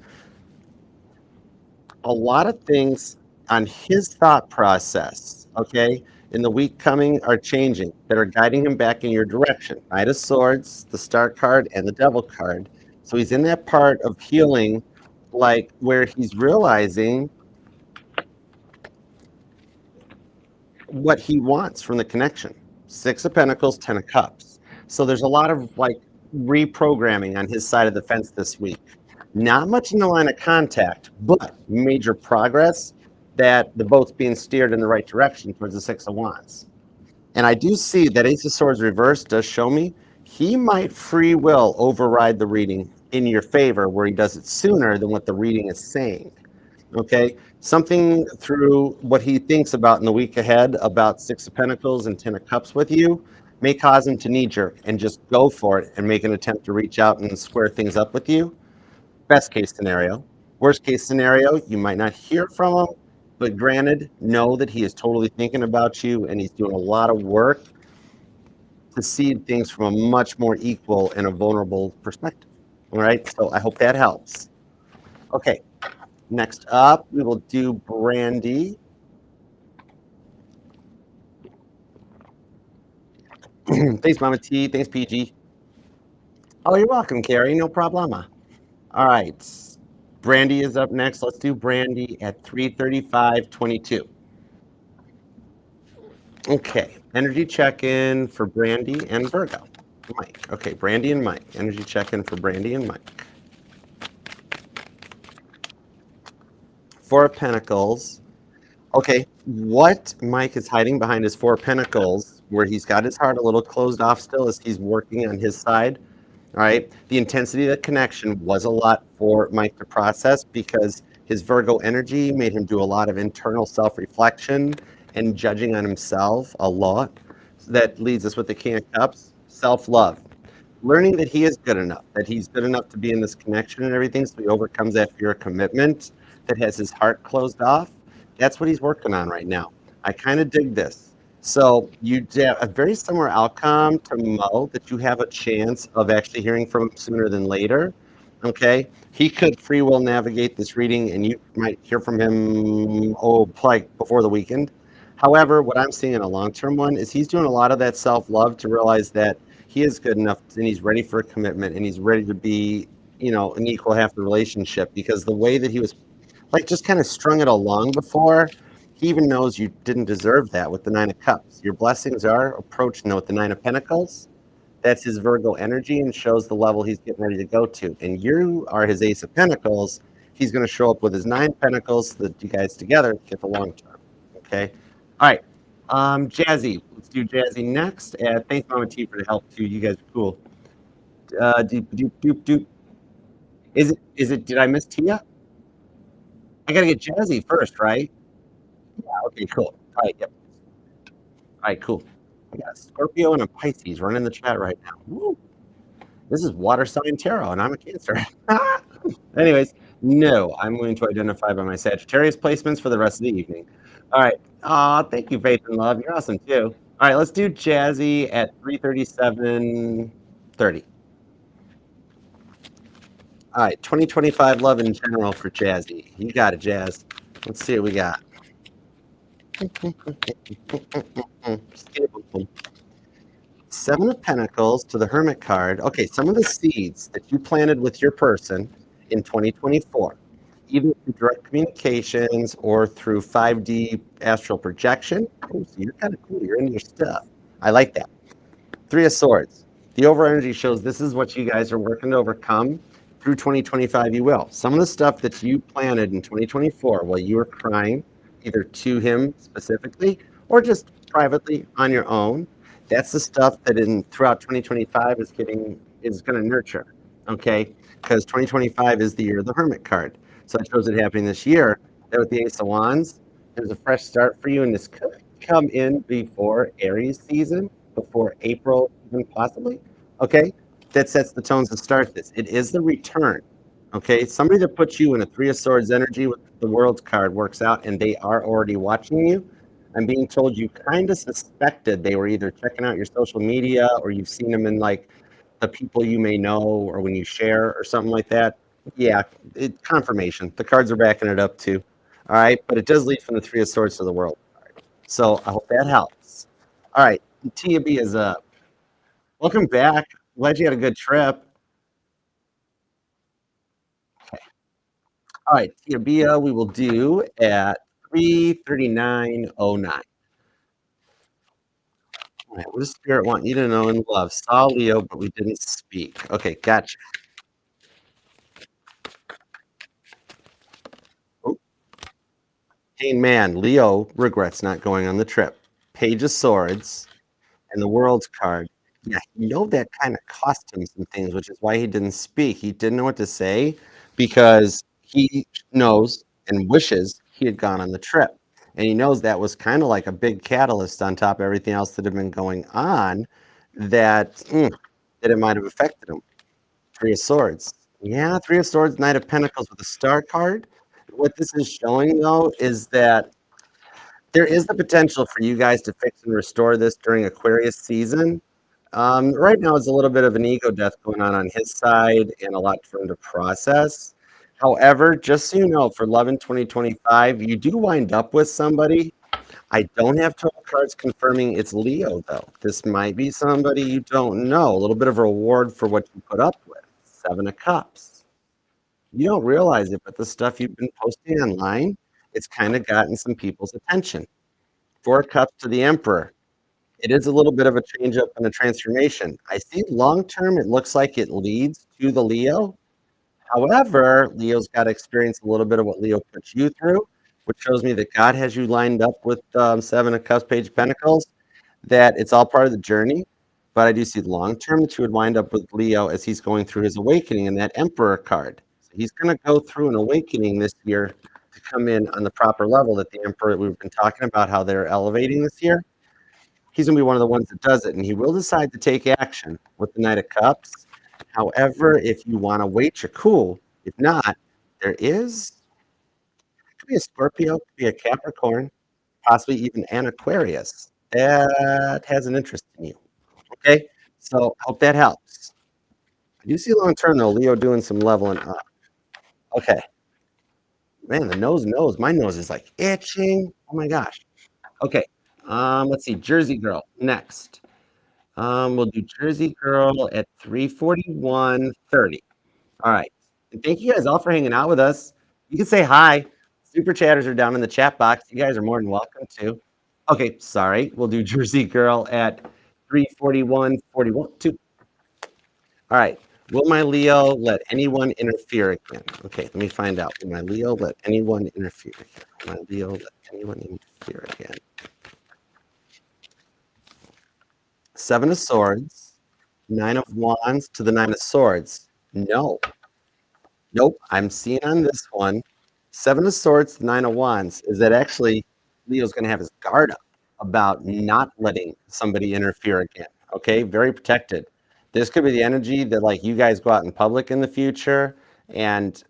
A lot of things on his thought process, okay, in the week coming are changing that are guiding him back in your direction. Knight of Swords, the Star card, and the Devil card. So he's in that part of healing, like where he's realizing what he wants from the connection. Six of Pentacles, Ten of Cups. So there's a lot of like reprogramming on his side of the fence this week. Not much in the line of contact, but major progress that the boat's being steered in the right direction towards the Six of Wands. And I do see that Ace of Swords reversed does show me he might free will override the reading in your favor, where he does it sooner than what the reading is saying. Okay, something through what he thinks about in the week ahead about Six of Pentacles and Ten of Cups with you may cause him to knee jerk and just go for it and make an attempt to reach out and square things up with you. Best case scenario. Worst case scenario, you might not hear from him, but granted, know that he is totally thinking about you and he's doing a lot of work to see things from a much more equal and a vulnerable perspective. All right, so I hope that helps. Okay, next up, we will do Brandy. Thanks, Mama T. Thanks, PG. Oh, you're welcome, Carrie. No problema. All right. Brandy is up next. Let's do Brandy at 3:35:22. Okay. Energy check-in for Brandy and Virgo. Mike. Okay, Brandy and Mike. Energy check-in for Brandy and Mike. Four of Pentacles. Okay, what Mike is hiding behind his Four of Pentacles, where he's got his heart a little closed off still as he's working on his side. All right, the intensity of the connection was a lot for Mike to process because his Virgo energy made him do a lot of internal self-reflection and judging on himself a lot. So that leads us with the King of Cups, self-love. Learning that he is good enough, that he's good enough to be in this connection and everything, so he overcomes that fear of commitment that has his heart closed off. That's what he's working on right now. I kind of dig this. So you have a very similar outcome to Mo, that you have a chance of actually hearing from him sooner than later. Okay, he could free will navigate this reading, and you might hear from him like before the weekend. However, what I'm seeing in a long-term one is he's doing a lot of that self-love to realize that he is good enough and he's ready for a commitment and he's ready to be, an equal half of the relationship, because the way that he was like just kind of strung it along before, he even knows you didn't deserve that with the Nine of Cups. Your blessings are approaching with the Nine of Pentacles. That's his Virgo energy and shows the level he's getting ready to go to. And you are his Ace of Pentacles. He's going to show up with his Nine Pentacles so that you guys together get the long term. Okay. All right. Jazzy. Let's do Jazzy next. Thanks, Mama T, for the help too. You guys are cool. Doop, doop, doop, doop. Is it, did I miss Tia? I got to get Jazzy first, right? Yeah, okay, cool. All right, yep. All right, cool. I got a Scorpio and a Pisces running the chat right now. Woo. This is water sign tarot, and I'm a Cancer. Anyways, no, I'm going to identify by my Sagittarius placements for the rest of the evening. All right. Aw, thank you, Faith and Love. You're awesome too. All right, let's do Jazzy at 3:37:30. All right, 2025 love in general for Jazzy. You got it, Jazz. Let's see what we got. Seven of Pentacles to the Hermit card. Okay, some of the seeds that you planted with your person in 2024, either through direct communications or through 5D astral projection. Oh, so you're kind of cool. You're into your stuff. I like that. Three of Swords. The over energy shows this is what you guys are working to overcome. Through 2025, you will. Some of the stuff that you planted in 2024 while you were crying, either to him specifically or just privately on your own, that's the stuff that in throughout 2025 is going to nurture. Okay, because 2025 is the year of the Hermit card, so it shows it happening this year. That with the Ace of Wands, there's a fresh start for you, and this could come in before Aries season, before April, even possibly. Okay, that sets the tones to start this. It is the return. Okay, somebody that puts you in a Three of Swords energy with the World's card works out, and they are already watching you. I'm being told you kind of suspected they were either checking out your social media or you've seen them in like the people you may know or when you share or something like that. Yeah, confirmation. The cards are backing it up too. All right, but it does lead from the Three of Swords to the World card. So I hope that helps. All right, Tia B is up. Welcome back. Glad you had a good trip. Okay. All right, Tia B, we will do at 3:39:09. All right, what does Spirit want you to know and love? Saw Leo, but we didn't speak. Okay, gotcha. Oh, Hanged Man, Leo regrets not going on the trip. Page of Swords and the World's card. Yeah, you know that kind of cost him some things, which is why he didn't speak. He didn't know what to say because he knows and wishes he had gone on the trip. And he knows that was kind of like a big catalyst on top of everything else that had been going on that it might have affected him. Three of Swords. Yeah, Three of Swords, Knight of Pentacles with a star card. What this is showing, though, is that there is the potential for you guys to fix and restore this during Aquarius season. Right now, it's a little bit of an ego death going on his side and a lot for him to process. However, just so you know, for Love in 2025, you do wind up with somebody. I don't have 12 cards confirming it's Leo, though. This might be somebody you don't know. A little bit of a reward for what you put up with. Seven of Cups. You don't realize it, but the stuff you've been posting online, it's kind of gotten some people's attention. Four of Cups to the Emperor. It is a little bit of a change up and a transformation. I see long term, it looks like it leads to the Leo. However, Leo's got to experience a little bit of what Leo puts you through, which shows me that God has you lined up with Seven of Cups, Page of Pentacles, that it's all part of the journey. But I do see long term that you would wind up with Leo as he's going through his awakening in that Emperor card. So he's going to go through an awakening this year to come in on the proper level that the Emperor, we've been talking about how they're elevating this year. He's going to be one of the ones that does it, and he will decide to take action with the Knight of Cups. However, if you want to wait, you're cool. If not, there is, could be a Scorpio, could be a Capricorn, possibly even an Aquarius that has an interest in you. Okay, so hope that helps. I do see long term though, Leo doing some leveling up. Okay, man, the nose, my nose is like itching. Oh my gosh. Okay, let's see, Jersey Girl next. We'll do Jersey Girl at 3:41:30. All right. And thank you guys all for hanging out with us. You can say hi. Super chatters are down in the chat box. You guys are more than welcome to. Okay, sorry. We'll do Jersey Girl at 3:41:41. All right. Will my Leo let anyone interfere again? Okay, let me find out. Will my Leo let anyone interfere again? Will my Leo let anyone interfere again? Seven of Swords, Nine of Wands to the Nine of Swords. No. Nope. I'm seeing on this one, Seven of Swords, Nine of Wands, is that actually Leo's going to have his guard up about not letting somebody interfere again. Okay, very protected. This could be the energy that like you guys go out in public in the future and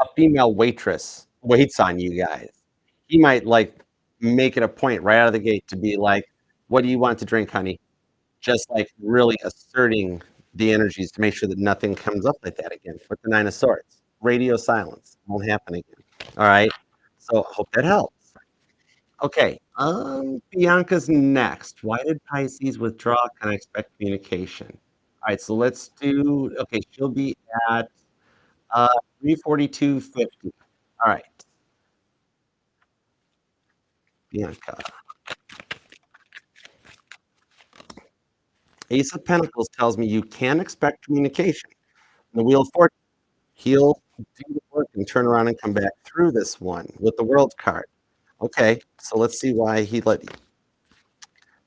a female waitress waits on you guys. He might like make it a point right out of the gate to be like, "What do you want to drink, honey?" Just like really asserting the energies to make sure that nothing comes up like that again with the Nine of Swords. Radio silence won't happen again. All right. So I hope that helps. Okay. Bianca's next. Why did Pisces withdraw? Can I expect communication? All right. So let's do. Okay, she'll be at 342.50. All right, Bianca. Ace of Pentacles tells me you can expect communication. The Wheel of Fortune, he'll do the work and turn around and come back through this one with the World card. Okay, so let's see why he let you.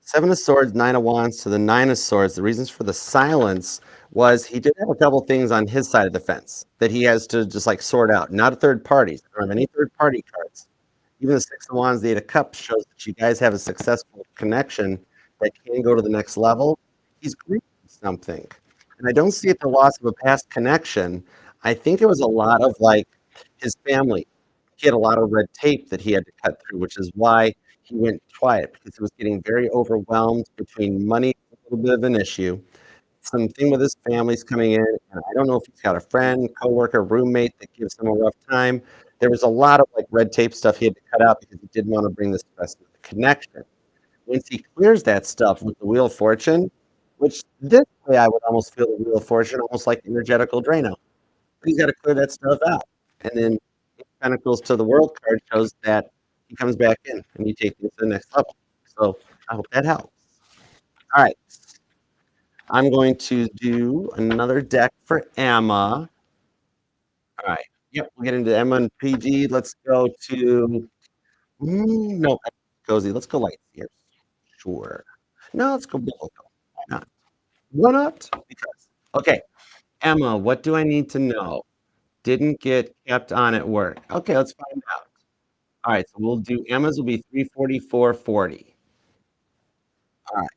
Seven of Swords, Nine of Wands to the Nine of Swords. The reasons for the silence was he did have a couple things on his side of the fence that he has to just like sort out. Not a third party. I don't have any third party cards. Even the Six of Wands, the Eight of Cups shows that you guys have a successful connection that can go to the next level. He's grieving something. And I don't see it the loss of a past connection. I think it was a lot of like his family. He had a lot of red tape that he had to cut through, which is why he went quiet because he was getting very overwhelmed between money, a little bit of an issue, something with his family's coming in, and I don't know if he's got a friend, coworker, roommate that gives him a rough time. There was a lot of like red tape stuff he had to cut out because he didn't want to bring the stress of the connection. Once he clears that stuff with the Wheel of Fortune, which this way I would almost feel the Wheel of Fortune almost like energetical Drano. But he's got to clear that stuff out. And then Pentacles to the World card shows that he comes back in and you take it to the next level. So I hope that helps. All right. I'm going to do another deck for Emma. All right. Yep, we'll get into Emma and PG. Let's go to no cozy. Let's go light here. Sure. No, let's go biblical. Why not? Why not? Because okay, Emma, what do I need to know? Didn't get kept on at work. Okay, let's find out. All right, so we'll do Emma's will be 344.40. All right.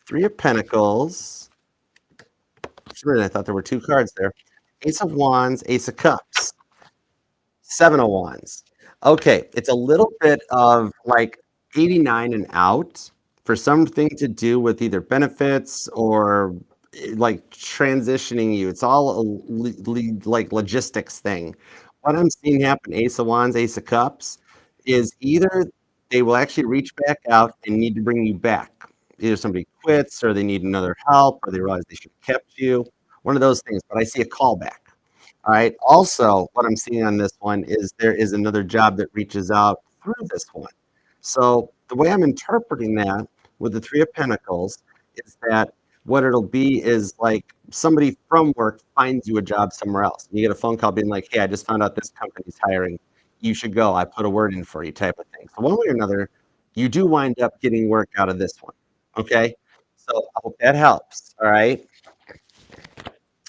Three of Pentacles. Sure, I thought there were two cards there. Ace of Wands, Ace of Cups, Seven of Wands. Okay, it's a little bit of like 89 and out for something to do with either benefits or like transitioning you. It's all a like logistics thing. What I'm seeing happen, Ace of Wands, Ace of Cups, is either they will actually reach back out and need to bring you back. Either somebody quits or they need another help or they realize they should have kept you. One of those things, but I see a callback. All right. Also, what I'm seeing on this one is there is another job that reaches out through this one. So the way I'm interpreting that with the Three of Pentacles is that what it'll be is like somebody from work finds you a job somewhere else. You get a phone call being like, "Hey, I just found out this company's hiring. You should go. I put a word in for you," type of thing. So one way or another, you do wind up getting work out of this one. Okay. So I hope that helps. All right.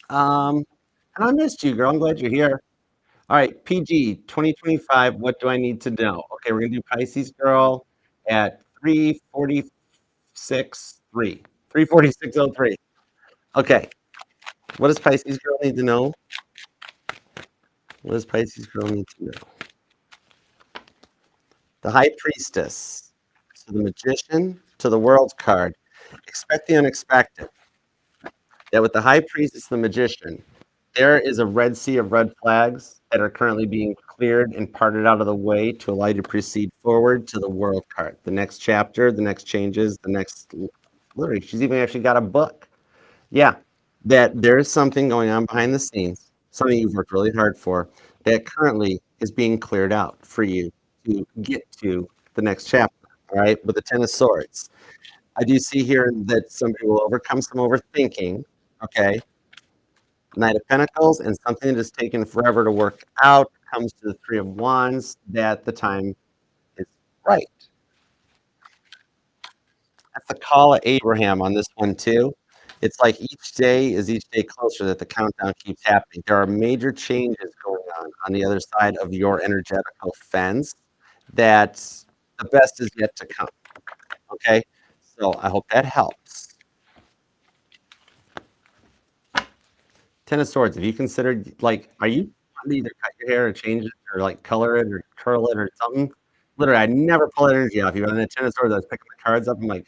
Um, and I missed you, girl. I'm glad you're here. All right, PG 2025. What do I need to know? Okay, we're gonna do Pisces girl at 346.3. 346.03. Okay. What does Pisces girl need to know? What does Pisces girl need to know? The High Priestess to the Magician to the World card. Expect the unexpected. That with the High Priestess, the Magician, there is a red sea of red flags that are currently being cleared and parted out of the way to allow you to proceed forward to the World card. The next chapter, the next changes, the next. Literally, she's even actually got a book. Yeah, that there is something going on behind the scenes, something you've worked really hard for, that currently is being cleared out for you to get to the next chapter. All right, with the Ten of Swords. I do see here that somebody will overcome some overthinking. Okay, Knight of Pentacles, and something that is taken forever to work out comes to the Three of Wands, that the time is right. That's the call of Abraham on this one, too. It's like each day is each day closer that the countdown keeps happening. There are major changes going on the other side of your energetical fence that the best is yet to come. Okay, so I hope that helps. Ten of Swords. Have you considered, like, are you trying to either cut your hair or change it or like color it or curl it or something? Literally, I never pull that energy off you. And then Ten of Swords, I was picking my cards up. I'm like,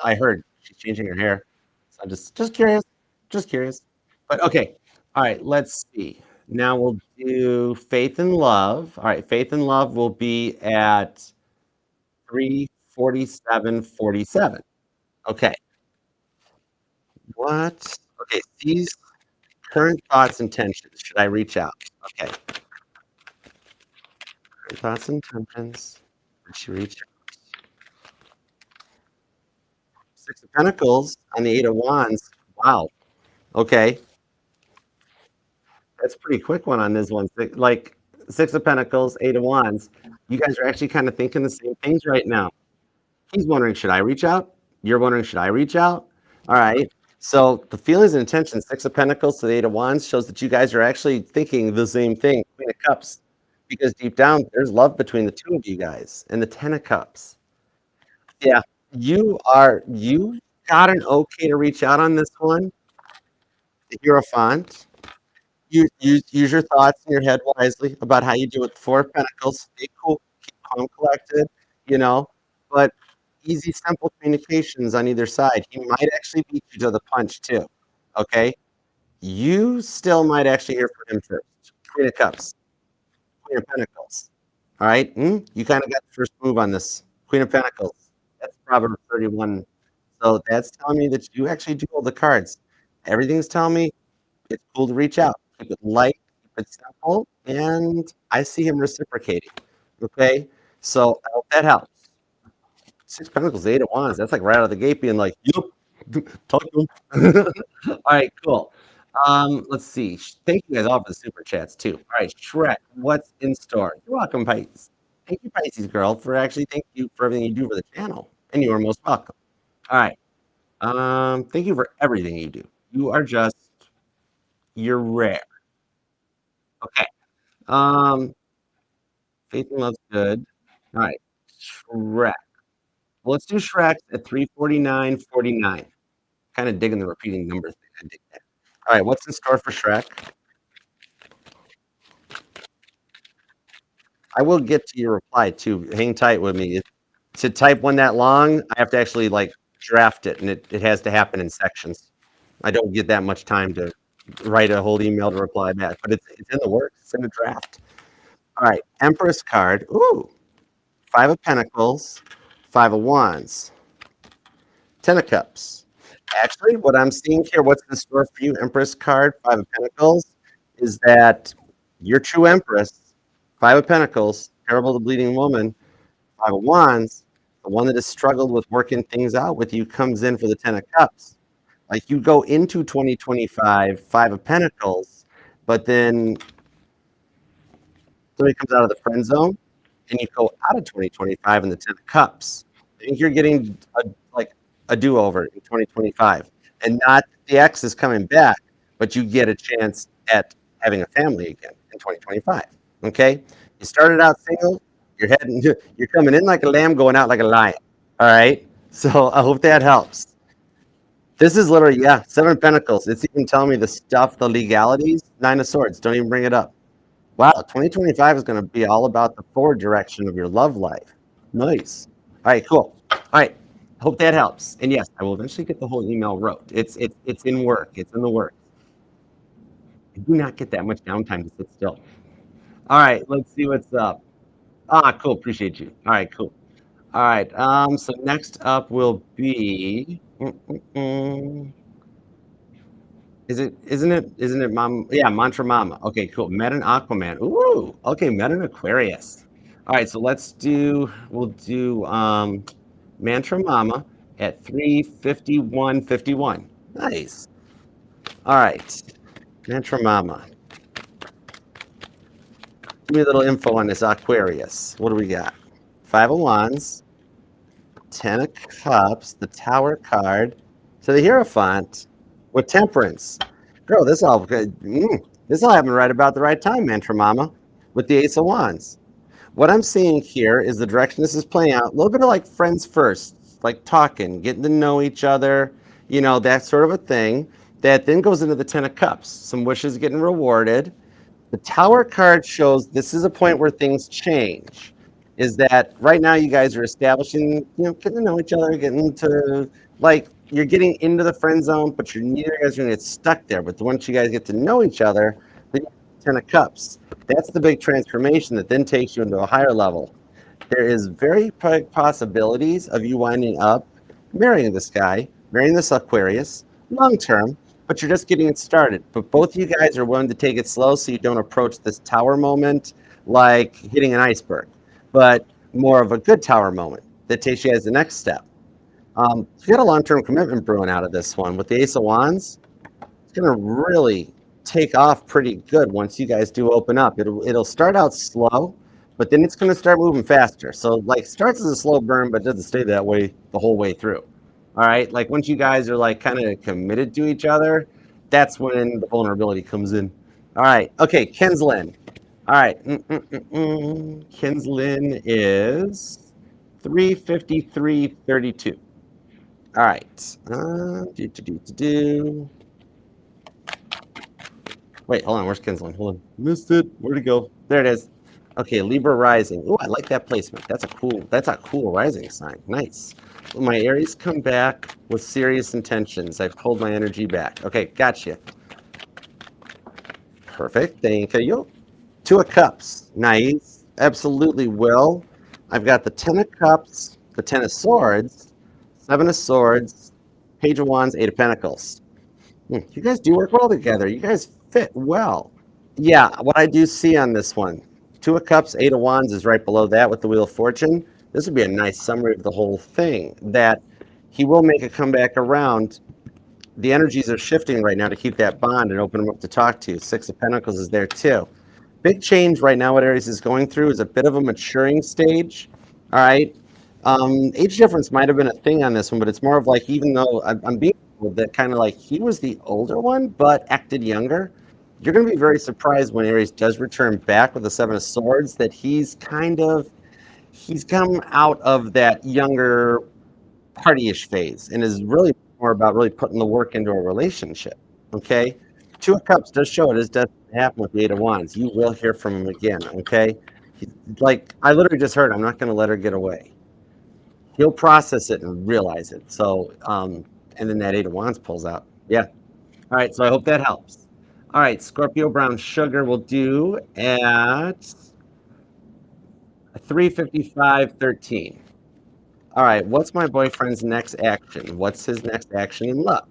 I heard she's changing her hair, so I'm just curious, just curious. But okay, all right. Let's see. Now we'll do Faith and Love. All right, Faith and Love will be at 347.47. Okay. What? Okay, these current thoughts and tensions. Should I reach out? Okay. Current thoughts and tensions. Should you reach out? Six of Pentacles on the Eight of Wands. Wow. Okay. That's a pretty quick one on this one. Like Six of Pentacles, Eight of Wands. You guys are actually kind of thinking the same things right now. He's wondering, should I reach out? You're wondering, should I reach out? All right. So the feelings and intentions, Six of Pentacles to the Eight of Wands, shows that you guys are actually thinking the same thing. Queen of Cups, because deep down there's love between the two of you guys. And the Ten of Cups. Yeah, you got an okay to reach out on this one. The Hierophant. You use your thoughts in your head wisely about how you do with the Four of Pentacles. Stay cool, keep calm, collected, you know. But easy, simple communications on either side. He might actually beat you to the punch too. Okay, you still might actually hear from him first. Queen of Cups, Queen of Pentacles. All right, you kind of got the first move on this. Queen of Pentacles. That's Proverbs 31. So that's telling me that you actually do hold the cards. Everything's telling me it's cool to reach out. Keep it light, keep it simple, and I see him reciprocating. Okay, so I hope that helps. Six Pentacles, Eight of Wands. That's like right out of the gate, being like, "Yup, talk to him." All right, cool. Let's see. Thank you guys all for the super chats too. All right, Shrek, what's in store? You're welcome, Pisces. Thank you, Pisces girl, for actually thank you for everything you do for the channel, and you are most welcome. All right. Thank you for everything you do. You are just you're rare. Okay. Um, Faith and Love's good. All right. Shrek. Well, let's do Shrek at 349.49. Kind of digging the repeating number thing. I dig that. All right, what's in store for Shrek? I will get to your reply too. Hang tight with me. To type one that long, I have to actually like draft it, and it has to happen in sections. I don't get that much time to write a whole email to reply back, but it's in the works. It's in the draft. All right, Empress card. Ooh, Five of Pentacles, Five of Wands, Ten of Cups. Actually, what I'm seeing here, what's in store for you, Empress card, Five of Pentacles, is that your true Empress, Five of Pentacles, Parable of the Bleeding Woman, Five of Wands, the one that has struggled with working things out with you, comes in for the Ten of Cups. Like you go into 2025, Five of Pentacles, but then somebody comes out of the friend zone, and you go out of 2025 in the Ten of Cups. I think you're getting a do-over in 2025, and not the ex is coming back, but you get a chance at having a family again in 2025. Okay, you started out single, you're coming in like a lamb, going out like a lion. All right, so I hope that helps. This is literally, yeah, Seven of Pentacles. It's even telling me the stuff, the legalities. Nine of Swords. Don't even bring it up. Wow, 2025 is going to be all about the forward direction of your love life. Nice. All right, cool. All right, hope that helps. And yes, I will eventually get the whole email wrote. It's in work. It's in the works. I do not get that much downtime to sit still. All right, let's see what's up. Ah, cool. Appreciate you. All right, cool. All right. So next up will be. Isn't it Mom? Yeah, Mantra Mama. Okay, cool. Met an Aquaman. Ooh, okay, met an Aquarius. All right, so we'll do Mantra Mama at 351.51. Nice. All right. Mantra Mama. Give me a little info on this Aquarius. What do we got? Five of Wands, Ten of Cups, the Tower card, to the Hierophant with Temperance. Girl, this all happened right about the right time, Mantra Mama, with the Ace of Wands. What I'm seeing here is the direction this is playing out. A little bit of like friends first, like talking, getting to know each other, that sort of a thing. That then goes into the Ten of Cups. Some wishes getting rewarded. The Tower card shows this is a point where things change. Is that right now you guys are establishing, getting to know each other, getting to like you're getting into the friend zone, but you're neither guys are gonna get stuck there. But once you guys get to know each other, then you have Ten of Cups. That's the big transformation that then takes you into a higher level. There is very big possibilities of you winding up marrying this guy, marrying this Aquarius, long term, but you're just getting it started. But both of you guys are willing to take it slow so you don't approach this tower moment like hitting an iceberg, but more of a good tower moment that takes you guys the next step. You got a long-term commitment brewing out of this one with the Ace of Wands. It's going to really take off pretty good once you guys do open up. It'll start out slow, but then it's going to start moving faster. So like starts as a slow burn, but doesn't stay that way the whole way through. All right, like once you guys are like kind of committed to each other, that's when the vulnerability comes in. All right, okay, Kinslin. All right, Kinslin is 353.32. All right. Wait, hold on. Where's Kinslin? Hold on. Missed it. Where'd it go? There it is. Okay, Libra rising. Oh, I like that placement. That's a cool rising sign. Nice. Will my Aries come back with serious intentions? I've pulled my energy back. Okay, gotcha. Perfect. Thank you. Two of Cups. Nice. Absolutely will. I've got the Ten of Cups, the Ten of Swords, Seven of Swords, Page of Wands, Eight of Pentacles. You guys do work well together. You guys fit well. Yeah, what I do see on this one, Two of Cups, Eight of Wands is right below that with the Wheel of Fortune. This would be a nice summary of the whole thing, that he will make a comeback around. The energies are shifting right now to keep that bond and open him up to talk to. Six of Pentacles is there too. Big change right now what Aries is going through is a bit of a maturing stage. All right. Age difference might have been a thing on this one, but it's more of like, even though I'm being told that kind of like he was the older one, but acted younger, you're going to be very surprised when Aries does return back with the Seven of Swords that he's come out of that younger partyish phase and is really more about really putting the work into a relationship. Okay. Two of Cups does show it is destined to happen with the Eight of Wands. You will hear from him again. Okay. Like I literally just heard, I'm not going to let her get away. He'll process it and realize it. So, and then that Eight of Wands pulls out. Yeah. All right. So I hope that helps. All right. Scorpio Brown Sugar will do at 355.13. All right. What's my boyfriend's next action? What's his next action in love?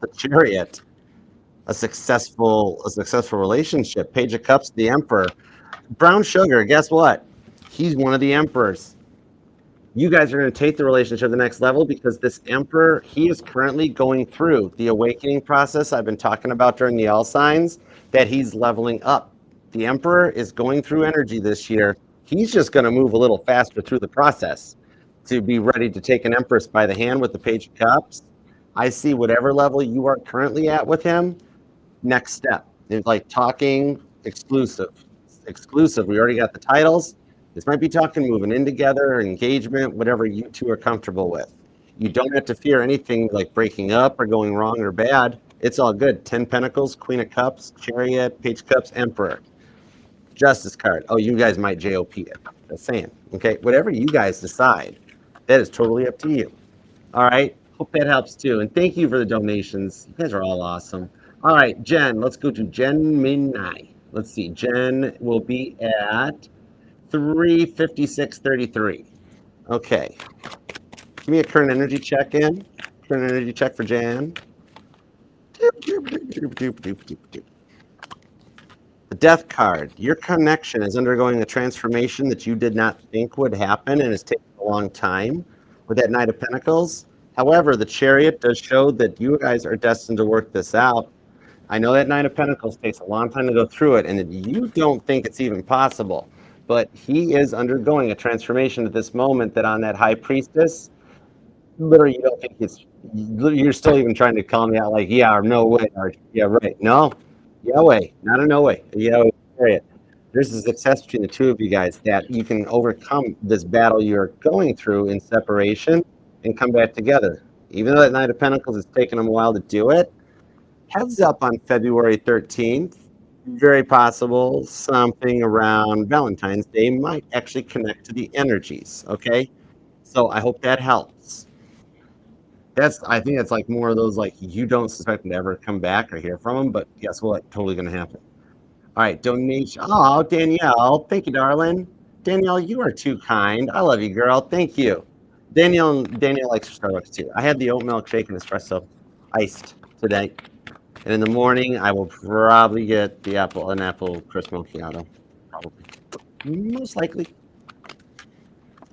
The Chariot. A successful relationship. Page of Cups, the Emperor. Brown Sugar, guess what? He's one of the emperors. You guys are going to take the relationship to the next level because this Emperor, he is currently going through the awakening process I've been talking about during the All Signs, that he's leveling up. The Emperor is going through energy this year. He's just going to move a little faster through the process to be ready to take an Empress by the hand with the Page of Cups. I see whatever level you are currently at with him, next step. It's like talking exclusive. We already got the titles. This might be talking, moving in together, engagement, whatever you two are comfortable with. You don't have to fear anything like breaking up or going wrong or bad. It's all good. 10 Pentacles, Queen of Cups, Chariot, Page of Cups, Emperor. Justice card. Oh, you guys might JOP it. Just saying. Okay, whatever you guys decide, that is totally up to you. All right. Hope that helps too. And thank you for the donations. You guys are all awesome. All right, Jen, let's go to Gemini. Let's see. Jen will be at 356.33. Okay. Give me a current energy check in. Current energy check for Jan. The Death card. Your connection is undergoing a transformation that you did not think would happen and has taken a long time with that Knight of Pentacles. However, the Chariot does show that you guys are destined to work this out. I know that Knight of Pentacles takes a long time to go through it and that you don't think it's even possible, but he is undergoing a transformation at this moment that on that High Priestess, literally you don't think it's You're still even trying to call me out like, yeah, or no way, or yeah, right. No, yeah, way, not a no way. Yeah, way, period. There's a success between the two of you guys that you can overcome this battle you're going through in separation and come back together. Even though that Knight of Pentacles is taking them a while to do it, heads up on February 13th. Very possible something around Valentine's Day might actually connect to the energies. Okay. So I hope that helps. I think it's like more of those like you don't suspect them to ever come back or hear from them, but guess what? Totally going to happen. All right, donation. Oh, Danielle, thank you, darling. Danielle, you are too kind. I love you, girl. Thank you. Danielle likes Starbucks too. I had the oat milk shake and espresso iced today, and in the morning I will probably get an apple crisp macchiato, probably, most likely.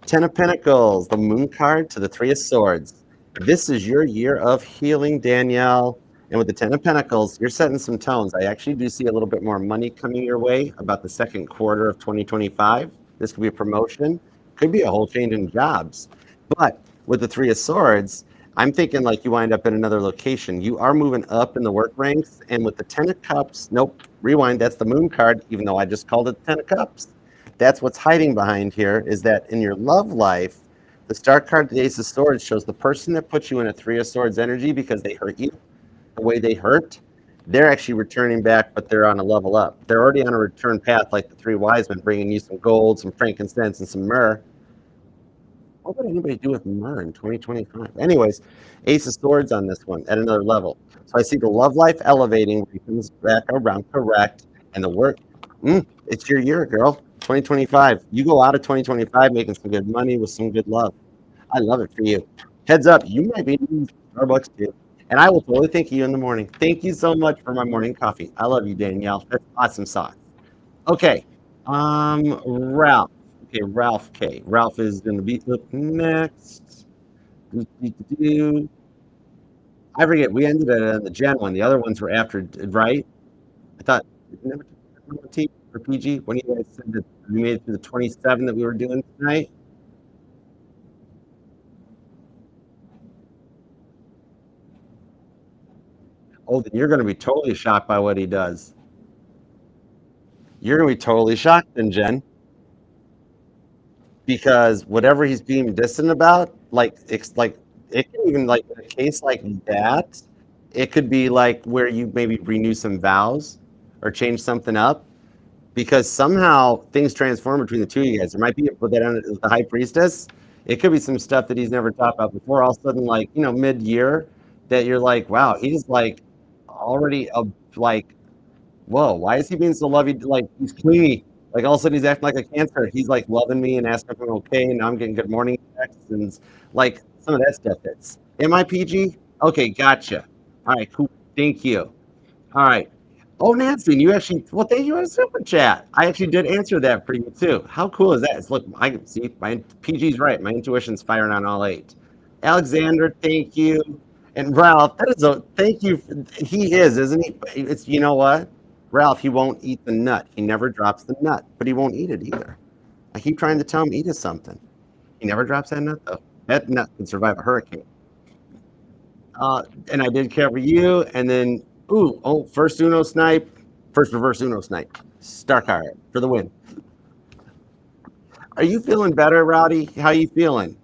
Ten of Pentacles, the Moon card to the Three of Swords. This is your year of healing, Danielle. And with the Ten of Pentacles, you're setting some tones. I actually do see a little bit more money coming your way about the second quarter of 2025. This could be a promotion, could be a whole change in jobs. But with the Three of Swords, I'm thinking like you wind up in another location. You are moving up in the work ranks. And with the Ten of Cups, nope, rewind, that's the Moon card, even though I just called it the Ten of Cups. That's what's hiding behind here is that in your love life, the star card, the Ace of Swords, shows the person that puts you in a Three of Swords energy because they hurt you the way they hurt. They're actually returning back, but they're on a level up. They're already on a return path like the three wise men, bringing you some gold, some frankincense, and some myrrh. What would anybody do with myrrh in 2025? Anyways, Ace of Swords on this one at another level. So I see the love life elevating, where he comes back around correct, and the work. It's your year, girl. 2025. You go out of 2025 making some good money with some good love. I love it for you. Heads up, you might be needing Starbucks too. And I will totally thank you in the morning. Thank you so much for my morning coffee. I love you, Danielle. That's awesome sauce. Okay. Ralph. Okay, Ralph K. Ralph is going to be up next. I forget. We ended it on the Gen one. The other ones were after, right? I thought never T or PG. When you guys said that we made it to the 27 that we were doing tonight. Oh, then you're going to be totally shocked by what he does. You're going to be totally shocked, then, Jen, because whatever he's being distant about, like it's like it can even like in a case like that, it could be like where you maybe renew some vows or change something up because somehow things transform between the two of you guys. There might be with that with the high priestess. It could be some stuff that he's never talked about before. All of a sudden, like mid-year, that you're like, wow, he's like already like, whoa, why is he being so lovey? Like he's clingy. Like all of a sudden he's acting like a cancer. He's like loving me and asking if I'm okay, and now I'm getting good morning texts and like some of that stuff. That's am I PG? Okay, gotcha. All right, cool. Thank you. All right. Oh, Nancy, you actually, well, thank you on super chat. I actually did answer that for you too. How cool is that? Look, I can see my PG's right. My intuition's firing on all eight. Alexander, thank you. And Ralph, that is a thank you. He is, isn't he? It's you know what? Ralph, he won't eat the nut. He never drops the nut, but he won't eat it either. I keep trying to tell him eat something. He never drops that nut though. That nut can survive a hurricane. And I did cover you, and then first Uno snipe, first reverse Uno snipe, star card for the win. Are you feeling better, Rowdy? How you feeling?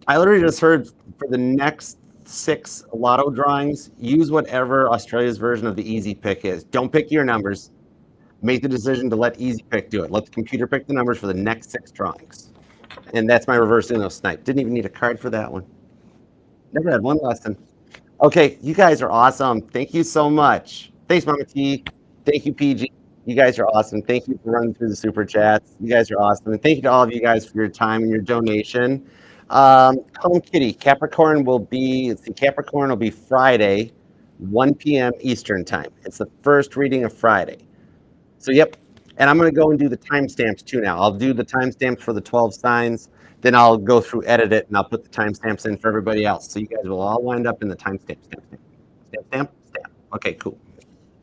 I literally just heard for the next 6 lotto drawings, use whatever Australia's version of the easy pick is. Don't pick your numbers. Make the decision to let easy pick do it. Let the computer pick the numbers for the next 6 drawings. And that's my reverse Uno snipe. Didn't even need a card for that one. Never had one lesson. Okay, you guys are awesome. Thank you so much. Thanks, Mama T. Thank you, PG. You guys are awesome. Thank you for running through the super chats. You guys are awesome. And thank you to all of you guys for your time and your donation. Home Kitty, Capricorn will be Friday, 1 p.m. Eastern time. It's the first reading of Friday. So, yep. And I'm going to go and do the timestamps too now. I'll do the timestamps for the 12 signs. Then I'll go through, edit it, and I'll put the timestamps in for everybody else. So you guys will all wind up in the timestamp. Stamp. Okay, cool.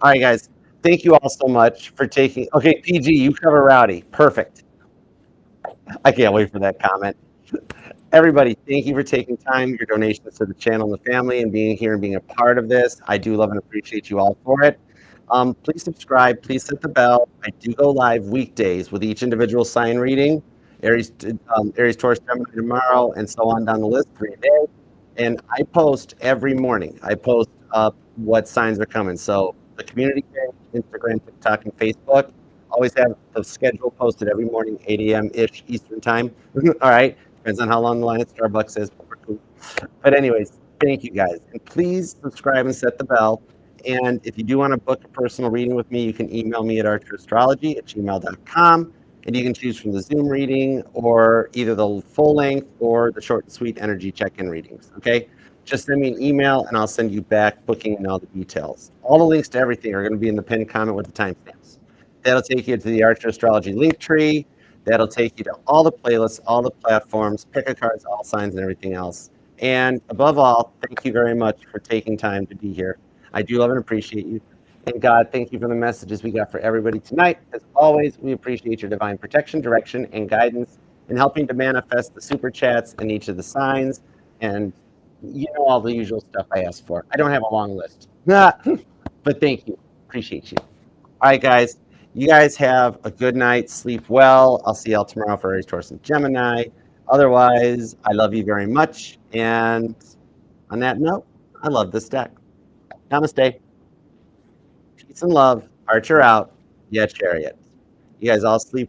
All right, guys. Thank you all so much for taking. Okay, PG, you cover Rowdy. Perfect. I can't wait for that comment. Everybody, thank you for taking time, your donations to the channel and the family, and being here and being a part of this. I do love and appreciate you all for it. Please subscribe. Please hit the bell. I do go live weekdays with each individual sign reading. Aries, Taurus, Gemini tomorrow, and so on down the list, 3 a day. And I post every morning. I post up what signs are coming. So the community page, Instagram, TikTok, and Facebook always have the schedule posted every morning, 8 a.m. ish Eastern time. All right. Depends on how long the line at Starbucks is. But we're cool. But anyways, thank you guys. And please subscribe and set the bell. And if you do want to book a personal reading with me, you can email me at archerastrology@gmail.com. And you can choose from the Zoom reading or either the full length or the short and sweet energy check-in readings. Okay. Just send me an email and I'll send you back booking and all the details. All the links to everything are going to be in the pinned comment with the timestamps. That'll take you to the Archer Astrology link tree. That'll take you to all the playlists, all the platforms, pick a cards, all signs, and everything else. And above all, thank you very much for taking time to be here. I do love and appreciate you. And God, thank you for the messages we got for everybody tonight. As always, we appreciate your divine protection, direction, and guidance in helping to manifest the super chats in each of the signs. And you know all the usual stuff I ask for. I don't have a long list. But thank you. Appreciate you. All right, guys. You guys have a good night. Sleep well. I'll see y'all tomorrow for Aries, Taurus, and Gemini. Otherwise, I love you very much. And on that note, I love this deck. Namaste. Peace and love. Archer out. Yeah, Chariot. You guys all sleep